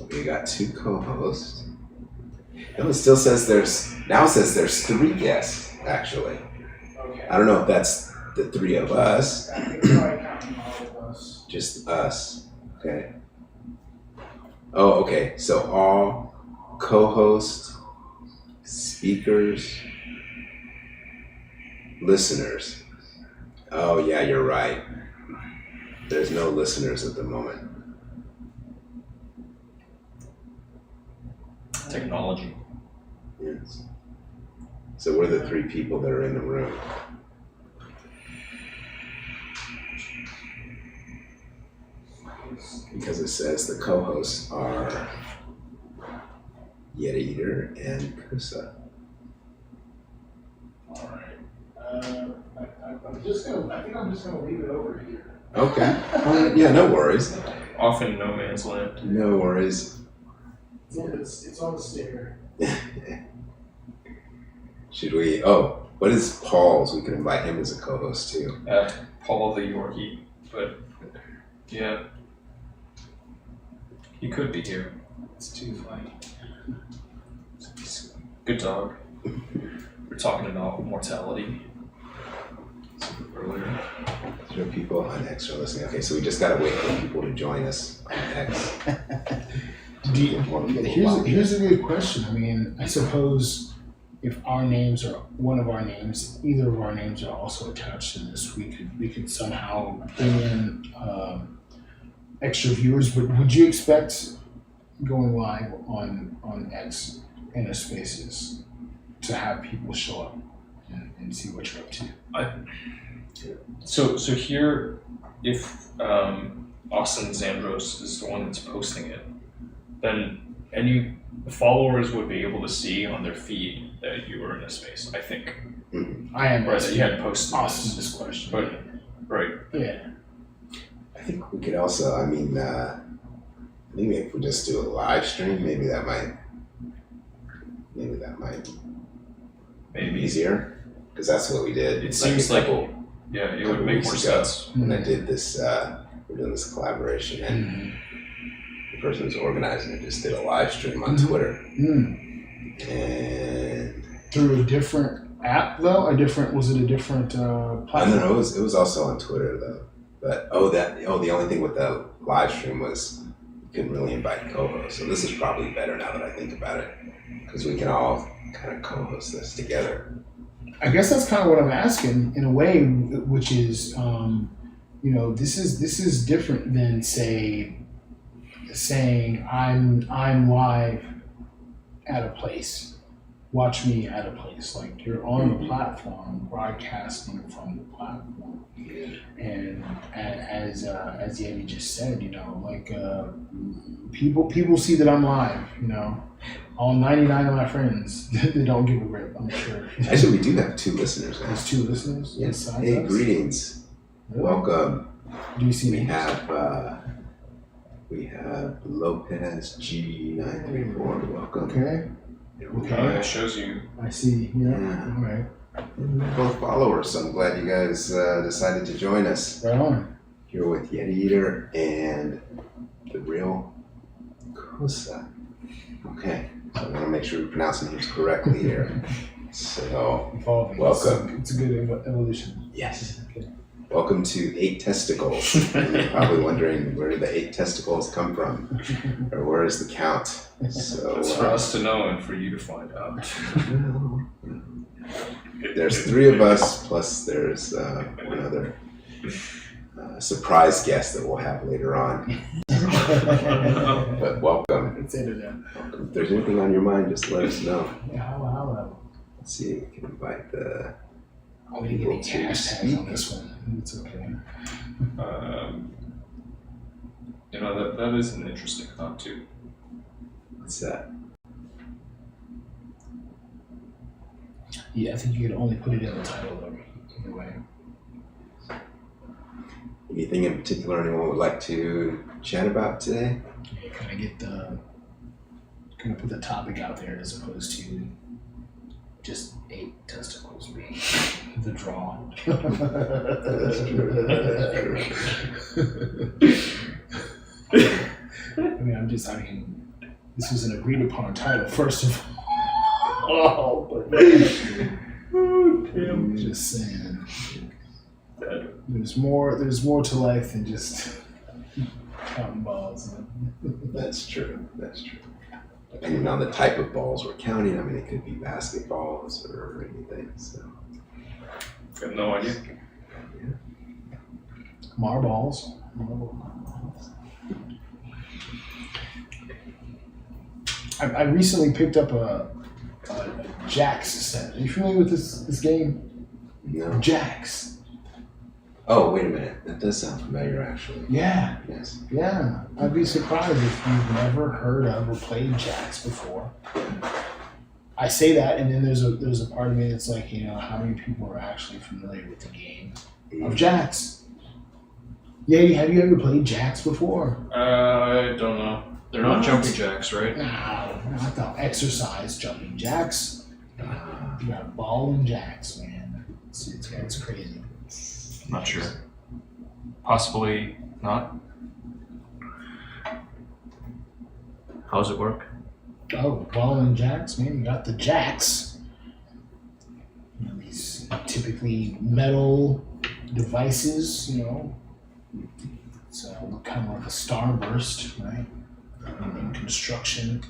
We got 2 co-hosts. No, it still says there's 3 guests, actually. Okay. I don't know if that's the 3 of us. I think probably counting all of us. Just us. Okay. Oh, okay. So all co-hosts, speakers, listeners. Oh, yeah, you're right. There's no listeners at the moment. Technology. Yes. So we're the 3 people that are in the room. Because it says the co-hosts are Yeti Eater and Kussah. All right. I'm just gonna. I think I'm just gonna leave it over here. Okay. Yeah, no worries. Off in no man's land. No worries. It's on the stair. Should we? Oh, what is Paul's? We could invite him as a co-host too. Paul the Yorkie, but yeah, he could be here. It's too funny. Good dog. We're talking about mortality earlier. There are people on X are listening. Okay, so we just gotta wait for people to join us on X. Here's a good question. I mean, I suppose if our names are one of our names, either of our names are also attached to this, we could somehow bring in extra viewers. But would you expect going live on X in Spaces to have people show up and see what you're up to? So here, if Xzandros is the one that's posting it, then any followers would be able to see on their feed that you were in a space, I think. I am Right, that you had posted this question. But, right. Yeah. I think we could also. I mean, maybe if we just do a live stream, maybe that might be easier because that's what we did. It seems like, yeah, it would make more weeks ago sense. when I did this. We're doing this collaboration, and the person who's organizing it just did a live stream on Twitter, and through a different app though. Was it a different platform? No, it was also on Twitter though. But the only thing with the live stream was you couldn't really invite co-hosts. So this is probably better now that I think about it, because we can all kind of co-host this together. I guess that's kind of what I'm asking in a way, which is, this is different than saying I'm live at a place. Watch me at a place. Like you're on the platform, broadcasting from the platform. And as Yeti just said, people see that I'm live. All 99 of my friends they don't give a rip. I'm sure. Actually, we do have 2 listeners now. There's 2 listeners. Yes. Besides Hey, us? greetings. Really? Welcome. Do you see We names? have Lopez G934. Welcome. Okay. It shows you. I see. Yeah. Yeah. All right. We're both followers, so I'm glad you guys decided to join us. Right on. Here with Yeti Eater and the real Kussah. Okay, so I want to make sure we pronounce the names correctly here. So, Evolving. welcome. It's a good evolution. Yes. Okay. Welcome to 8 Testicles. And you're probably wondering, where did the 8 testicles come from? Or where is the count? So It's for us to know and for you to find out. there's 3 of us, plus there's one other surprise guest that we'll have later on. But welcome. It's internet. Welcome. If there's anything on your mind, just let us know. Yeah, how Let's see if we can invite the. Oh, we didn't get any hashtags on this one. It's okay. That is an interesting thought too. What's that? Yeah, I think you could only put it in the title though. Either way. Anything in particular anyone would like to chat about today? You kind of put the topic out there as opposed to just 8 testicles being the draw. That's true. I mean, this was an agreed upon title, first of all. But I'm just saying, there's more to life than just counting balls. That's true. That's true. Depending on the type of balls we're counting, I mean, it could be basketballs or anything. So, I have no idea. Marbles. I recently picked up a Jax set. Are you familiar with this game? no. Jax. Oh, wait a minute. That does sound familiar, actually. Yeah. Yes. Yeah. I'd be surprised if you've never heard of or played Jax before. I say that, and then there's a part of me that's like, how many people are actually familiar with the game of Jax? Yeah, have you ever played Jax before? I don't know. They're not What? jumping jacks, right? No, not the exercise jumping jacks. You got ball and jacks, man. It's crazy. Not sure. Possibly not. How does it work? Oh, ball and jacks, man. You got the jacks. These typically metal devices, It's kind of like a starburst, right? In construction,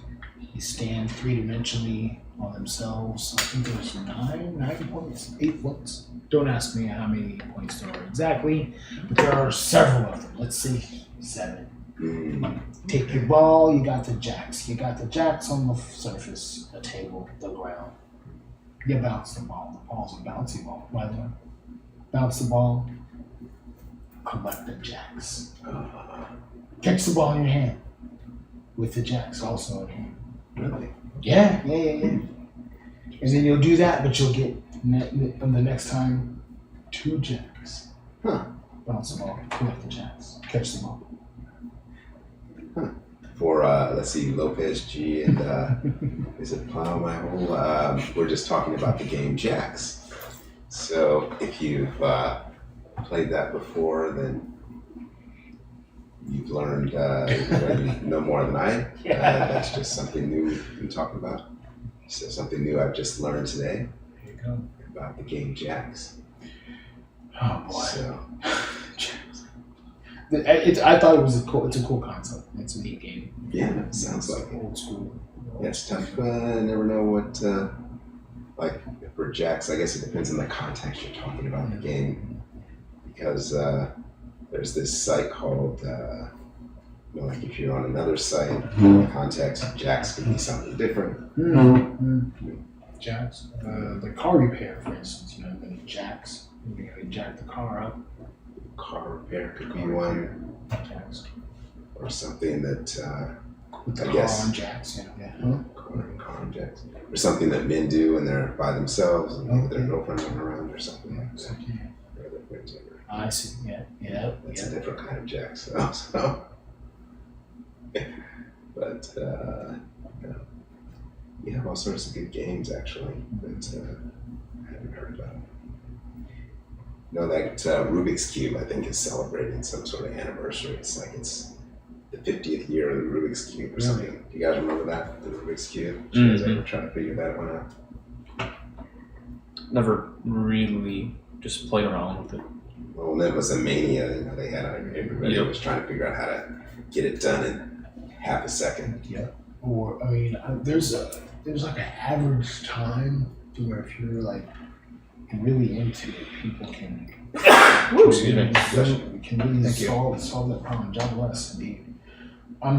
you stand 3-dimensionally on themselves. I think there's 9 points, 8 points. Don't ask me how many points there are exactly, but there are several of them. Let's say 7. Take your ball, you got the jacks. You got the jacks on the surface, the table, the ground. You bounce the ball. The ball's a bouncy ball, by the way. Bounce the ball, collect the jacks. Catch the ball in your hand with the jacks also in hand. Really? Yeah. And then you'll do that, but you'll get the next time 2 jacks. Huh. Bounce the ball, collect the jacks, catch the ball. For, let's see, Lopez G and, is it Plow My Hole? We're just talking about the game Jax. So if you've played that before, then you've learned no more than I. That's just something new we talk about. So something new I've just learned today. There you go. About the game Jax. Oh boy. So, I thought it's a cool concept. It's a neat game. yeah, it sounds like it. Old school. Yeah, it's tough. I never know what, like for Jax, I guess it depends on the context you're talking about the game. Because there's this site called, like if you're on another site, the context, Jax could be something different. Jacks. The car repair, for instance, the jacks. You jack the car up. Car repair could be one, Jacks. or something that, With the I car guess. on jacks, yeah. car and Jax. Or something that men do when they're by themselves and with their girlfriend running around or something like that. Or their friends over. I see, yeah. That's a different kind of Jax. So. But you have all sorts of good games actually that I haven't heard about. That Rubik's Cube I think is celebrating some sort of anniversary. It's like it's the 50th year of the Rubik's Cube or something. Do you guys remember that? The Rubik's Cube? Did you guys ever try to figure that one out? Never really just played around with it. Well, that was a mania. They had everybody was trying to figure out how to get it done in half a second. Yeah. Or there's like an average time to where if you're like really into it, people can Excuse me. can really solve that problem. God bless, indeed. I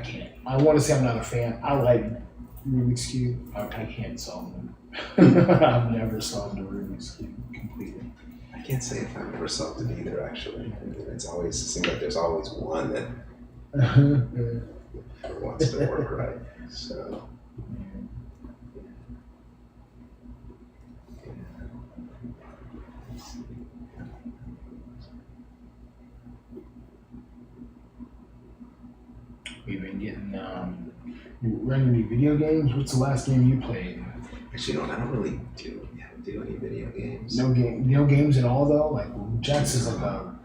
can't. I want to say I'm not a fan. I like Rubik's Cube. I can't solve them. I've never solved a Rubik's Cube completely. I can't say if I've ever solved it either, actually. It seems like there's always one that never wants to work right. So, We've been getting you running any video games. What's the last game you played? Actually, I don't really do any video games. No games at all though. Like Jets is like a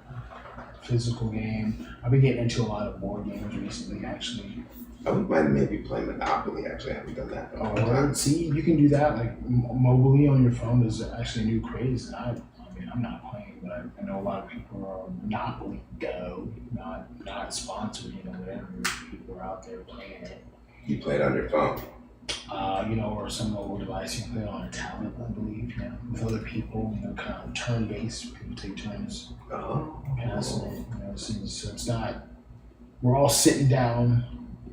physical game. I've been getting into a lot of board games recently, actually. I wouldn't mind maybe playing Monopoly. Actually, I haven't done that in a long Oh, time. see, you can do that like mobilely on your phone. There's actually a new craze. And I mean, I'm not playing, but I know a lot of people are on Monopoly Go, not sponsored, whatever. People are out there playing it. You play it on your phone. Or some mobile device. You can play it on a tablet, I believe, with other people, kind of turn-based. People take turns Oh. passing it, so it's not, we're all sitting down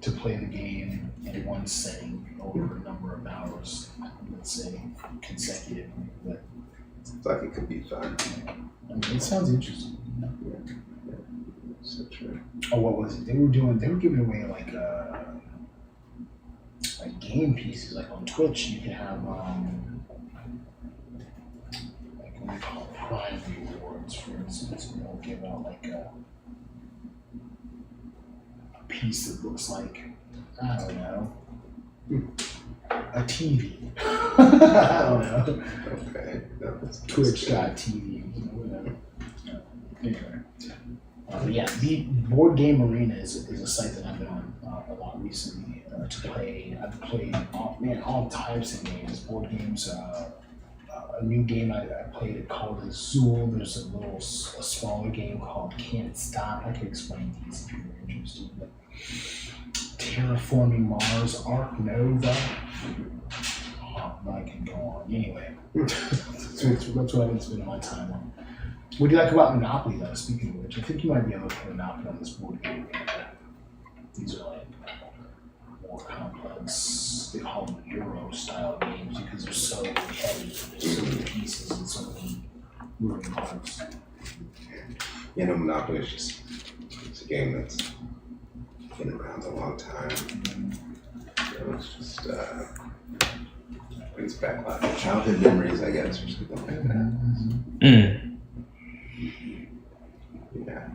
to play the game in one setting over a number of hours, let's say, consecutively. But It's like it could be fun. I mean, it sounds interesting. So true. Oh, what was it? They were giving away like game pieces, like on Twitch. You can have like what we call Prime rewards, for instance. They'll give out like a piece that looks like, I don't know, a TV. I don't know. Okay. Twitch.tv, whatever. Anyway. Yeah, the Board Game Arena is a site that I've been on a lot recently to play. I've played all types of games, board games. A new game I played it called Azul. There's a smaller game called Can't Stop. I can explain these if you're interested. But Terraforming Mars, Ark Nova. I can go on. Anyway, that's what I've been spending my time on. What do you like about Monopoly, though? Speaking of which, I think you might be able to play Monopoly on this board game. These are like more complex. They call them Euro-style games because they're so heavy. There's so many pieces and so many moving parts. Monopoly is it's a game that's been around a long time. It's just brings back a lot of childhood memories, I guess, or something like that. Mm. Yeah.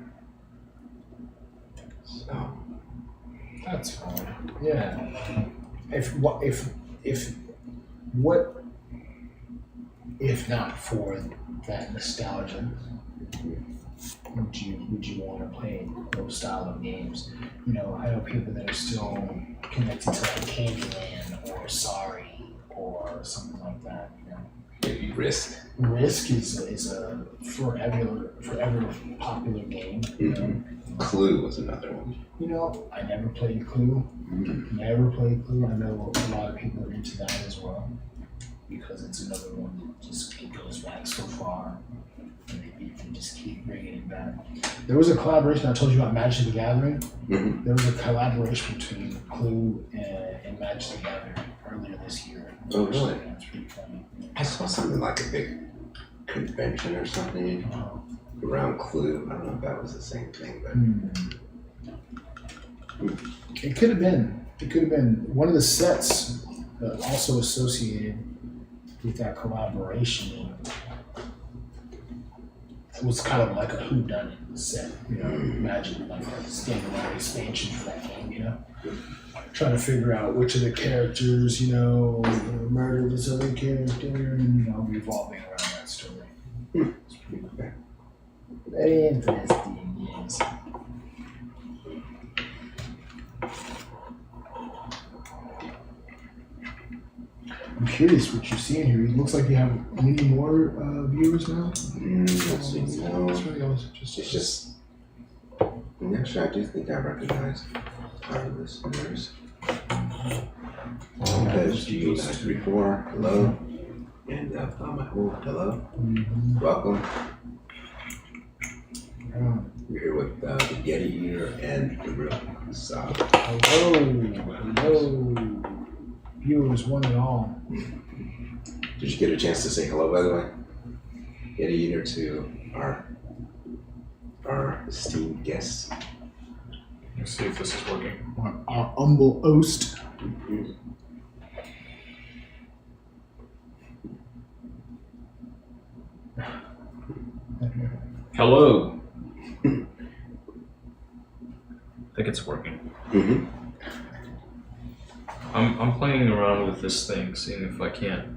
So That's fine. Yeah. If not for that nostalgia, would you want to play those style of games? I know people that are still connected to like Candyland or Sorry or something like that. maybe Risk. Risk is a forever popular game. Clue was another one. I never played Clue. Never played Clue. I know a lot of people are into that as well because it's another one that it goes back so far, and they can just keep bringing it back. There was a collaboration I told you about Magic the Gathering. Mm-hmm. There was a collaboration between Clue and Magic the Gathering earlier this year. Oh, really? It's pretty funny. I saw something like a big convention or something around Clue. I don't know if that was the same thing, but It could have been. It could have been one of the sets also associated with that collaboration. It was kind of like a whodunit set, imagine like a standalone expansion for that game, Trying to figure out which of the characters, murdered this other character, and revolving around that story. It's pretty cool. Very interesting, yes. I'm curious what you're seeing here. It looks like you have many more viewers now. let's see. No, That's really always interesting. it's just. Actually, I do think I recognize our listeners. There's G934. Hello. And hello. Welcome. We're here with the Yeti Eater and the Real Kussah. Hello. Viewers, one and all. Did you get a chance to say hello, by the way? Yeti Eater to our esteemed guests. Let's see if this is working. Our humble host. Hello. I think it's working. Mm-hmm. I'm playing around with this thing, seeing if I can't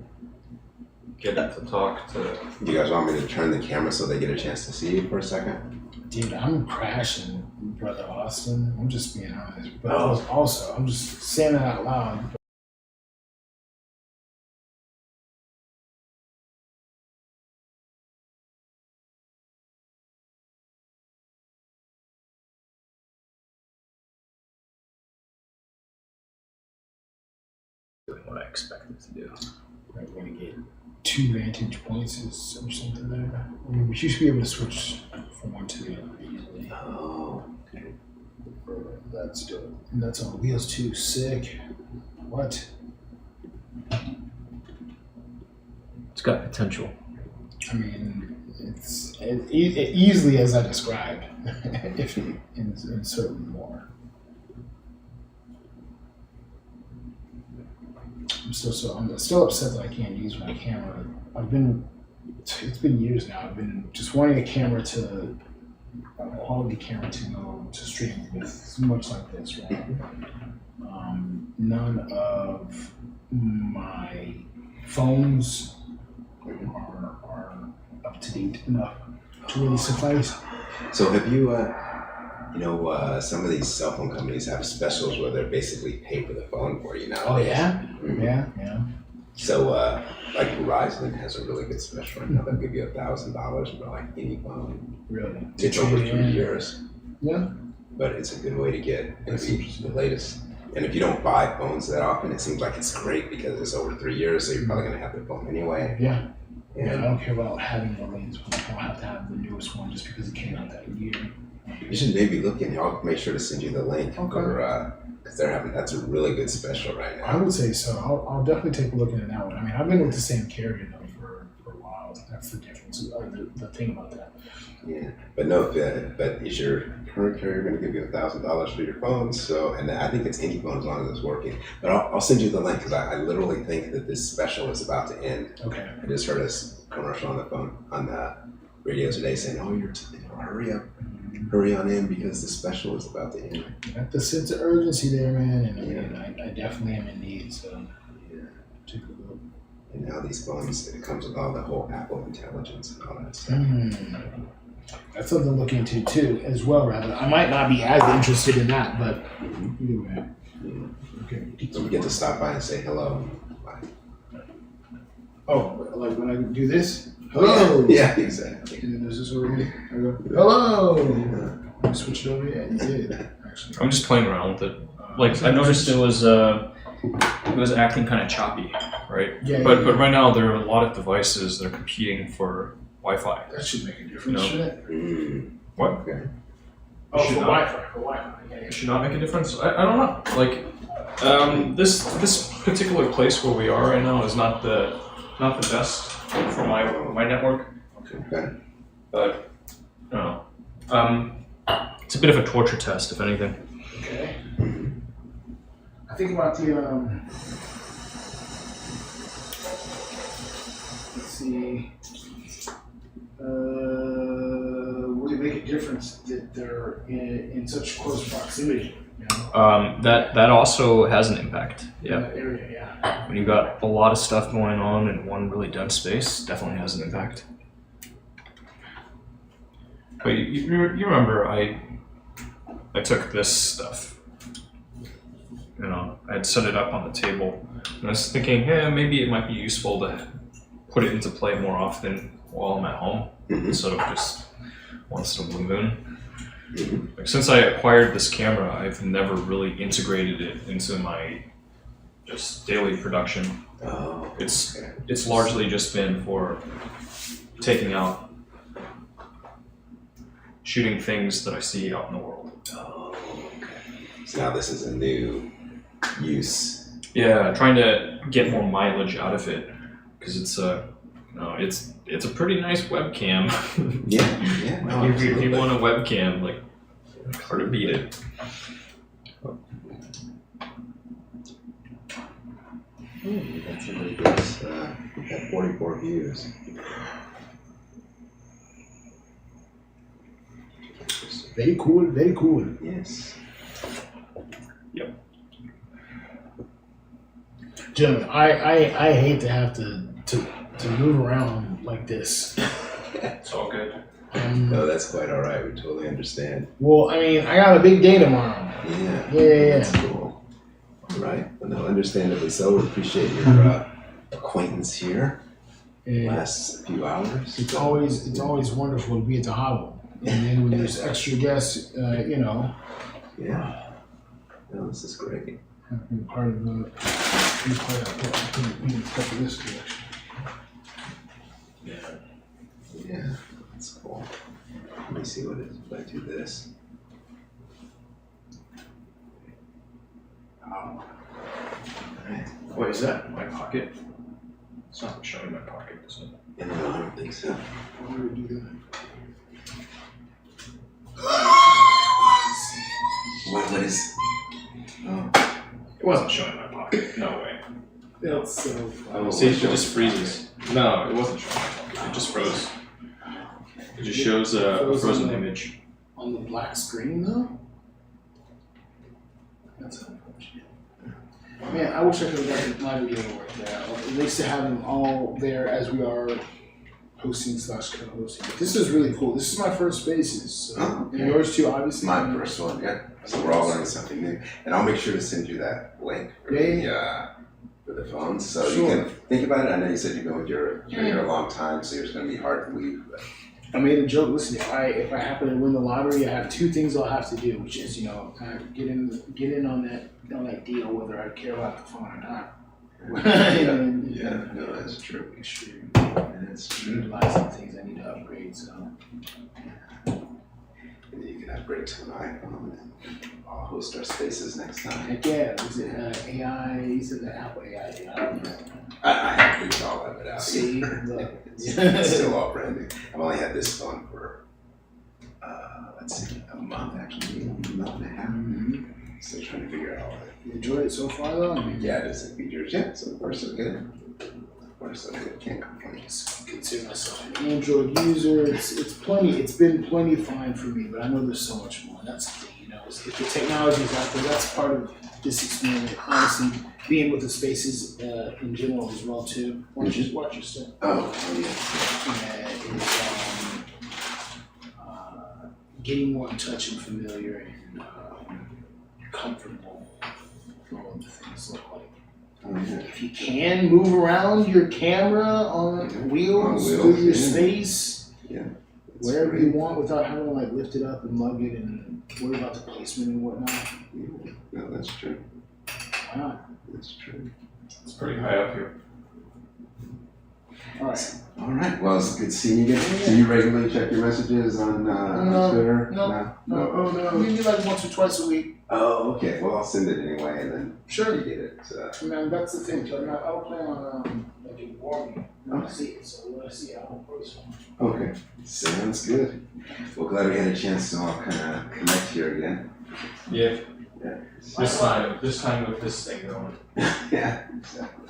get it to talk to. You guys want me to turn the camera so they get a chance to see you for a second? Dude, I'm crashing, brother Austin. I'm just being honest. But Oh. also, I'm just saying it out loud. Doing what I expect it to do. We're gonna get 2 vantage points or something there. I mean, we should be able to switch from one to the other easily. Oh, okay. That's dope. And that's on wheels too. Sick. What? It's got potential. I mean, it's easily as I described, if in certain more. I'm still upset that I can't use my camera. It's been years now. I've been just wanting a quality camera to go to stream with, much like this, right? None of my phones are up to date enough to really suffice. So have you, some of these cell phone companies have specials where they're basically pay for the phone for you now. Oh yeah, Mhm. yeah. So, like Verizon has a really good special right now. They'll give you $1,000 for like any phone. Really. It's over 3 years, Yeah. but it's a good way to get That's maybe the latest. And if you don't buy phones that often, it seems like it's great because it's over 3 years, so you're probably gonna have the phone anyway. Yeah. Yeah, I And don't care about having the latest one. I don't have to have the newest one just because it came out that year. you should maybe look in. I'll make sure to send you the link Okay. for because that's a really good special right I now. would say so. I'll definitely take a look into that one. I mean, I've been with the same carrier though for a while. That's the difference. The thing about that. Yeah, but no, but is your current carrier going to give you $1,000 for your phone? So, and I think it's any phone as long as it's working. But I'll send you the link because I literally think that this special is about to end. Okay. I just heard a commercial on the radio today saying, "Oh, hurry on in because the special is about to end." Got the sense of urgency there, man, and I definitely am in need. So Yeah. take a look. And now these phones, it comes with all the whole Apple intelligence and all that stuff. That's something to look into too, as well. Rather, I might not be as interested in that, but either way. Yeah. Okay. So we get to stop by and say hello. Bye. Oh, like when I do this? Hello. Yeah, exactly. And then there's this over here. I go, hello. You switch it over? Yeah, you did. Actually. I'm just playing around with it. Like I noticed it was acting kind of choppy, right? Yeah. But right now there are a lot of devices that are competing for Wi-Fi. That should make a difference. No. Shouldn't it? Mm. What? Okay. Oh, Should for not. Wi-Fi. For Wi-Fi. Yeah, It should not make a difference. I don't know. Like this particular place where we are right now is not the best for my network. Okay. But I don't know. It's a bit of a torture test, if anything. Okay. I think about the let's see. Would it make a difference that they're in such close proximity? You know? That also has an impact. In Yeah. that area, yeah. When you've got a lot of stuff going on in one really dense space, definitely has an impact. But you remember I took this stuff. You know, I had set it up on the table, and I was thinking, maybe it might be useful to put it into play more often while I'm at home instead of just once in a blue moon. Like, since I acquired this camera, I've never really integrated it into my just daily production. Oh. It's largely just been for taking out, shooting things that I see out in the world. Oh, okay. So now this is a new use. Yeah, trying to get more mileage out of it because it's a pretty nice webcam. Yeah. No, if you absolutely. want a webcam, like, hard to beat it. That's a really good. We've had 44 views. Very cool. Very cool. Yes. Gentlemen, I hate to have to move around like this. It's all good. No, that's quite all right. We totally understand. Well, I mean, I got a big day tomorrow. Yeah. Yeah. That's cool. All right. Well, no, understandably so. We appreciate your acquaintance here. And Last few hours. it's always wonderful to be at the Hollow. And then when there's extra guests, you know. Yeah. No, this is great. I've been part of the. Be part of this collection. Yeah. That's cool. Let me see what it is if I do this. Oh. Alright. Wait, is that in my pocket? It's not showing my pocket, is it? Yeah, no, I don't think so. Why would we do that? What is? Oh. It wasn't showing my pocket. No way. That's so funny. Oh, See, it what's showing? just freezes. No, it wasn't showing my pocket. It just froze. It just shows a frozen image. On the black screen, though? That's unfortunate. Man, I wish I could have gotten my video to work there. At least to have them all there as we are hosting / co-hosting. But this is really cool. This is my first Spaces. So. Oh, okay. And yours too, It's obviously. my first one, yeah. So we're all learning something new. And I'll make sure to send you that link for the phones. So Sure. you can think about it. I know you said you've been with you're here a long time, so it's gonna be hard to leave. But I made a joke. Listen, if I happen to win the lottery, I have two things I'll have to do, which is kind of get in on that deal, whether I care about the phone or not. yeah, no, that's true. Make sure That's true. utilize the things I need to upgrade. So And you can upgrade to an iPhone and I'll host our spaces next time. heck yeah, is it AI? Is it the Apple AI? I have moved all of it out. See, look. It's still all brand new. I've only had this phone for let's see, a month actually, a month and a half. Mm-hmm. Still trying to figure out all that. You enjoyed it so far, though. Yeah, it is a features. Yeah, so far so good. So far so good. Can't complain. I consider myself an Android user. It's plenty. It's been plenty fine for me, but I know there's so much more. That's the thing, is if the technology is out there, that's part of this experiment. Honestly, being with the Spaces in general as well too. Watch your step. Oh, Getting more in touch and familiar and comfortable with all the things look like. yeah. If you can move around your camera on wheels through your space, Yeah. That's wherever great. you want, without having to lift it up and lug it and worry about the placement and whatnot. Yeah. No, that's true. Why not? That's true. It's pretty high up here. All right. All right. Well, it's good seeing you again. Do you regularly check your messages on Twitter? No. Maybe like once or twice a week. Oh, okay. Well, I'll send it anyway, and then Sure. you get it. Man, that's the thing. I don't plan on like warming. I want to see it, so when I see it, I'll post one. Okay. Sounds good. Well, glad we had a chance to all kind of connect here again. Yeah. Yeah. This time with this thing going. Yeah. Exactly.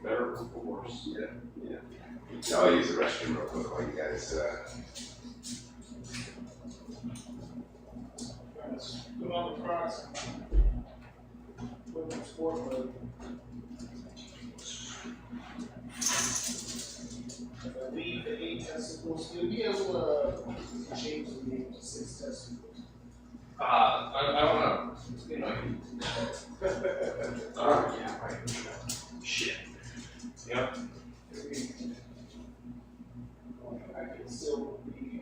Better or worse. Yeah. I'll use the restroom real quick while you guys. Put on the cross. Put on the sport mode. If I leave the 8 testicles, you'll be able to change the name to 6 testicles. I don't know. Yeah, right. Shit. Yep. I can still be.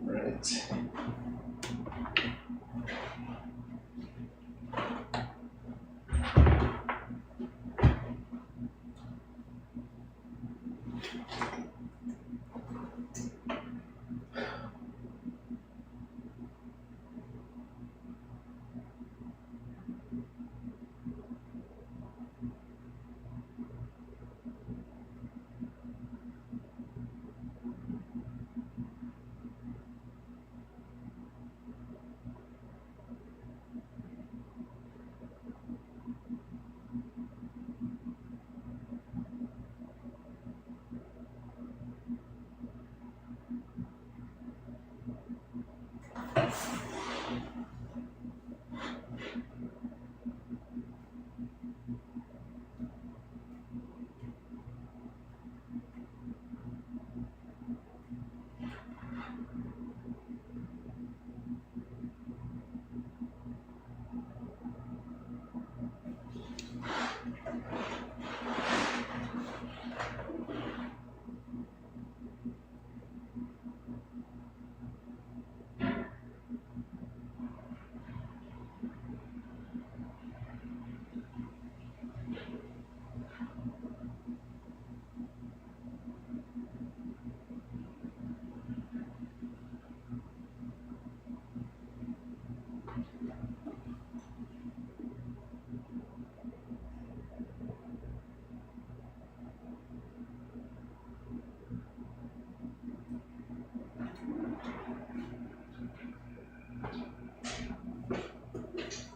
Right.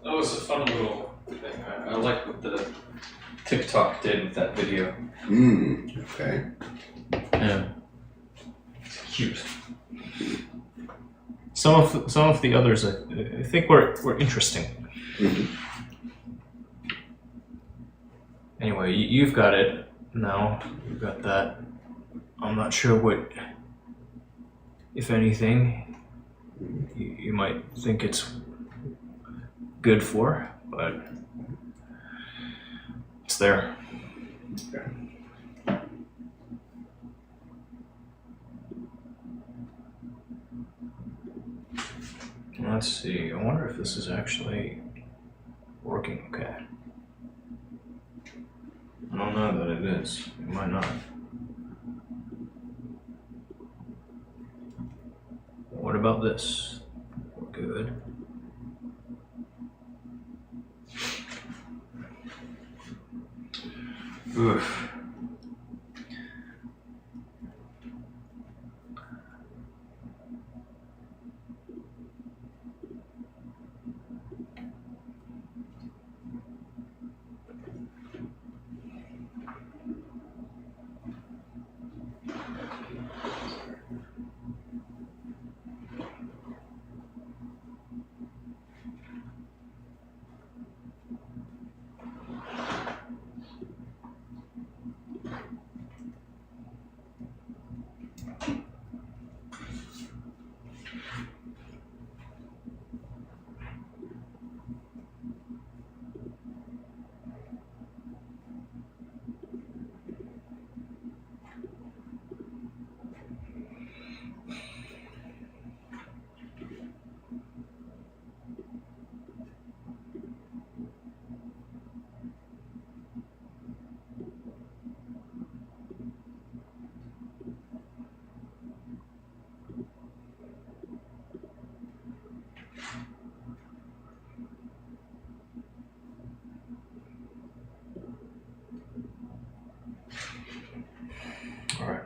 That was a fun little thing. I like what the TikTok did with that video. Okay. Yeah. It's cute. Some of the others I think were interesting. Mm-hmm. Anyway, you've got it now. You've got that. I'm not sure what, if anything, you might think it's good for, but it's there. Okay. Let's see. I wonder if this is actually working okay. I don't know that it is. It might not. What about this? We're good. Oof. Alright.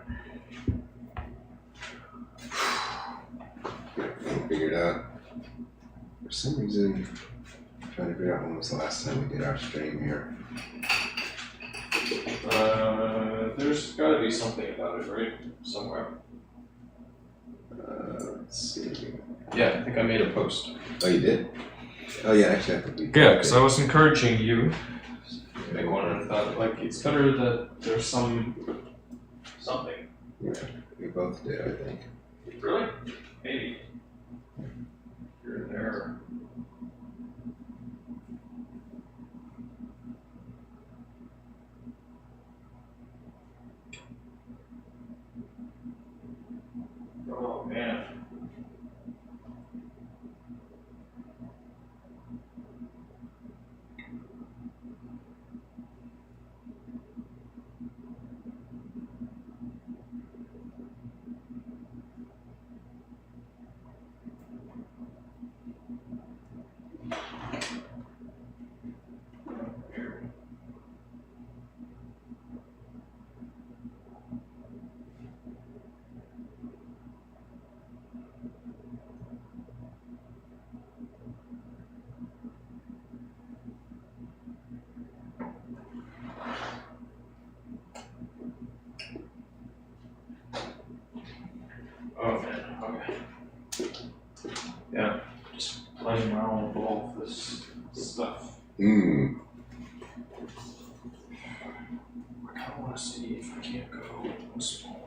Figured out. For some reason, I'm trying to figure out when was the last time we did our stream here. There's gotta be something about it, right? Somewhere. Let's see. Yeah, I think I made a post. Oh, you did? Oh, yeah, actually, I think we did. Yeah, because I was encouraging you to make one, and I thought, like, it's better that there's something. Yeah, we both did, I think. Really? Maybe. You're there. Oh, man. Oh, man. Okay. Yeah, just playing around with all this stuff. Hmm. I kind of want to see if I can't go smaller.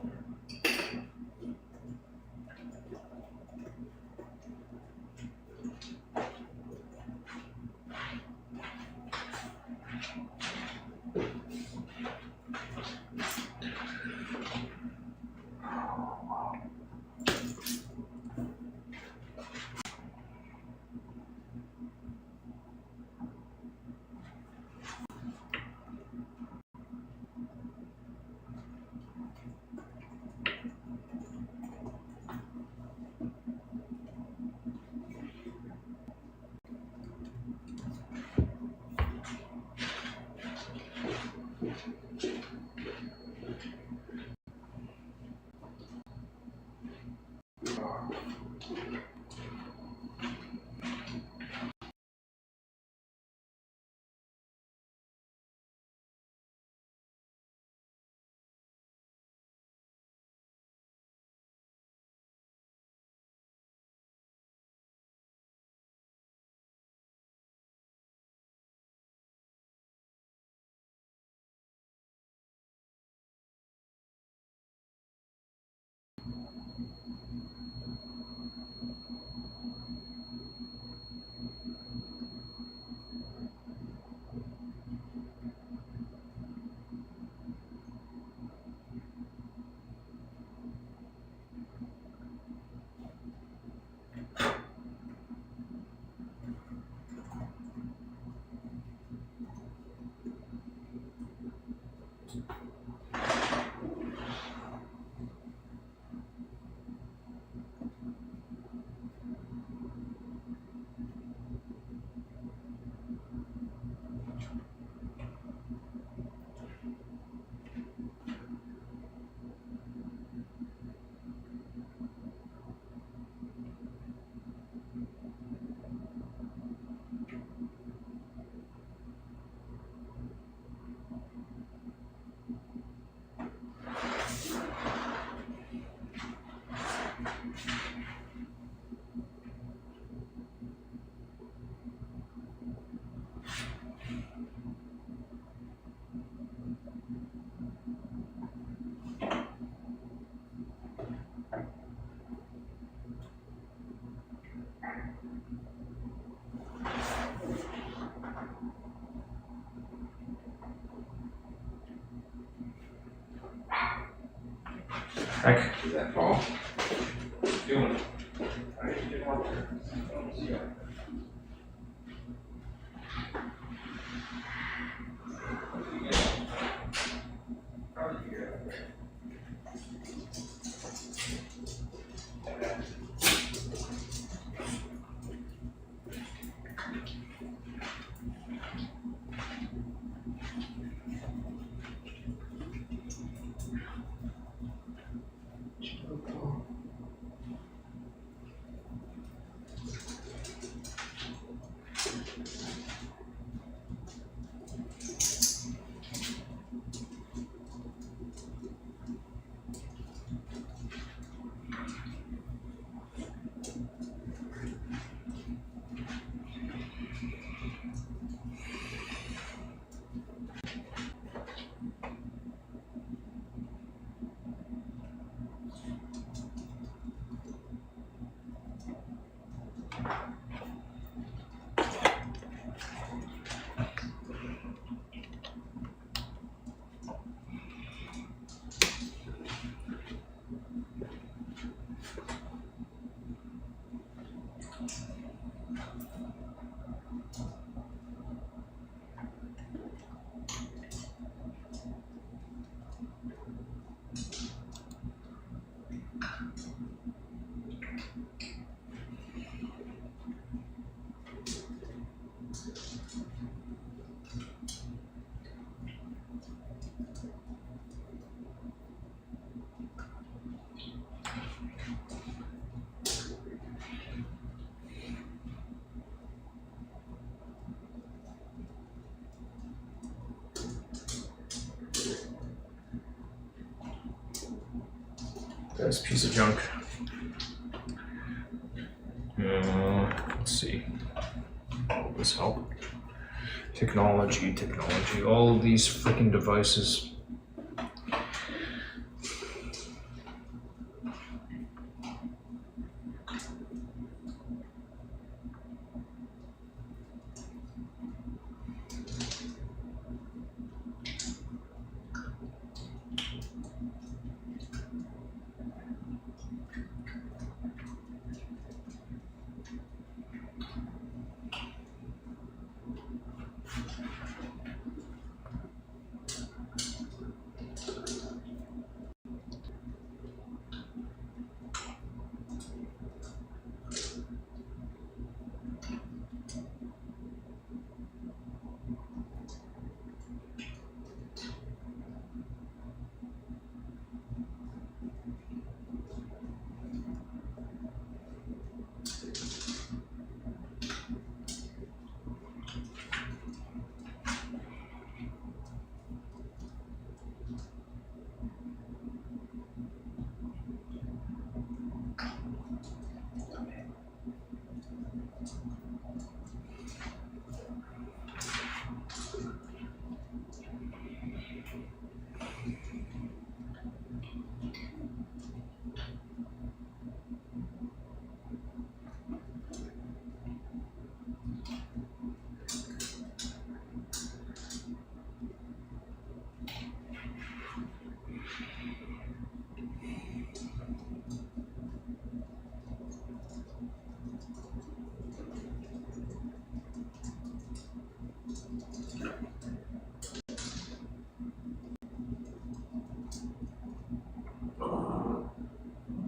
Heck, Does that fall? doing. That's a piece of junk. Let's see. Will this help? Technology. All of these freaking devices.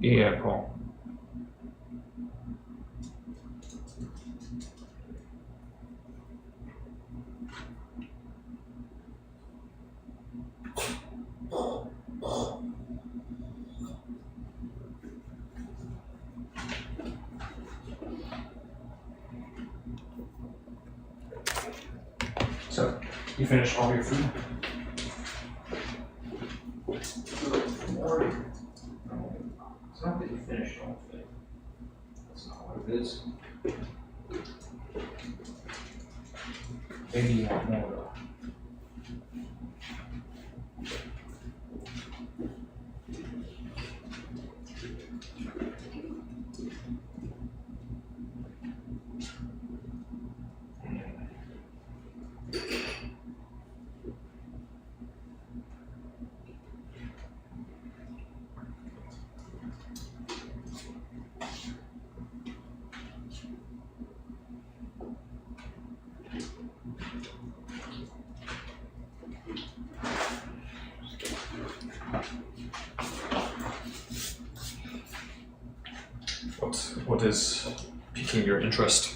Yeah, Paul. So, you finished all your food? It's not that you finished all of it. That's not what it is. Maybe you want more though. What is piquing your interest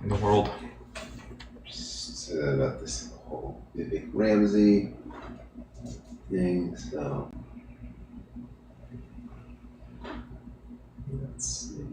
in the world? Just about this whole Vivek Ramsey thing. So let's see.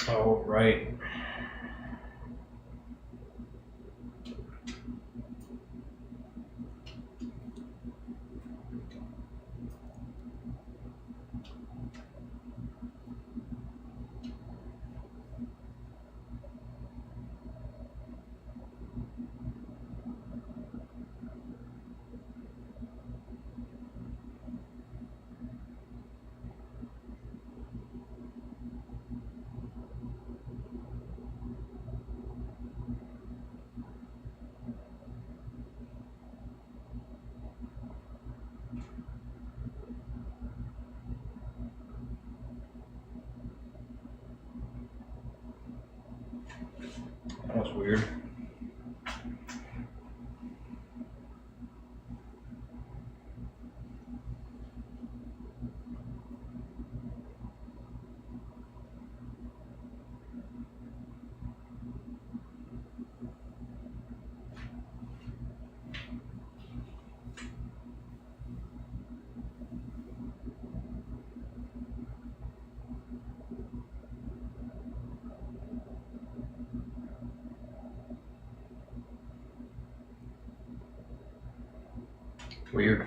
Oh, right. That was weird. Weird.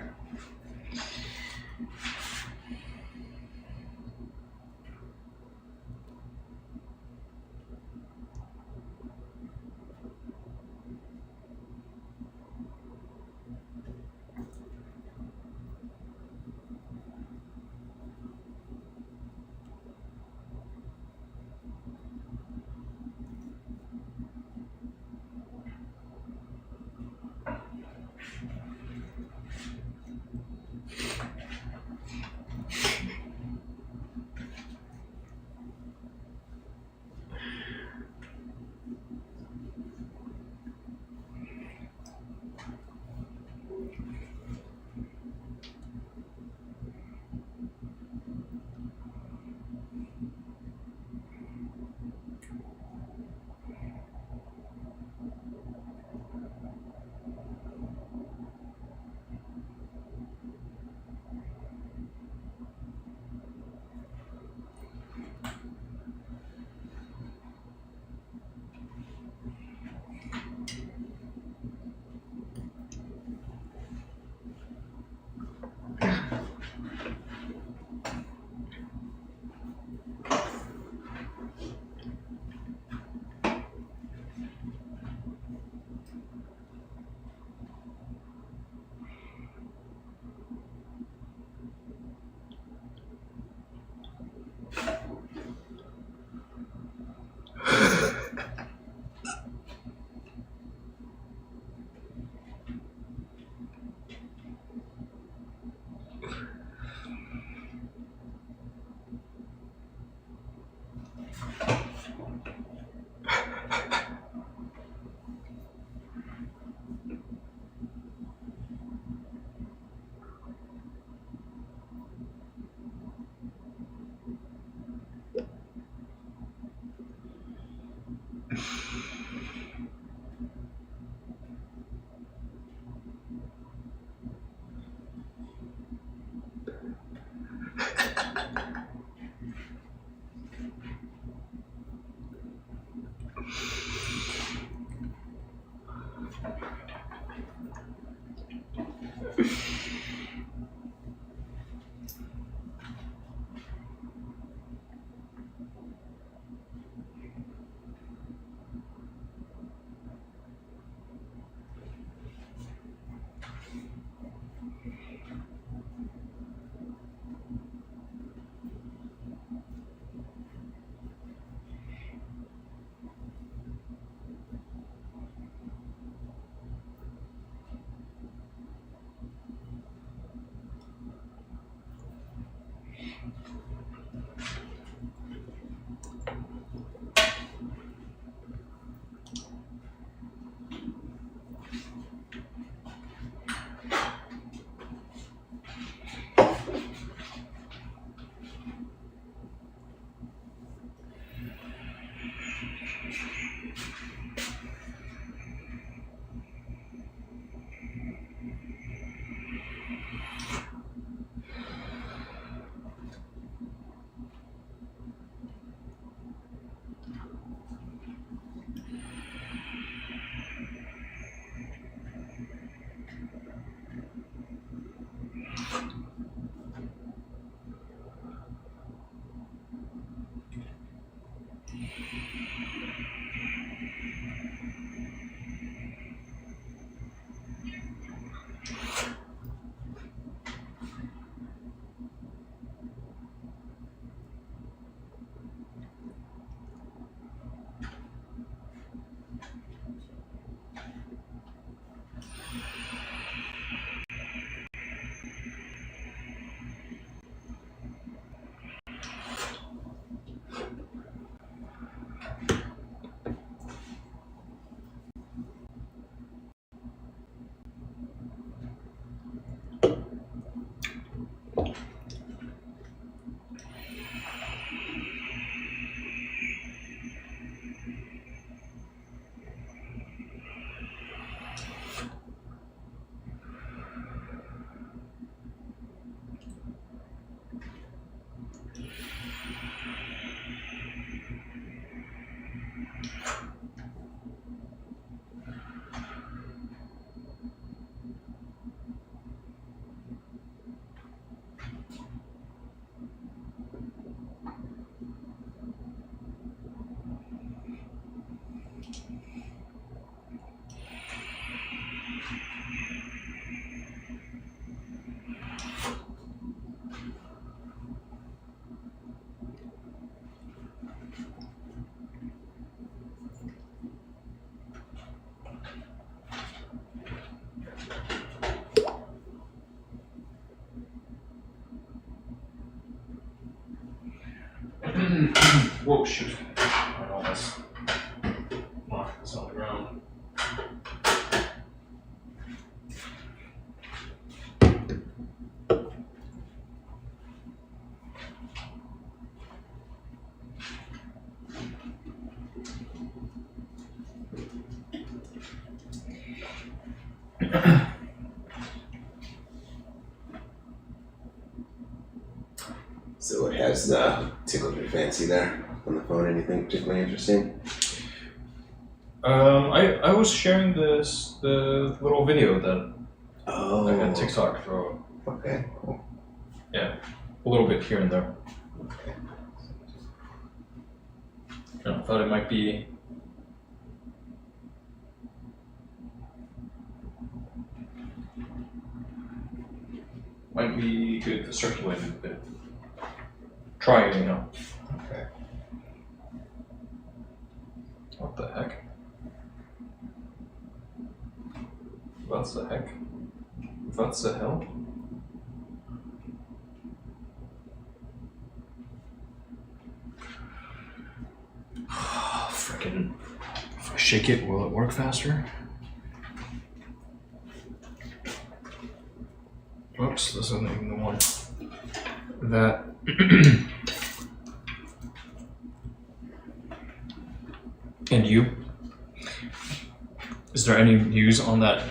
Whoa, shoot. I almost knocked this on the ground. So it has tickled your fancy there on the phone. Anything particularly interesting? I was sharing the little video that Oh, I had TikTok throw. Okay, cool. Yeah, a little bit here and there. Okay. I thought it might be good to circulate it a bit. Try it, you know. Okay. What the heck? What the heck? What the hell? Frickin'. If I shake it, will it work faster? Oops, this isn't even the one. That. And you? Is there any news on that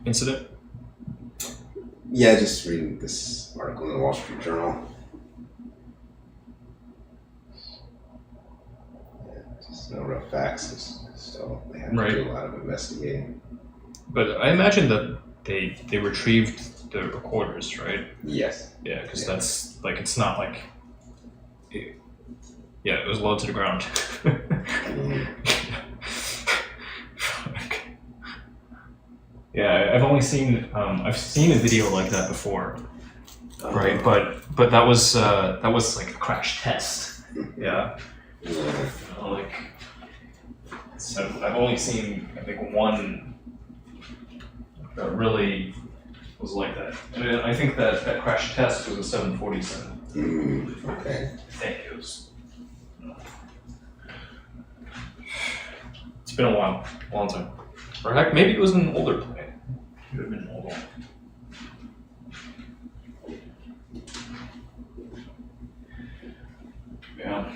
incident? Yeah, just reading this article in the Wall Street Journal. Yeah, just no real facts. Just still, they have to do a lot of investigating. But I imagine that they retrieved the recorders, right? Yes. Yeah, because that's like it's not like. Yeah, it was low to the ground. Yeah, I've seen a video like that before, right? But that was like a crash test. Yeah. Like so I've only seen I think one that really was like that. And I think that crash test was a 747. Okay. I think it was. It's been a while, long time. Or heck, maybe it was an older plane. Could have been an old one. Yeah.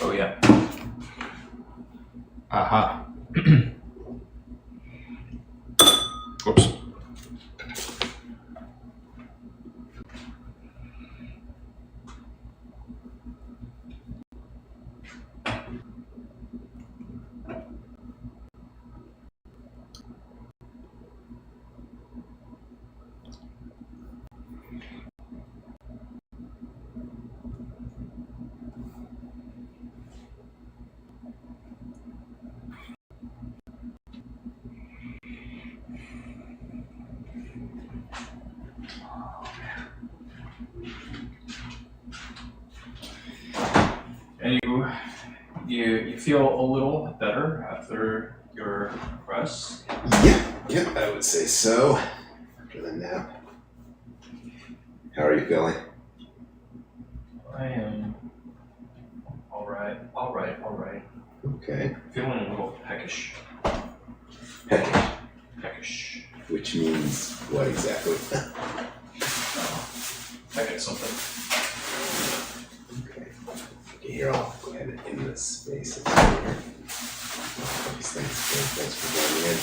Oh yeah. Aha. Oops. You feel a little better after your rest? Yep, I would say so. After the nap. How are you feeling? I am all right. Okay. Feeling a little peckish. Peckish. Which means what exactly? Peck at something. Okay. Here, I'll go ahead and end this space. Thanks for joining in.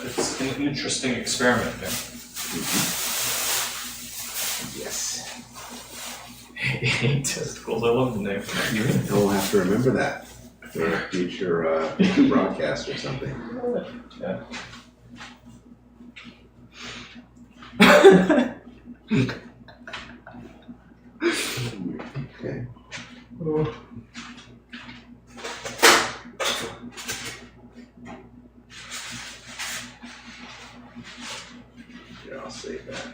It's an interesting experiment there. Yes. Testicles, I love the name. You'll have to remember that for a future broadcast or something. Yeah. Okay. Here, I'll save that.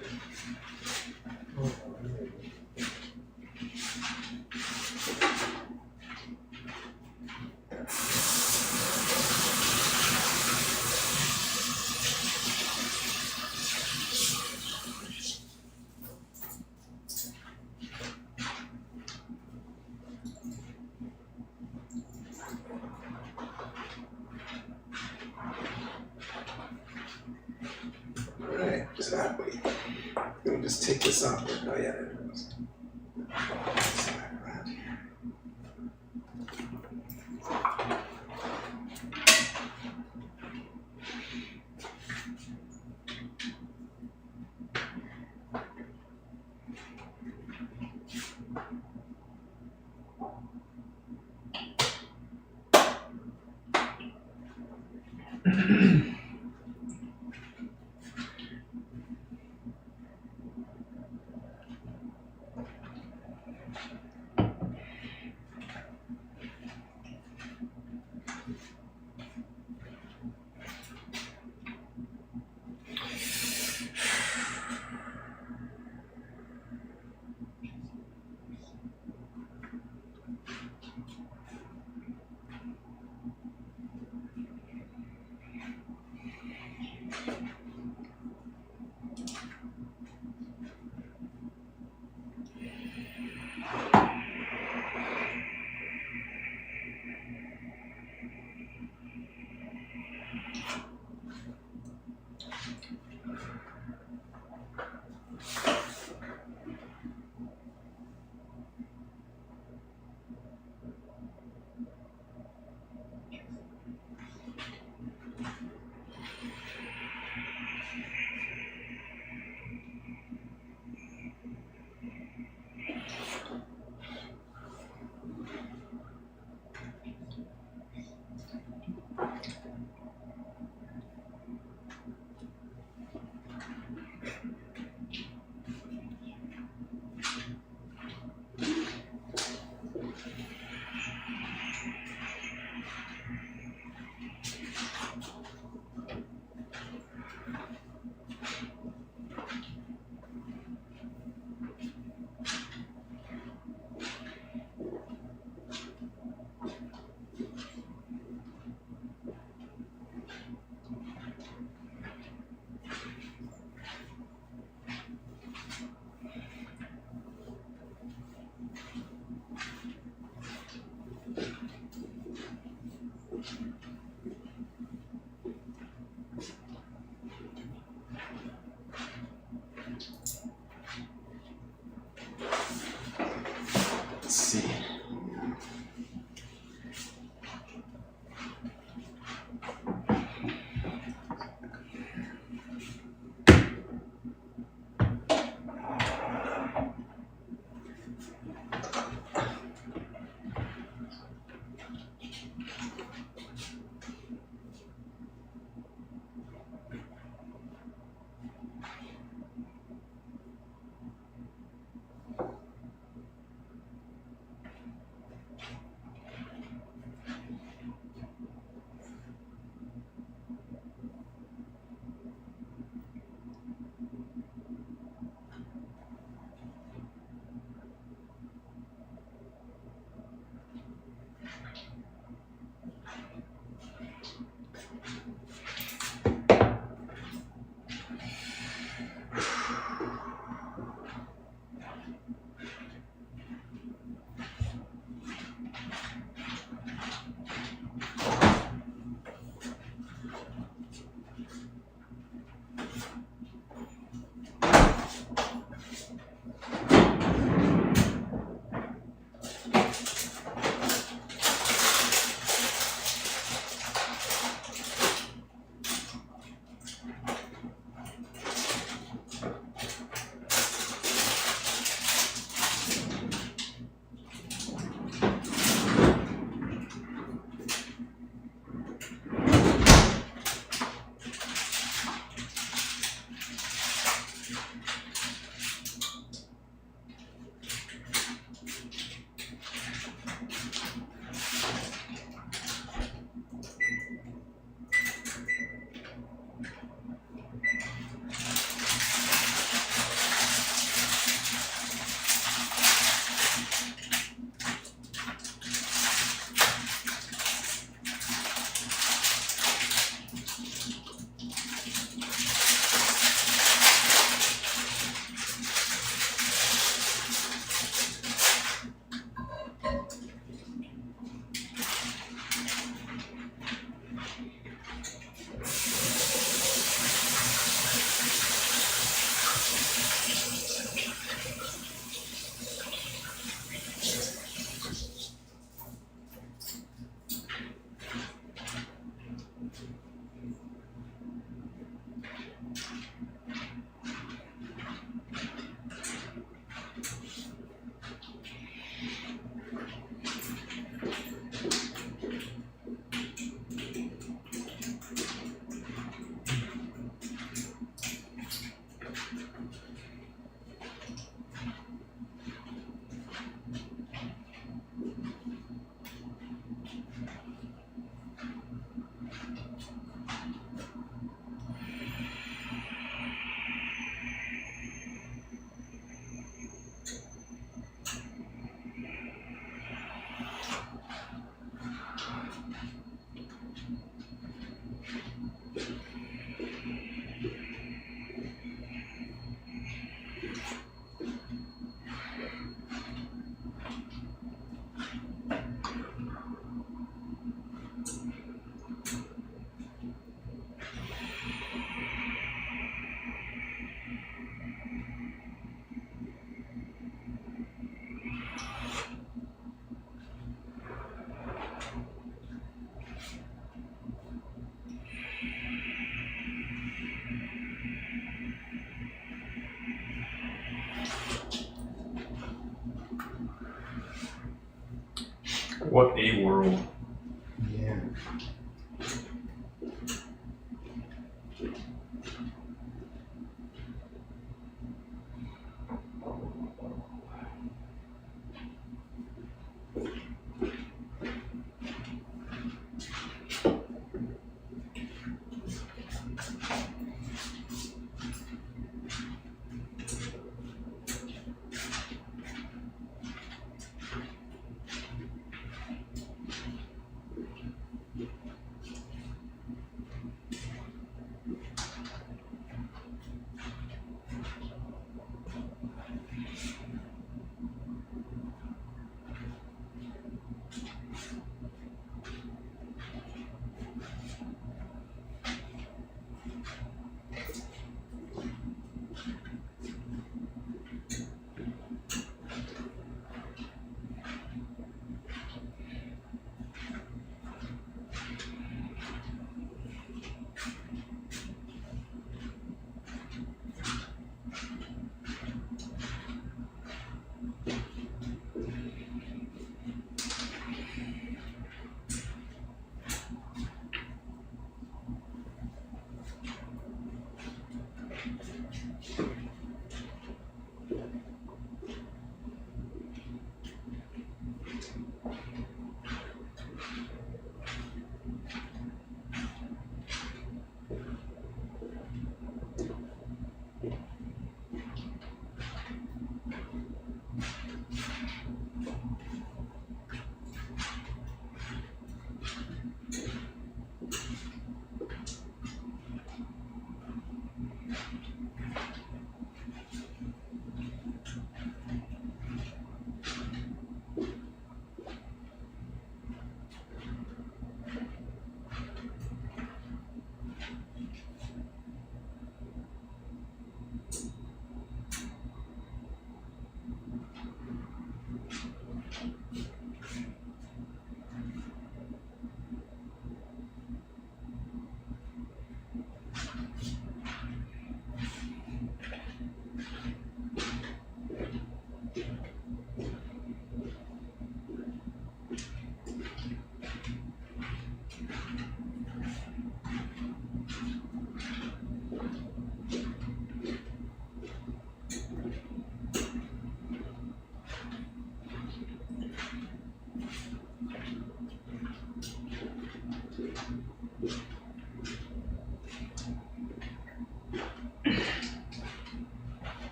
Alright, just wait. Let me just take this off. Oh yeah, there it goes. Slide around here. What a world. Yeah.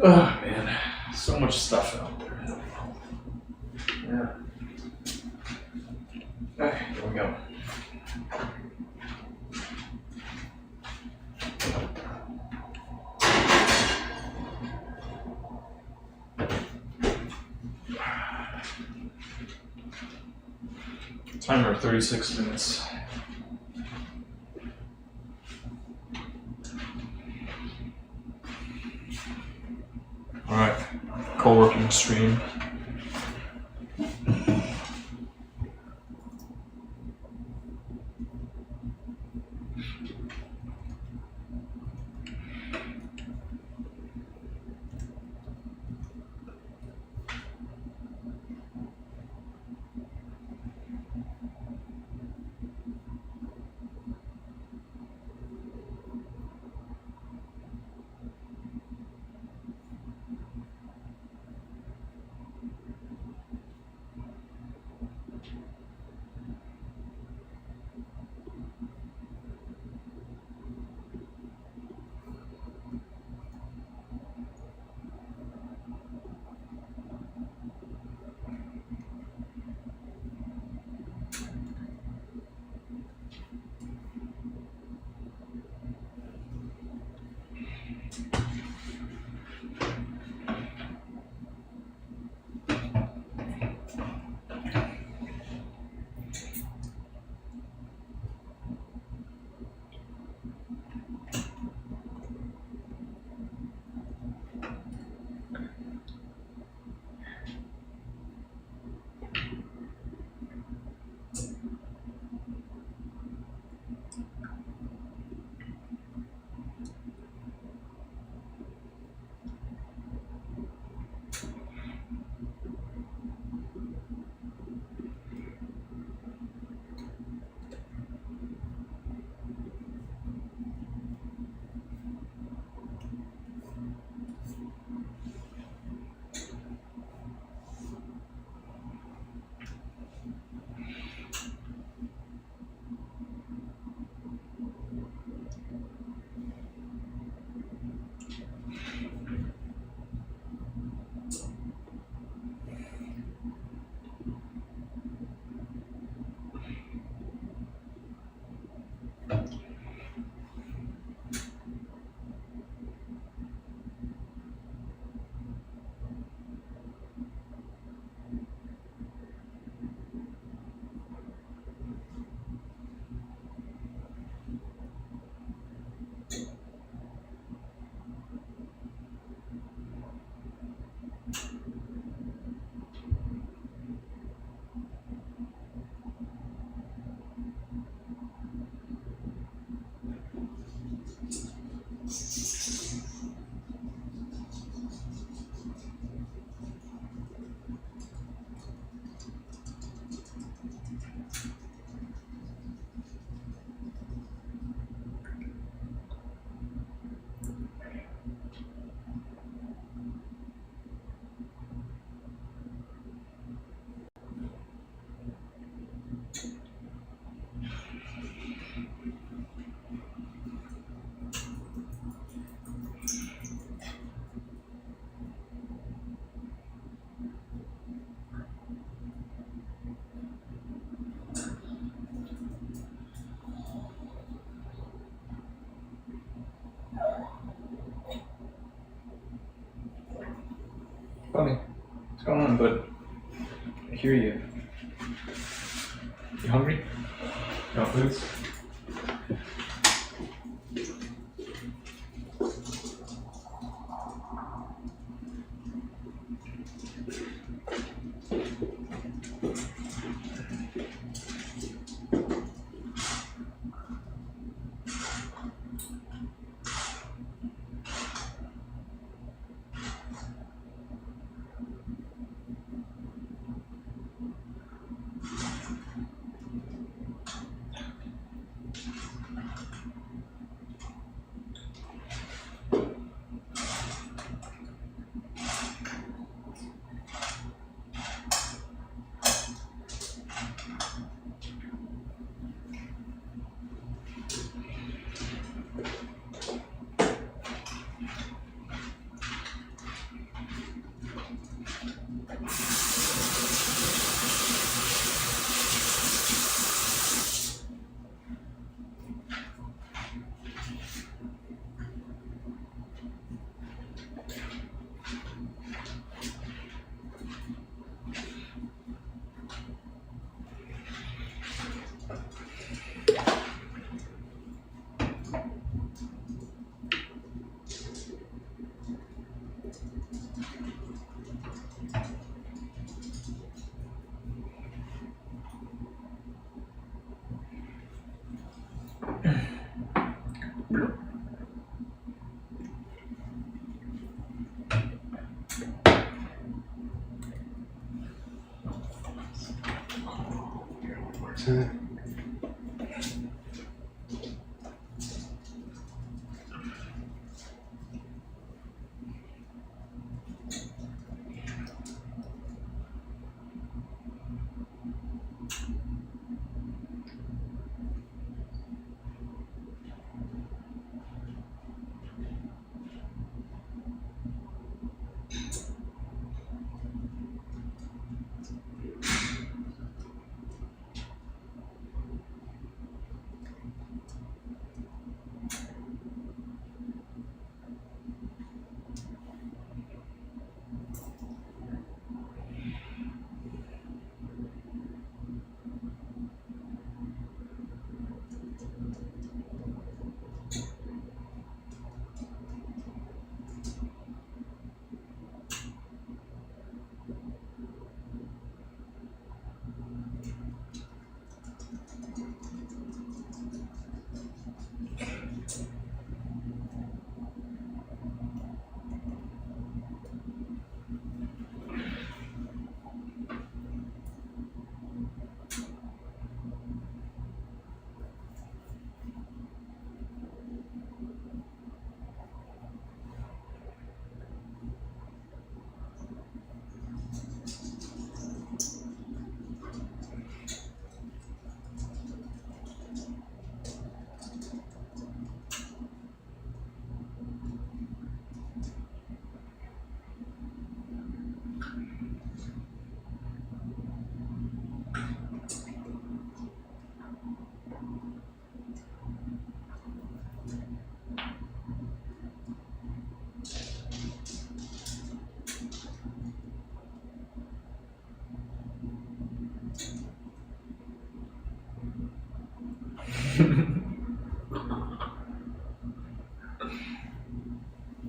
Oh man, so much stuff out there. Yeah. Okay, here we go. Timer 36 minutes. Alright, co-working stream. Funny. What's going on, bud? I hear you. You hungry? You want foods?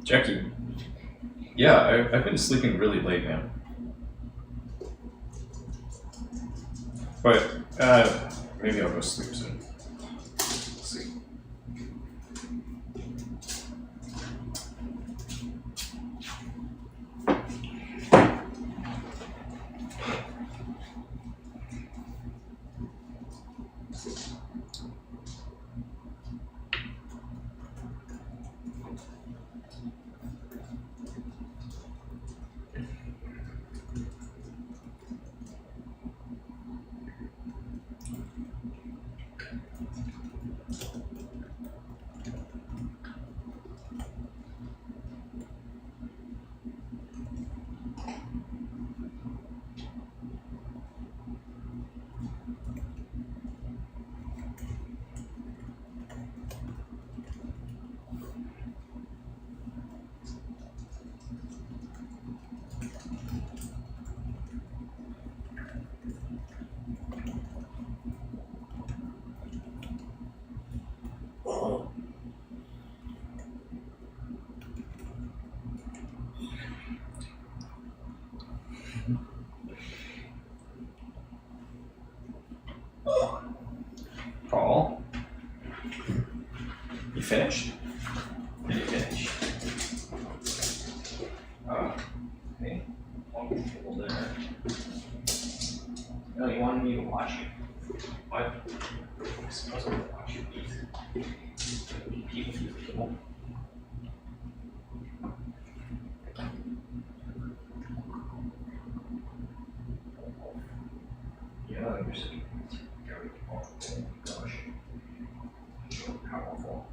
Jackie. Yeah, I've been sleeping really late, man. But, maybe I'll go sleep soon. Let's see. finished? Did you finish? Okay. Long table there. No, you wanted me to watch you. What? I suppose I'm gonna watch you eat. Keep you people. Yeah, you're sitting very awful. Gosh. How awful.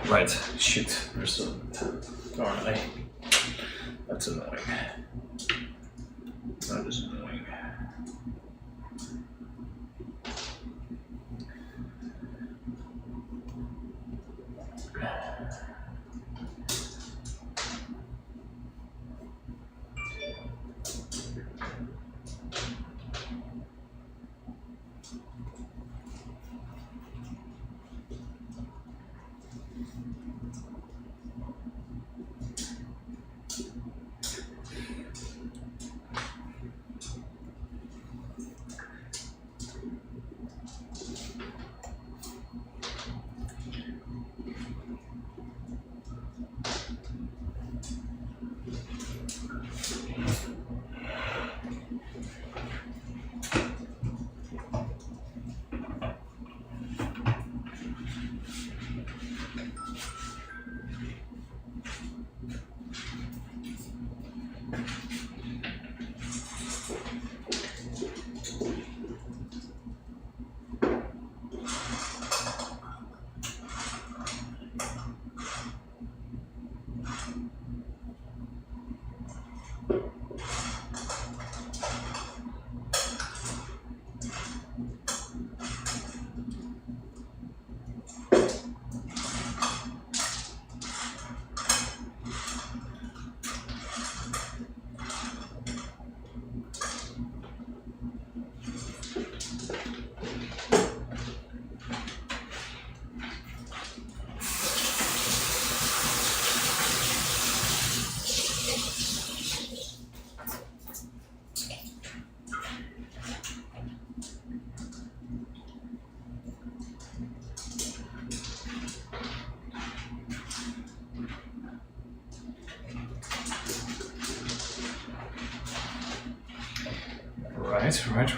Right. Shoot. There's some. Darn it. That's annoying. That is annoying.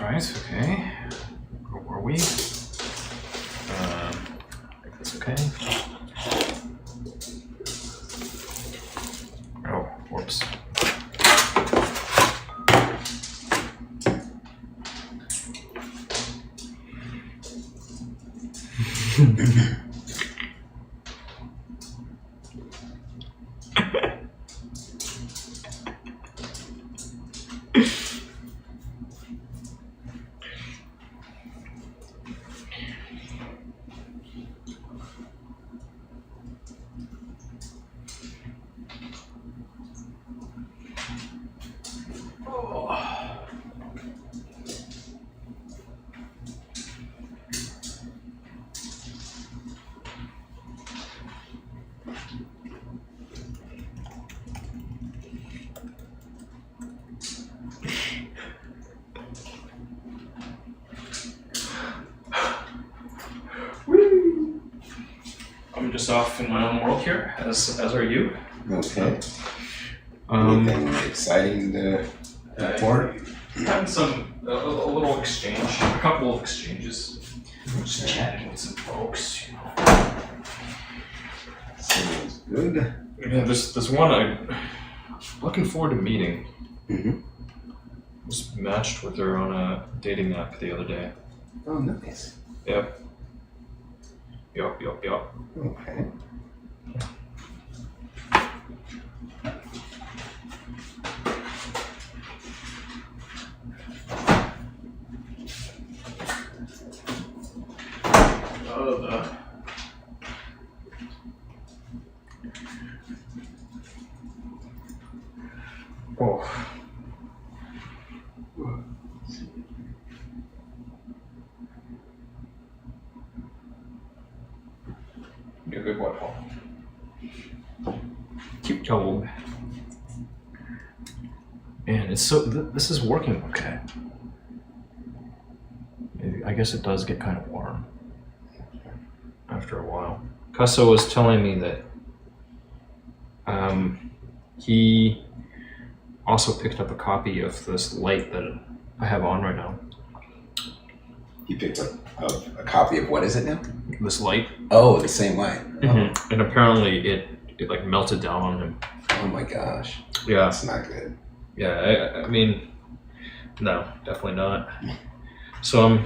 Right. Okay. Where were we? I think that's okay. Oh, whoops. I'm just off in my own world here, as are you. Okay. Anything exciting to report? Had a little exchange, a couple of exchanges. Just chatting with some folks, you know. Sounds good. Yeah, this one I'm looking forward to meeting. Mm-hmm. Was matched with her on a dating app the other day. Oh, nice. Yep. Okay. Oh. You're a good boy, Paul. Keep going. Man, it's so. This is working okay. I guess it does get kind of warm after a while. Kussah was telling me that he also picked up a copy of this light that I have on right now. You picked up a copy of what is it now? This light. Oh, the same light. Mm-hmm. And apparently it like melted down on him. Oh my gosh. Yeah. That's not good. Yeah, I mean, no, definitely not. So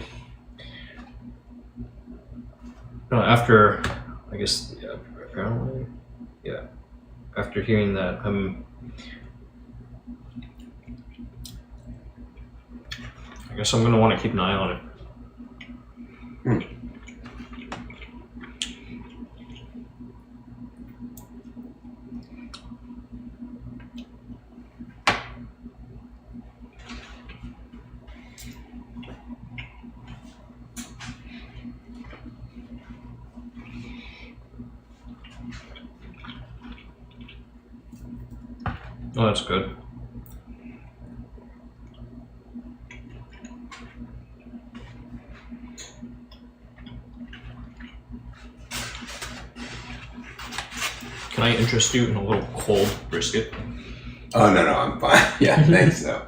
after, I guess, yeah, apparently, yeah, after hearing that, I guess I'm gonna want to keep an eye on it. Oh, that's good. Can I interest you in a little cold brisket? Oh, no, I'm fine. Yeah, thanks, though.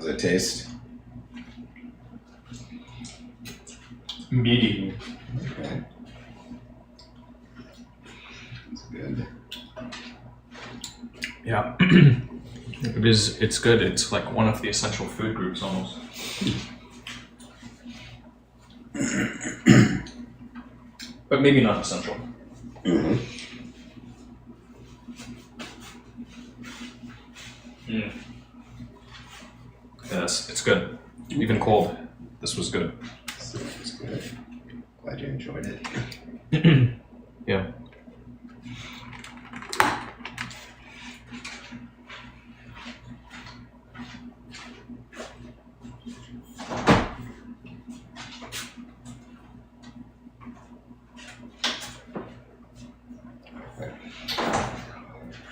How's it taste? Meaty. Okay. It's good. Yeah. It's good. It's like one of the essential food groups almost. But maybe not essential. Mm-hmm. Mm. Yes, it's good. Even cold, this was good. So it's good. Glad you enjoyed it. Yeah.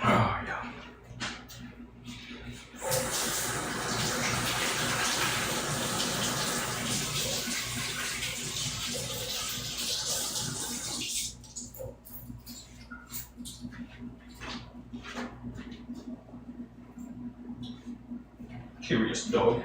Oh, yeah. Curious dog.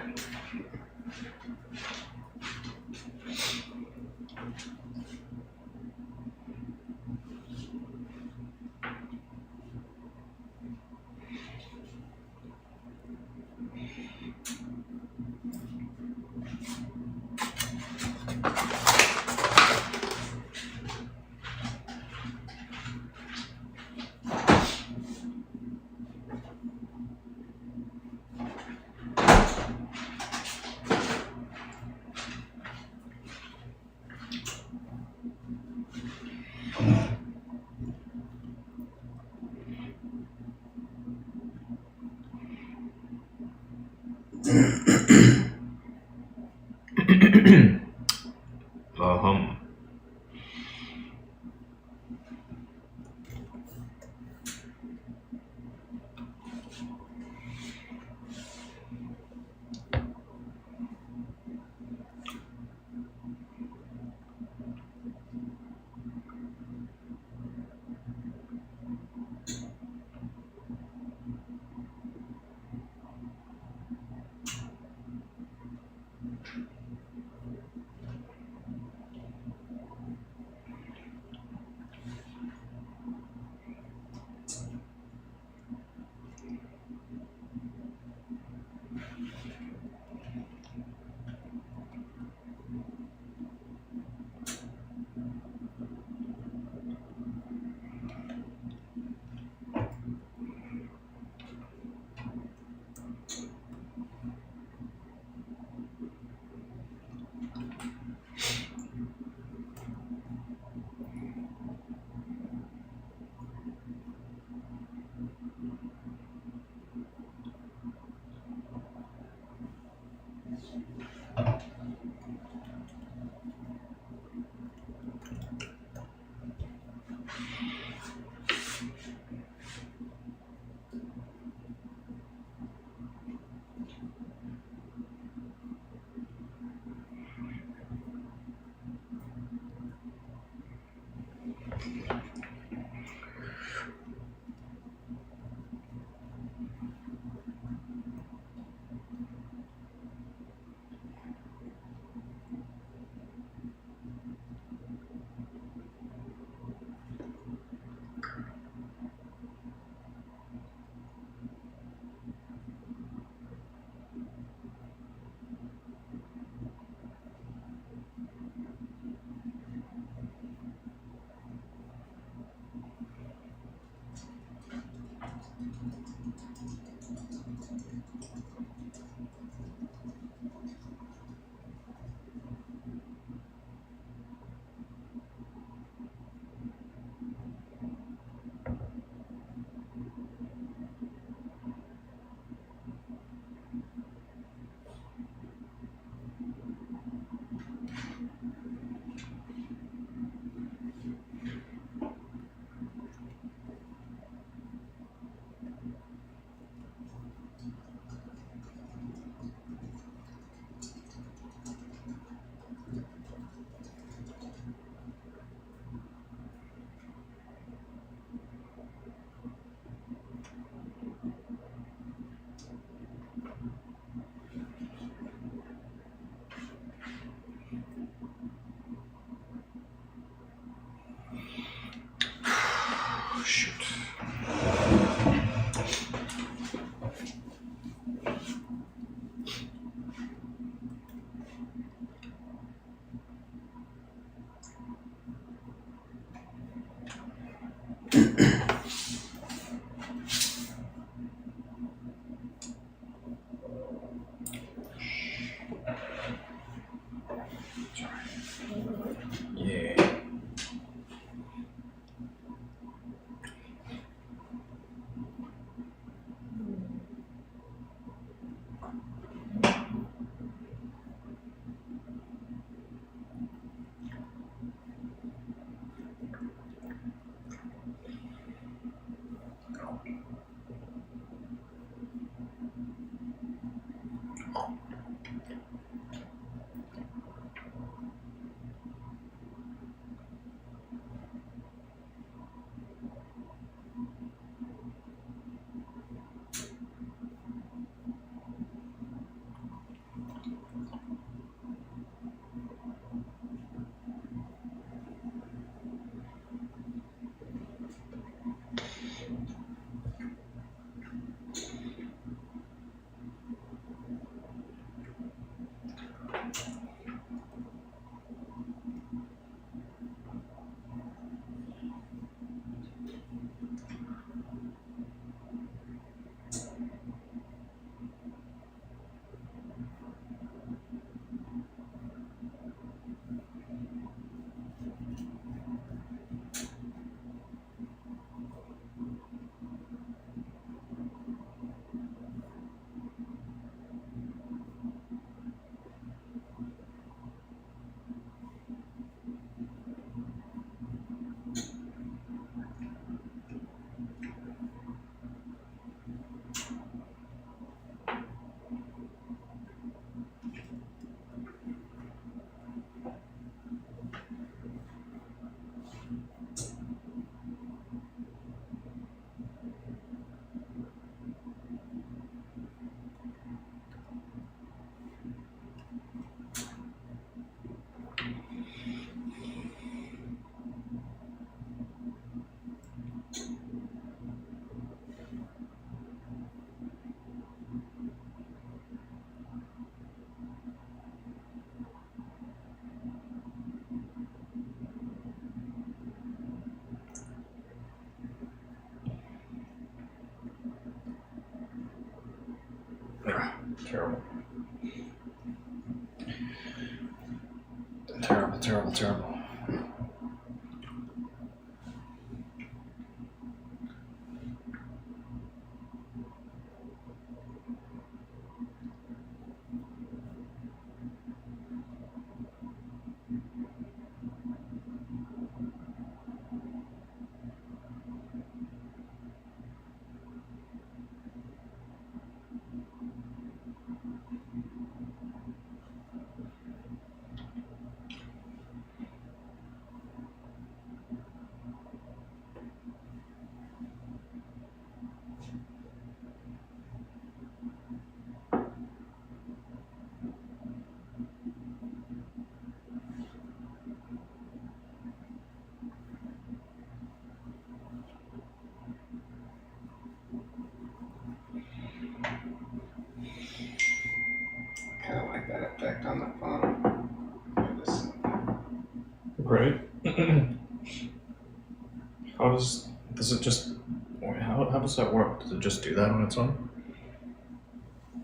Uh-hum. shoot. Yeah. Terrible. Terrible, terrible, terrible. Kind of like that effect on the phone. Right. How does it just? How does that work? Does it just do that on its own?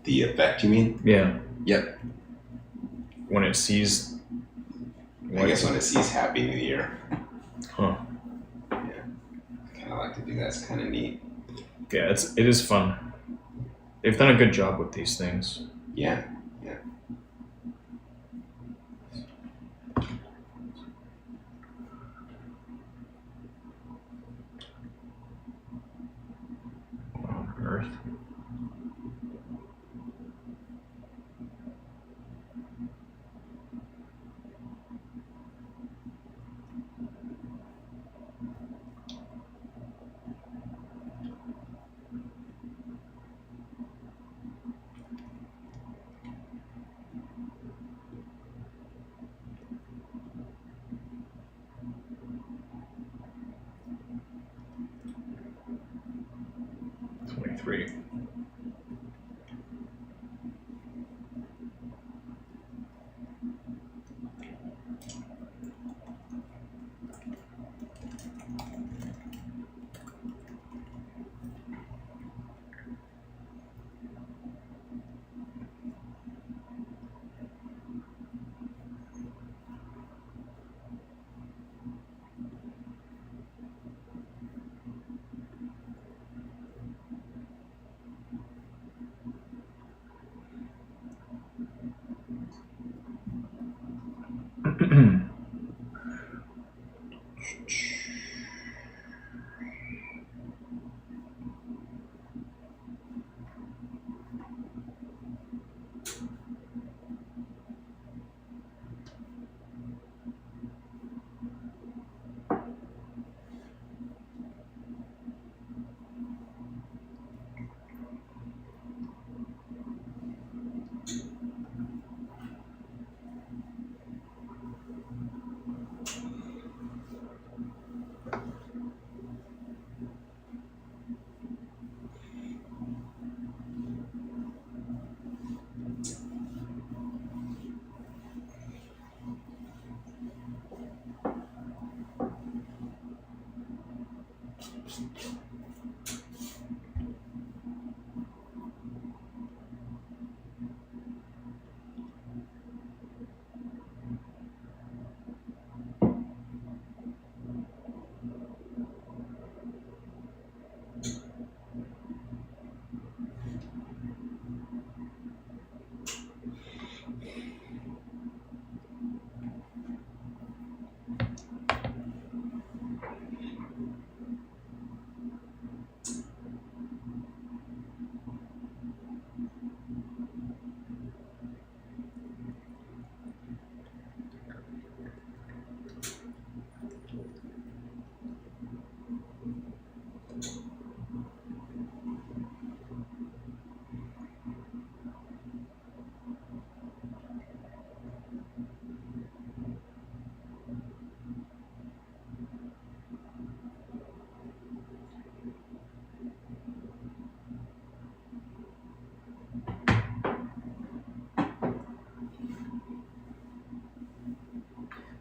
The effect, you mean? Yeah. Yep. When it sees. I guess when it sees Happy New Year. Huh. Yeah. I kind of like to do that. It's kind of neat. Yeah, it is fun. They've done a good job with these things. Yeah. What on earth? 3.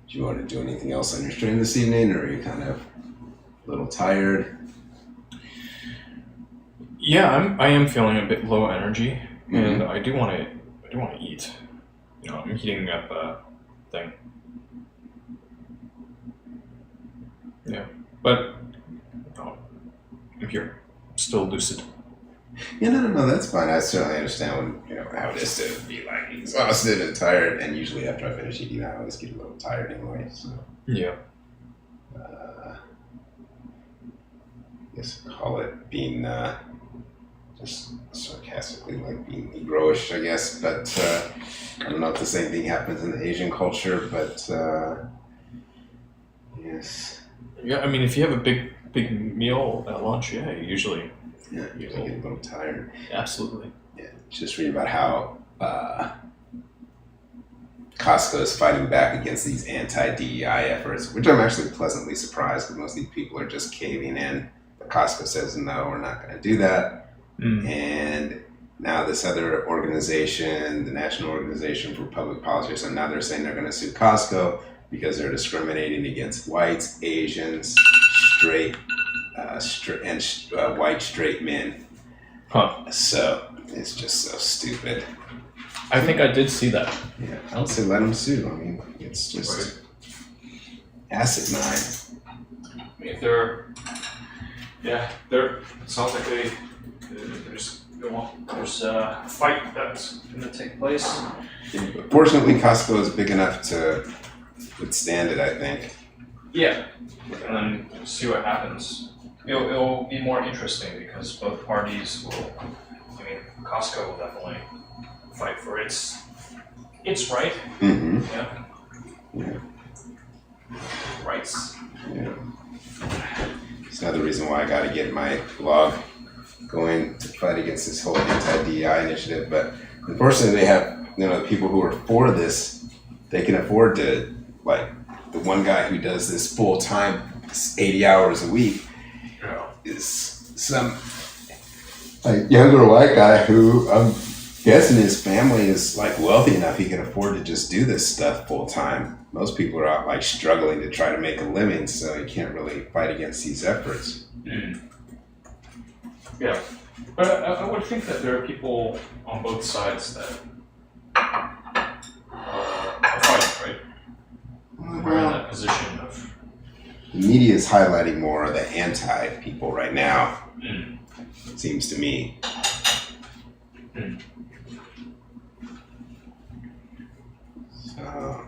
Do you want to do anything else on your stream this evening, or are you kind of a little tired? Yeah, I am feeling a bit low energy, and I do want to eat. You know, I'm heating up a thing. Yeah, but I'm here, still lucid. Yeah, no, that's fine. I certainly understand when, how it is to be like exhausted and tired, and usually after I finish eating, I always get a little tired anyway. So Yeah. I guess call it being just sarcastically like being Negroish, I guess. But I don't know if the same thing happens in the Asian culture, but yes. Yeah, I mean, if you have a big meal at lunch, yeah, you usually get a little tired. Absolutely. Yeah, just reading about how Costco is fighting back against these anti-DEI efforts, which I'm actually pleasantly surprised because most of these people are just caving in. But Costco says, no, we're not going to do that. And now this other organization, the National Organization for Public Policy, so now they're saying they're going to sue Costco because they're discriminating against whites, Asians, straight white straight men. Huh. So it's just so stupid. I think I did see that. Yeah, I would say let them sue. I mean, it's just asinine. I mean, if they're it sounds like there's a fight that's going to take place. Yeah, but fortunately, Costco is big enough to withstand it, I think. Yeah, and then see what happens. It'll be more interesting because both parties will. I mean, Costco will definitely fight for its right. Mm-hmm. Yeah. Rights. Yeah. It's another reason why I got to get my blog going to fight against this whole anti-DEI initiative. But unfortunately, they have the people who are for this. They can afford to, like the one guy who does this full time, 80 hours a week, is some a younger white guy who I'm guessing his family is like wealthy enough he can afford to just do this stuff full time. Most people are out like struggling to try to make a living, so you can't really fight against these efforts. Yeah, but I would think that there are people on both sides that are fighting, right? We're in that position of. The media is highlighting more of the anti people right now. It seems to me. So,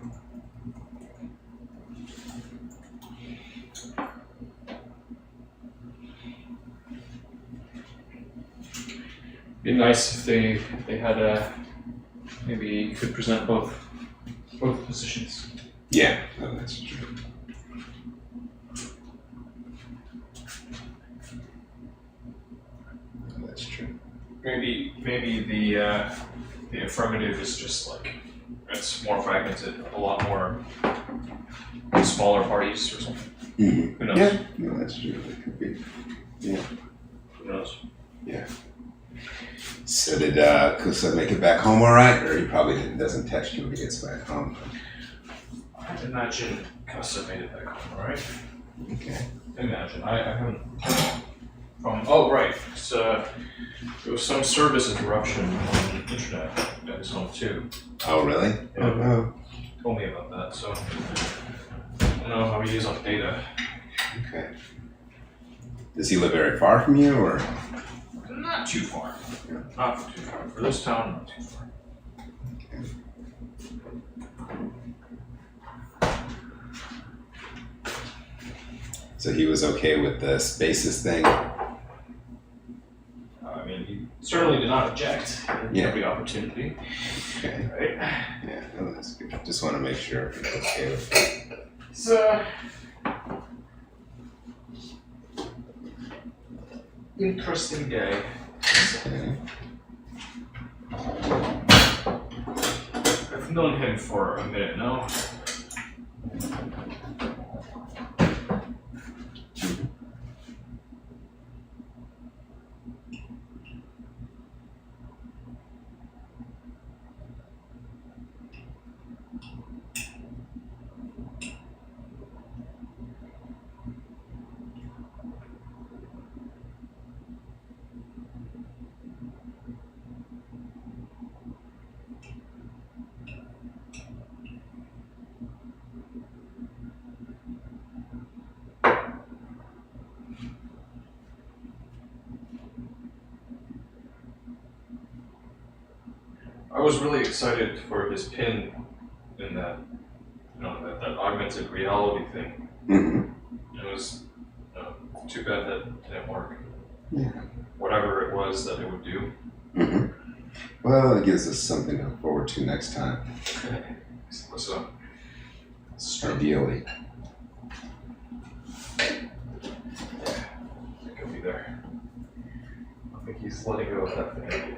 Be nice if they had maybe you could present both positions. yeah, no, that's true. That's true. Maybe the affirmative is just like it's more fragmented, a lot more smaller parties or something. Mm-hmm. Who knows? Yeah, no, that's true. It could be. Yeah. Who knows? Yeah. So did Kussah make it back home all right, or he probably doesn't text you when he gets back home? I imagine Kussah made it back home, all right? Okay. Imagine. I haven't. Oh right. So there was some service interruption on the internet at his home too. Oh really? Yeah. Oh no. Told me about that. So I don't know how he is on data. Okay. Does he live very far from you, or? Not too far. Not too far. For this town, not too far. So he was okay with the spaces thing? I mean, he certainly did not object at Yeah. every opportunity. Okay. Right? Yeah, oh, that's good. Just want to make sure he's okay with it. He's interesting guy. Okay. I've known him for a minute now. I was really excited for his pin in that, that augmented reality thing. Mm-hmm. It was too bad that didn't work. Yeah. Whatever it was that it would do. Mm-hmm. Well, it gives us something to look forward to next time. What's up? Ideally. I think he'll be there. I think he's letting go of that thing.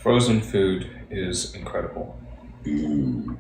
Frozen food is incredible. Mm.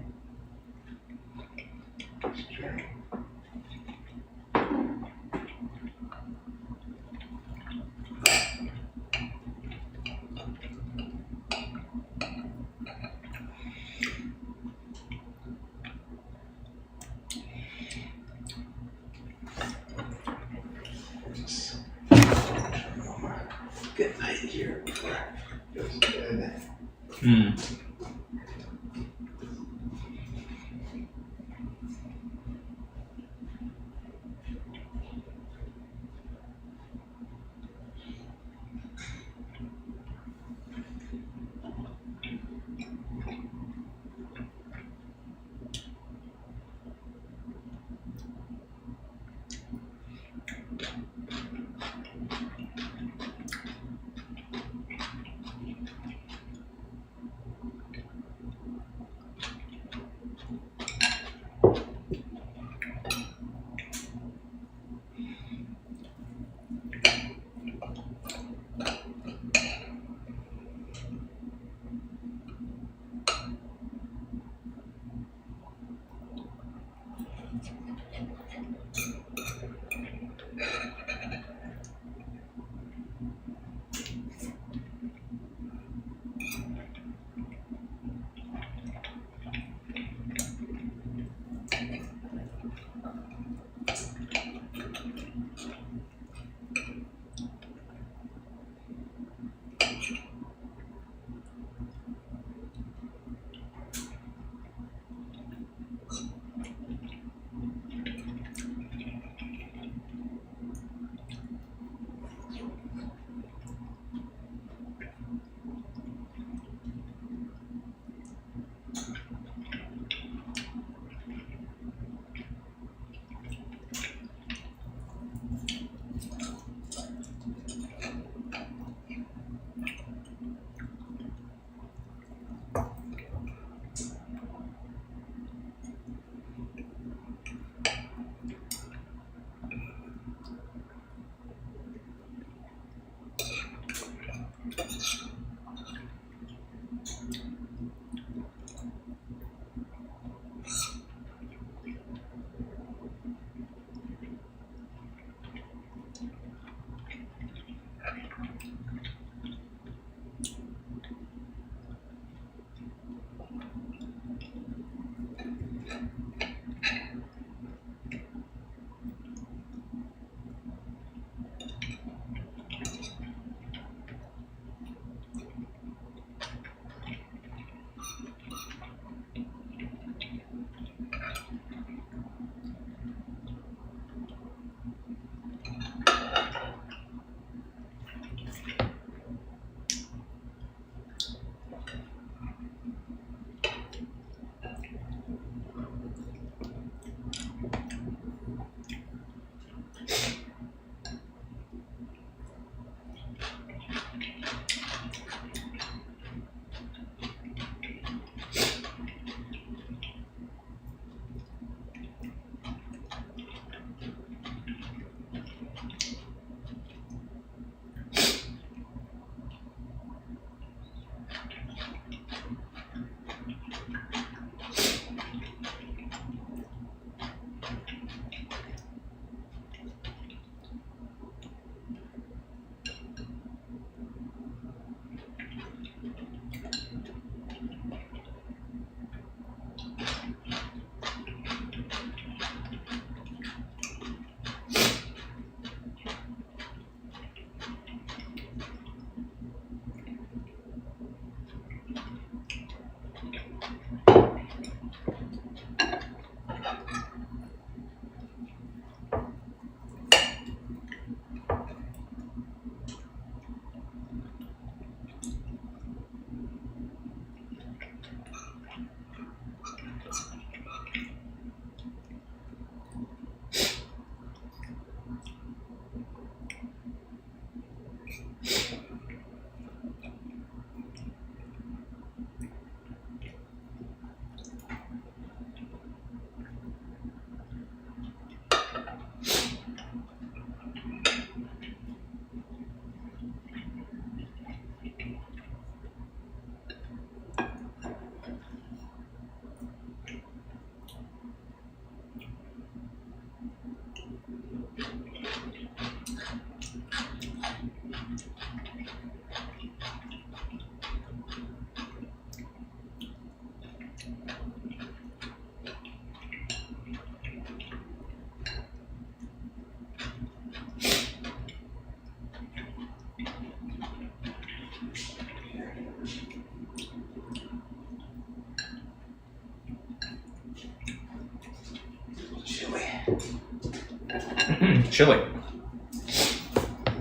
Chili.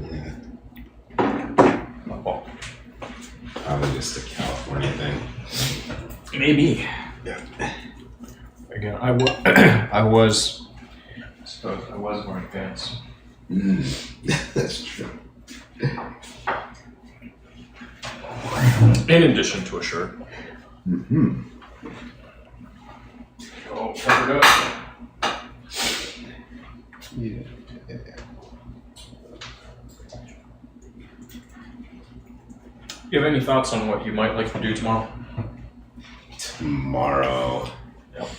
Yeah, Well, probably just a California thing. maybe. Yeah. Again, I was wearing pants. That's true. In addition to a shirt. Mm-hmm. Oh, covered up. Yeah. You have any thoughts on what you might like to do tomorrow? Tomorrow. Yep.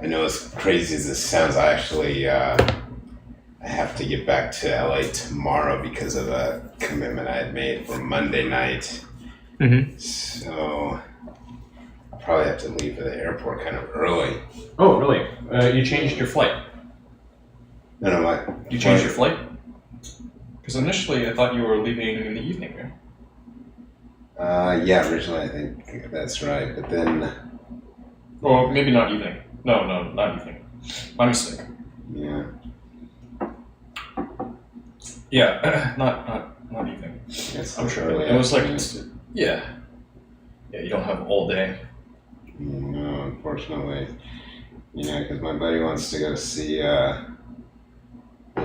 I know as crazy as this sounds, I actually I have to get back to LA tomorrow because of a commitment I had made for Monday night. Mm-hmm. So I'll probably have to leave for the airport kind of early. Oh, really? You changed your flight. No, what? You changed your flight? Because initially I thought you were leaving in the evening, right? Yeah, originally I think that's right, but then Well, maybe not evening. No, not evening. My mistake. yeah. Yeah, not evening. It's I'm sure. early It was like, afternoon. yeah, you don't have all day. No, unfortunately. Because my buddy wants to go see the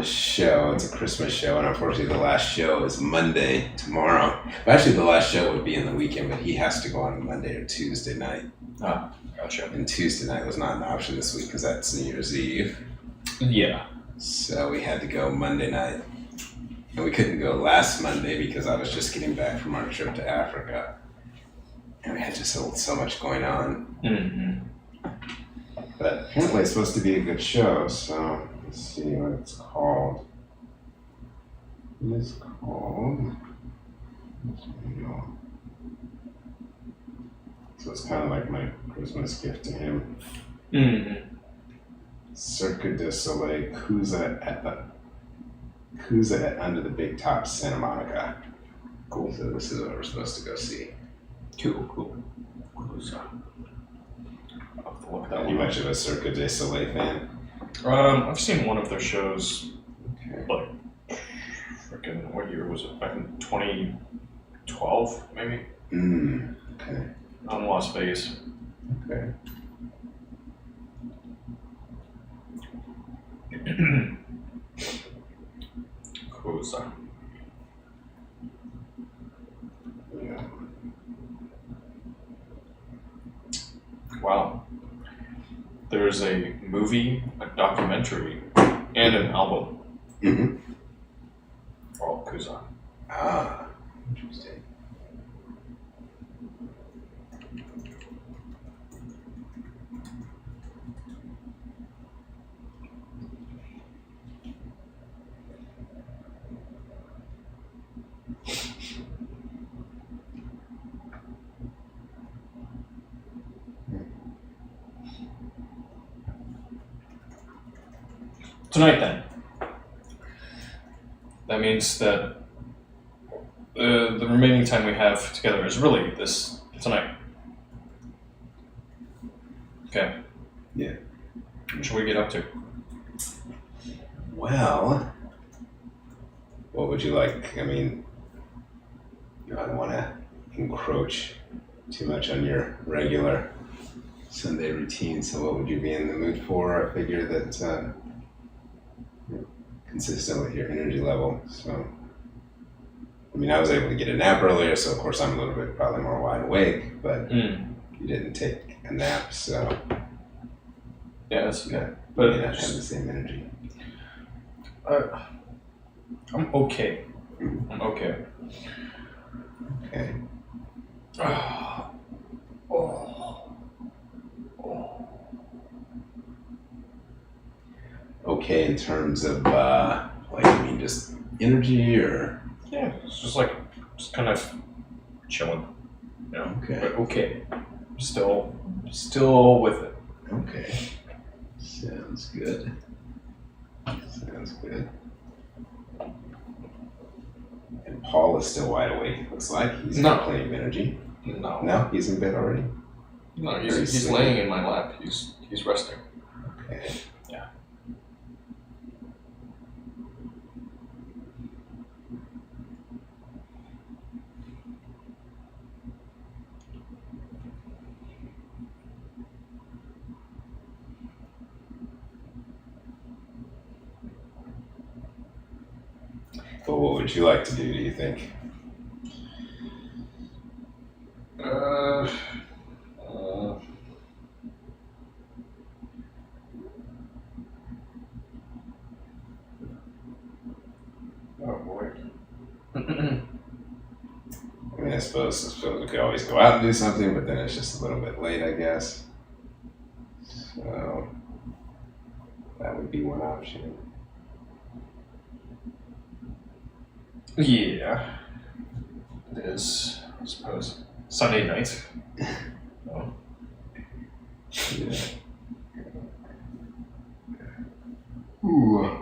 show. It's a Christmas show, and unfortunately the last show is Monday, tomorrow. Well, actually, the last show would be in the weekend, but he has to go on Monday or Tuesday night. Ah, gotcha. And Tuesday night was not an option this week because that's New Year's Eve. Yeah. So we had to go Monday night. And we couldn't go last Monday because I was just getting back from our trip to Africa. And we had just so much going on. Mm-hmm. But apparently it's supposed to be a good show, so let's see what it's called. It is called... So it's kind of like my Christmas gift to him. Mm-hmm. Cirque du Soleil Kussah at Under the Big Top, Santa Monica. Cool. So this is what we're supposed to go see. Cool. I'll have to look that Are you one much of a Cirque du Soleil fan? up. I've seen one of their shows, Okay. like, freaking, what year was it? Back in 2012, maybe? Okay. On Las Vegas. Okay. Kussah. Yeah. Wow. There's a movie, a documentary, and an album Mm-hmm. called Kussah. Ah, interesting. Tonight, then. That means that the remaining time we have together is really this tonight. Okay. Yeah. What should we get up to? Well, what would you like? I mean, I don't want to encroach too much on your regular Sunday routine, so what would you be in the mood for? I figure that consistent with your energy level. So, I mean, I was able to get a nap earlier, so of course I'm a little bit probably more wide awake, but you didn't take a nap, so Yeah, that's okay. but But you not have the same energy. I'm okay. I'm okay. Okay. Okay, in terms of like, I mean, just energy or Yeah, it's just like, just kind of chilling. You know? okay, But okay. Still with it. okay, sounds good. Sounds good. And Paul is still wide awake. It looks like he's got No. plenty of energy. No. No, he's in bed already. No, Very he's sleepy. laying in my lap. He's resting. Okay. Yeah. But what would you like to do you think? Oh boy. I mean, I suppose we could always go out and do something, but then it's just a little bit late, I guess. So that would be one option. Yeah. It is, I suppose. Sunday night. Oh. Yeah. Ooh.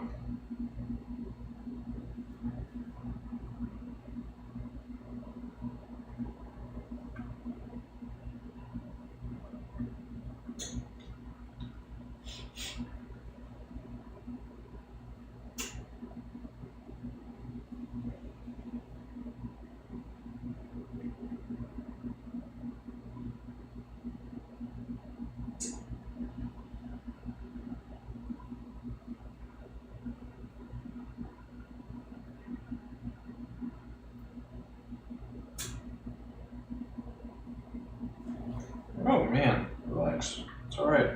Oh man, relax. It's alright.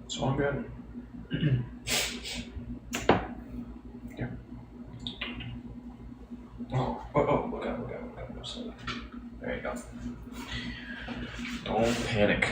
It's all good. Yeah. Oh, look out. So, there you go. Don't panic.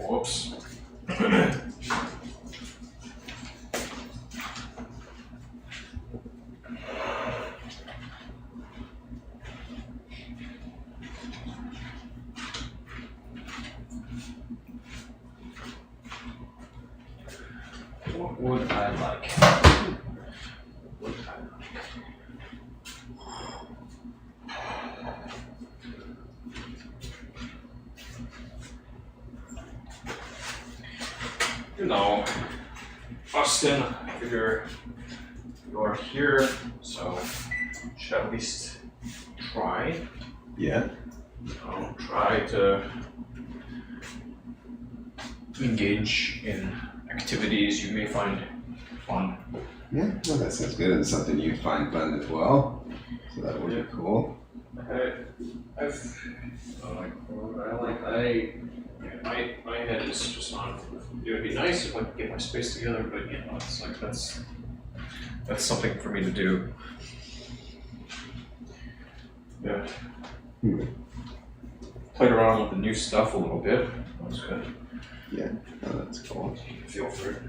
Whoops. What would I like? What would I like? You know, Austin, I figure you're here, so should at least try. Yeah. Try to engage in activities you may find fun. Yeah, well, that sounds good. And something you'd find fun as well. So that would be cool. My head is just not. It would be nice if I could get my space together, but you know, it's like that's something for me to do. Yeah. Played around with the new stuff a little bit. That's good. Yeah, oh, that's cool. Feel for it.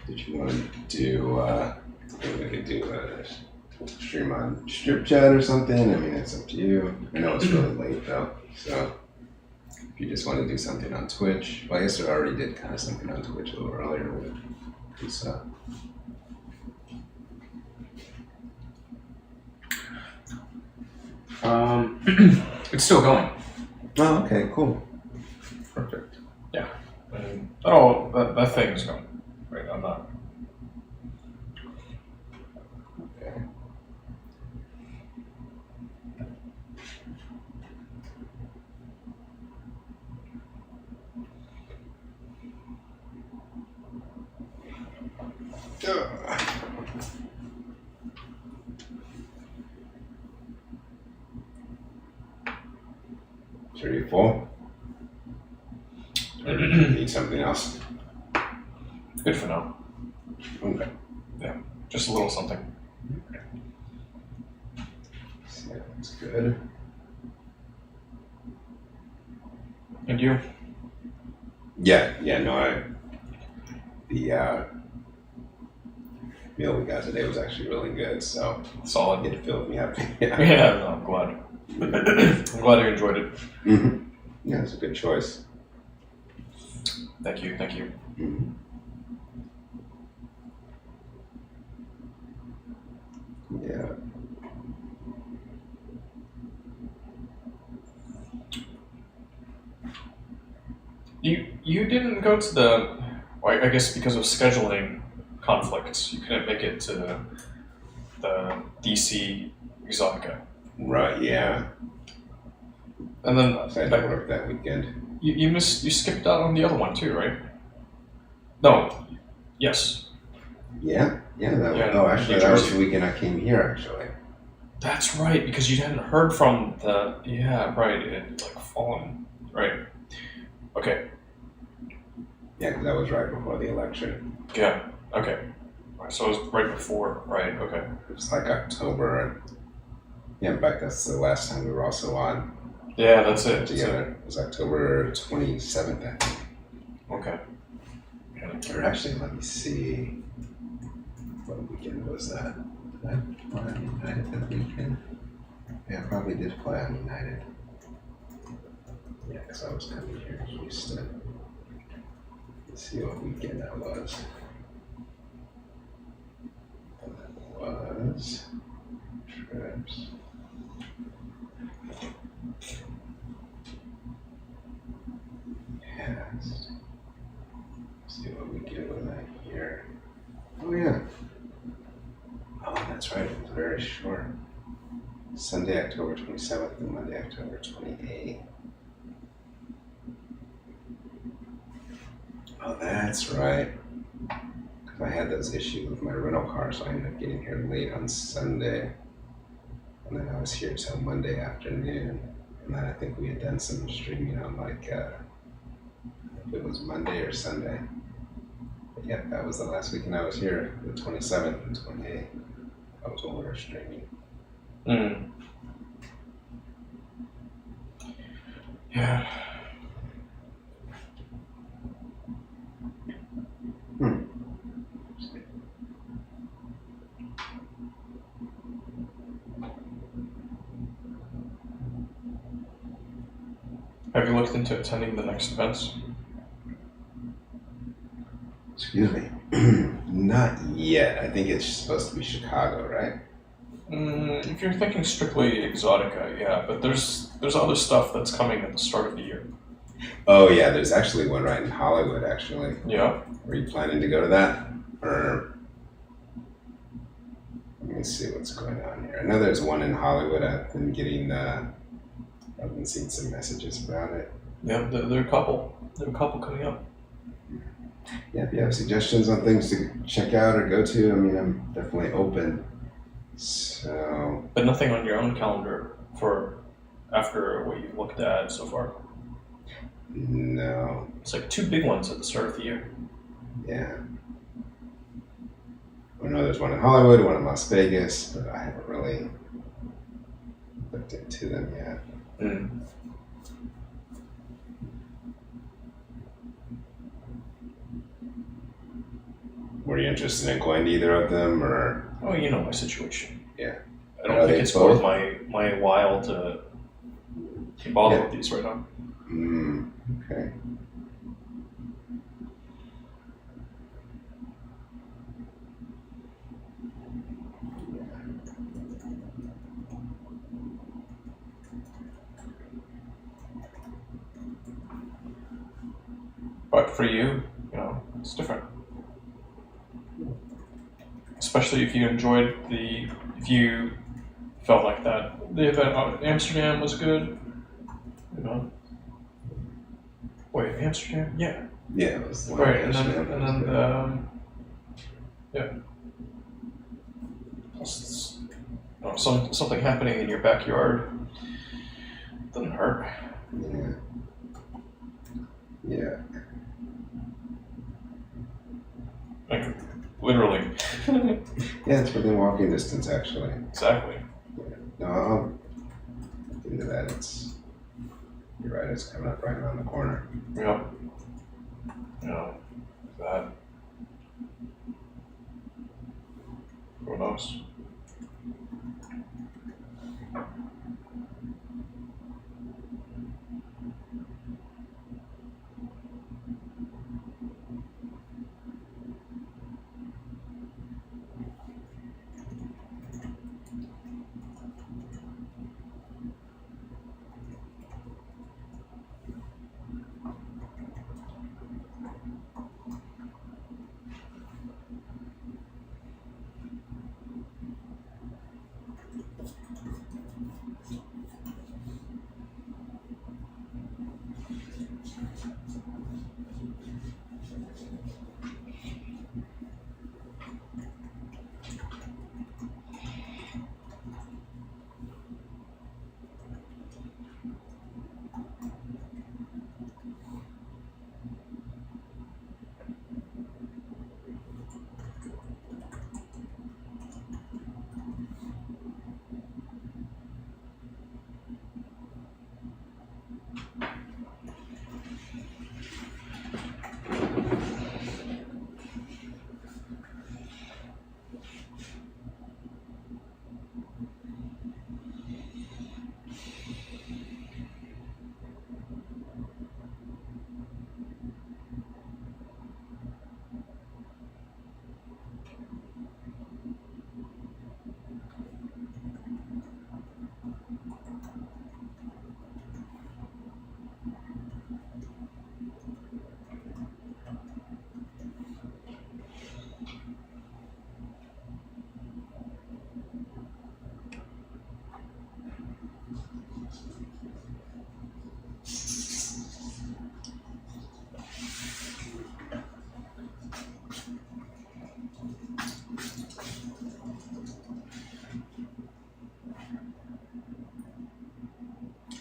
Did you want to do, I think we could do a stream on Strip Chat or something? I mean, it's up to you. I know it's really late though, so if you just want to do something on Twitch, well, I guess I already did kind of something on Twitch a little earlier with Kussah. It's still going. Oh, okay, cool. Perfect. Yeah. That thing is going. Right, I'm not. Okay. Sure you're full? Or do you need something else? Good for now. Okay. Yeah. Just a little something. So that's good. And you? Yeah, no, the meal we got today was actually really good, so Solid. it filled me up. Yeah, no, I'm glad. I'm glad you enjoyed it. Mm-hmm. Yeah, it's a good choice. Thank you. Mm-hmm. Yeah. You didn't go to the, well, I guess because of scheduling conflicts, you couldn't make it to the DC Exotica. Right, yeah. And then So I had to work that weekend. you skipped out on the other one too, right? No. Yes. Yeah? Yeah, Oh, New actually, that was Jersey. the weekend I came here, actually. That's right, because you hadn't heard from the, yeah, right, it had like fallen, right. Okay, Yeah, because that was right before the election. yeah, okay. Right, so it was right before, right, okay. It was like October. And yeah, in fact, that's the last time we were also on Yeah, that's it. together. It was October 27th, I think. Okay. Or actually, let me see. What weekend was that? Did I fly on United that weekend? Yeah, I probably did fly on United. Yeah, because I was coming here to Houston. Let's see what weekend that was. That was trips. Past. Let's see what weekend was I here. Oh yeah. Oh, that's right. It was very short. Sunday, October 27th and Monday, October 28th. Oh, that's right. Because I had those issues with my rental car, so I ended up getting here late on Sunday. And then I was here till Monday afternoon. And then I think we had done some streaming on like, if it was Monday or Sunday. But yeah, that was the last weekend I was here, the 27th and 28th. That was when we were streaming. Mm. Yeah. Have you looked into attending the next events? Excuse me. Not yet. I think it's supposed to be Chicago, right? If you're thinking strictly Exotica, yeah, but there's other stuff that's coming at the start of the year. Oh yeah, there's actually one right in Hollywood, actually. Yeah. Were you planning to go to that? Or let me see what's going on here. I know there's one in Hollywood. I've been getting I've been seeing some messages about it. Yeah, there are a couple. There are a couple coming up. Yeah, if you have suggestions on things to check out or go to, I mean, I'm definitely open. So, But nothing on your own calendar for after what you've looked at so far. no, It's like two big ones at the start of the year. yeah. I know there's one in Hollywood, one in Las Vegas, but I haven't really looked into them yet. Mm. Were you interested in going to either of them, or? Oh, you know my situation. Yeah. I don't Are think they it's both? worth my while to bother Yeah. with these right now. Okay. But for you, it's different. Especially if you if you felt like that. The event in Amsterdam was good. Wait, Amsterdam? Yeah. Yeah, it was the one Right, in and Amsterdam. then yeah. Something happening in your backyard doesn't hurt. Yeah. Yeah. Like, literally. Yeah, it's within walking distance, actually. Exactly. Yeah. No, I'll look into that. You're right, it's coming up right around the corner. Yeah. That. Who knows?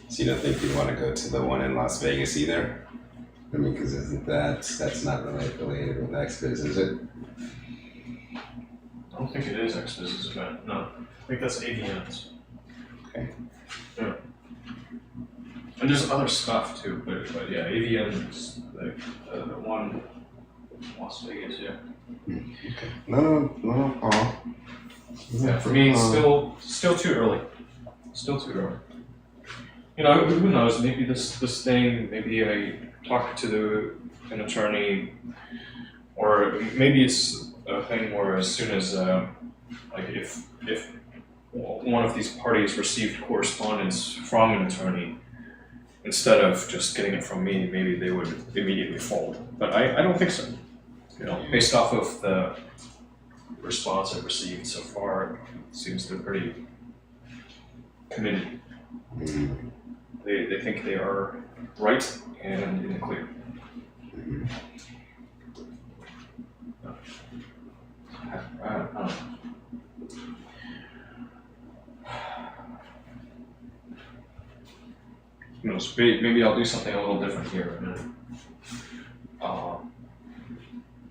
So you don't think you'd want to go to the one in Las Vegas either? I mean, because that's not really affiliated with XBiz, is it? I don't think it is XBiz's event. No, I think that's AVN's. Okay. Yeah. And there's other stuff too, but yeah, AVN is the one in Las Vegas. Yeah. Okay. No, Paul. Yeah, for me, still too early. Still too early. You know, who knows? Maybe this thing. Maybe I talk to an attorney, or maybe it's a thing where as soon as like if one of these parties received correspondence from an attorney, instead of just getting it from me, maybe they would immediately fold. But I don't think so. You know, based off of the response I've received so far, it seems they're pretty committed. Mm. They think they are right and in the clear. Mm. I don't know. Who knows? Maybe I'll do something a little different here. And,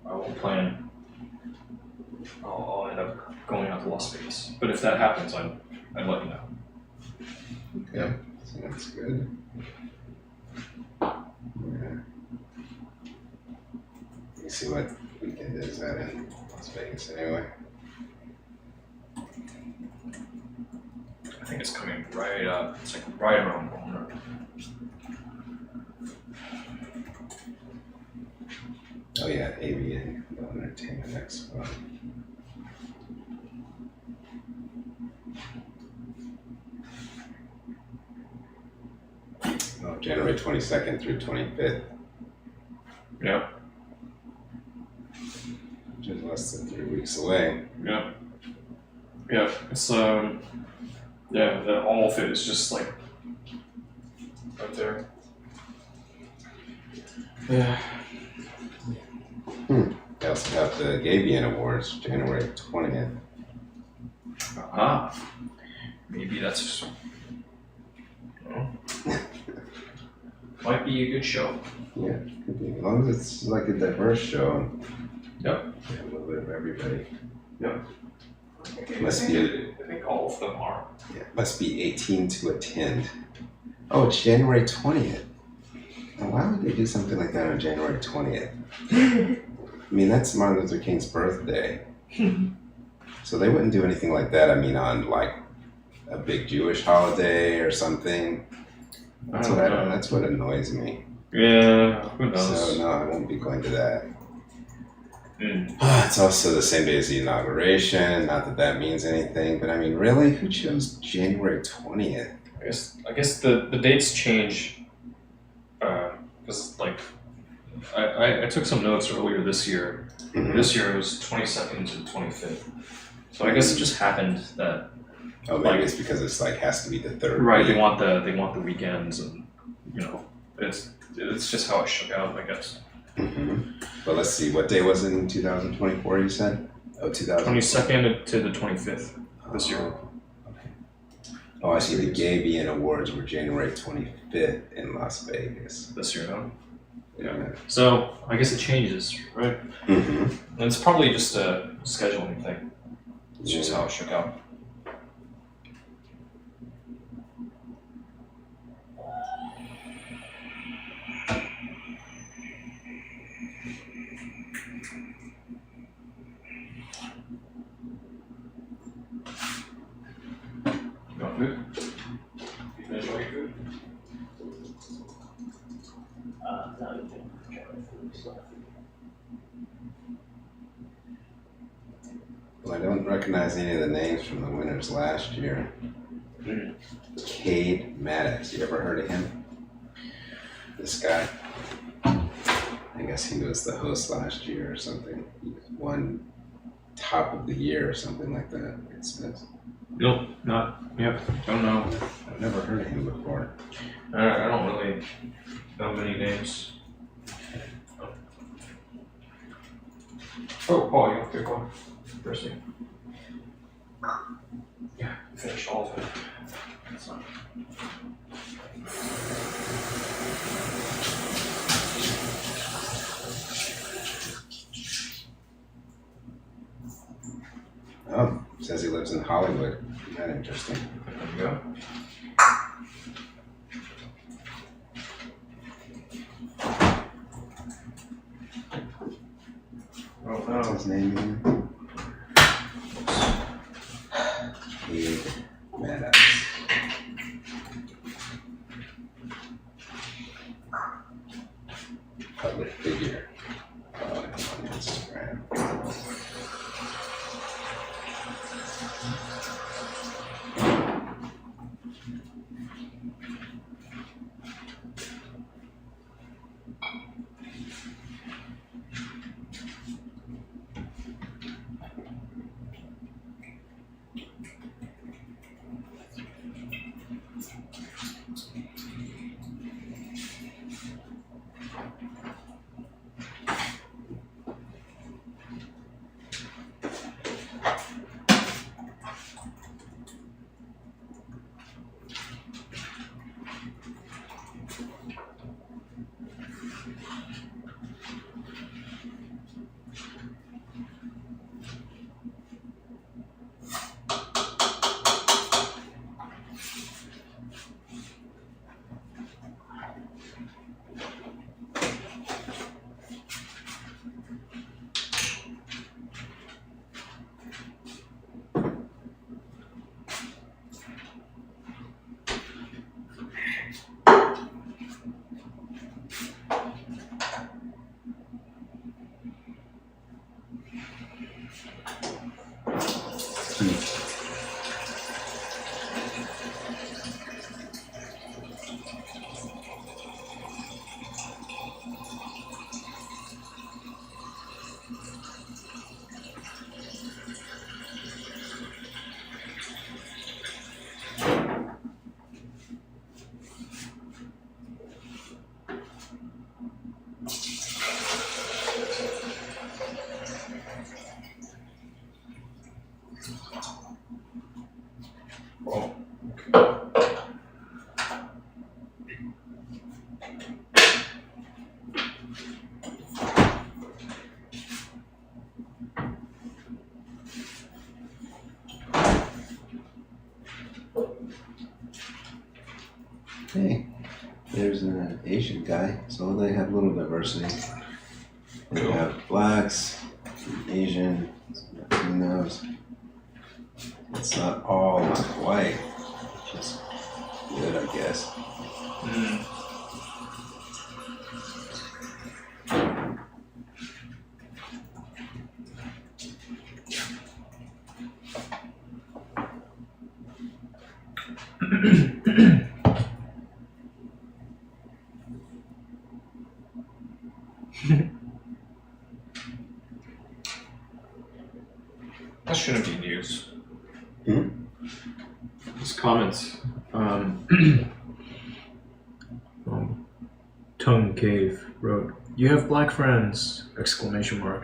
I will plan. I'll end up going out to Las Vegas. But if that happens, I'd let you know. Okay, so that's good. Yeah. Let me see what weekend is that in Las Vegas anyway. I think it's coming right up. It's like right around the corner. Oh yeah, AVN Entertainment Expo. Oh, January 22nd through 25th, Yeah, which is less than 3 weeks away. yeah. Yeah, it's yeah, the all fit is just like right there. Yeah. They also have the Gabian Awards, January 20th. Maybe that's might be a good show. Yeah, could be. As long as it's like a diverse show. Yep. Yeah, a little bit of everybody. Yep. Must be. I think all of them are. Yeah, must be 18 to attend. Oh, it's January 20th. Now, why would they do something like that on January 20th? I mean, that's Martin Luther King's birthday. So they wouldn't do anything like that, I mean, on like a big Jewish holiday or something. That's what annoys me. Yeah, who knows? So no, I won't be going to that. Mm. It's also the same day as the inauguration. Not that that means anything, but I mean, really, who chose January 20th? I guess the dates change because like I took some notes earlier this year. Mm-hmm. This year it was 22nd to 25th. So I guess it just happened that Oh, maybe it's because it's like has to be the third. right week. they want the weekends, and you know it's just how it shook out, I guess. Mm-hmm. But let's see, what day was it in 2024? You said? Oh, 22nd to the 25th this year. Oh, I see. The Gabian Awards were January 25th in Las Vegas. This year, huh? Yeah. So I guess it changes, right? Mm-hmm. And it's probably just a scheduling thing. It's just how it shook out. You want food? You finish all your food? No, you can try food stuff. Well, I don't recognize any of the names from the winners last year. Mm. Cade Maddox, you ever heard of him? This guy. I guess he was the host last year or something. He won top of the year or something like that. It says. Nope, yep, don't know. I've never heard of him before. I don't really know many names. Oh, Paul, you have to go first. Yeah, finish all of it. That's not... Oh, says he lives in Hollywood. Isn't that interesting? There you go. Oh What's no. his name again? Weird Maddox. Public figure. Oh, on Instagram. Oh. Hey, there's an Asian guy, so they have a little diversity. They Cool. have blacks, Asian, Latinos. It's not all white, just good, I guess. Mm. That shouldn't be news. Hmm? His comments. Tongue Cave wrote, "You have black friends!" Exclamation mark.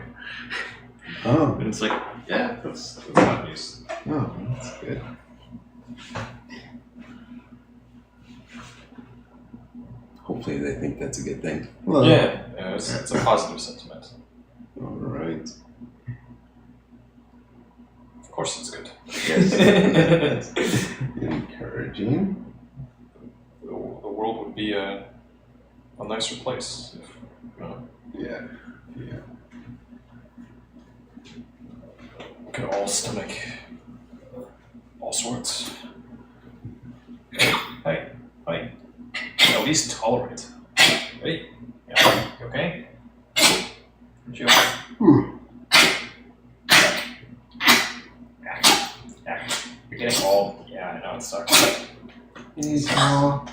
Oh, And it's like, yeah, that's not news. oh, that's good. Hopefully they think that's a good thing. Well, Yeah, it's a positive sentiment. all right. Of course, it's good. Yes. Encouraging. The world would be a nicer place if Yeah. Yeah. we could all stomach all sorts. Hey, at least tolerate. Hey, yeah, you okay? Aren't you okay? Yeah, you're getting all. Yeah, I know it sucks. It's all.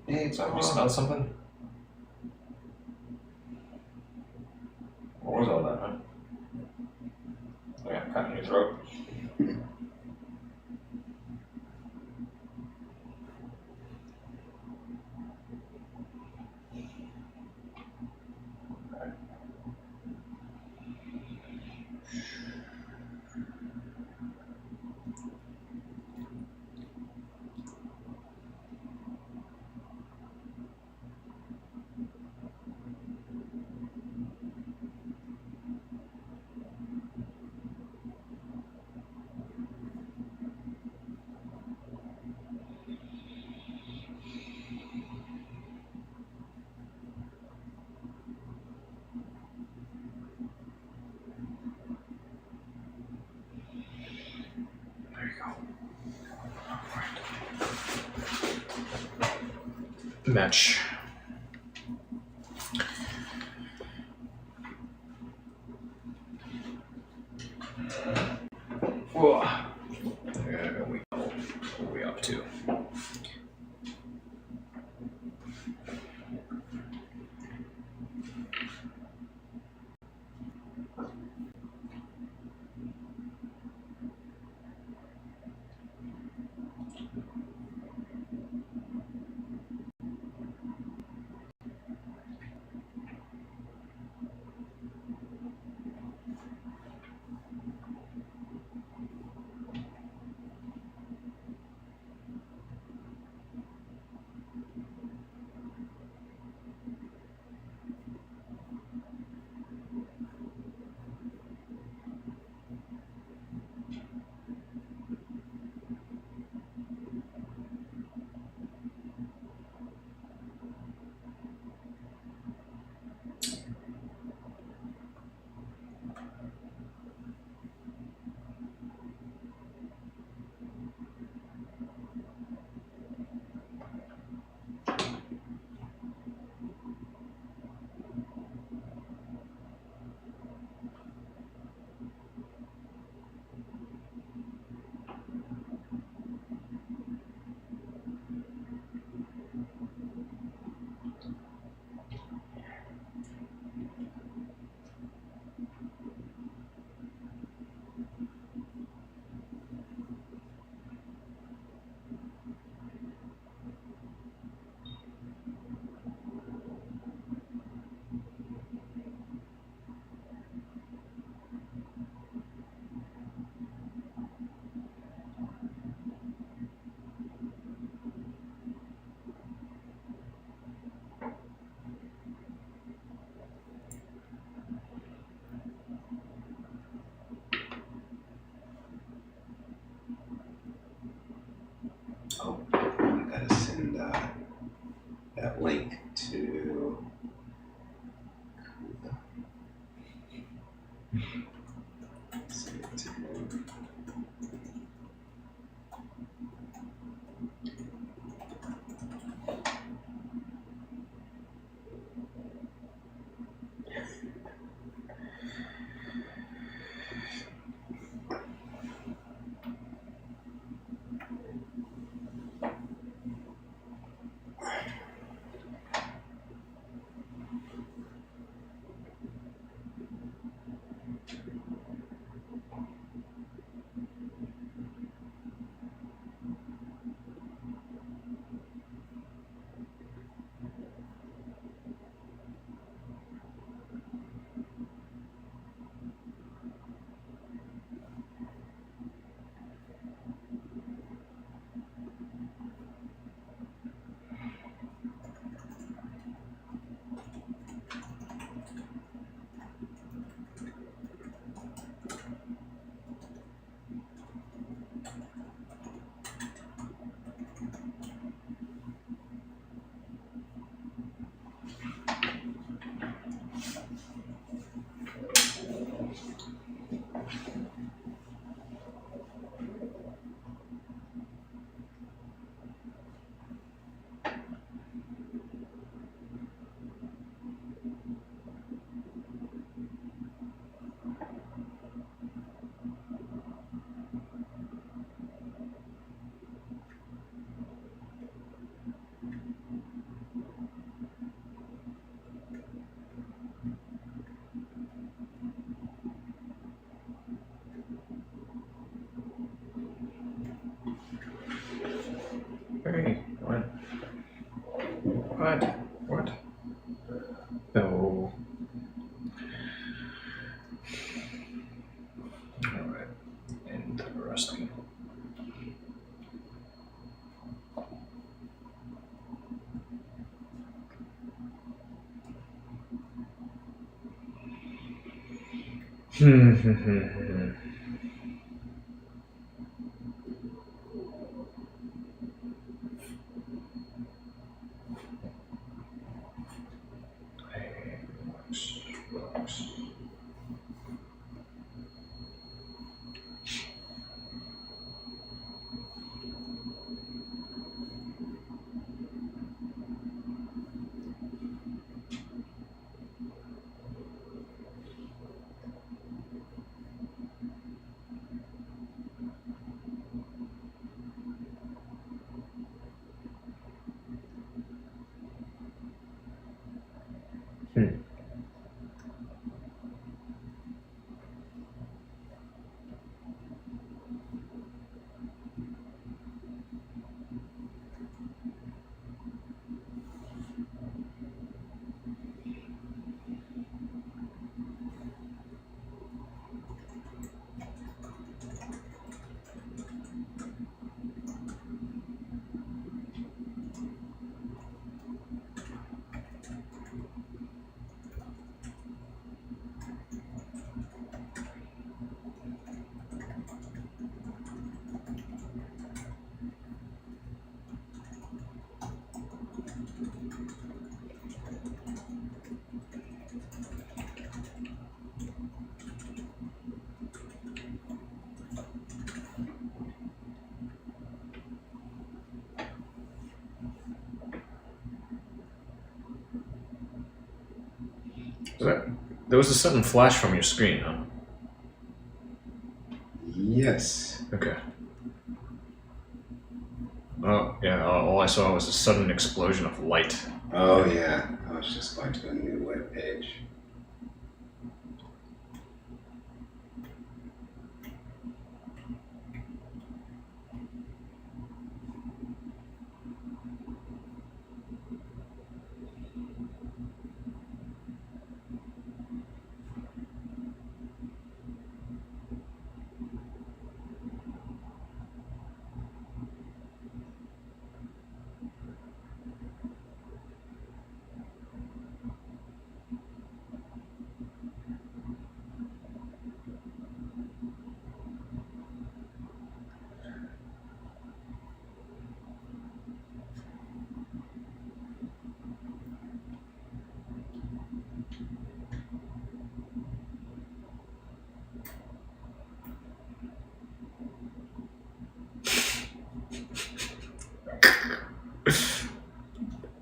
It's So, have you all. smelled something? What was all that, man? Oh yeah, cut in your throat. match. Whoa. What are we up to? Oh, you gotta send that link to. Send it to him. Hey, what? What? What? No. Alright. Interesting. Works. There was a sudden flash from your screen, huh? Yes. Okay. Oh, yeah, all I saw was a sudden explosion of light. Oh yeah. I was just going to a new web page.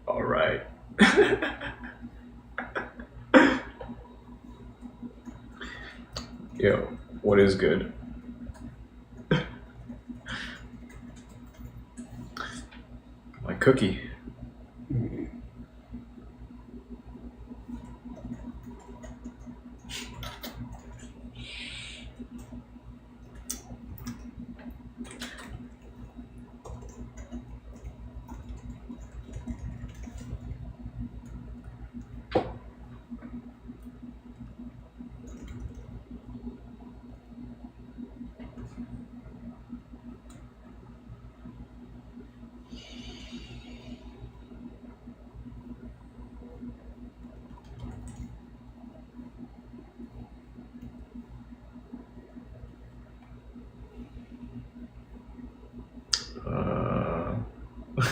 All right. Yo, what is good? My cookie.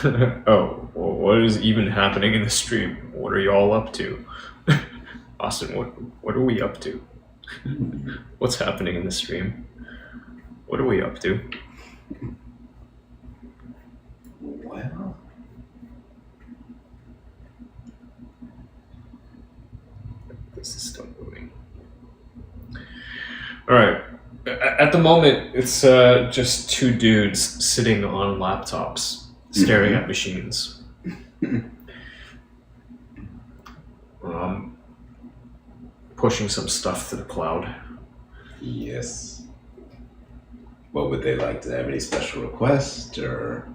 Oh, well, what is even happening in the stream? What are y'all up to? Austin, what are we up to? What's happening in the stream? What are we up to? Well, This is still moving. All right. At the moment, it's just two dudes sitting on laptops, staring at machines. Pushing some stuff to the cloud. yes. What would they like? Do they have any special requests or?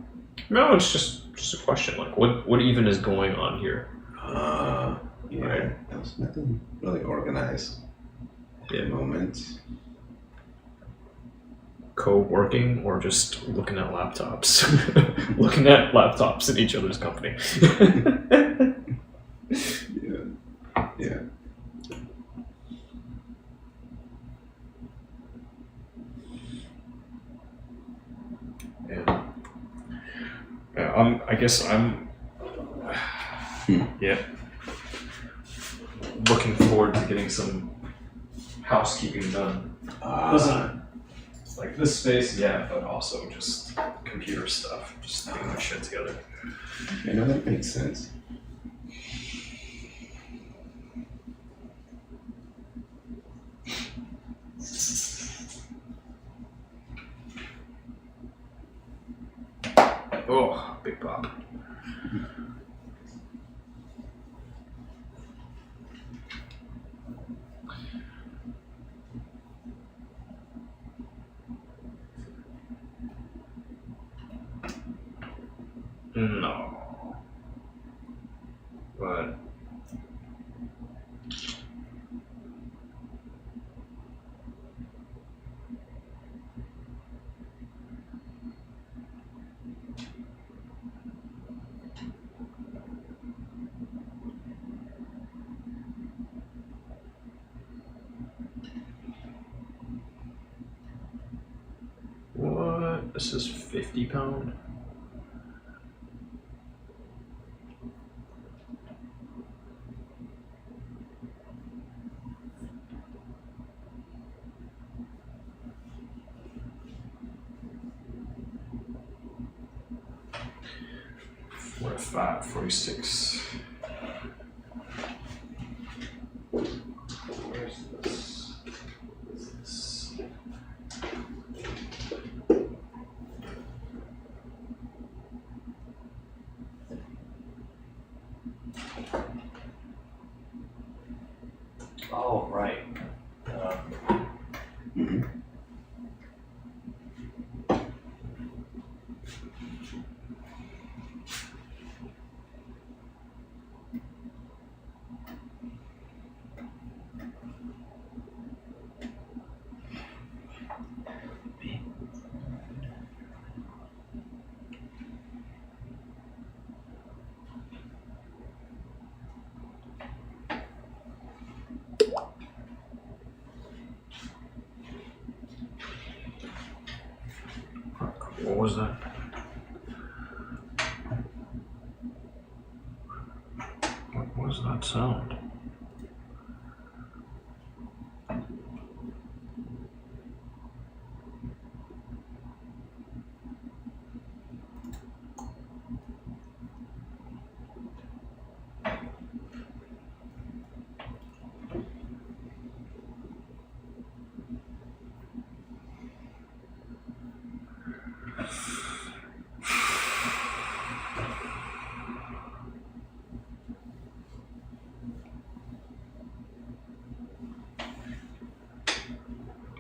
No, it's just a question. Like, what even is going on here? Yeah, Right. there was nothing really organized at the moment. Co-working or just looking at laptops? Looking at laptops in each other's company. Yeah. Yeah, I guess I'm. Yeah. Looking forward to getting some housekeeping done. Doesn't like this space, yeah, but also just computer stuff, just getting my shit together. You know, that makes sense. Oh, big pop. No. But what? This is 50 pound? We're at 5:46. Where's this? What is this? Oh, right. Mhm. What was that? What was that sound?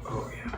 Oh yeah.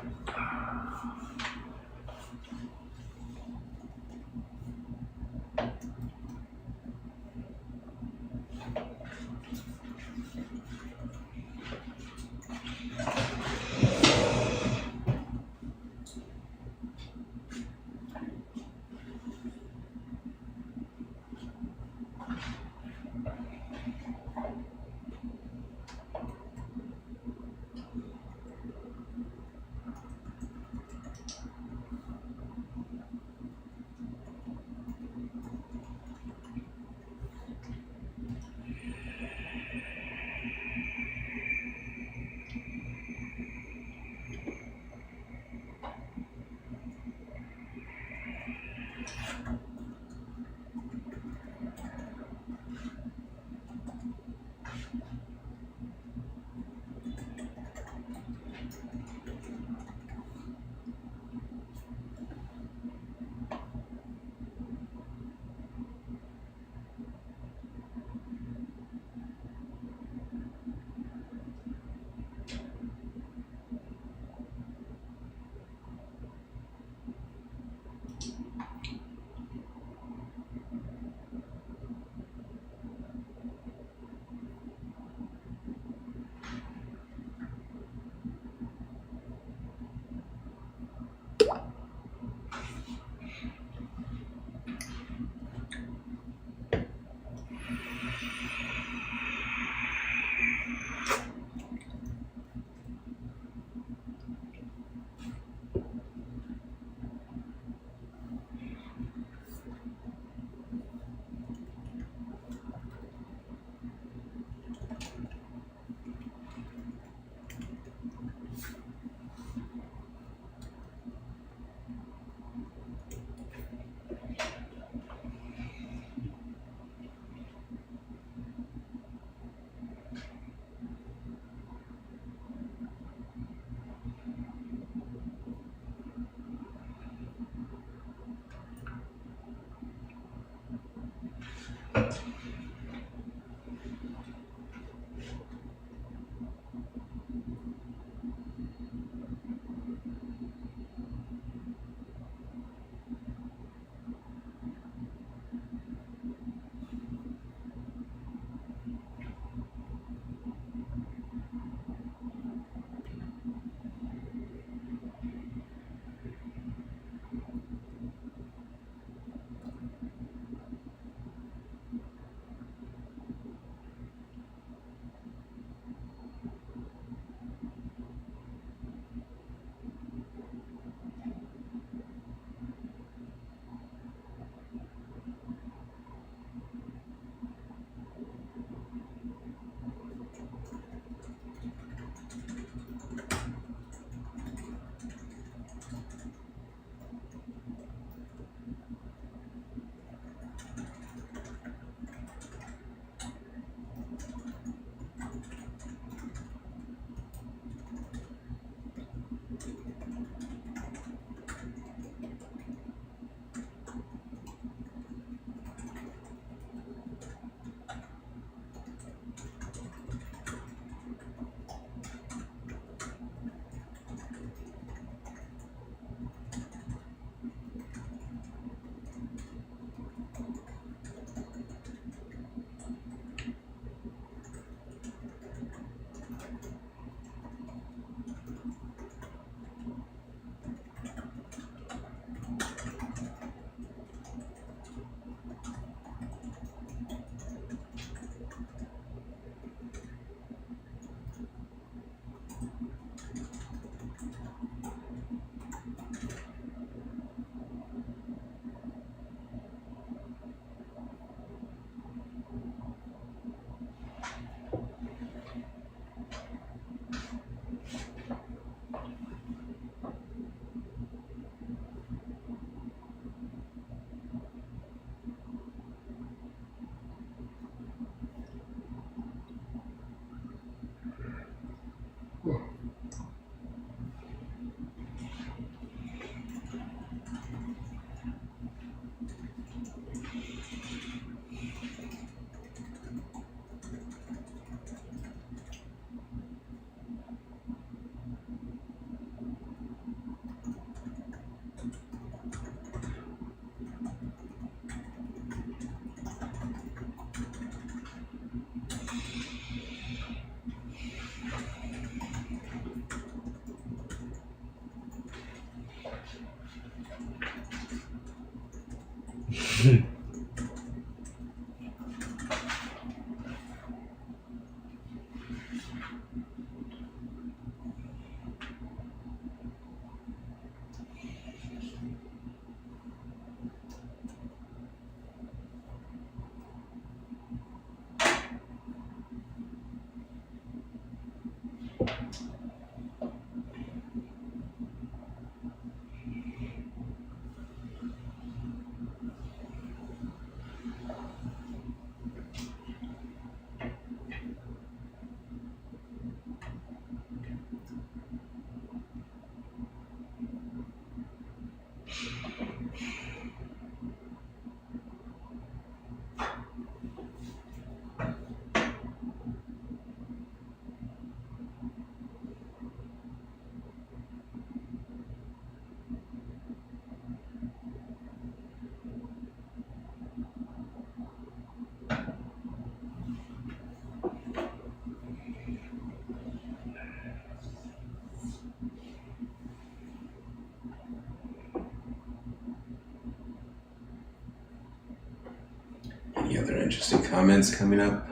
Any other interesting comments coming up?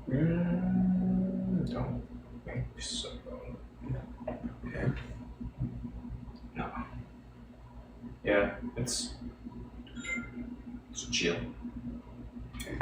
Don't think so. Okay. No. Yeah, it's chill. Okay.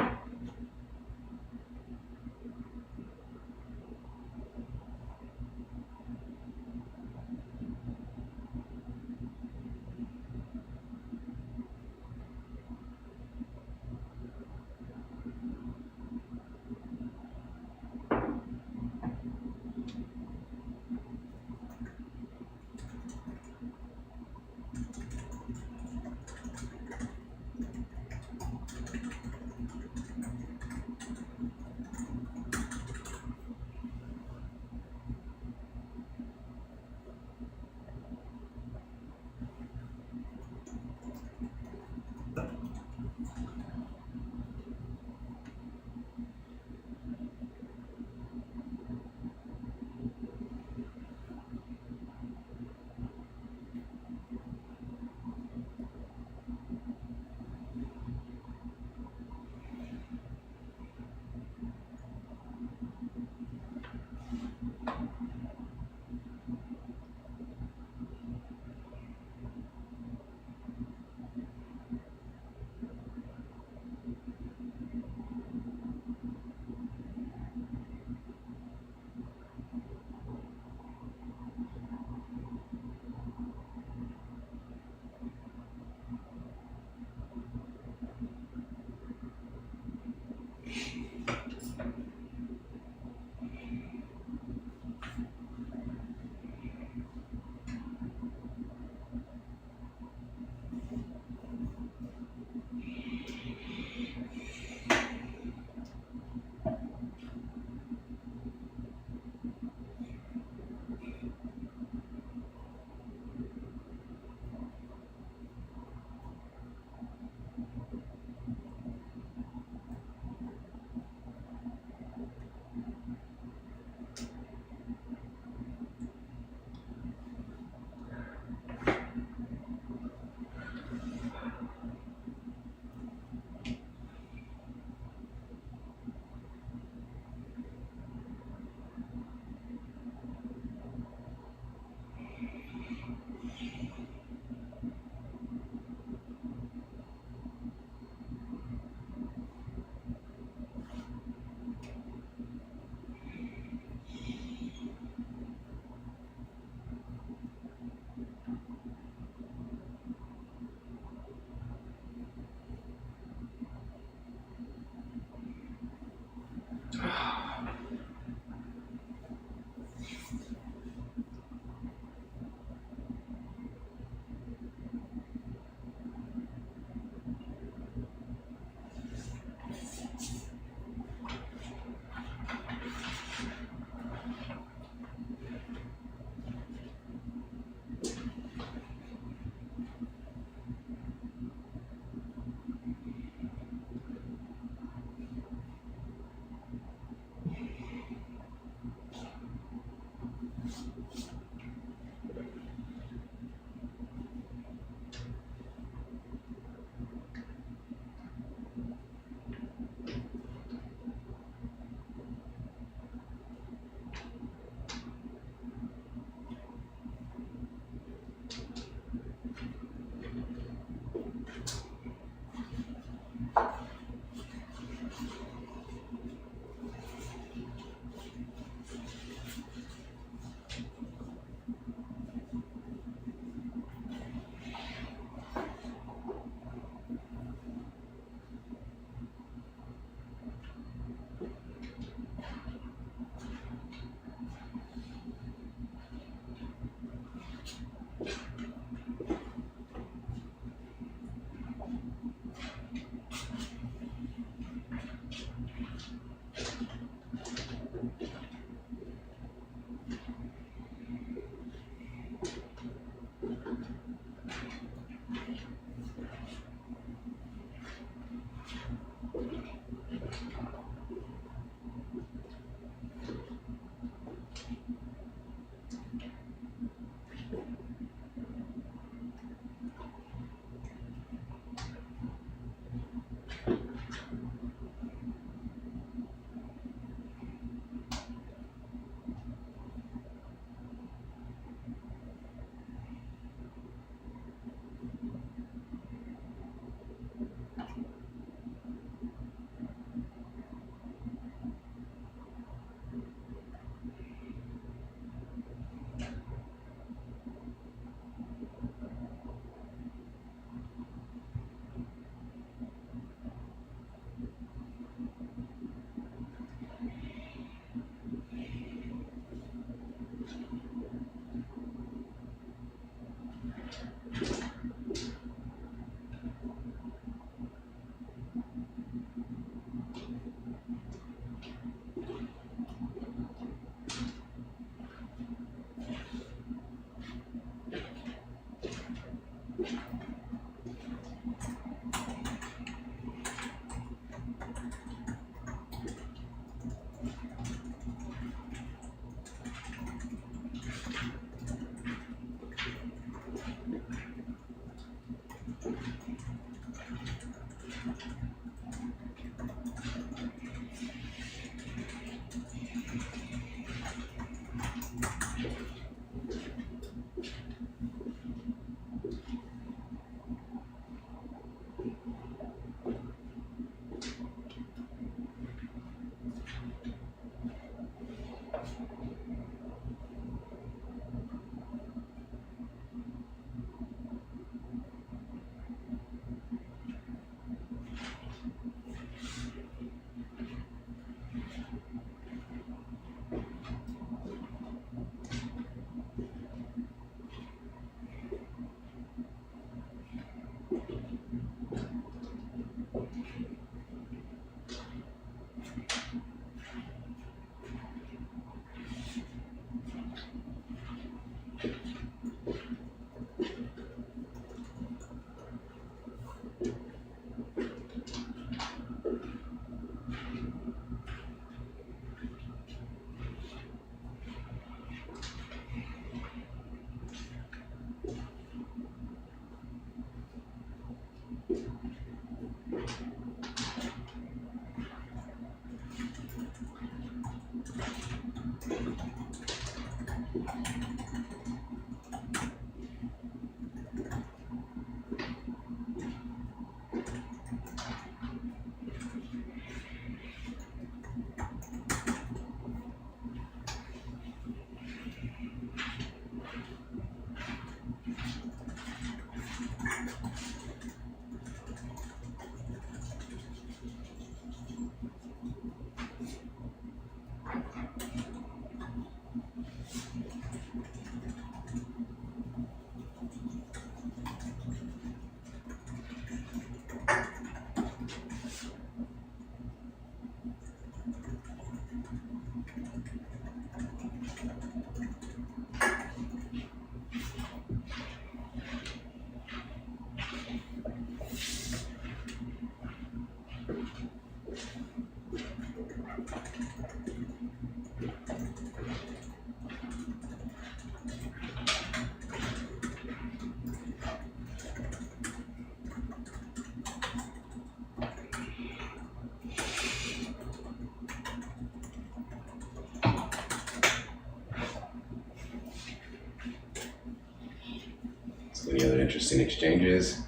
So any other interesting exchanges?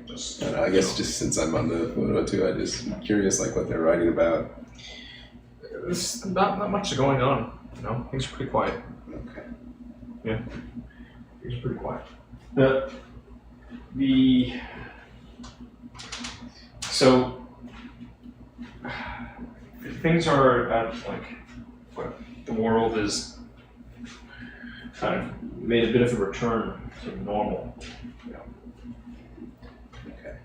Just, I guess just since I'm on the photo too, I'm just curious like what they're writing about. there's not much going on. You know, things are pretty quiet. Okay. Yeah, things are pretty quiet. So things are at like what the world is kind of made a bit of a return to normal. Yeah. Okay.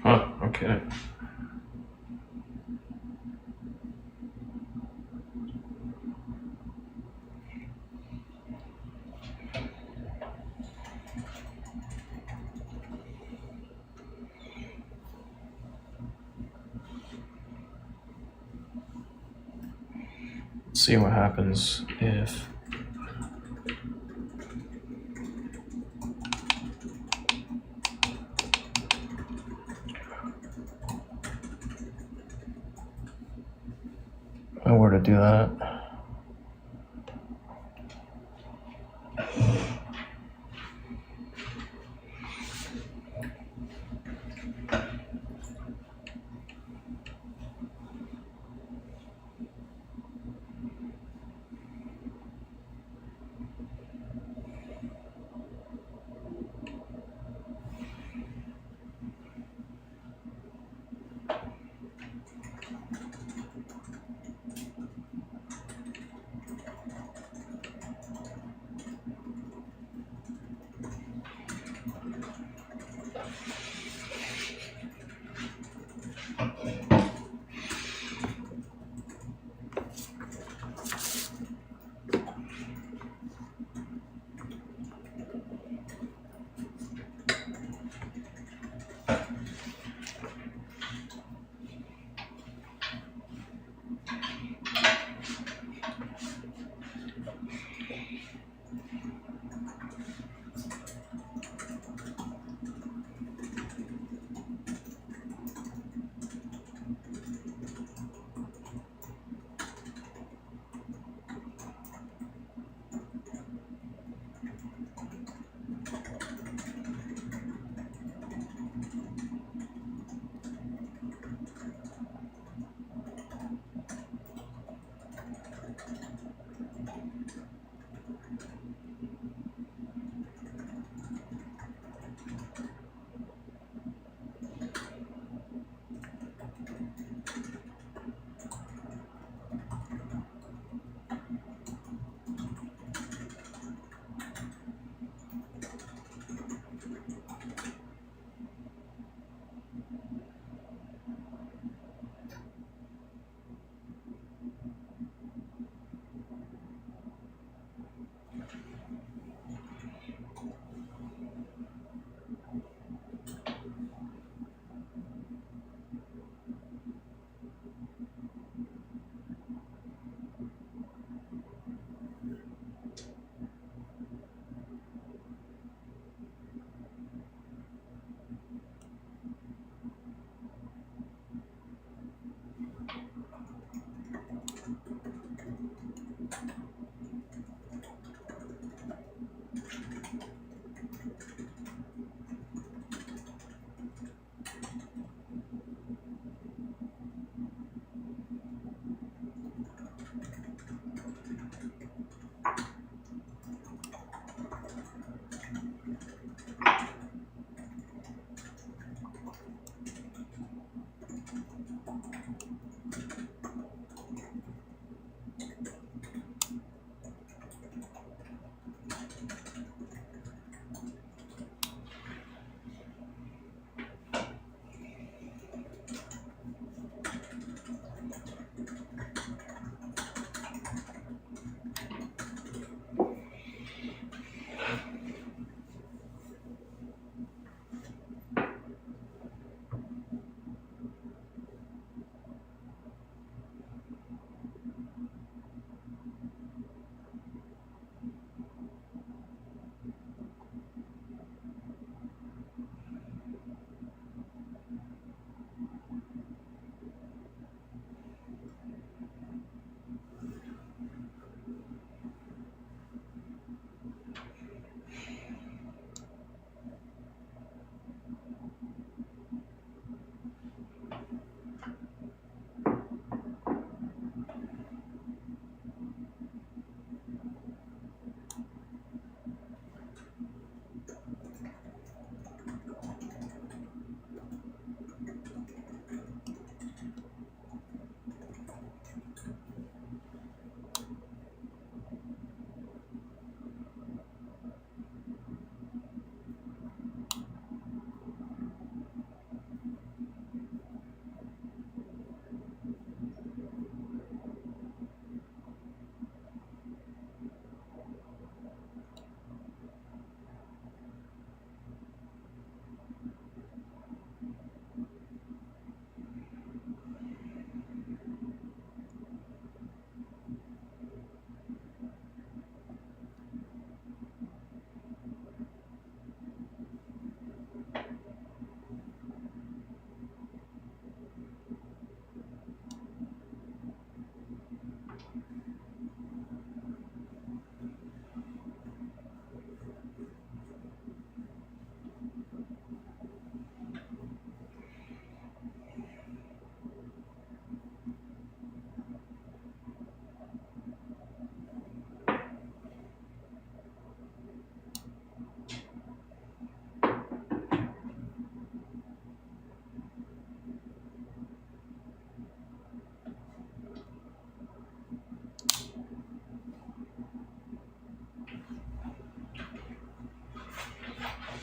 Huh. Okay. Let's see what happens if. I were to do that.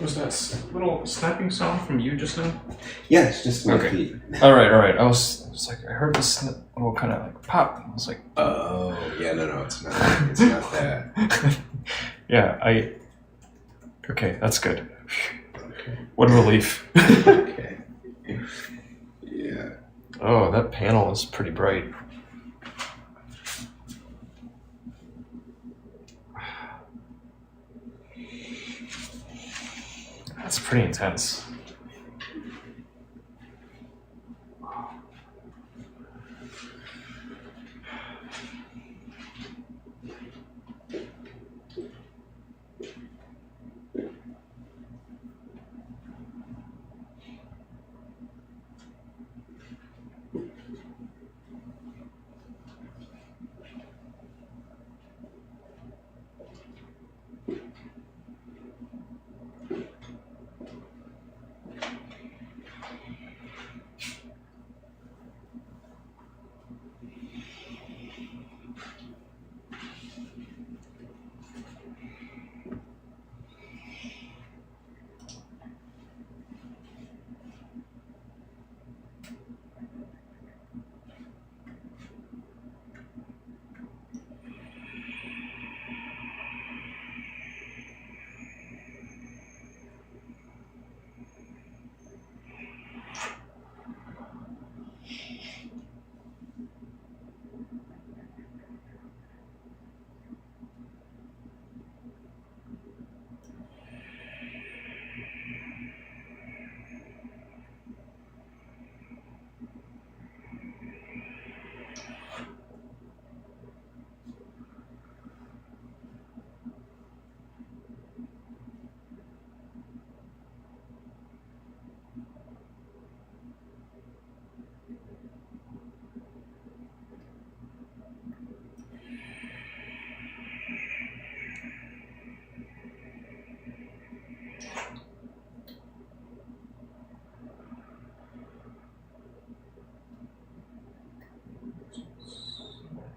Was that little snapping sound from you just now? Yeah, it's just my Okay. feet. All right. I was like, I heard this little kind of like pop. I was like, Oh, yeah, no, it's not. It's not that. yeah, okay, that's good. Okay. What a relief. Okay. Yeah. Oh, that panel is pretty bright. That's pretty intense.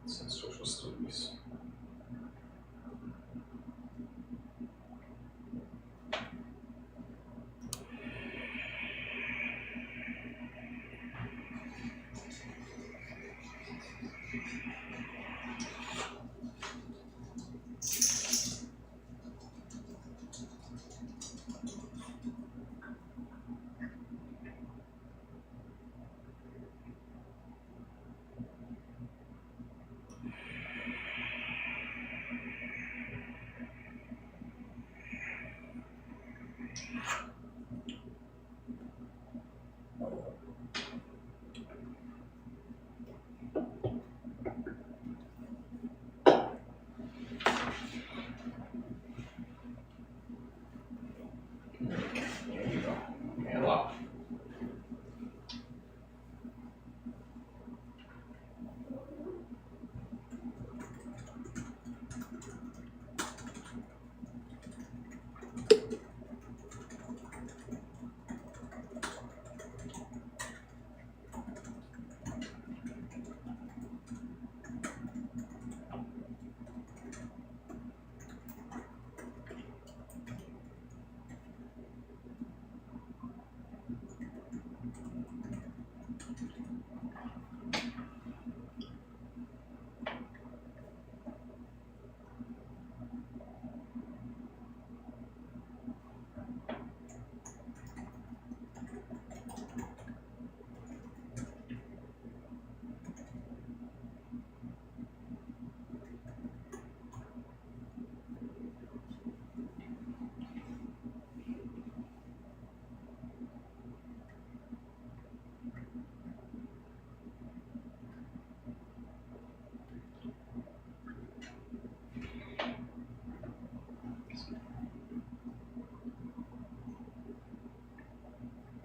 Social studies. There you go. Man up.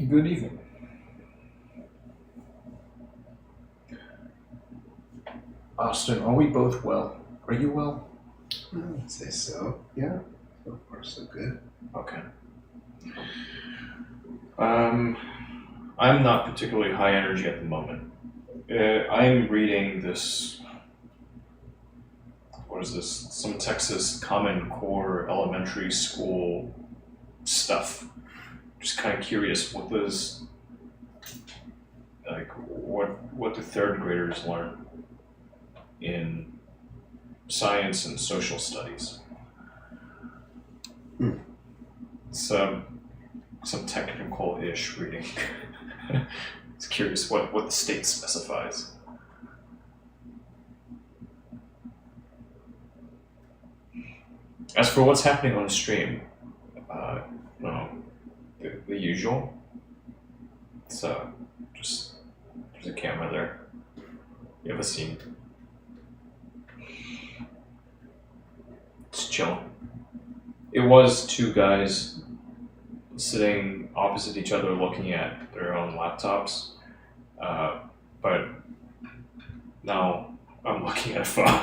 Good evening. Austin, are we both well? Are you well? I would say so. Yeah. So far, so good. Okay. I'm not particularly high energy at the moment. I'm reading this. What is this? Some Texas Common Core elementary school stuff. Just kind of curious, what does what do third graders learn in science and social studies? Some technical-ish reading. It's curious what the state specifies. As for what's happening on stream, no, the usual. So, just there's a camera there. You have a scene. It's chilling. It was two guys sitting opposite each other looking at their own laptops, but now I'm looking at a phone.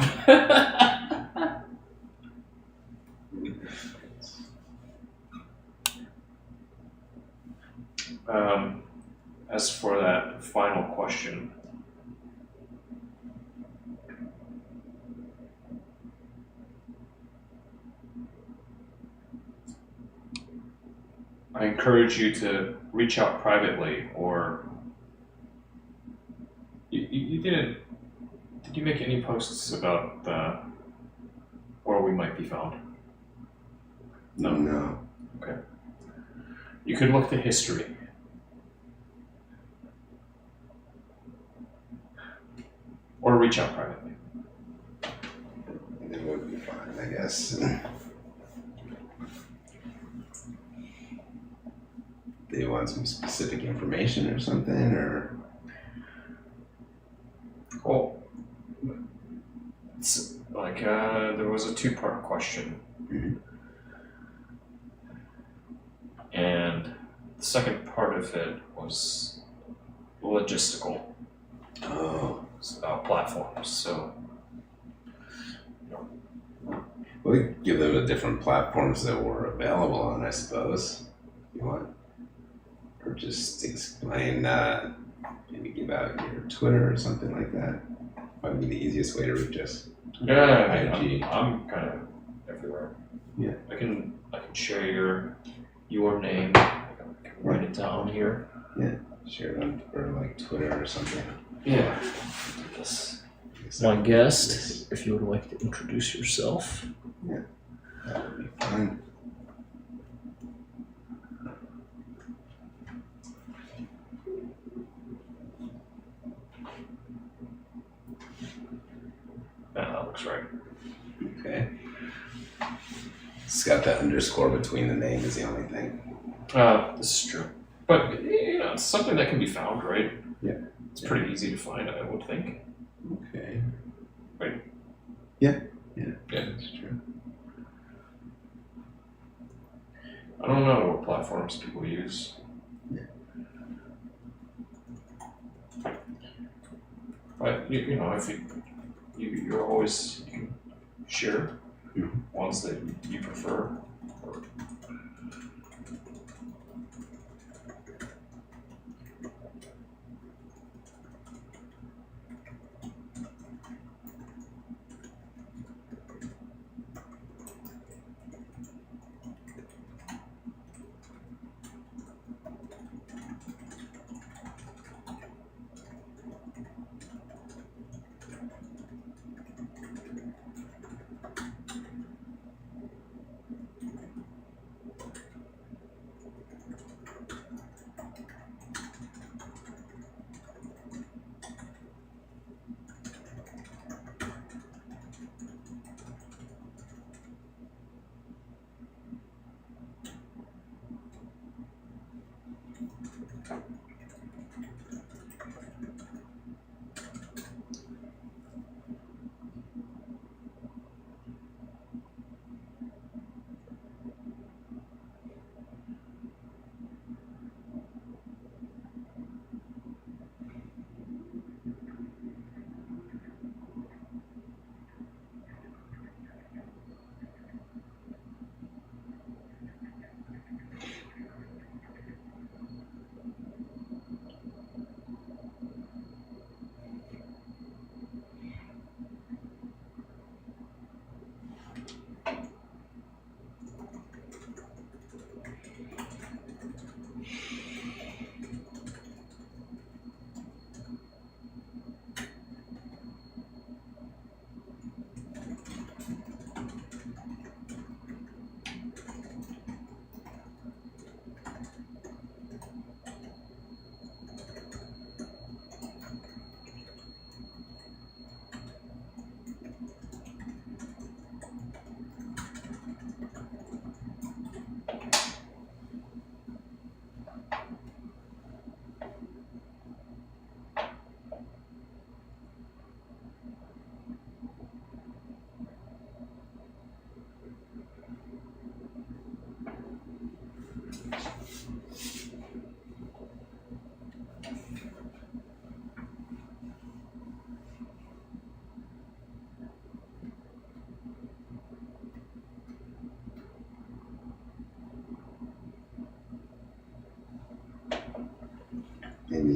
As for that final question, I encourage you to reach out privately, or you didn't. Did you make any posts about where we might be found? No. Okay. You could look to history. Or reach out privately. It would be fine, I guess. Do you want some specific information or something, or? Well, it's like there was a two-part question. Mhm. And the second part of it was logistical. Oh. It's about platforms. So We could give them the different platforms that were available on, I suppose. You want? Or just explain, maybe give out your Twitter or something like that. Probably be the easiest way to reach us. yeah, IG. I'm kind of everywhere. Yeah. I can share your name. I can write it down here. Share it on or like Twitter or something. Yeah. My guest, if you would like to introduce yourself. That would be fine. Yeah, that looks right. Okay. It's got that underscore between the name is the only thing. This is true. But, you know, it's something that can be found, right? Yeah. It's pretty easy to find, I would think. Okay. Right. Yeah, Yeah. that's true. I don't know what platforms people use. Yeah. But, you know, if you're always, you can share ones that you prefer. Or,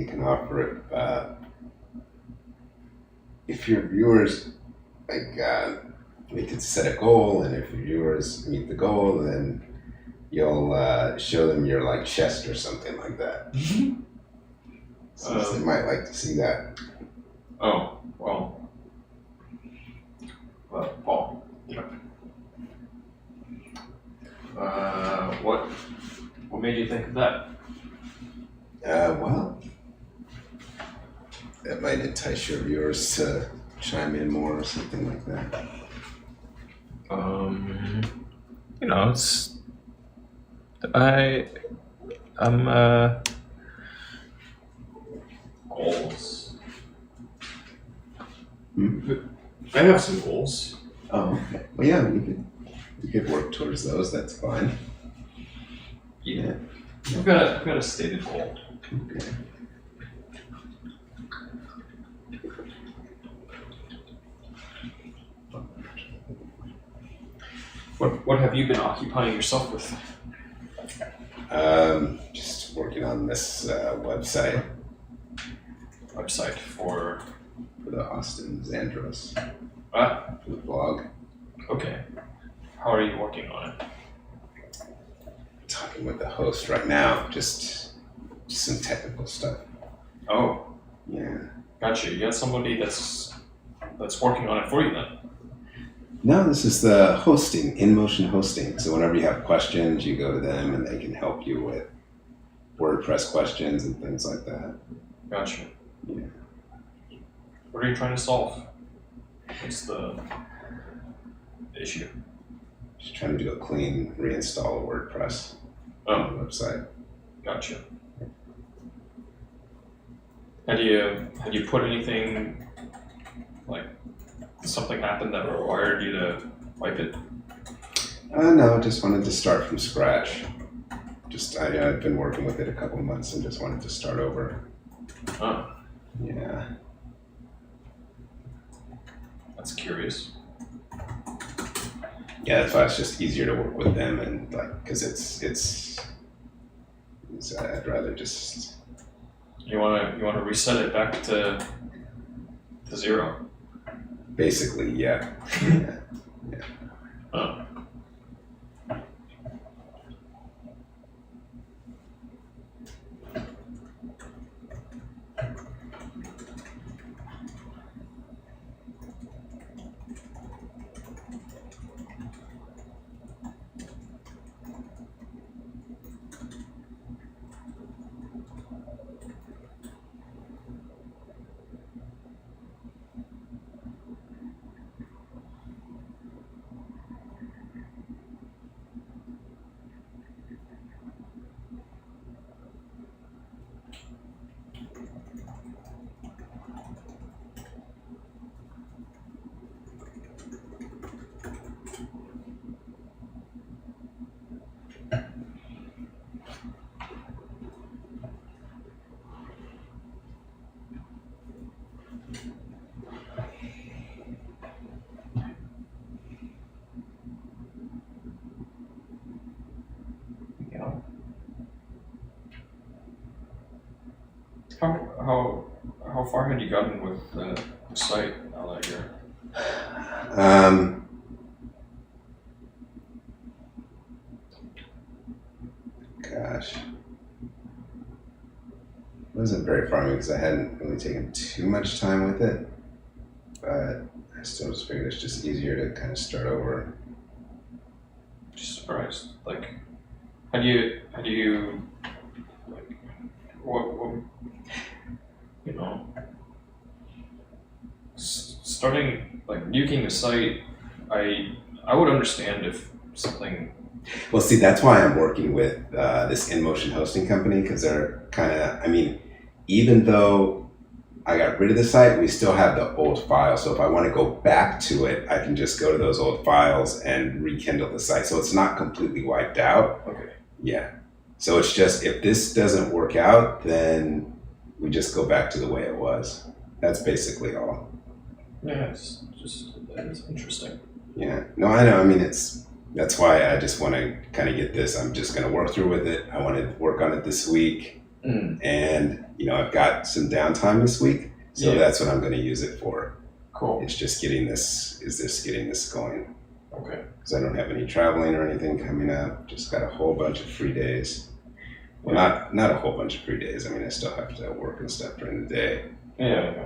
you can offer it. If your viewers, we could set a goal, and if your viewers meet the goal, then you'll show them your like chest or something like that. So they might like to see that. Oh, well. Paul. Yep. What made you think of that? Well, that might entice your viewers to chime in more or something like that. It's I'm Goals. Hmm? I have some goals. Oh, okay. Well, yeah, we could work towards those. That's fine. Yeah. I've got a stated goal. Okay. What have you been occupying yourself with? Just working on this website Website for the Austin Xzandros ah, for the blog. okay. How are you working on it? Talking with the host right now, just some technical stuff. Oh, Yeah. gotcha. You got somebody that's working on it for you then. No, this is the hosting, in-motion hosting. So whenever you have questions, you go to them and they can help you with WordPress questions and things like that. Gotcha. Yeah. What are you trying to solve? What's the issue? Just trying to do a clean reinstall of WordPress on the website. Gotcha. Had you put anything, like, something happened that required you to wipe it? No, just wanted to start from scratch. I've been working with it a couple of months and just wanted to start over. Oh, Yeah. that's curious. Yeah, that's why it's just easier to work with them and because it's I'd rather just. You wanna reset it back to zero? Basically, yeah. Yeah. Oh. How far had you gotten with the site now that you're? Gosh, it wasn't very far because I hadn't really taken too much time with it, but I still just figured it's just easier to kind of start over. Just surprised. Like, how do you like what you know? Starting like nuking the site, I would understand if something. Well, see, that's why I'm working with this in-motion hosting company because they're kind of, even though I got rid of the site, we still have the old file. So if I want to go back to it, I can just go to those old files and rekindle the site. So it's not completely wiped out. Okay. Yeah. So it's just, if this doesn't work out, then we just go back to the way it was. That's basically all. Yeah, it's interesting. Yeah. No, I know. That's why I just want to kind of get this. I'm just going to work through with it. I want to work on it this week And I've got some downtime this week, so Yeah. that's what I'm going to use it for. Cool. It's just getting this going. Okay. Because I don't have any traveling or anything coming up. Just got a whole bunch of free days. Well, not a whole bunch of free days. I mean, I still have to work and stuff during the day. Yeah.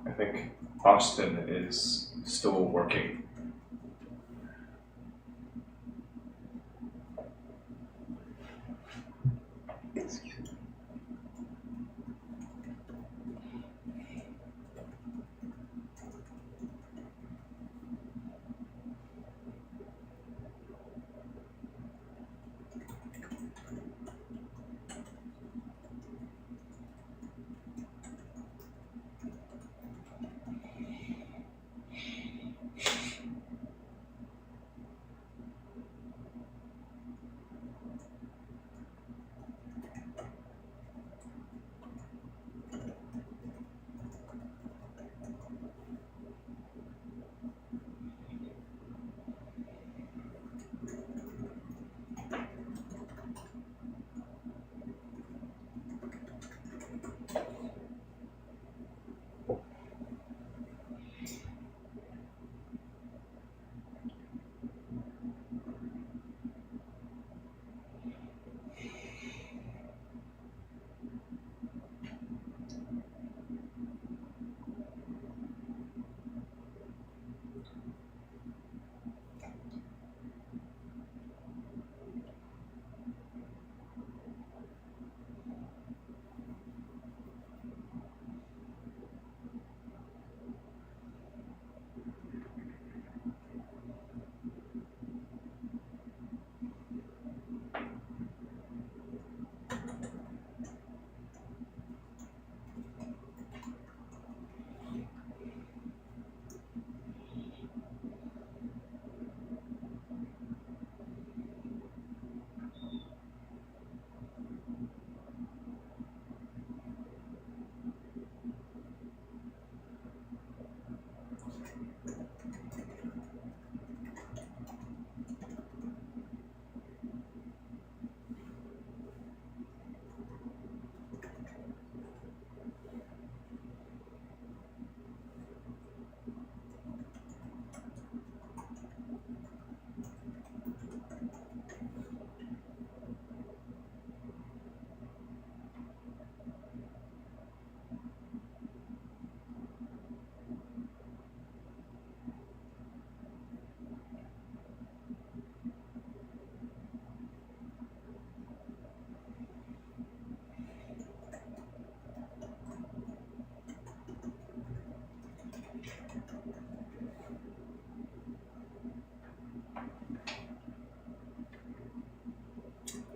I think Austin is still working.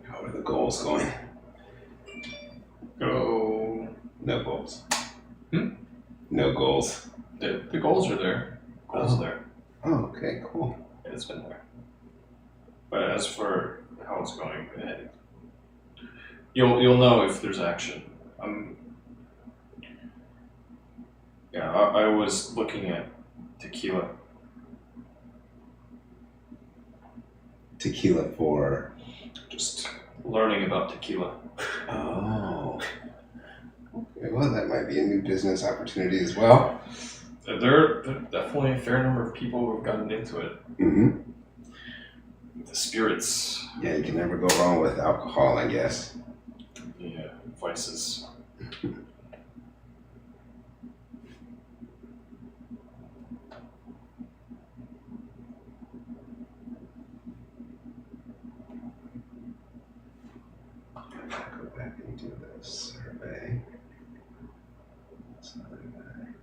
How are the goals going? Go. No goals. Hmm? No goals. The goals are there. Goals are there. Oh, okay, cool. It's been there. But as for how it's going, you'll know if there's action. I was looking at tequila. Tequila for. Just learning about tequila. Oh. Okay, well, that might be a new business opportunity as well. There are definitely a fair number of people who have gotten into it. Mm-hmm. The spirits, Yeah, you can never go wrong with alcohol, I guess. the vices. Go back and do the survey. That's not a guy.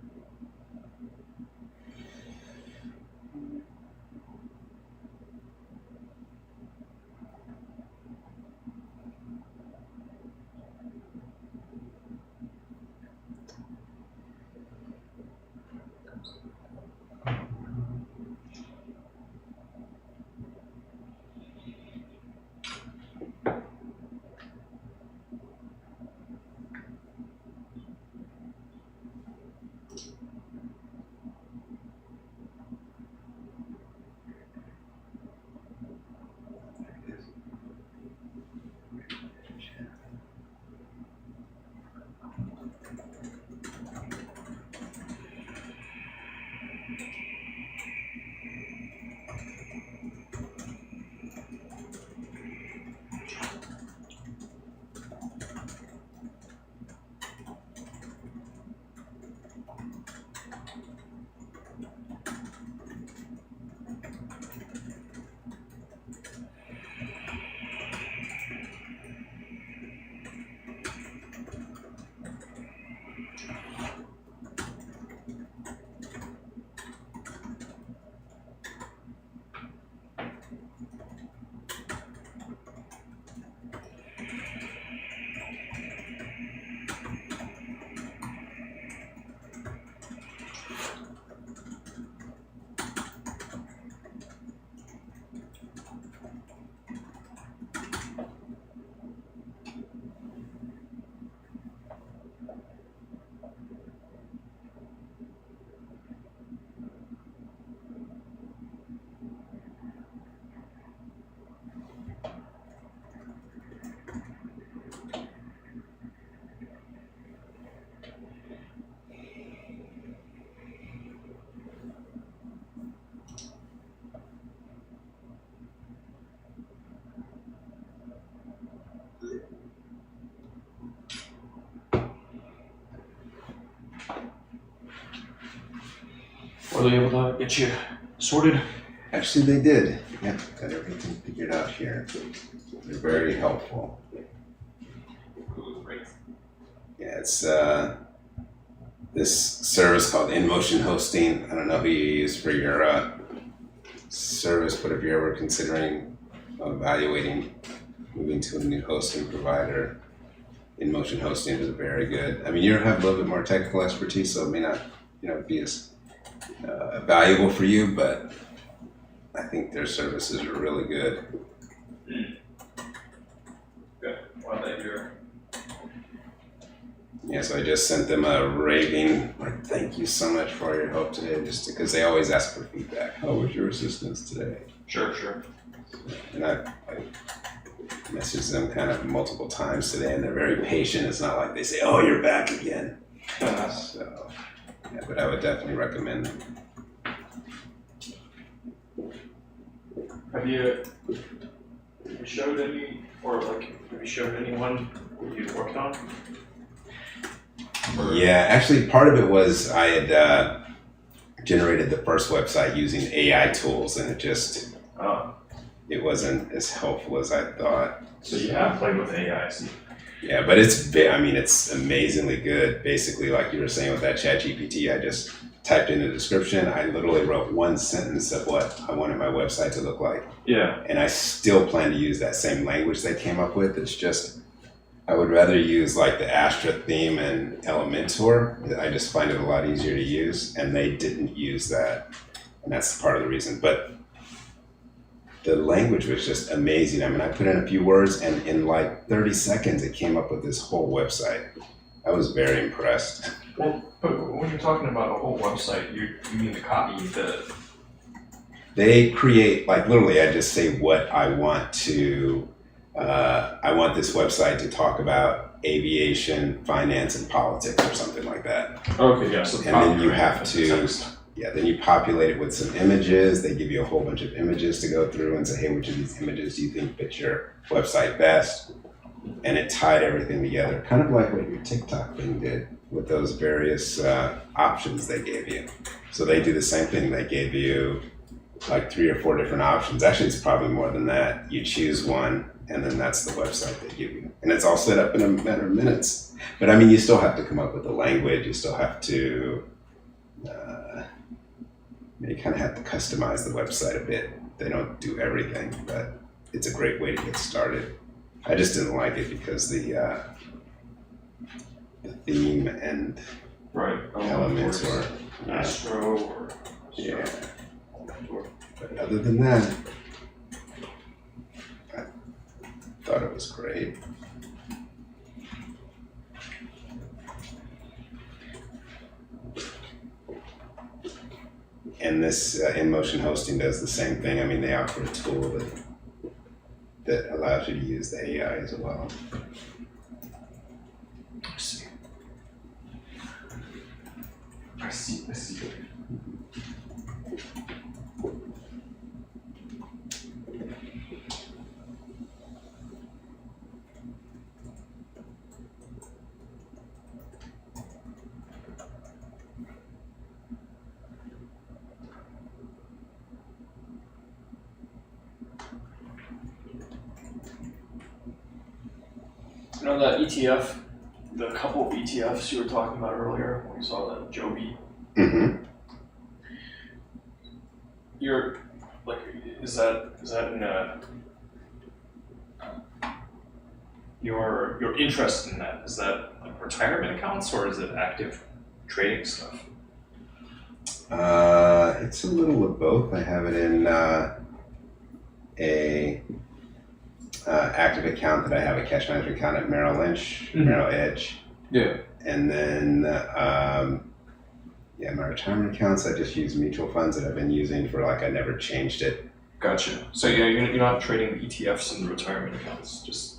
Were they able to get you sorted? Actually, they did. Yeah, got everything figured out here. They're very helpful. Great. Yeah, it's this service called InMotion Hosting. I don't know who you use for your service, but if you're ever considering evaluating moving to a new hosting provider, InMotion Hosting is very good. I mean, you have a little bit more technical expertise, so it may not, be as valuable for you, but I think their services are really good. Good. Glad that you're. Yeah, so I just sent them a raving, thank you so much for your help today, just because they always ask for feedback. How was your assistance today? Sure. And I messaged them kind of multiple times today, and they're very patient. It's not like they say, "Oh, you're back again." So, yeah, but I would definitely recommend them. Have you showed any, or have you showed anyone what you worked on? Yeah, actually, part of it was I had generated the first website using AI tools, and it wasn't as helpful as I thought. So you have played with AI, see? Yeah, but it's amazingly good. Basically, like you were saying with that ChatGPT, I just typed in the description. I literally wrote one sentence of what I wanted my website to look like. Yeah. And I still plan to use that same language they came up with. It's just, I would rather use like the Astra theme and Elementor. I just find it a lot easier to use, and they didn't use that. And that's part of the reason. But the language was just amazing. I mean, I put in a few words, and in like 30 seconds, it came up with this whole website. I was very impressed. Well, but when you're talking about a whole website, you mean the copy, They create, like literally, I just say what I want to, I want this website to talk about aviation, finance, and politics or something like that. Okay, yeah. So And then you have to, then you populate it with some images. They give you a whole bunch of images to go through and say, hey, which of these images do you think fits your website best? And it tied everything together, kind of like what your TikTok thing did with those various options they gave you. So they do the same thing. They gave you like 3 or 4 different options. Actually, it's probably more than that. You choose one, and then that's the website they give you. And it's all set up in a matter of minutes. But I mean, you still have to come up with the language. You still have to, you kind of have to customize the website a bit. They don't do everything, but it's a great way to get started. I just didn't like it because the theme and elements were Astro or yeah. But other than that, I thought it was great. And this InMotion hosting does the same thing. I mean, they offer a tool that allows you to use the AI as well. I see. You know that ETF, the couple of ETFs you were talking about earlier when we saw that Joby? Mm-hmm. You're like, is that in your interest in that? Is that like retirement accounts or is it active trading stuff? It's a little of both. I have it in a active account that I have a cash management account at Merrill Lynch, Merrill Edge. Yeah. And then, my retirement accounts, I just use mutual funds that I've been using for I never changed it. Gotcha. So yeah, you're not trading the ETFs and the retirement accounts. It's just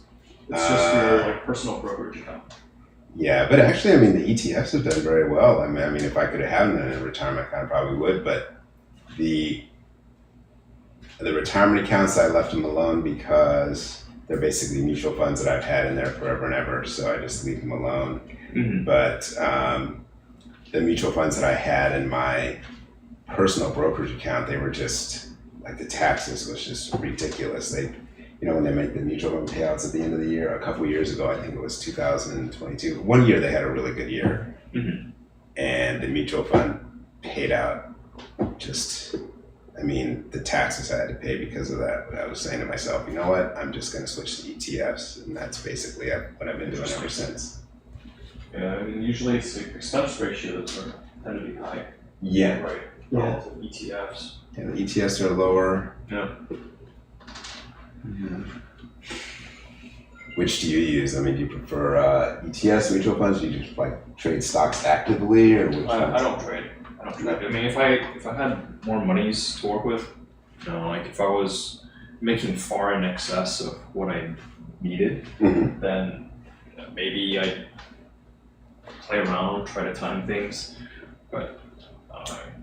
your personal brokerage account. Yeah, but actually, I mean, the ETFs have done very well. I mean, if I could have had them in a retirement account, I probably would. But the retirement accounts, I left them alone because they're basically mutual funds that I've had in there forever and ever. So I just leave them alone. Mm-hmm. But the mutual funds that I had in my personal brokerage account, they were just like the taxes was just ridiculous. They, when they make the mutual fund payouts at the end of the year, a couple of years ago, I think it was 2022. One year they had a really good year, and the mutual fund paid out just. The taxes I had to pay because of that. But I was saying to myself, you know what? I'm just going to switch to ETFs, and that's basically what I've been doing ever since. Yeah, usually it's the expense ratios tend to be high. Yeah. Right. Yeah. Relative to ETFs. Yeah, the ETFs are lower. Yeah. Which do you use? Do you prefer ETFs, mutual funds? Do you just trade stocks actively, or which I ones? don't trade. If I had more monies to work with, if I was making far in excess of what I needed, then maybe I'd play around, try to time things. But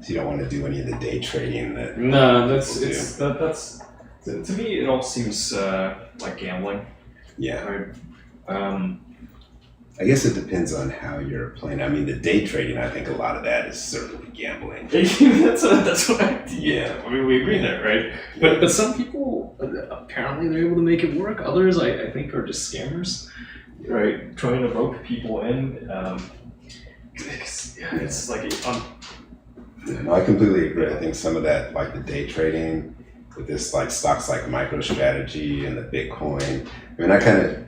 so you don't want to do any of the day trading that? No, that's to me it all seems like gambling. Yeah. Right? I guess it depends on how you're playing. The day trading, I think a lot of that is certainly gambling. that's what I do. Yeah. We agree there, right? But some people apparently they're able to make it work. Others I think are just scammers, right? Trying to rope people in. It's like No, I completely agree. I think some of that, like the day trading with this stocks like MicroStrategy and the Bitcoin. I kind of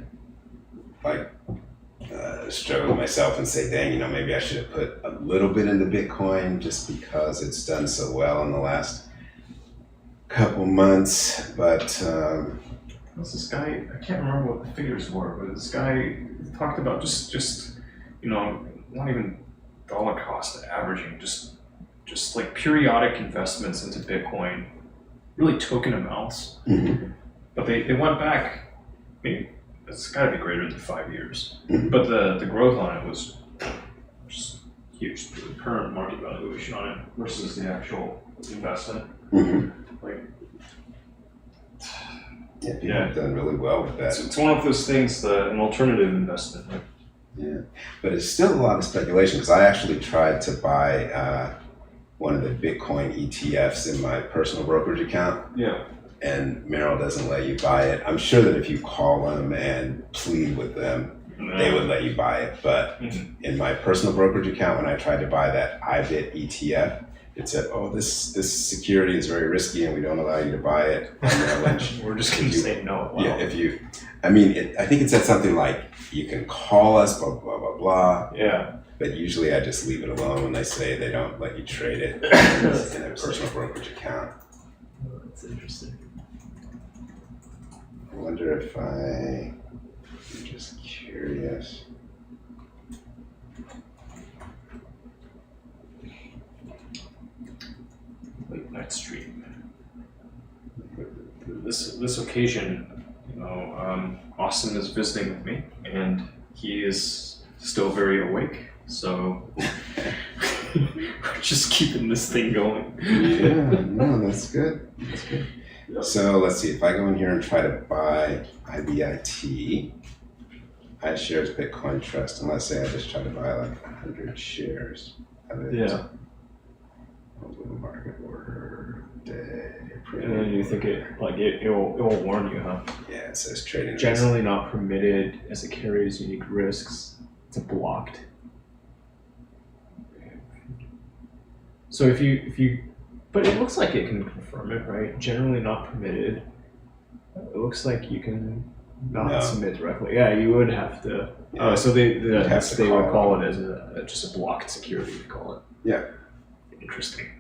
struggle with myself and say, dang, maybe I should have put a little bit into Bitcoin just because it's done so well in the last couple months. But what's this guy? I can't remember what the figures were, but this guy talked about just not even dollar cost averaging, just like periodic investments into Bitcoin, really token amounts. But they went back, it's got to be greater than 5 years. But the growth on it was just huge. The current market valuation on it versus the actual investment. People have done really well with that. It's one of those things, an alternative investment. Right? Yeah, but it's still a lot of speculation because I actually tried to buy one of the Bitcoin ETFs in my personal brokerage account. Yeah. And Merrill doesn't let you buy it. I'm sure that if you call them and plead with them, they would let you buy it. But in my personal brokerage account, when I tried to buy that IBIT ETF, it said, "Oh, this security is very risky, and we don't allow you to buy it." And we're just going to say no. Wow. Yeah, if you, I think it said something like, "You can call us, blah blah blah blah." Yeah. But usually I just leave it alone when they say they don't let you trade it in a personal brokerage account. That's interesting. I wonder if I'm just curious. Late night stream. This occasion, Austin is visiting with me, and he is still very awake. So we're just keeping this thing going. Yeah, no, that's good. That's good. Yep. So let's see, if I go in here and try to buy IBIT, iShares Bitcoin Trust, and let's say I just try to buy 100 shares of it. Yeah. Open market order day. And then you think it will warn you, huh? Yeah, it says trading. Generally not permitted as it carries unique risks. It's blocked. So if you, but it looks like it can confirm it, right? Generally not permitted. It looks like you can not submit directly. Yeah, you would have to. Yeah. So they would call call it as just a blocked security. They call it. Yeah. Interesting.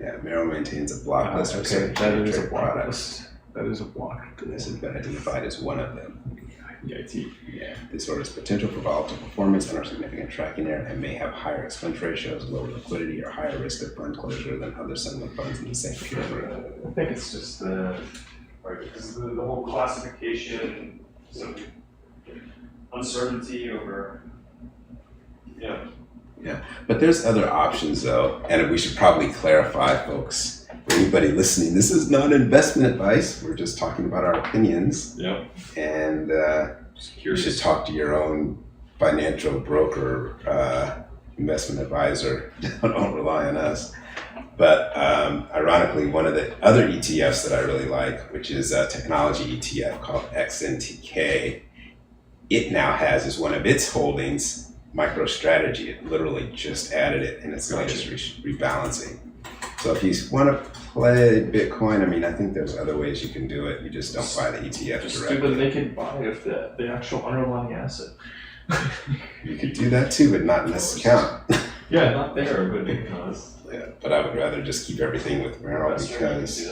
Yeah, Merrill maintains a block list for Okay, certain that is a trade block products. list. That is a block. This has been identified as one of them. IBIT. Yeah, this order has potential for volatile performance and or significant tracking error and may have higher expense ratios, lower liquidity, or higher risk of fund closure than other similar funds in the same category. I think it's just right, because the whole classification, some uncertainty over. Yeah. Yeah, but there's other options though, and we should probably clarify, folks. For anybody listening, this is not investment advice. We're just talking about our opinions. Yeah. And you should talk to your own financial broker. investment advisor. Don't rely on us. But ironically, one of the other ETFs that I really like, which is a technology ETF called XNTK, it now has as one of its holdings MicroStrategy. It literally just added it in its latest rebalancing. So if you want to play Bitcoin, I mean, I think there's other ways you can do it. You just don't buy the ETF Just directly. do the naked buy of the actual underlying asset. You could do that too, but not in this account. Yeah, not there, but because. Yeah, but I would rather just keep everything with Merrill because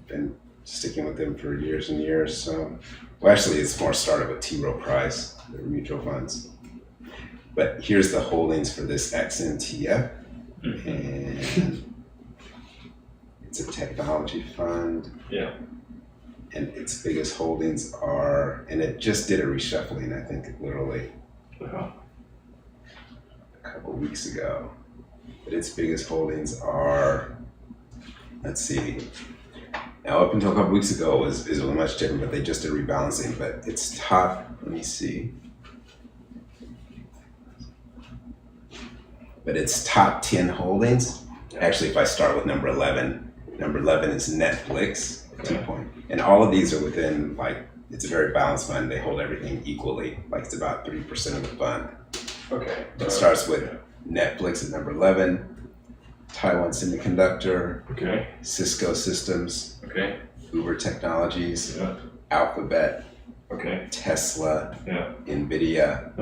been sticking with them for years and years. So, well, actually, it's more started with T. Rowe Price, their mutual funds. But here's the holdings for this XNTF, and it's a technology fund. Yeah. And its biggest holdings are, and it just did a reshuffling, I think, literally a couple weeks ago. But its biggest holdings are, let's see. Now, up until a couple weeks ago, it was much different, but they just did rebalancing. But its top, let me see. But its top 10 holdings, actually, if I start with number 11 is Netflix. And all of these are within, like, it's a very balanced fund. They hold everything equally. Like, it's about 3% of the fund. Okay. It starts with Netflix at number 11, Taiwan Semiconductor, Okay. Cisco Systems, Okay. Uber Technologies, Yeah. Alphabet, Okay. Tesla, Yeah. Nvidia,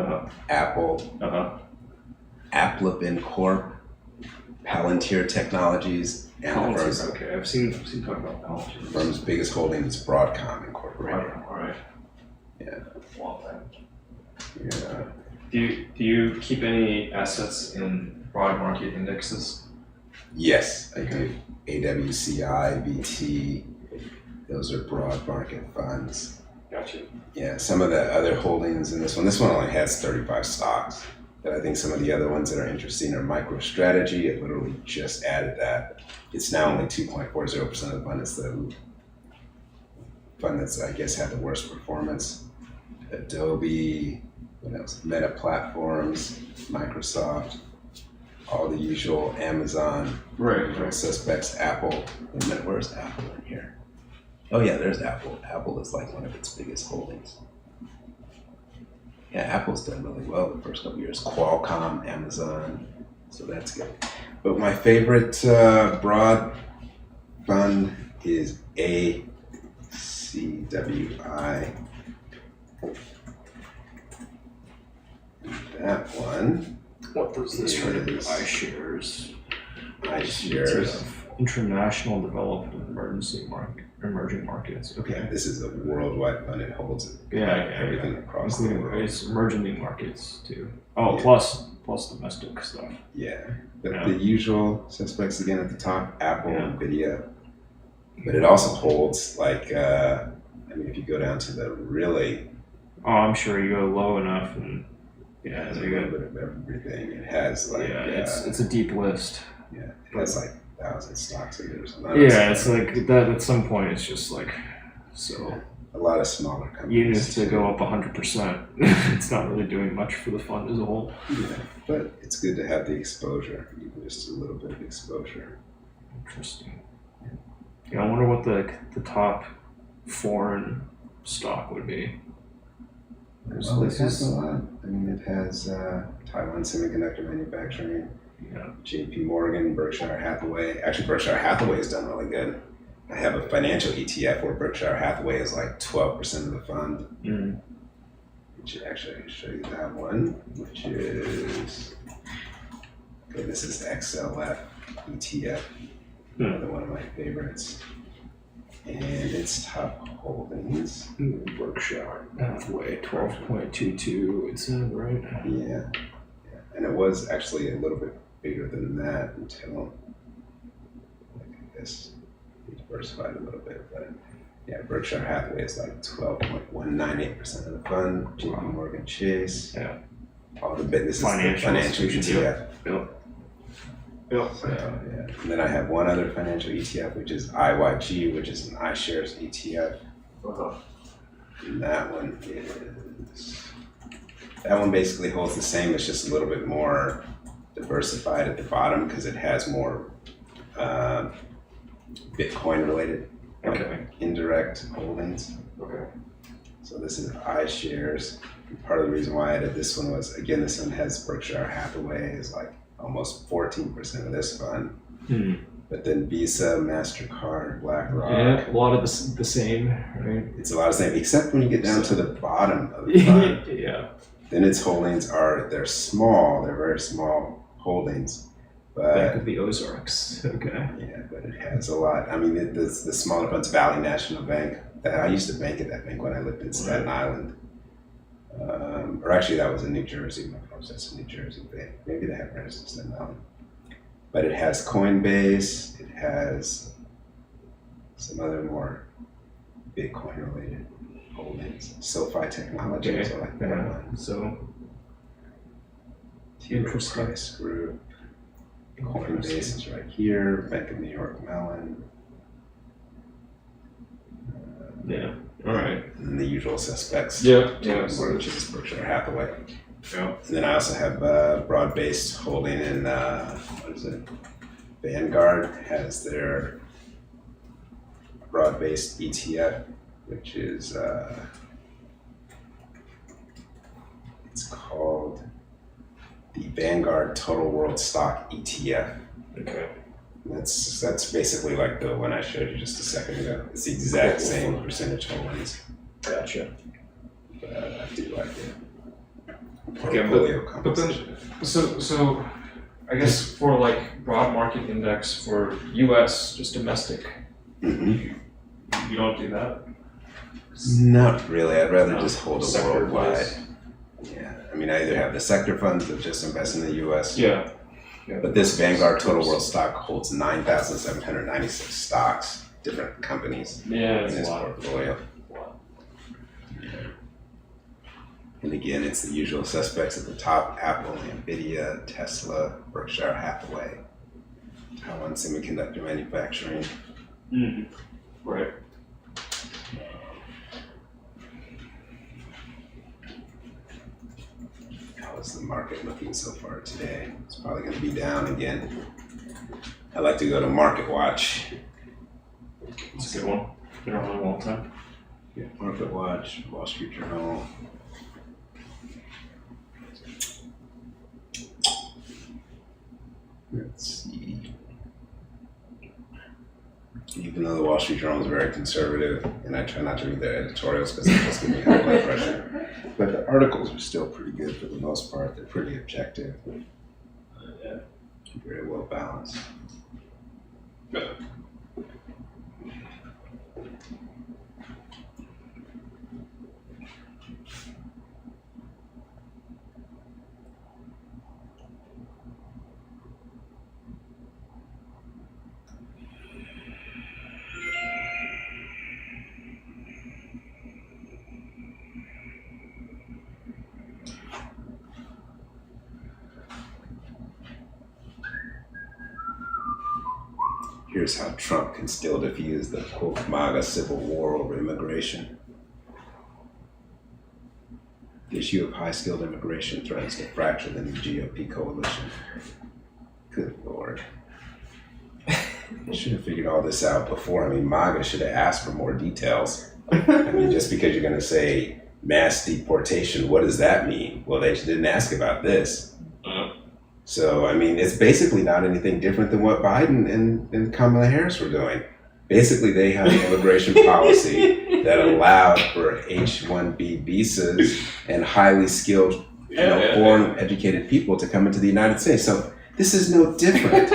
Apple, Applebin Corp, Palantir Technologies, and the firm's, Okay, I've seen talk about Palantir. the firm's biggest holding is Broadcom Incorporated. All right. Yeah. Long time. Yeah. Do you keep any assets in broad market indexes? Yes, I do. AWCI, VT, those are broad market funds. Gotcha. Yeah, some of the other holdings in this one only has 35 stocks. But I think some of the other ones that are interesting are MicroStrategy. It literally just added that. It's now only 2.40% of the fund. It's the fund that's, I guess, had the worst performance. Adobe, what else? Meta Platforms, Microsoft, all the usual, Amazon, Right. suspects, Apple. Wait a minute, where's Apple in here? Oh yeah, there's Apple. Apple is like one of its biggest holdings. Yeah, Apple's done really well the first couple years. Qualcomm, Amazon, so that's good. But my favorite broad fund is ACWI. That one. What does this Is iShares? iShares. International Developed and Emerging Markets. Okay. Yeah, this is a worldwide fund. It holds everything across the Including world. it's emerging markets too. Oh, Yeah. plus domestic stuff. Yeah, but Yeah. the usual suspects again at the top: Apple, Yeah. Nvidia. But it also holds like, I mean, if you go down to the really, Oh, I'm sure you go low enough, and it yeah, has a you little got, bit of everything. It has like, yeah, it's a deep list. it has like 1,000 stocks in it or something. Yeah, it's like that. At some point, it's just like so. A lot of smaller companies. Units to go up 100%. It's not really doing much for the fund as a whole. Yeah, but it's good to have the exposure, even just a little bit of exposure. Interesting. Yeah, I wonder what the top foreign stock would be. Well, it has a lot. I mean, it has Taiwan Semiconductor Manufacturing, Yeah. JP Morgan, Berkshire Hathaway. Actually, Berkshire Hathaway has done really good. I have a financial ETF where Berkshire Hathaway is like 12% of the fund. Mm. Which actually, I can show you that one, which is, okay, this is XLF ETF, another one of my favorites. And its top holdings. Berkshire Hathaway 12.22. It said right. Yeah. And it was actually a little bit bigger than that until, I guess, we diversified a little bit. But yeah, Berkshire Hathaway is like 12.198% of the fund. JP Morgan Chase. Yeah. All the businesses, Financial financial institutions, ETF. Yep. So, yeah. And then I have one other financial ETF, which is IYG, which is an iShares ETF. And that one That one basically holds the same. It's just a little bit more diversified at the bottom because it has more Bitcoin related, Okay. indirect holdings. Okay. So this is iShares. Part of the reason why I did this one was, again, this one has Berkshire Hathaway is like almost 14% of this fund. But then Visa, MasterCard, BlackRock. Yeah, a lot of the same, right? It's a lot of the same, except when you get down to the bottom of the fund. Yeah. Then its holdings they're small, they're very small holdings. Bank But of the Ozarks. Okay. yeah, but it has a lot. I mean, the smaller funds, Valley National Bank, I used to bank at that bank when I lived in Staten Island. Or actually, that was in New Jersey. My folks, that's a New Jersey bank. Maybe they have branches in Staten Island. But it has Coinbase. It has some other more Bitcoin-related holdings. SoFi Technologies, I like that one. So T. Rowe interesting. Price Group. Coinbase is right here. Bank of New York Mellon. yeah. All right. And the usual suspects. Yeah. Which is Berkshire Hathaway. Yeah. And then I also have broad-based holding in, what is it? Vanguard has their broad-based ETF, which is, it's called the Vanguard Total World Stock ETF. Okay. That's basically like the one I showed you just a second ago. It's the exact same percentage holdings. Gotcha. But I do like it. Okay, Portfolio but composition. then, so I guess for like broad market index for U.S. just domestic, Mhm. you don't do that. Not really. I'd rather No, just hold a sector worldwide. wise. Yeah. I mean, I either have the sector funds that just invest in the U.S. Yeah. But this Vanguard Total World Stock holds 9,796 stocks, different companies Yeah, in it's its a lot. portfolio. And again, it's the usual suspects at the top: Apple, Nvidia, Tesla, Berkshire Hathaway, Taiwan Semiconductor Manufacturing. Right. How is the market looking so far today? It's probably going to be down again. I like to go to Market Watch. It's a good one. Been around a long time. Yeah, Market Watch, Wall Street Journal. Let's see. Even though the Wall Street Journal is very conservative, and I try not to read their editorials because they just give me high blood pressure, but the articles are still pretty good for the most part. They're pretty objective. Yeah. Very well balanced. Here's how Trump can still defuse the quote MAGA civil war over immigration. The issue of high-skilled immigration threatens to fracture the new GOP coalition. Good Lord. They should have figured all this out before. I mean, MAGA should have asked for more details. I mean, just because you're going to say mass deportation, what does that mean? Well, they didn't ask about this. So, I mean, it's basically not anything different than what Biden and Kamala Harris were doing. Basically, they have an immigration policy that allowed for H-1B visas and highly skilled, foreign educated people to come into the United States. So this is no different.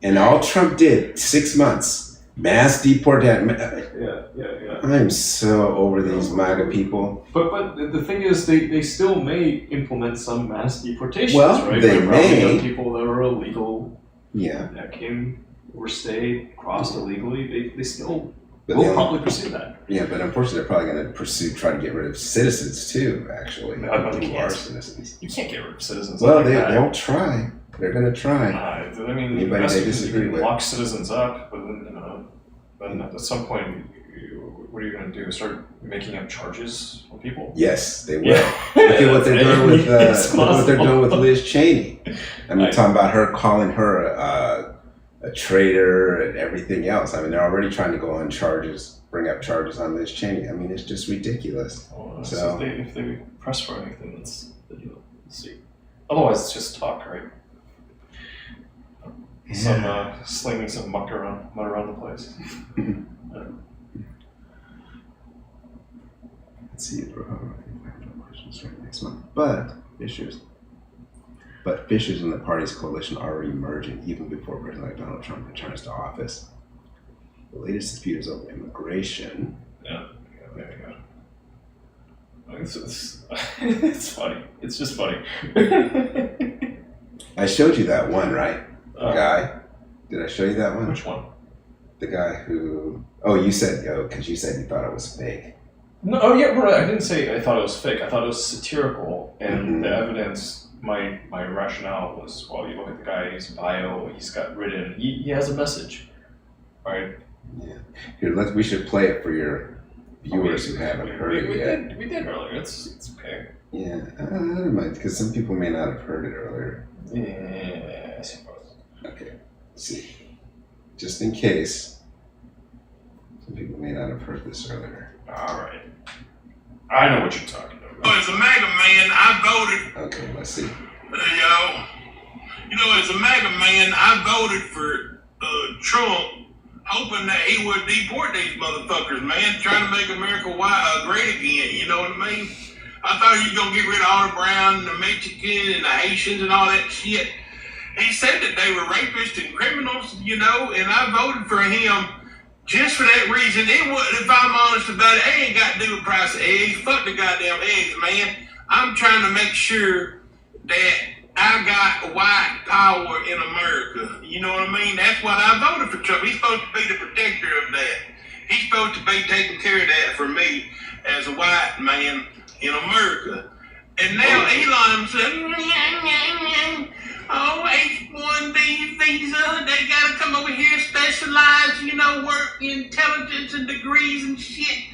And all Trump did, 6 months, mass deportation. Yeah. I'm so over these MAGA people. But the thing is, they still may implement some mass deportations, Well, right? they By rounding may. up people that were illegal, Yeah. that came, overstayed, crossed illegally. They still But will they only- probably pursue that. Yeah, but unfortunately, they're probably going to try to get rid of citizens too, actually. I don't think Who are yes. citizens. You can't get rid of citizens. Well, like that. they'll try. They're going to try. I mean, Anybody that's they because you disagree can with. lock citizens up, but then, but at some point, what are you gonna do? Start making up charges on people? Yes, they will. Yeah. Look at what they're doing with It's look what they're doing with possible. Liz Cheney. I mean, talking about her calling her a traitor and everything else. I mean, they're already trying to go on charges, bring up charges on Liz Cheney. I mean, it's just ridiculous. Well, So- if they press for anything, that's the deal. We'll see. Otherwise, it's just talk, right? Some slinging some mud around the place. Let's see. I have no questions right next month. But fissures in the party's coalition are already emerging even before President Donald Trump returns to office. The latest dispute is over immigration. Yeah. It's funny. It's just funny. I showed you that one, right? Uh, Guy. Did I show you that one? Which one? The guy who. Oh, you said because you said you thought it was fake. No, oh yeah, right. I didn't say I thought it was fake. I thought it was satirical, and Mhm. the evidence. My rationale was, well, you look at the guy's bio. He's got written. He has a message, right? Yeah. Here, we should play it for your viewers who haven't heard it yet. We did earlier. It's okay. Yeah, I don't mind because some people may not have heard it earlier. Yeah, I suppose. Okay, let's see. Just in case, some people may not have heard this earlier. All right. I know what you're talking about. As a MAGA man, I voted. Okay, let's see. As a MAGA man, I voted for Trump, hoping that he would deport these motherfuckers, man, trying to make America great again. You know what I mean? I thought he was gonna get rid of all the brown, and the Mexican, and the Haitians, and all that shit. He said that they were rapists and criminals, and I voted for him just for that reason. It would, if I'm honest about it, ain't got to do with the price of eggs. Fuck the goddamn eggs, man. I'm trying to make sure that I got white power in America. You know what I mean? That's why I voted for Trump. He's supposed to be the protector of that. He's supposed to be taking care of that for me as a white man in America. And now Elon said, oh, H-1B visa, they gotta come over here, specialize, work intelligence and degrees and shit.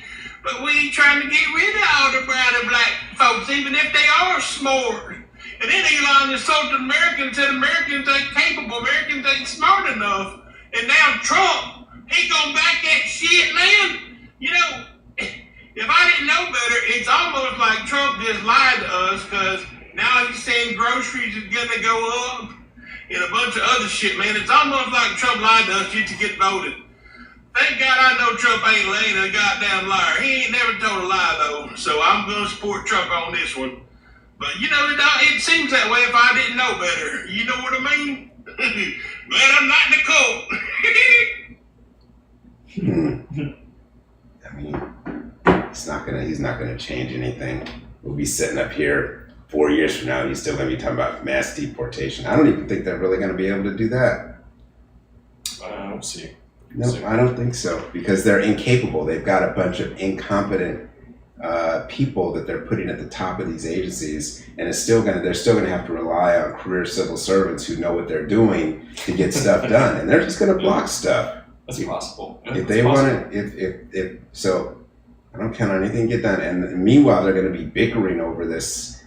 But we ain't trying to get rid of all the brown and black folks, even if they are smart. And then Elon insulted Americans, said Americans ain't capable, Americans ain't smart enough. And now Trump, he gonna back that shit, man. If I didn't know better, it's almost like Trump just lied to us, because now he's saying groceries is gonna go up and a bunch of other shit, man. It's almost like Trump lied to us just to get voted. Thank God I know Trump ain't laying a goddamn liar. He ain't never told a lie, though, so I'm gonna support Trump on this one. But, it seems that way if I didn't know better. You know what I mean? Glad I'm not in the cult. I mean, he's not gonna change anything. We'll be sitting up here 4 years from now, he's still gonna be talking about mass deportation. I don't even think they're really gonna be able to do that. We'll see. No, I don't think so, because they're incapable. They've got a bunch of incompetent people that they're putting at the top of these agencies, and they're still gonna have to rely on career civil servants who know what they're doing to get stuff done, and they're just gonna block stuff. That's possible. Yeah, If that's they possible. want to, so I don't count on anything get done. And meanwhile, they're going to be bickering over this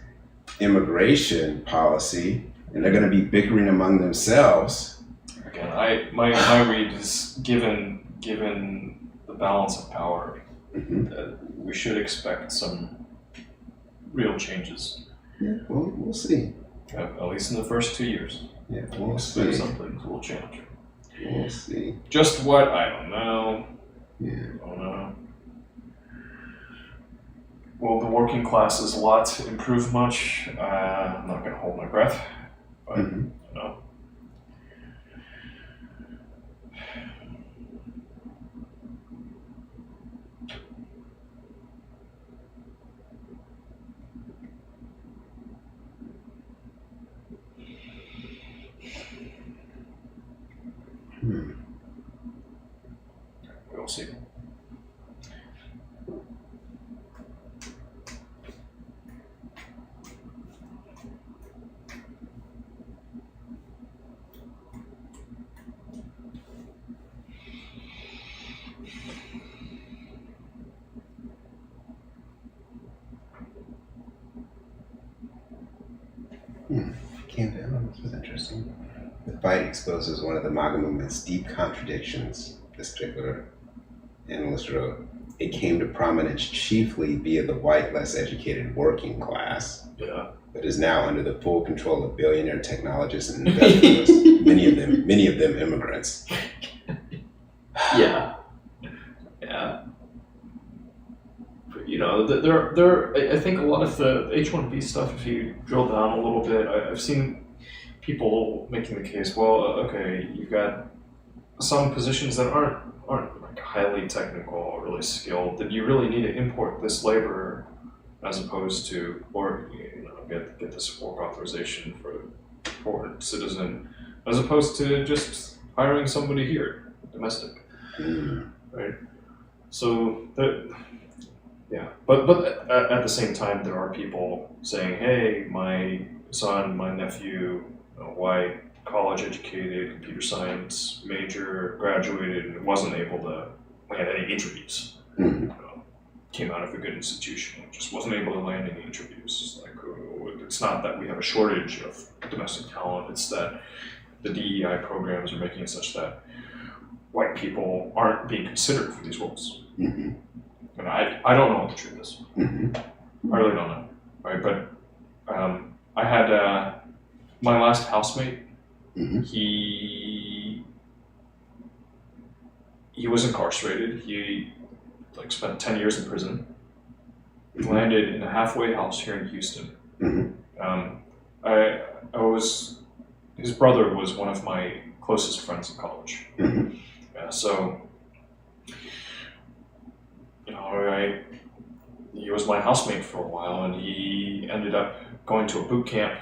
immigration policy, and they're going to be bickering among themselves. Again, my read is given the balance of power, we should expect some real changes. Yeah, well, we'll see. At least in the first 2 years. Yeah, we'll see. Some things will change. We'll see. Just what? I don't know. Yeah. I don't know. Will the working class's lot improve much? I'm not going to hold my breath, but no. We'll see. This was interesting. The fight exposes one of the MAGA movement's deep contradictions, this particular analyst wrote. It came to prominence chiefly via the white, less educated working class, Yeah. but is now under the full control of billionaire technologists and industrialists, many of them immigrants. Yeah. Yeah. But, you know, I think a lot of the H-1B stuff, if you drill down a little bit, I've seen people making the case, well, okay, you've got some positions that aren't like highly technical or really skilled, that you really need to import this labor as opposed to, or, you know, get this work authorization for a foreign citizen, as opposed to just hiring somebody here, domestic. Right. So that, yeah. But at the same time, there are people saying, "Hey, my son, my nephew, white, college-educated, computer science major, graduated, and wasn't able to land any interviews. Came out of a good institution, just wasn't able to land any interviews. Like, it's not that we have a shortage of domestic talent; it's that the DEI programs are making it such that white people aren't being considered for these roles. And I don't know what the truth is. I really don't know. Right, but I had my last housemate. He was incarcerated. He spent 10 years in prison. He landed in a halfway house here in Houston. His brother was one of my closest friends in college. So, you know, he was my housemate for a while, and he ended up going to a boot camp.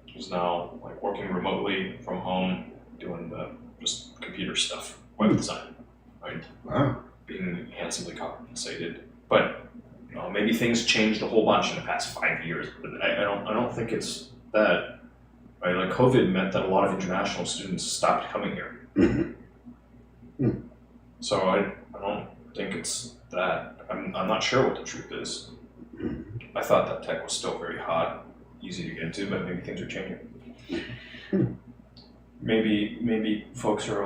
He's now working remotely from home, doing just computer stuff, web design, right? Wow. Being handsomely compensated, but you know, maybe things changed a whole bunch in the past 5 years. But I don't think it's that. Right? Like COVID meant that a lot of international students stopped coming here. So I don't think it's that. I'm not sure what the truth is. I thought that tech was still very hot, easy to get into, but maybe things are changing. Maybe folks are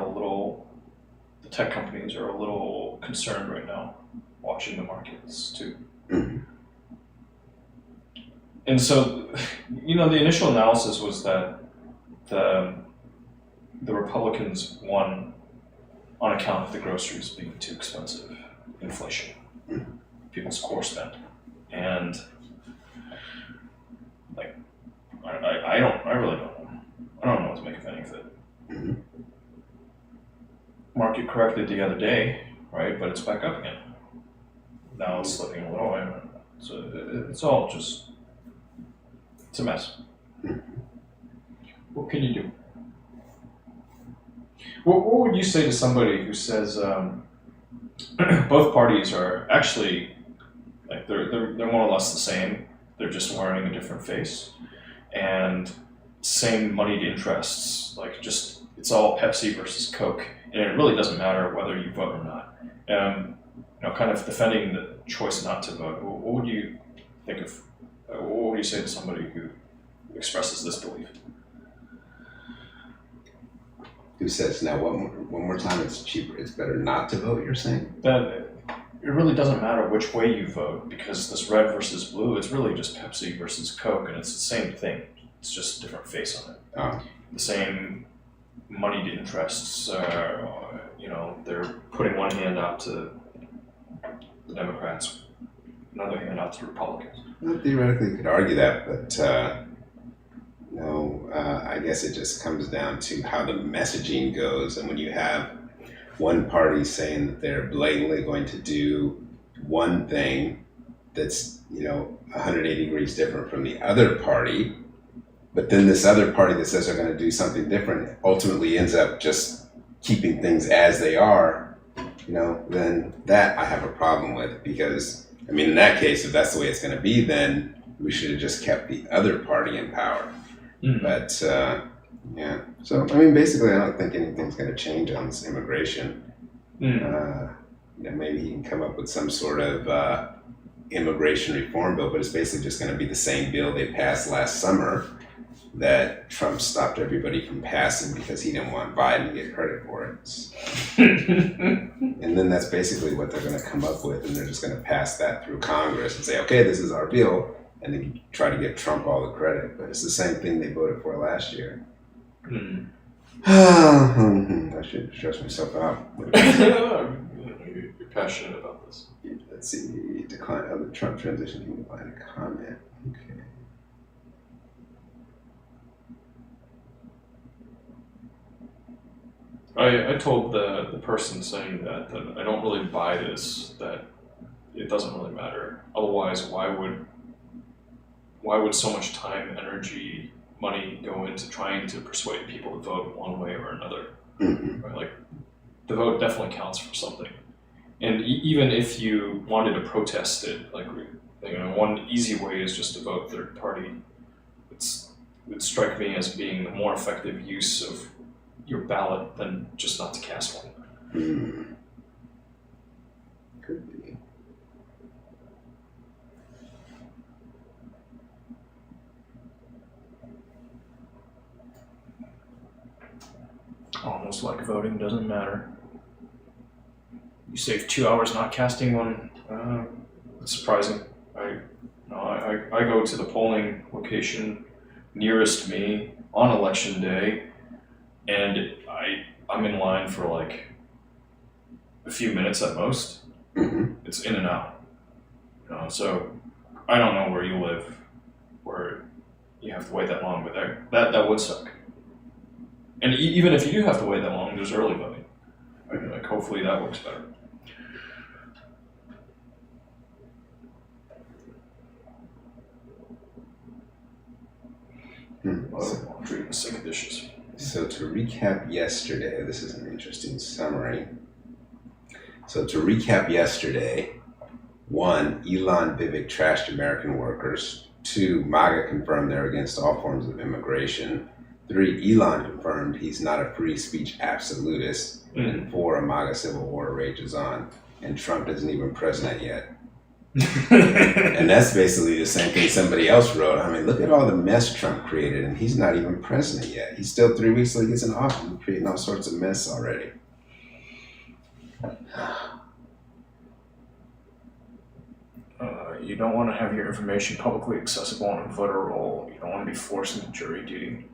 the tech companies are a little concerned right now, watching the markets too. And so, you know, the initial analysis was that the Republicans won on account of the groceries being too expensive, inflation, people's core spend, and I really don't know. I don't know what to make of any of it. Market corrected the other day, right? But it's back up again. Now it's slipping a little. So it's all just, it's a mess. What can you do? What would you say to somebody who says both parties are actually they're more or less the same? They're just wearing a different face, and same moneyed interests. It's all Pepsi versus Coke, and it really doesn't matter whether you vote or not. You know, kind of defending the choice not to vote. What would you think of? What would you say to somebody who expresses this belief? Who says now? One more time. It's cheaper. It's better not to vote. You're saying that it really doesn't matter which way you vote, because this red versus blue, it's really just Pepsi versus Coke, and it's the same thing. It's just a different face on it. The same moneyed interests. You know, they're putting one hand out to the Democrats, another hand out to the Republicans. Well, theoretically, you could argue that, but no, I guess it just comes down to how the messaging goes. And when you have one party saying that they're blatantly going to do one thing that's, 180 degrees different from the other party, but then this other party that says they're going to do something different ultimately ends up just keeping things as they are, then that I have a problem with, because, in that case, if that's the way it's going to be, then we should have just kept the other party in power. But, yeah. So, basically, I don't think anything's going to change on this immigration. Maybe he can come up with some sort of immigration reform bill, but it's basically just going to be the same bill they passed last summer, that Trump stopped everybody from passing because he didn't want Biden to get credit for it. And then that's basically what they're going to come up with, and they're just going to pass that through Congress and say, okay, this is our bill, and then try to give Trump all the credit. But it's the same thing they voted for last year. I should stress myself out. You're passionate about this. Let's see, decline of the Trump transition, you can find a comment. Okay. I told the person saying that I don't really buy this, that it doesn't really matter. Otherwise, why would so much time, energy, money go into trying to persuade people to vote one way or another? Right? Like, the vote definitely counts for something. And even if you wanted to protest it, like, you know, one easy way is just to vote third party. It would strike me as being the more effective use of your ballot than just not to cast one. Could be. Almost like voting doesn't matter. You save 2 hours not casting one. It's surprising. I go to the polling location nearest me on election day, and I'm in line for like a few minutes at most. It's in and out. You know, so I don't know where you live, where you have to wait that long, but that would suck. And even if you do have to wait that long, there's early voting. Like, hopefully that works better. Laundry and sink dishes. So to recap yesterday, this is an interesting summary. So to recap yesterday, 1, Elon Vivek trashed American workers. 2, MAGA confirmed they're against all forms of immigration. 3, Elon confirmed he's not a free speech absolutist. And 4, a MAGA civil war rages on. And Trump isn't even president yet. And that's basically the same thing somebody else wrote. I mean, look at all the mess Trump created, and he's not even president yet. He's still 3 weeks till he gets in office. He's creating all sorts of mess already. You don't want to have your information publicly accessible on a voter roll. You don't want to be forced into jury duty.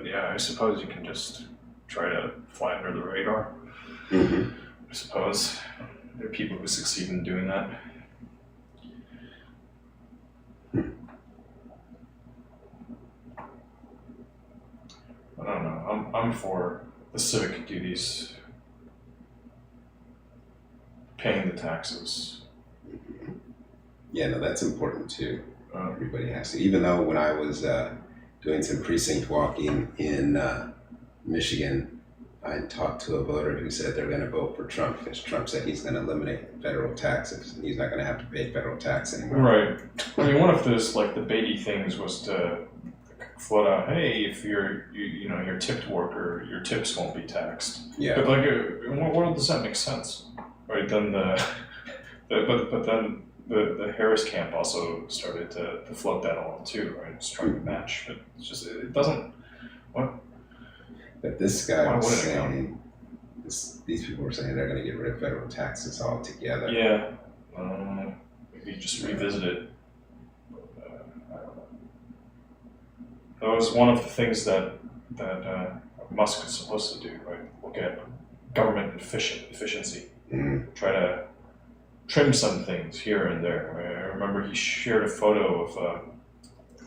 Yeah, I suppose you can just try to fly under the radar. I suppose there are people who succeed in doing that. I don't know. I'm for the civic duties, paying the taxes. Yeah, no, that's important too. Everybody has to. Even though when I was doing some precinct walking in Michigan, I talked to a voter who said they're going to vote for Trump because Trump said he's going to eliminate federal taxes and he's not going to have to pay federal tax anymore. Right. I mean, one of those like the baity things was to float out, hey, if you're tipped worker, your tips won't be taxed. Yeah. But like, in what world does that make sense? Right. Then the Harris camp also started to float that along too, right? It's trying to match, but it's just it doesn't. What? But this guy Why was wouldn't it saying, these people were saying they're going to get rid of federal taxes altogether. Yeah. Maybe just revisit it. I don't know. That was one of the things that Musk is supposed to do, right? Look at government efficiency. Try to trim some things here and there. I remember he shared a photo of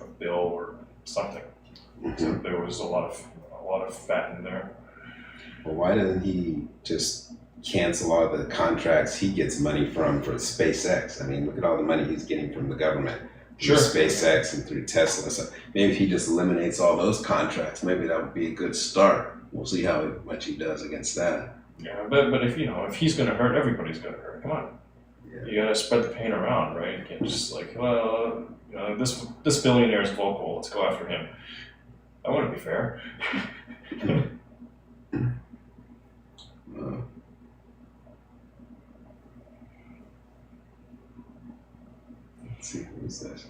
a bill or something. So there was a lot of fat in there. Well, why doesn't he just cancel all the contracts he gets money from for SpaceX? I mean, look at all the money he's getting from the government through SpaceX and through Tesla. So maybe if he just eliminates all those contracts, maybe that would be a good start. We'll see how much he does against that. Yeah, but if he's going to hurt, everybody's going to hurt. Come on. Yeah. You got to spread the pain around, right? You can't just like, well, this billionaire is vocal. Let's go after him. That wouldn't be fair. Let's see, who's this?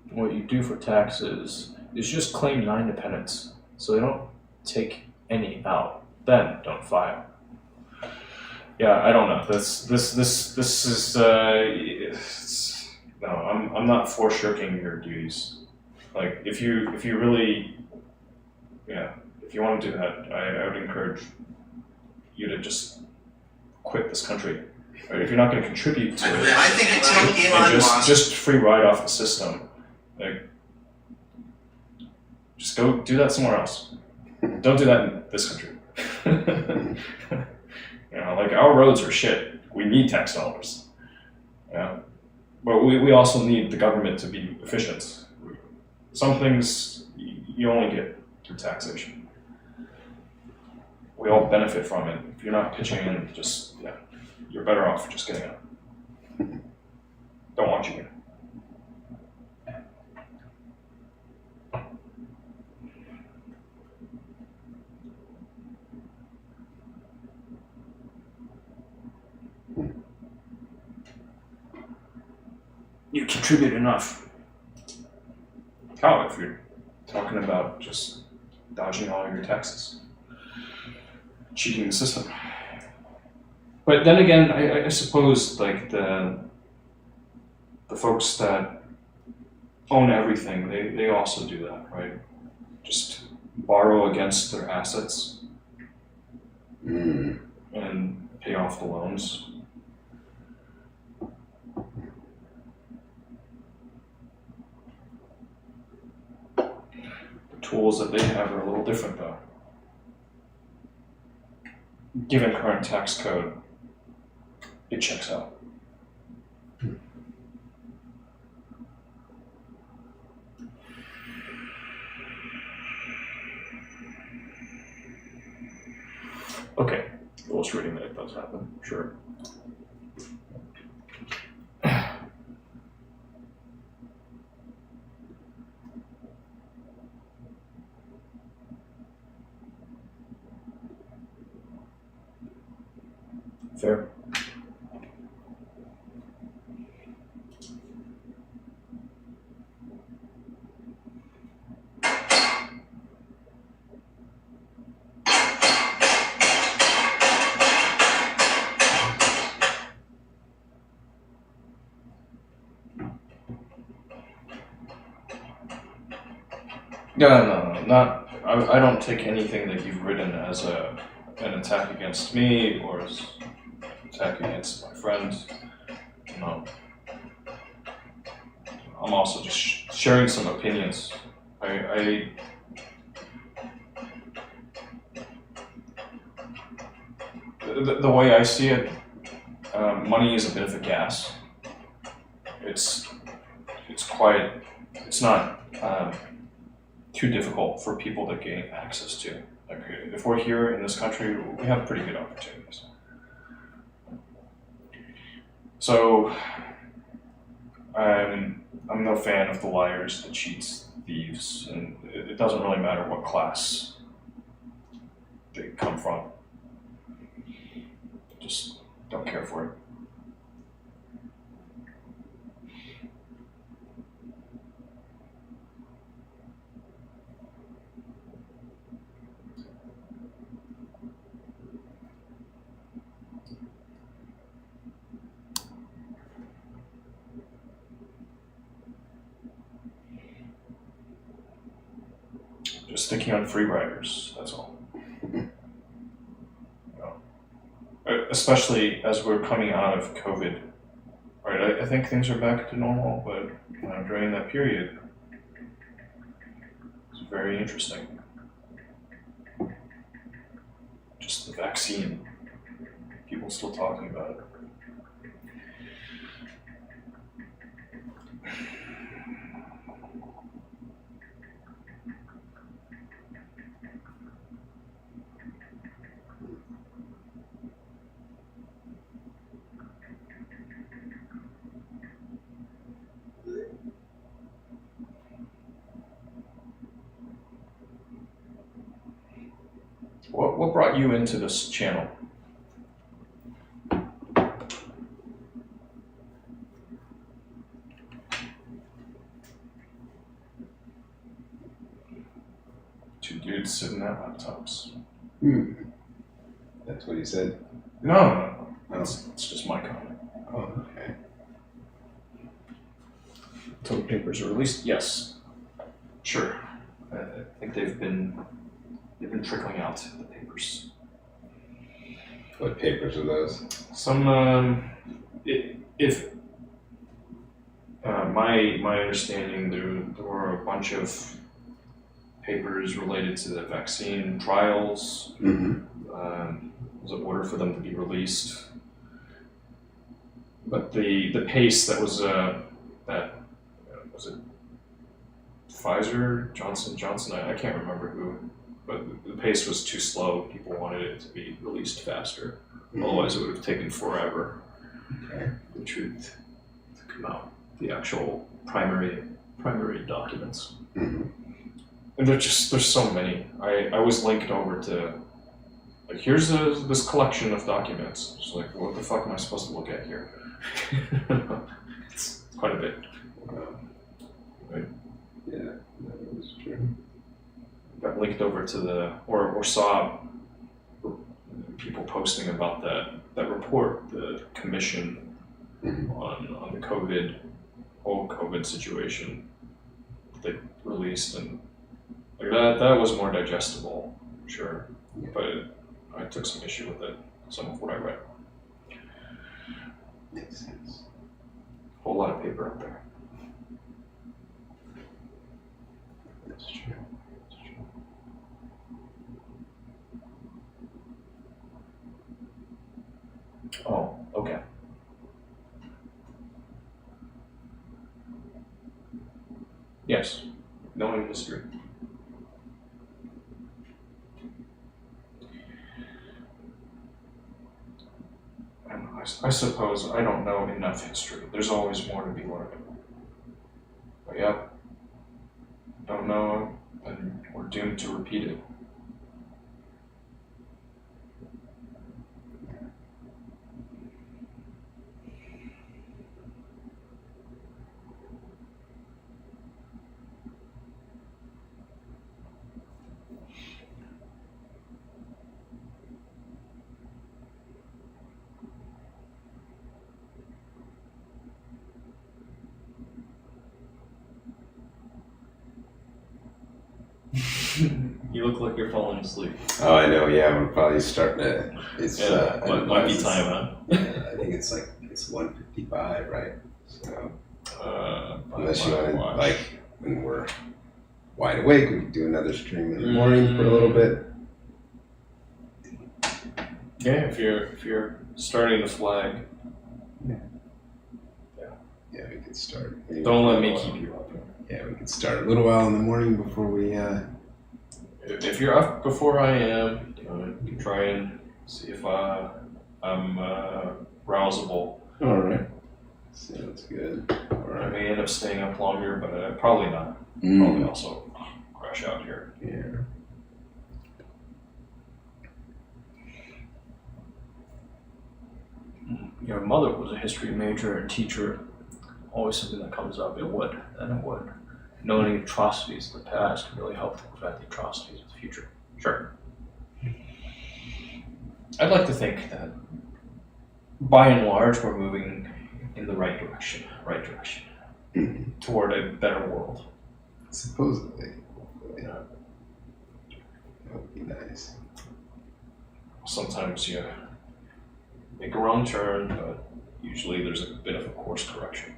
What you do for taxes is just claim 9 dependents, so they don't take any out. Then don't file. Yeah, I don't know. This is no. I'm not for shirking your duties. Like if you really, yeah, if you want to do that, I would encourage you to just quit this country. Right? If you're not going to contribute to it, I think until and Elon Musk. just free ride off the system. Like, just go do that somewhere else. Don't do that in this country. You know, like our roads are shit. We need tax dollars. Yeah, but we also need the government to be efficient. Some things you only get through taxation. We all benefit from it. If you're not pitching in, just yeah, you're better off just getting out. Don't want you here. You contribute enough. How if you're talking about just dodging all your taxes, cheating the system? But then again, I suppose like the folks that own everything, they also do that, right? Just borrow against their assets and pay off the loans. Tools that they have are a little different though. Given current tax code, it checks out. Okay, illustrating that it does happen, sure. Fair. No, not. I don't take anything that you've written as an attack against me or as an attack against my friends. No. I'm also just sharing some opinions. The way I see it, money is a bit of a gas. It's not too difficult for people to gain access to. Like if we're here in this country, we have pretty good opportunities. So I'm no fan of the liars, the cheats, thieves, and it doesn't really matter what class they come from. Just don't care for it. Just sticking on free riders, that's all. Especially as we're coming out of COVID, right? I think things are back to normal, but during that period, it's very interesting. Just the vaccine, people still talking about it. What brought you into this channel? Two dudes sitting at laptops. That's what he said. No. It's just my comment. Oh, okay. Until the papers are released, yes. Sure. I think they've been trickling out the papers. What papers are those? Some, my understanding, there were a bunch of papers related to the vaccine trials. Was an order for them to be released, but the pace that was was it Pfizer, Johnson? I can't remember who, but the pace was too slow. People wanted it to be released faster. Otherwise, it would have taken forever. Okay. The truth to come out, the actual primary documents. And there's so many. I was linked over to, like, here's this collection of documents. It's like, what the fuck am I supposed to look at here? It's quite a bit. Right? Yeah, that was true. Got linked over to or saw people posting about that report, the commission on the whole COVID situation that they released, and like that was more digestible, sure, but I took some issue with it, some of what I read. Makes sense. Whole lot of paper up there. That's true. Oh, okay. Yes, knowing history. I suppose I don't know enough history. There's always more to be learned. But yeah, don't know, and we're doomed to repeat it. You look like you're falling asleep. Oh, I know. Yeah, we're probably starting to. It's might be time, huh? Yeah, I think it's 1:55, right? So unless you want to, like, when we're wide awake, we can do another stream in the morning for a little bit. Yeah, if you're starting to flag, Yeah, we could start. don't let me keep you up. Yeah, we could start a little while in the morning before we. If you're up before I am, you can try and see if I'm rousable. All right. Sounds good. All I right. may end up staying up longer, but probably not. Probably also crash out here. Yeah. Your mother was a history major and teacher. Always something that comes up. It would. Knowing the atrocities of the past can really help prevent the atrocities of the future. Sure. I'd like to think that, by and large, we're moving in the right direction. Toward a better world. Supposedly. Yeah. That would be nice. Sometimes you make a wrong turn, but usually there's a bit of a course correction.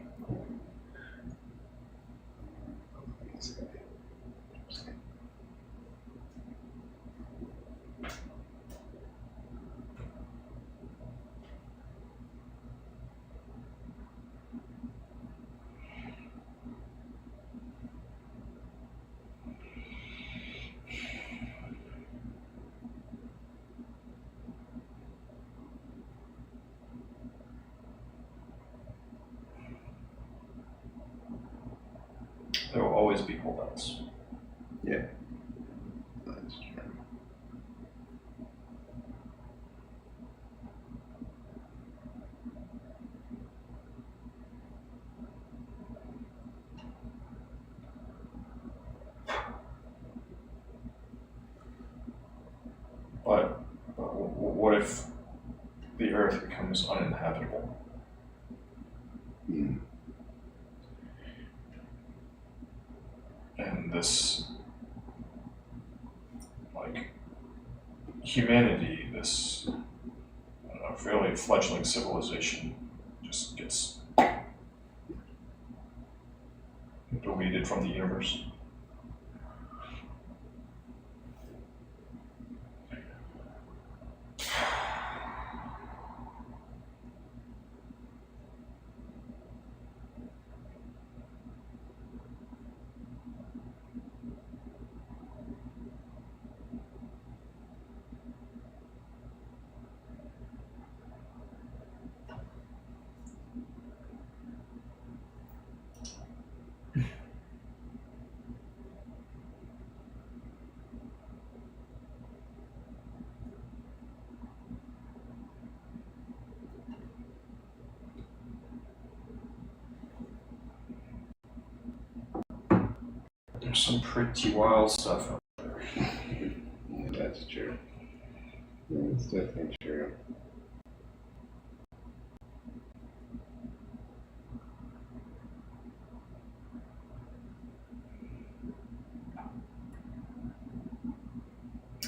There will always be holdouts. Yeah. That's true. becomes uninhabitable. Mm. And this, like, humanity, this fairly fledgling civilization, just gets deleted from the universe. There's some pretty wild stuff out there. Yeah, that's true. That's definitely true.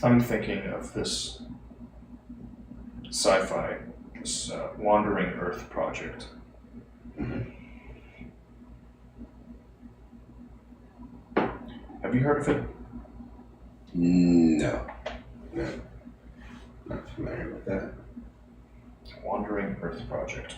I'm thinking of this sci-fi, this Wandering Earth project. Have you heard of it? No. Not familiar with that. Wandering Earth project.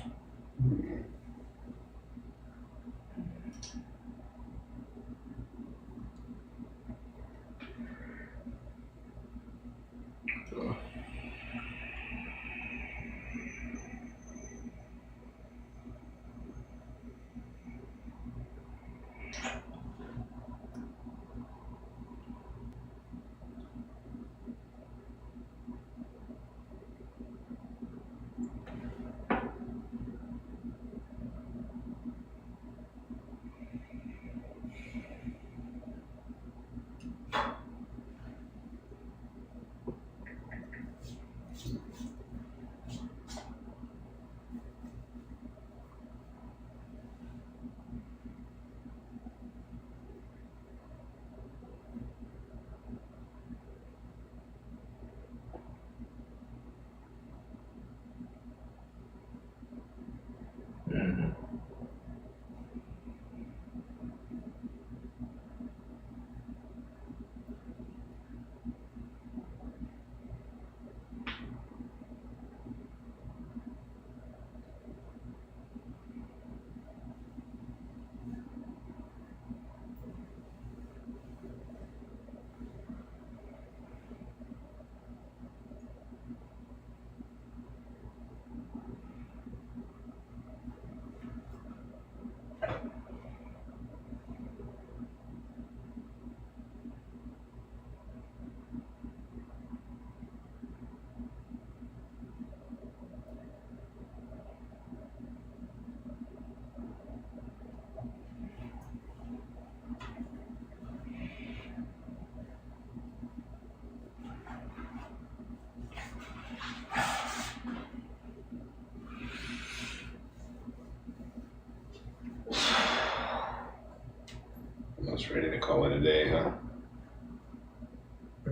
Almost ready to call it a day, huh?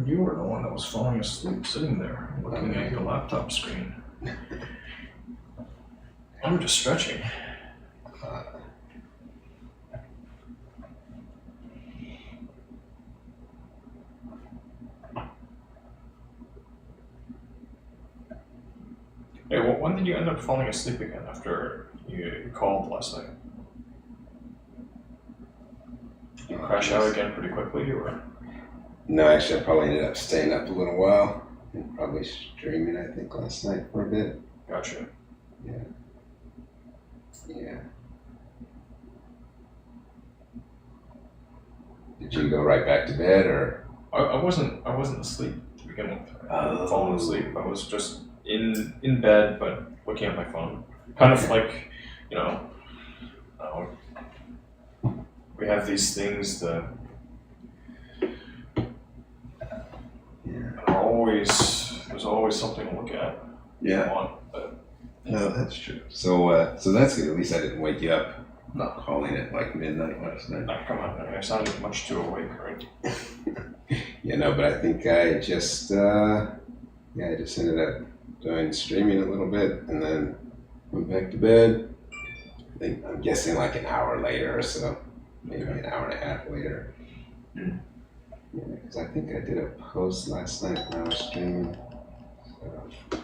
You were the one that was falling asleep sitting there, looking at your laptop screen. I'm just stretching. Hey, when did you end up falling asleep again after you called last night? Did you crash out again pretty quickly, or? No, actually, I probably ended up staying up a little while and probably streaming, I think, last night for a bit. Gotcha. Yeah. Did you go right back to bed, or? I wasn't asleep to begin with. I hadn't Oh. fallen asleep. I was just in bed, but looking at my phone. Kind of like, you know, we have these things that are always, there's always something to look at. Yeah. On, but No, that's true. So that's good. At least I didn't wake you up. No. Calling it like midnight last night. Nah, come on, I sounded much too awake, right? Yeah, no, but I think I just I just ended up doing streaming a little bit and then went back to bed. I'm guessing like an hour later or so, maybe an hour and a half later. Mm. Yeah, because I think I did a post last night when I was streaming. So.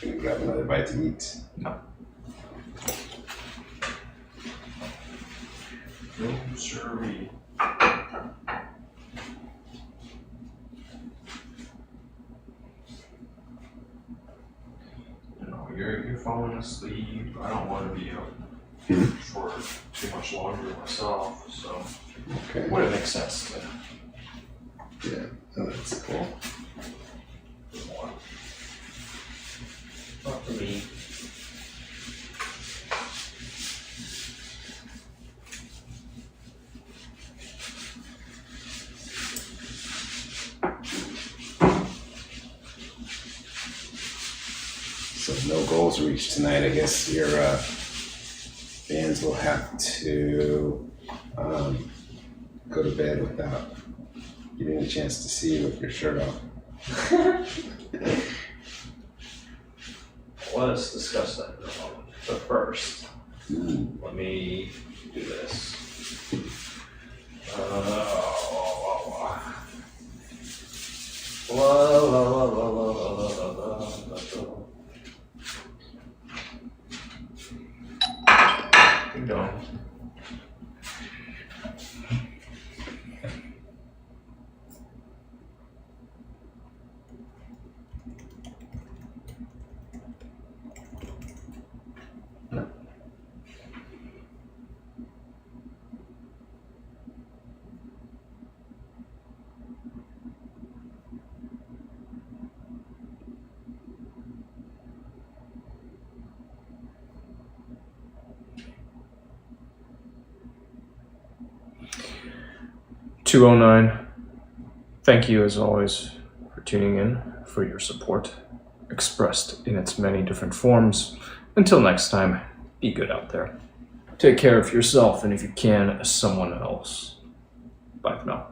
Gonna grab another bite to eat. No, sirree. No, you're falling asleep. I don't want to be up for too much longer myself, so Okay. would it make sense to Yeah. Oh, that's cool. do more? Not for me. So no goals reached tonight. I guess your fans will have to go to bed without getting a chance to see you with your shirt off. Let's discuss that in a moment. But first, let me do this. Ding dong. $209. Thank you as always for tuning in, for your support, expressed in its many different forms. Until next time, be good out there. Take care of yourself and if you can, someone else. Bye for now.